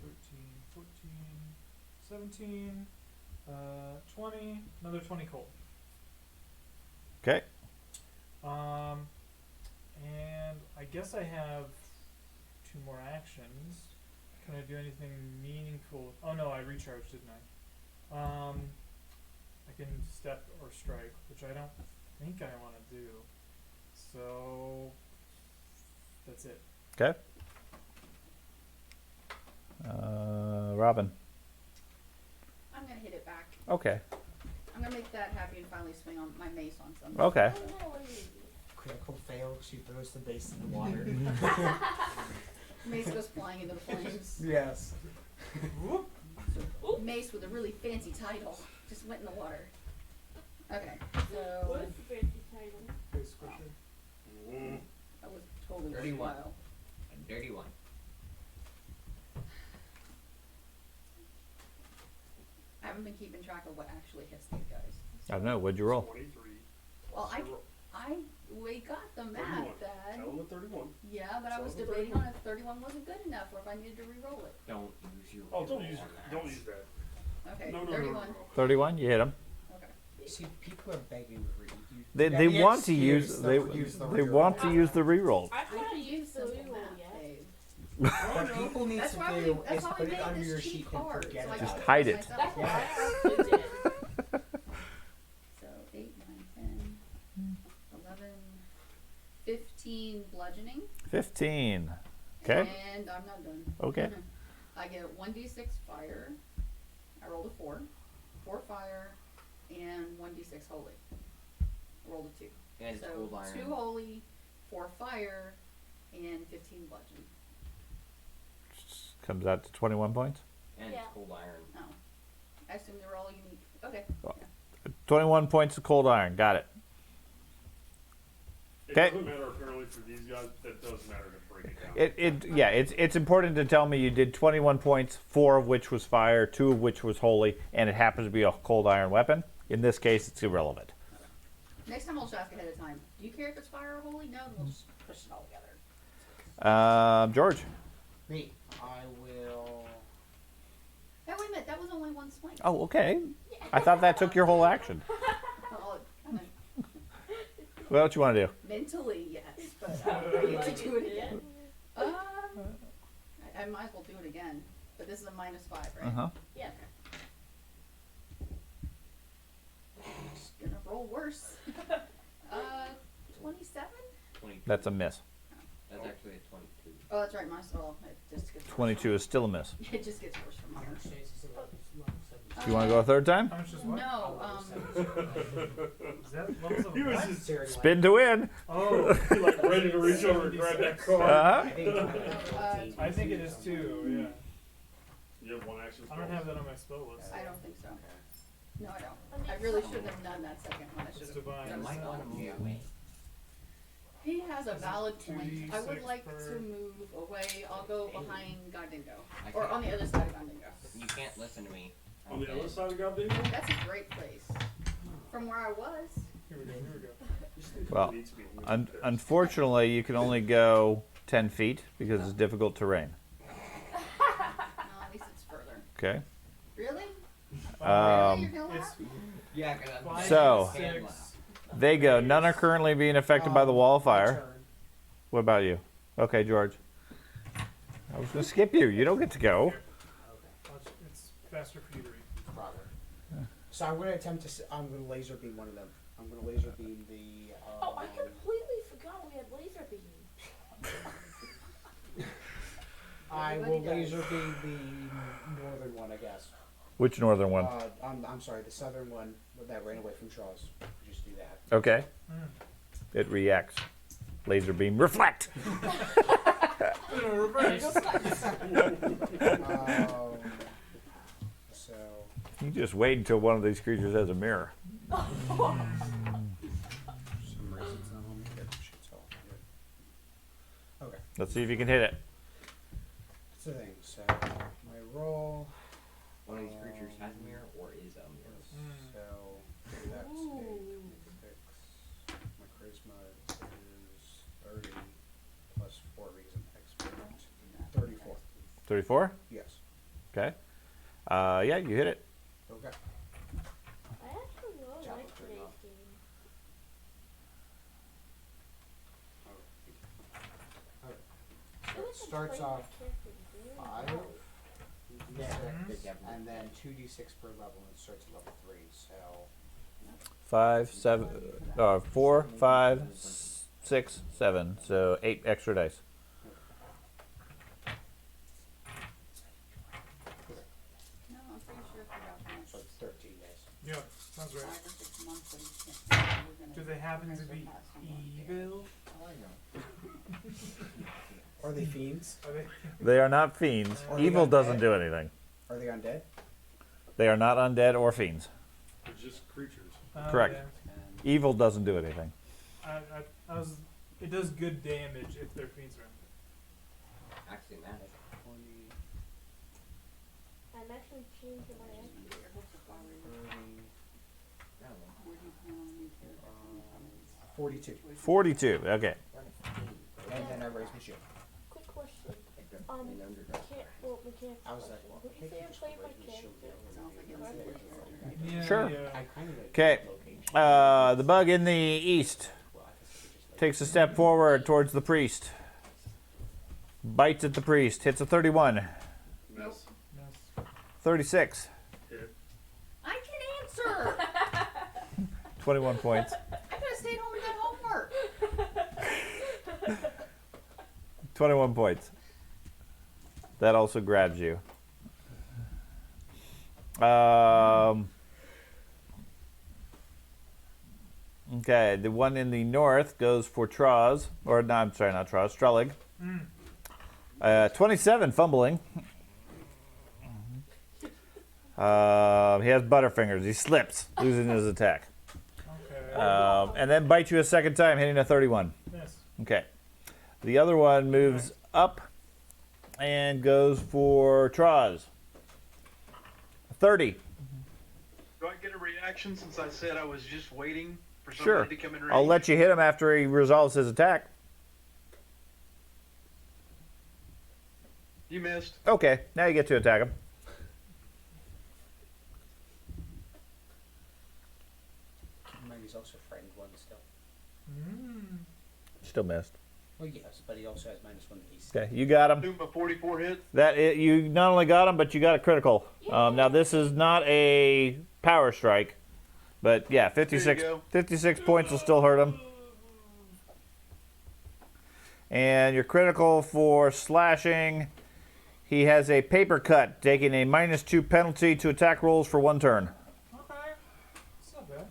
13, 14, 17, 20, another 20 cold. Okay. And I guess I have 2 more actions. Can I do anything meaningful? Oh no, I recharged, didn't I? I can step or strike, which I don't think I want to do. So that's it. Okay. Robin. I'm gonna hit it back. Okay. I'm gonna make that happy and finally swing on my mace on something. Okay. Critical fail, she throws the base in the water. Mace goes flying into the flames. Yes. Mace with a really fancy title just went in the water. Okay, What so is the fancy title? Base squisher. that was totally 31. worthwhile. A dirty one. I haven't been keeping track of what actually hits these guys. I don't know. What'd you roll? 23. Well, we got the 31. math, Dad. Tell them the 31. Yeah, but I Tell was them the debating on if 31 wasn't good enough or if I needed to re-roll it. Don't use your. Oh, don't roll use on that. don't use that. Okay, No, no, no, 31. no, no. 31. You hit him. Okay. See, people are begging for you. They Any want to excuse, use they'll use the they reroll. want to use the reroll. I I haven't can used use the simple reroll math, yet. Dave. What people need That's to why do that's is why put we it made under this your cheat sheet and card, forget so I about Just it. could hide do it. myself. That's what I actually did. So 8, 9, 10, 11, 15 bludgeoning. 15. Okay. And I'm not done. Okay. I get 1d6 fire. I rolled a 4. 4 fire and 1d6 holy. I rolled a 2. And So cold iron. 2 holy, 4 fire, and 15 bludgeon. Comes out to 21 points. And Yeah. cold iron. Oh. I assume they were all unique. Okay. 21 points of cold iron. Got it. It 'Kay. doesn't matter apparently for these guys. That does matter to break it down. It's important to tell me you did 21 points, 4 of which was fire, 2 of which was holy, and it happens to be a cold iron weapon. In this case, it's irrelevant. Next time I'll just ask ahead of time. Do you care if it's fire or holy? No, then we'll just push it all together. George. Me. I will. Hey, wait a minute. That was only one swing. Oh, okay. I thought that took your whole action. Well, kinda What else you want to do? mentally, yes, but I'm ready to do it again. I might as well do it again. But this is a -5, right? Uh-huh. Yeah. It's gonna roll worse. 27? 22. That's a miss. That's actually a 22. Oh, that's right. It just gets worse 22 is still a miss. It just gets worse from here. Do you want to go a third time? How much is what? No, Is that level He was 7? just Spin to win. Oh, like ready to reach over and grab that card. Uh-huh. I think it is 2, yeah. You have one action. I don't have that on my spell list. I don't think so. No, I don't. I really shouldn't have done that second one. I should Just have divine. done You might want to move away. He has a valid point. I would 2d6 like per- to move away. I'll go behind Godingo. I Or can't- on the other side of Godingo. You can't listen to me. On the Okay. other side of Goddamn. That's a great place. From where I was. Here we go, here we go. Well, unfortunately, you can only go 10 feet because it's difficult terrain. No, at least it's further. Okay. Really? Um, Really? You're gonna It's laugh? Yeah, because I'm 5 So- and 6. They go. None are currently being affected by the wall of My fire. turn. What about you? Okay, George. I was going to skip you. You don't get to go. Okay. It's faster for you to read. Probably. So I'm going to attempt to. I'm going to laser beam one of them. I'm going to laser beam the. Oh, I completely forgot we had laser beam. I will Everybody does. laser beam the northern one, I guess. Which northern one? I'm sorry, the southern one that ran away from Shaw's. Just do that. Okay. Mm. It reacts. Laser beam reflect. So You just wait until one of these creatures has a mirror. for some reason it's not on me. Yep, shit's all good. Okay, Let's see if you can hit it. that's the thing. So my roll. one of these creatures has a mirror or is a mirror. So that's a 26. My charisma is 30 plus 4 because I'm expert. 34. 34? Yes. Okay. Yeah, you hit it. Okay. I actually really Chopper like turned today's off. game. So I it wish I'd starts played my off character really 5. well. And then 2d6 per level, and it starts at level 3. So 5, 7, 4, 5, 6, 7. So 8 extra dice. No, I'm pretty sure I forgot that. so it's 13 days. Yeah, sounds right. 5 or 6 months and we're gonna- Do they happen to we're gonna be surpass them all there. evil? Are they fiends? Are they? They are not fiends. Or Evil undead? doesn't do anything. Are they undead? They are not undead or fiends. They're just creatures. Correct. Yeah. And Evil doesn't do anything. I was. It does good damage if their fiends are. Axiomatic. 20, I'm actually changing my action. 30, I don't know. Where do you plan on your character coming from? 42. 42. Okay. We're on a team. And then I raise my shield. Quick question. Like the- Um, an underdog. we can't. I was like, well, Would I you think say you I just played my raise my shield character? there. Sounds like it's Correct. your character, right? Yeah. Sure. Yeah. I kind of Okay. The bug in the east takes a step forward towards the priest. Bites at the priest. Hits a 31. Mess. Yes. 36. Hit. I can answer! 21 points. I could have stayed home and done homework. 21 points. That also grabs you. Okay, the one in the north goes for Troz. Or, no, I'm sorry, not Troz. Strelig. 27 fumbling. He has butterfingers. He slips, losing his attack. Okay. And then bites you a second time, hitting a 31. Okay. The other one moves up and goes for Traz. 30. Do I get a reaction since I said I was just waiting for somebody Sure. to come in range? I'll let you hit him after he resolves his attack. You missed. Okay, now you get to attack him. Keep in mind he's also frightened one still. Still missed. Well, yes, but he also has -1 to AC. Okay, you got him. Do a 44 hit. You not only got him, but you got a critical. Now this is not a power strike, but yeah, 56, There you go. 56 points will still hurt him. And your critical for slashing, he has a paper cut, taking a -2 penalty to attack rolls for 1 turn. Okay. It's not bad.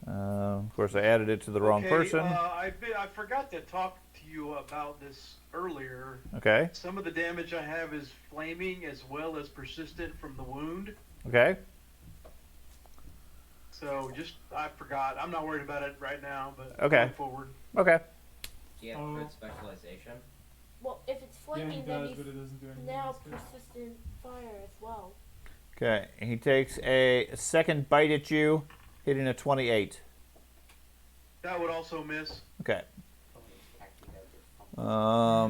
Of course, I added it to the wrong person. I forgot to talk to you about this earlier. Okay, Some of the damage I have is flaming as well as persistent from the wound. okay. So I forgot. I'm not worried about it right now, but Okay. going forward. Okay. Do you have crit specialization? Well, if it's Yeah, he flaming, then does, he's but it doesn't do anything. now else good. persistent fire as well. Okay, he takes a second bite at you, hitting a 28. That would also miss. Okay. Probably acting out your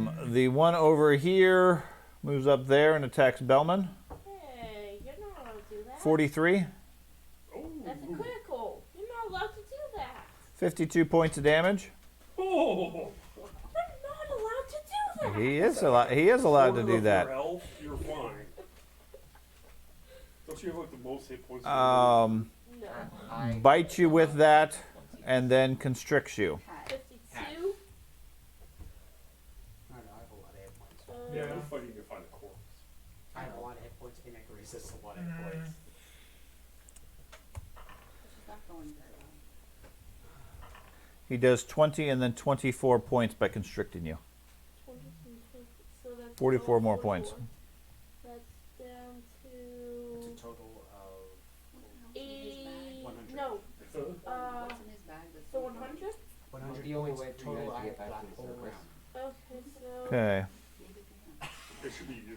fumble. The one over here moves up there and attacks Bellman. Hey, you're not allowed to do that. 43, That's a critical. You're not allowed to do that. 52 points of damage. Oh, You're not allowed to do that. He is allowed to do that. For health, you're fine. Don't you have like the most hit points? Um, No. bites you with that and then constricts you. 52. I don't know, I have a lot of hit points. Yeah, Yeah. I'm fighting to find a corpse. I have a lot of hit points and I can resist a lot of hit points. This is not going very well. He does 20 and then 24 points by constricting you. 22, so that's 44 more 44. points. That's down It's to a total of What's in his bag? 100. no, What's in his bag that's so so 100. 100 The only points way for you total guys to I get have back black to the hole surface. round. Okay, so Okay. It should be you.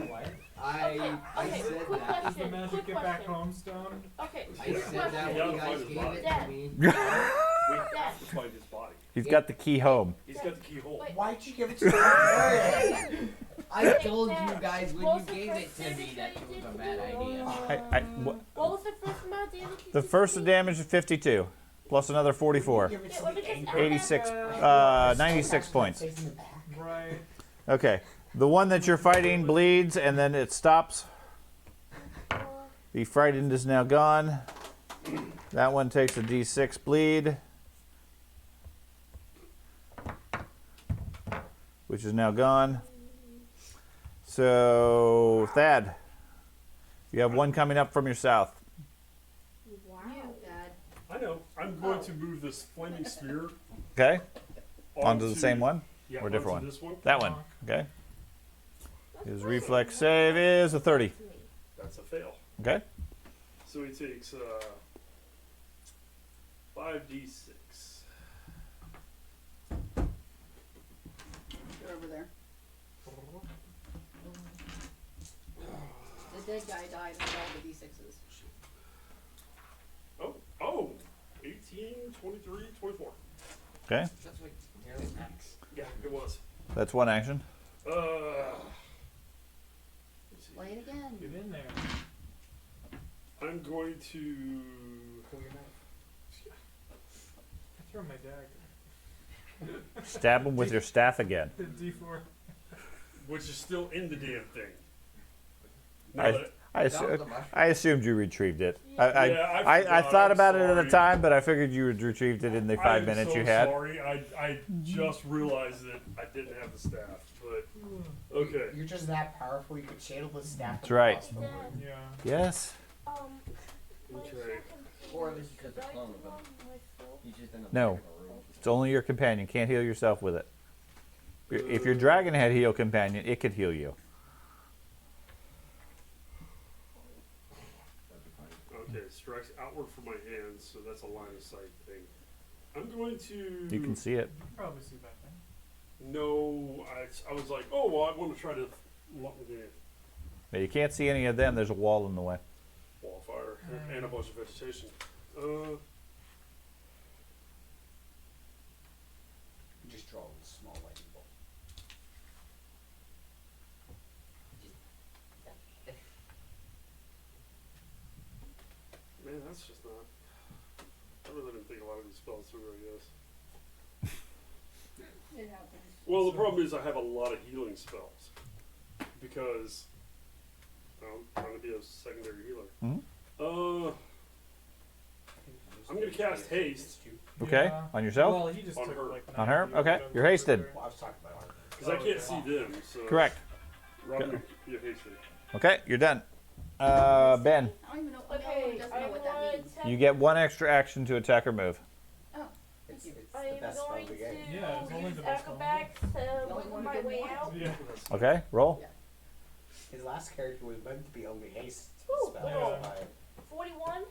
What? I okay, said quick that. Is the question. magic Quick get back question. home stone? Okay, I quick said that question. when you guys gave it to Dad. me. We have to find his body. He's got the key home. He's got the keyhole. Wait. Why'd you give it to me? I Wait, told you Dad, guys when what you was the gave it first to me damage that that it you was a did bad to idea. What was the first amount of damage? you The did first to me? damage is 52, plus another 44. Give it Yeah, to let me the just angry- add 86, that. 96 points. Stays in the back. Right. Okay, the one that you're fighting bleeds and then it stops. The frightened is now gone. That one takes a d6 bleed, which is now gone. So, Thad, you have one coming up from your south. Wow. You, Dad. I know. I'm going to move this flaming sphere Okay, onto the same one? Yeah, or a different onto one? This one. That one. Okay. His reflex save is a 30. That's a fail. Okay. So he takes 5d6. Get over there. The dead guy died with all the d6s. Oh, 18, 23, 24. Okay. That's like nearly max. Yeah, it was. That's one action. Let's see. Play it again. Get in there. I'm going to. Pull your knife. I throw my dagger. Stab him with your staff again. D4. Which is still in the damn thing. Now that- I assumed you retrieved it. Yeah, I I forgot, thought I'm about it at the sorry. time, but I figured you had retrieved it in the 5 minutes you had. I'm so sorry. I just realized that I didn't have the staff. But okay. You're just that powerful, you could channel the staff. That's right. across the room. Yeah. Yes. My Okay. second Or at least you thing, could should I clone do of them. myself? You just end up No. back in the room. It's only your companion. Can't heal yourself with it. If your dragon had heal companion, it could heal you. That'd be fine. Okay, strikes outward from my hands, so that's a line of sight thing. I'm going to. You can see it. You can probably see back then. No, I was like, oh well, I want to try to But you can't see any of them. There's a wall in the way. wildfire and a bunch of vegetation. Just draw a small lightning bolt. Man, that's just not. I really didn't think a lot of these spells through, I guess. It happens. Well, the problem is I have a lot of healing spells because I'm trying to be a secondary healer. Mhm. I'm gonna cast haste Okay, Yeah. on yourself? Well, he just On took her. like On her? 90 or Okay, whatever you're hasted. there. Well, I was talking about art. because I can't see them. So Correct. Robin, you hasted. Okay, you're done. Ben, I don't even know. Okay, No one doesn't know I'm what that going means. to. you get one extra action to attack or move. Oh, It's, thank you. it's I the am best spell going of the to game. Yeah, it's only use the best one. acrobatics to only wiggle one my who did way one. out. Yeah. Okay, roll. His last character was meant to be only haste Ooh, spell. yeah. 41.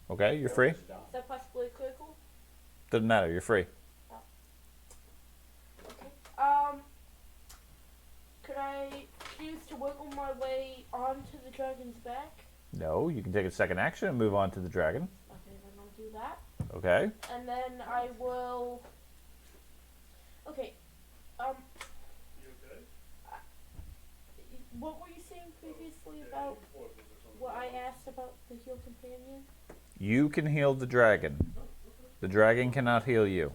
Okay, you're free. Is that possibly critical? Doesn't matter, you're free. Okay. Could I choose to wiggle my way onto the dragon's back? No, you can take a second action and move on to the dragon. Okay, then I'll do that. Okay. And then I will. Okay. You okay? What were you saying previously about what I asked about the heal companion? You can heal the dragon. The dragon cannot heal you.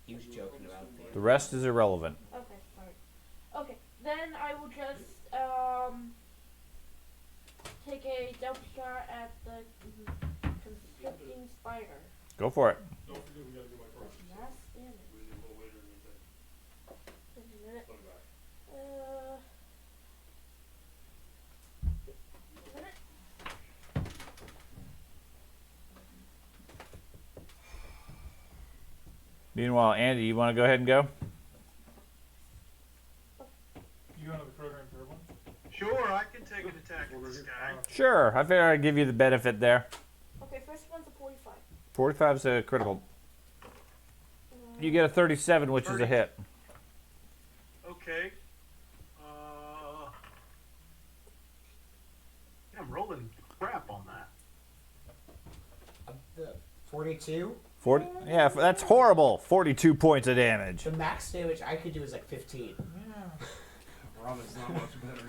He was joking about The rest is irrelevant. Okay, alright. Okay, then I will just take a double shot at the constricting spider. Go for it. Don't forget we gotta do my That's correction. mass damage. We do a little later in the day. Wait a minute. Put it back. A minute. Meanwhile, Andy, you want to go ahead and go? You going to the program for one? Sure, I can take an attack at this guy. Sure. I figured I'd give you the benefit there. Okay, first one's a 45. 45 is a critical. You get a 37, which is a hit. Okay. I'm rolling crap on that. 42. 40. Yeah, that's horrible. 42 points of damage. The max damage I could do is like 15. Yeah. Robin's not much better.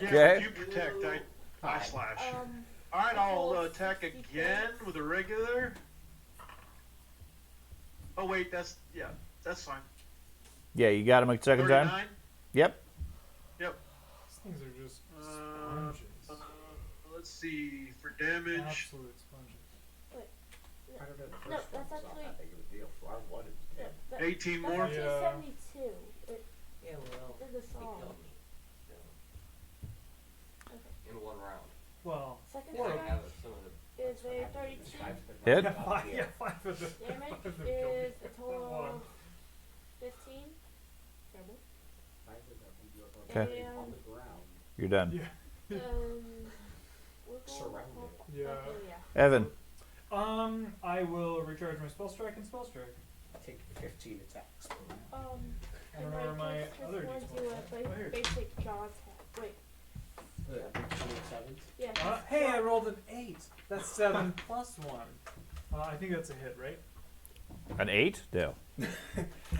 Yeah, Okay. you protect, I slash. Um, Alright, I'll attack again with a regular. Oh wait, that's fine. Yeah, you got him a second time? 39? Yep. These things are just sponges. Let's see, for damage. Absolute sponges. I don't know, the No, first that's one's not actually- that big of a deal. Flower 1 is yeah, that, 18 that's more? actually Yeah. 72. Yeah, well, In the song. In one round. Oh. Well, Second I strike have some of the is a 32. Hit. yeah, five of the Damage five of them killed me. is a total of 15. Terrible. Okay. And, On the ground. You're done. Yeah. wiggle, Surrounded. Yeah. okay, yeah. Evan. I will recharge my spell strike and spell strike. Take 15 attacks. I Can don't know where my just other want d12 to do is. a Oh, here. basic jaw attack? Wait. 27. Yeah. Hey, I rolled an 8. That's 7 plus 1. I think that's a hit, right? An 8? No. An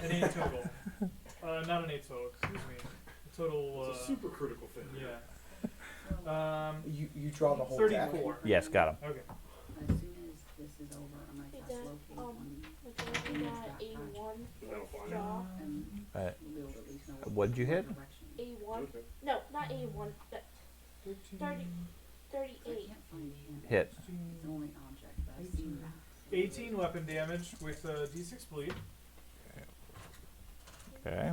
8 total. Not an 8 total, excuse me. A total, It's a super critical failure. yeah. You draw the whole deck. 34. Yes, got him. Okay. As soon as this is over, I'm gonna Hey, cast Dad, locate on majority got A1 That'll find jaw. and Alright. we'll at least know What'd you hit? direction. A1. Okay. No, not A1. That 30, I 38. can't find him. Hit. It's the only object, but I've seen that. 18 weapon damage with d6 bleed. Okay.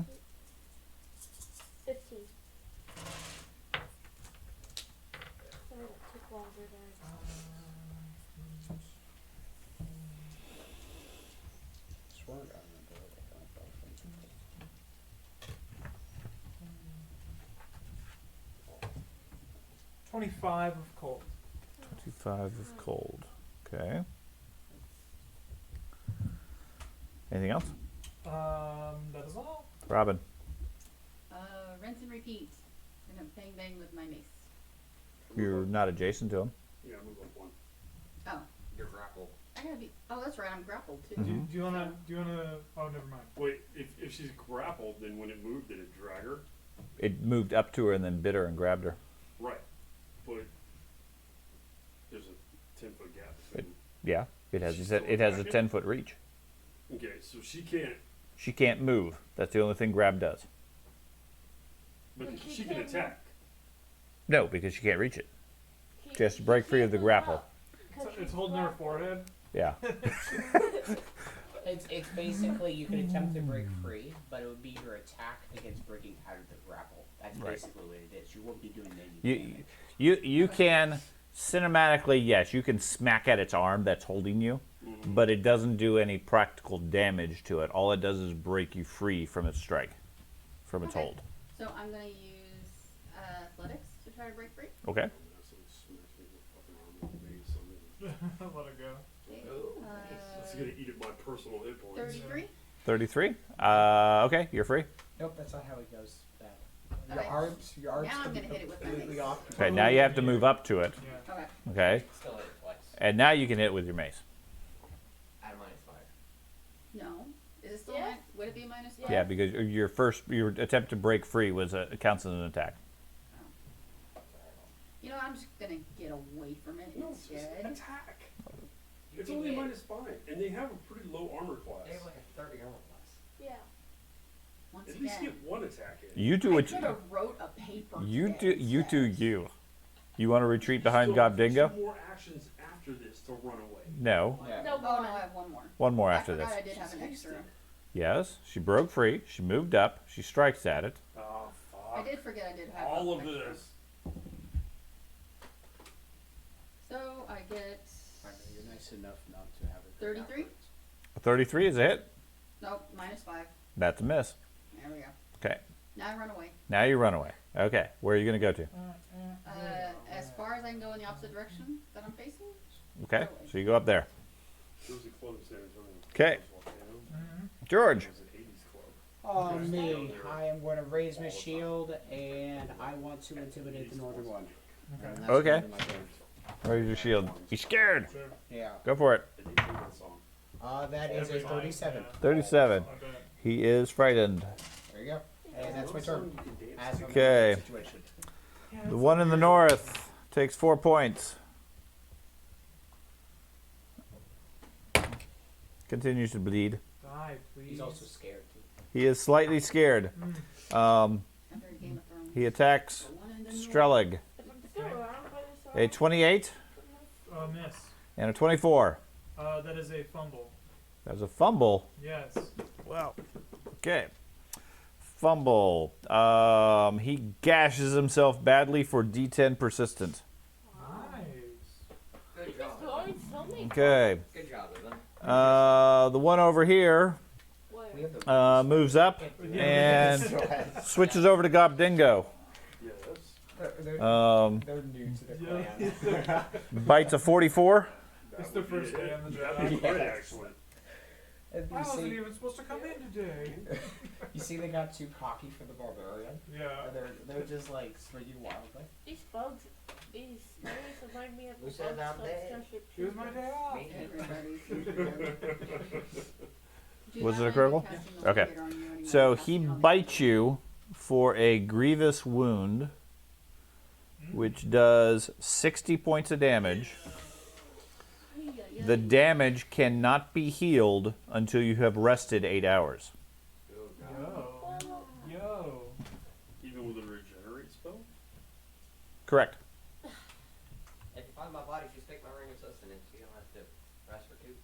15. Sorry, that took longer than I thought. Swear I remember what I thought about things. 25 of cold. 25 of cold. Okay. Anything else? That is all. Robin. Rinse and repeat. Gonna bang bang with my mace. You're not adjacent to him. Yeah, move up one. Oh, You're grappled. I gotta be. Oh, that's right. I'm grappled too. Do you wanna? Oh, never mind. Wait, if she's grappled, then when it moved, did it drag her? It moved up to her and then bit her and grabbed her. Right. But there's a 10-foot gap. between- Yeah, it has. She's It still has a attacking? 10-foot reach. Okay, so she can't, She can't move. That's the only thing grab does. but But she she can can't attack. No, because she can't reach it. He- She has to he break free of can't the move grapple. up 'cause It's she's holding her grappled. forehead. Yeah. It's basically you could attempt to break free, but it would be your attack against breaking out of the grapple. That's Right. basically what it is. You won't be doing any You, damage. you can cinematically, yes, you can smack at its arm that's holding you, but it doesn't do any practical damage to it. All it does is break you free from its strike, from its Okay. hold. So I'm gonna use athletics to try to break free. Okay. That's what smacks me with fucking arm with me, so Let it go. Okay. It's gonna eat at my personal hit points. 33. 33. Okay, you're free. Nope, that's not how it goes. That. Okay. Your arms Now I'm can be gonna hit it with my completely mace. off. Okay, now you have to move up to it. Yeah. Okay. Okay. Still hit it twice. And now you can hit with your mace. At -5. No. Is it still? Yes. Would it be minus five? Yeah, because your attempt to break free was counts as an attack. You know, I'm just gonna get away from it No, it's just instead. attack. It's only a -5, and they have a pretty low armor class. They have like a 30 armor class. Yeah. Once At least again, get one attack in. You do I what could have wrote a paper. you that do. You do says- you. You want to retreat behind Still have Gobdingo? 2 more actions after this to run away. No. Yeah. No, Oh no, I have one more. One more I after forgot this. I did have an extra. Yes, she broke free. She moved up. She strikes at it. Oh, I fuck. did forget I did have All an of extra. this. So I get I know you're nice enough not to have it. go 33? backwards. A 33 is a hit. nope -5. That's a miss. There we go. Okay. Now I run away. Now you run away. Okay. Where are you going to go to? As far as I can go in the opposite direction that I'm facing. Okay. So you go up there. There was a club in San Antonio. Okay. George. It was an 80s club. Oh, Okay. me. I am going to raise my shield and I want to intimidate the northern one. Okay. And that's Okay. gonna be my turn. Raise your shield. He's scared. Sure. Yeah. Go for it. I did sing that song. That is a Every time, 37. yeah. 37. I bet. He is frightened. There you go. And that's my turn. As I'm in Okay. this situation. The one in the north takes 4 points. Continues to bleed. Die, please. He's also scared too. He is slightly scared. Um, Under Game of Thrones. he attacks The one in the north. Strelig. If I'm still around by this A 28 Miss. and a 24. That is a fumble. That's a fumble. Yes. Wow. Okay. Fumble. He gashes himself badly for D10 persistent. Nice. Good He's job. going so many Okay. Good job, Evan. The one over here Where? We have the moves up and switches over to Gobdingo. Yes. They're new to the Yeah. clan. Bites a 44. It's the first day on the job. That'd be great, Yes. actually. And I wasn't you, even supposed to come in today. see, they got too cocky for the barbarian. Yeah. And they're just like swinging wildly. These bugs, these stories remind me of the Who said bugs I'm from dead? Starship Here's my Troopers. day off. Me. Do Was not it a mind critical? me casting the Okay. locator on you anymore. So Casting he on the- bites you for a grievous wound, which does 60 points of damage. The damage cannot be healed until you have rested 8 hours. Oh, God. Yo. Yo. Even with a regenerate spell? Correct. If you find my body, just take my ring of sustenance. You don't have to rest for 2.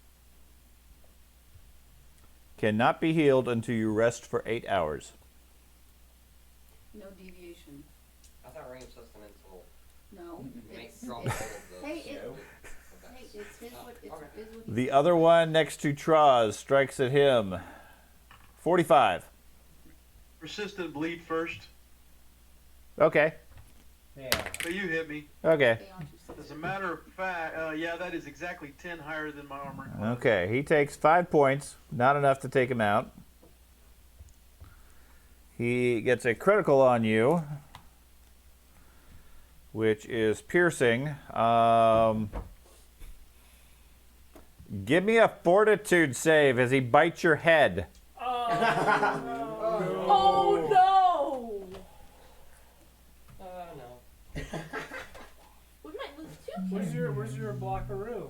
Cannot be healed until you rest for 8 hours. No deviation. I thought ring of sustenance will No. make It's, drop all it's, of those. hey, it, No. hey, it's his what it's Okay. his what he The other one next to Traz strikes at him. 45. Persistent bleed first. Okay. Yeah. But you hit me. Okay. They aren't too As a matter of fact, yeah, that is exactly 10 higher than my armor class. Okay. He takes 5 points. Not enough to take him out. He gets a critical on you, which is piercing. Give me a fortitude save as he bites your head. Oh no! No. We might lose 2 kids. Where's your blockaroo?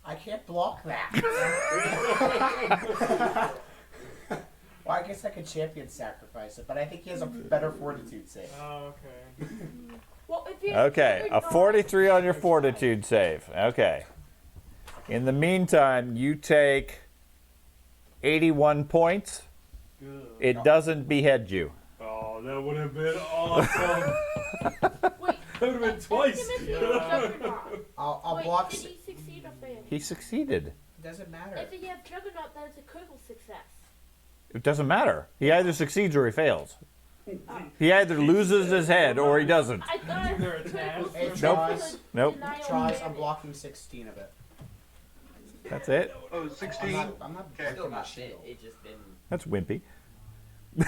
I can't block that. Well, I guess I could champion sacrifice it, but I think he has a better fortitude save. Oh, okay. Well, if you Okay, a 43 on your fortitude save. Okay. In the meantime, you take 81 points. Good. It doesn't behead you. Oh, that would have been awesome. Wait, That would have been twice. Ask him if he has Juggernaut. I'll Wait, block. did he succeed or fail? He succeeded. It doesn't matter. If he has Juggernaut, then it's a critical success. It doesn't matter. He either succeeds or he fails. He either loses his head or he doesn't. I thought Is there a task? Hey, critical Charles. Nope. denial Tries. I'm damage. blocking 16 of it. That's it. Oh, 16? I'm not Okay. Still not fit. It just didn't. That's wimpy. You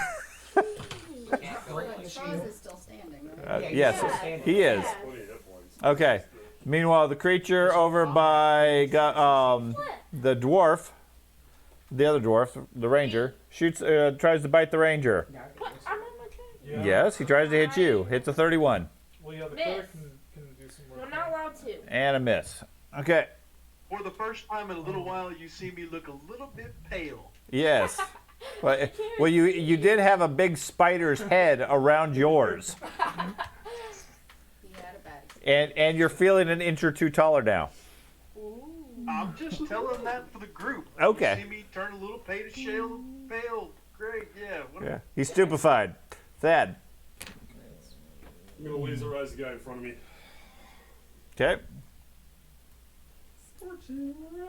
can't go Break like the Charles shield. is still standing, right? Yeah, Yes, still standing. he is. Yeah. 20 hit points. Okay. Meanwhile, the creature over by the dwarf, the other dwarf, the ranger, shoots, tries to bite the ranger. No, What? it's- I'm on my turn. Yeah. Yes, he tries to hit you. Hits a 31 Well, yeah, the Miss. cleric can do some work. I'm not allowed to. and a miss. Okay. For the first time in a little while, you see me look a little bit pale. Yes. Well, you did have a big spider's head around yours, He had a bad experience. and you're feeling an inch or two taller now. I'm just telling that for the group. Okay. You see me turn a little pale, great, yeah. Yeah. He's stupefied. Thad. I'm gonna laserize the guy in front of me. Okay. Scorching ray.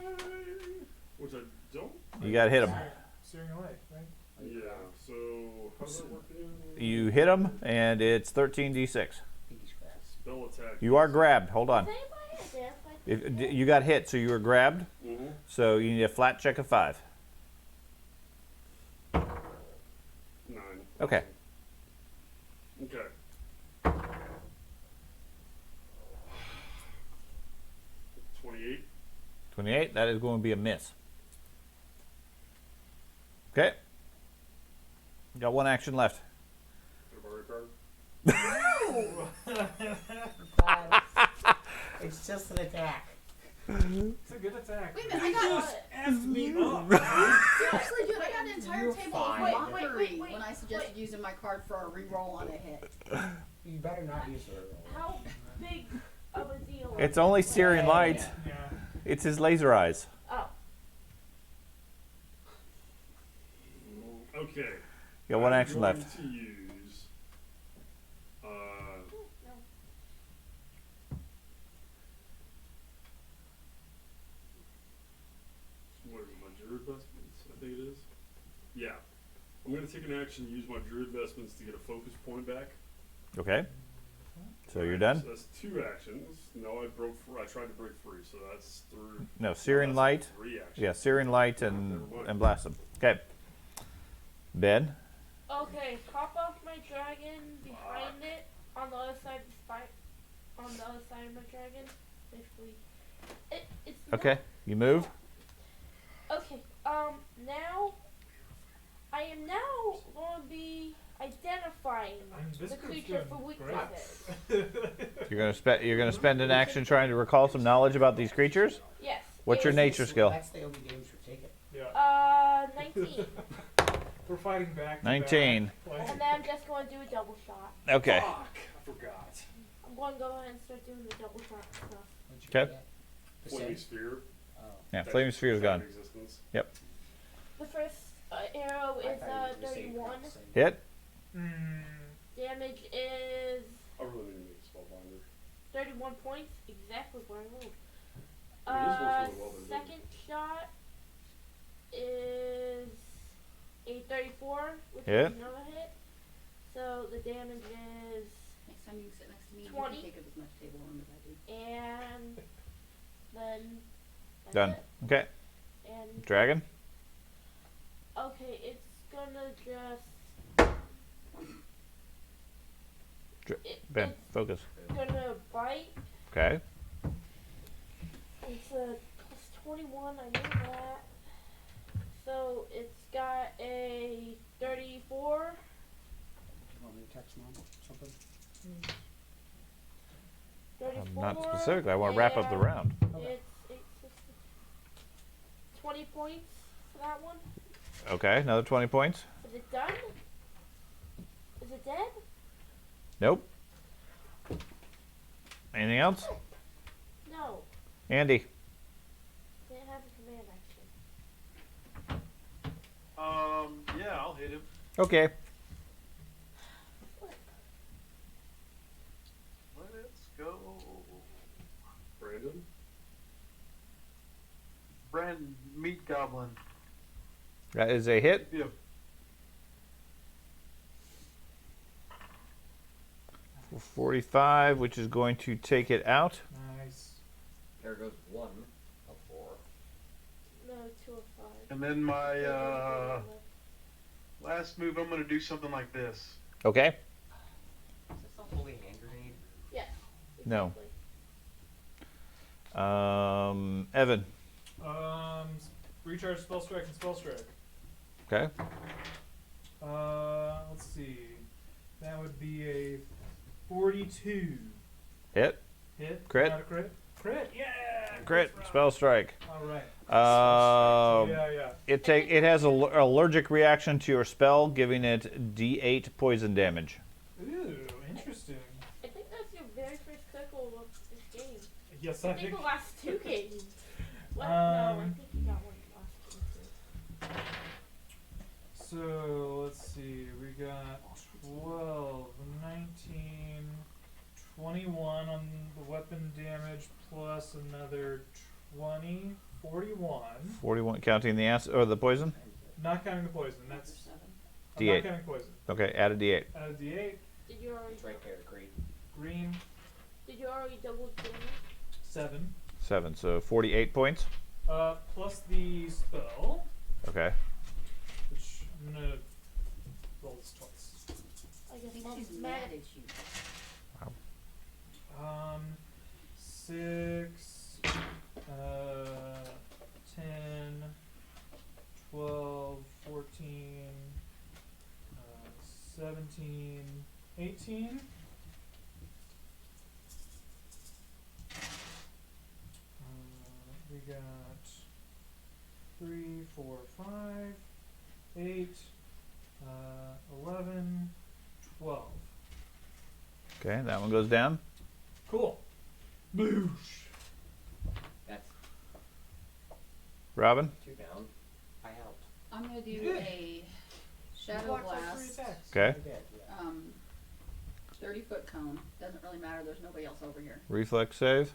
Which I don't. You gotta hit him. Searing away, right? Yeah. So how does that work again? You hit him, and it's 13d6. He's fast. Spell attack. You are grabbed. Hold on. Does anybody have death? You got hit, so you were grabbed. Mm-hmm. So you need a flat check of 5. 9. Okay. Okay. 28. 28. That is going to be a miss. Okay. Got one action left. Get a bardic card. It's just an attack. It's a good attack. Wait a minute, I got F me up. seriously, dude, I got an entire You're table fine. of mockery Wait, when I suggested using my card for a reroll on a hit. You better not use it. How big of a deal? It's only Syrian light. Yeah. It's his laser eyes. Oh, Okay. You got one I'm action going left. to use. What is it, my druid vestments? I think it is. Yeah. I'm going to take an action, use my druid vestments to get a focus point back. Okay. So you're done? So that's 2 actions. No, I tried to break free, so that's 3. No, Syrian light. 3 actions. Yeah, Syrian light and blast him. Okay. Ben. okay. Pop off my dragon behind it on the other side of the spike. On the other side of my dragon, basically. It's not- Okay. You move. Okay. Now I am now going to be identifying This the group's creature doing for great. weaknesses. You're gonna spend an action trying to recall some knowledge about these creatures. Yes. What's your it's, nature skill? That's the only damage we're taking. Yeah. 19. We're fighting back. to 19. back. Like, And then I'm just going to do a double shot. Okay. Fuck! I forgot. I'm going to go ahead and start doing the double shot stuff. What'd you Okay. get? Flaming Percent? sphere. Oh. Yeah, flaming sphere is gone. Existence. The first arrow I is thought you were saying 31. percent. Hit. Damage is I really need to make a spellbinder. 31 points. Exactly what I rolled. I mean, this works really well, but it Second shot is a 34, which Hit. is another hit. So the damage is time you sit next to me, 20. you can take up as much table room as I do. And then that's Done. it. Okay. And Dragon. okay, it's gonna just Ben, focus. it's gonna bite. Okay. It's a plus 21. I know that. So it's got a 34. You want me to text mom something? 34. Not specifically. I want to wrap up the and round. It's 20 points for that one. Okay. Another 20 points. Is it done? Is it dead? Nope. Anything else? No. Andy. Didn't have a command action. Yeah, I'll hit him. Okay. Let's go. Brandon? Brand Meat Goblin. That is a hit. Yeah. For 45, which is going to take it out. Nice. There goes 1 of 4. No, 2 of 5. And then my last move, I'm gonna do something like this. Okay. Is this a holy hand grenade? Yes. No. Exactly. Evan. Recharge spell strike and spell strike. Okay. Let's see. That would be a 42 Hit. hit. Crit. Not a crit. Crit. Yeah. Crit. First round. Spell strike. All right. Yeah. Yeah. It has an allergic reaction to your spell, giving it D8 poison damage. Ooh, interesting. I think that's your very first critical of this game. Yes, I I think think. the last 2 games. What? No, I think you got one last game too. So let's see. We got 12, 19, 21 on the weapon damage plus another 20, 41. 41, counting the acid or the poison. Not counting the poison. That's Or 7. I'm D8. not counting poison. Okay, add a D8. Add a D8. Did you already? It's right there, green. Green. Did you already double damage? 7. 7, so 48 points. Plus the spell, Okay. which I'm gonna roll this twice. I I guess think Mom's she's mad. mad at you. 6, 10, 12, 14, 17, 18. We got 3, 4, 5, 8, 11, 12. Okay, that one goes down. Cool. Boosh. That's Robin. 2 down. I helped. I'm gonna do You did. a shadow Blocked like 3 blast. attacks. Okay. I did, yeah. 30-foot cone. Doesn't really matter. There's nobody else over here. Reflex save.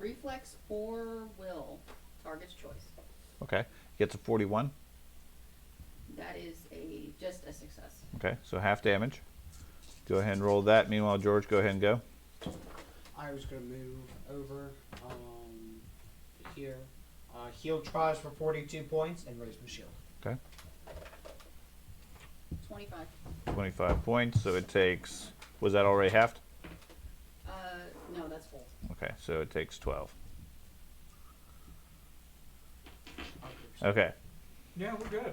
Reflex or will. Target's choice. Okay. Gets a 41. That is just a success. Okay, so half damage. Go ahead and roll that. Meanwhile, George, go ahead and go. I was gonna move over to here. Heal tries for 42 points and raise my shield. Okay. 25. 25 points, so it takes... Was that already halved? No, that's full. Okay, so it takes 12. Okay. Okay. Yeah, we're good.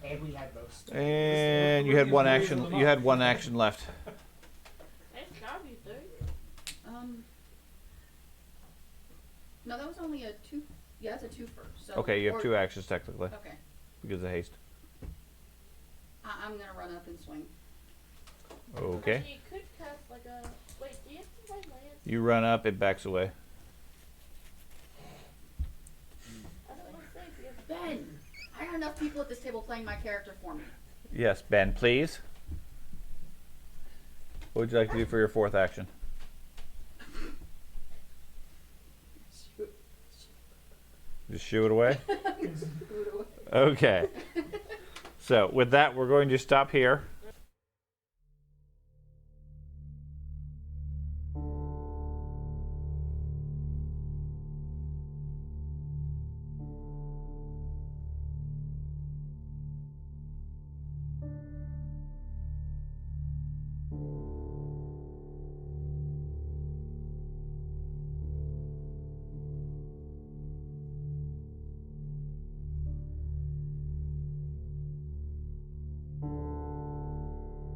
And we had most. And you had one action. You had one action left. Nice job, you three. No, that was only a 2. Yeah, it's a 2 first. So Okay, you have or- 2 actions technically Okay. because of haste. I'm gonna run up and swing. Okay. Actually, you could cast like a. Wait, do you have to find lance? You run up, it backs away. I don't want to say if you have. Ben, I got enough people at this table playing my character for me. Yes, Ben, please. What would you like to do for your 4th action? Just shoo it away? Okay. So with that, we're going to stop here.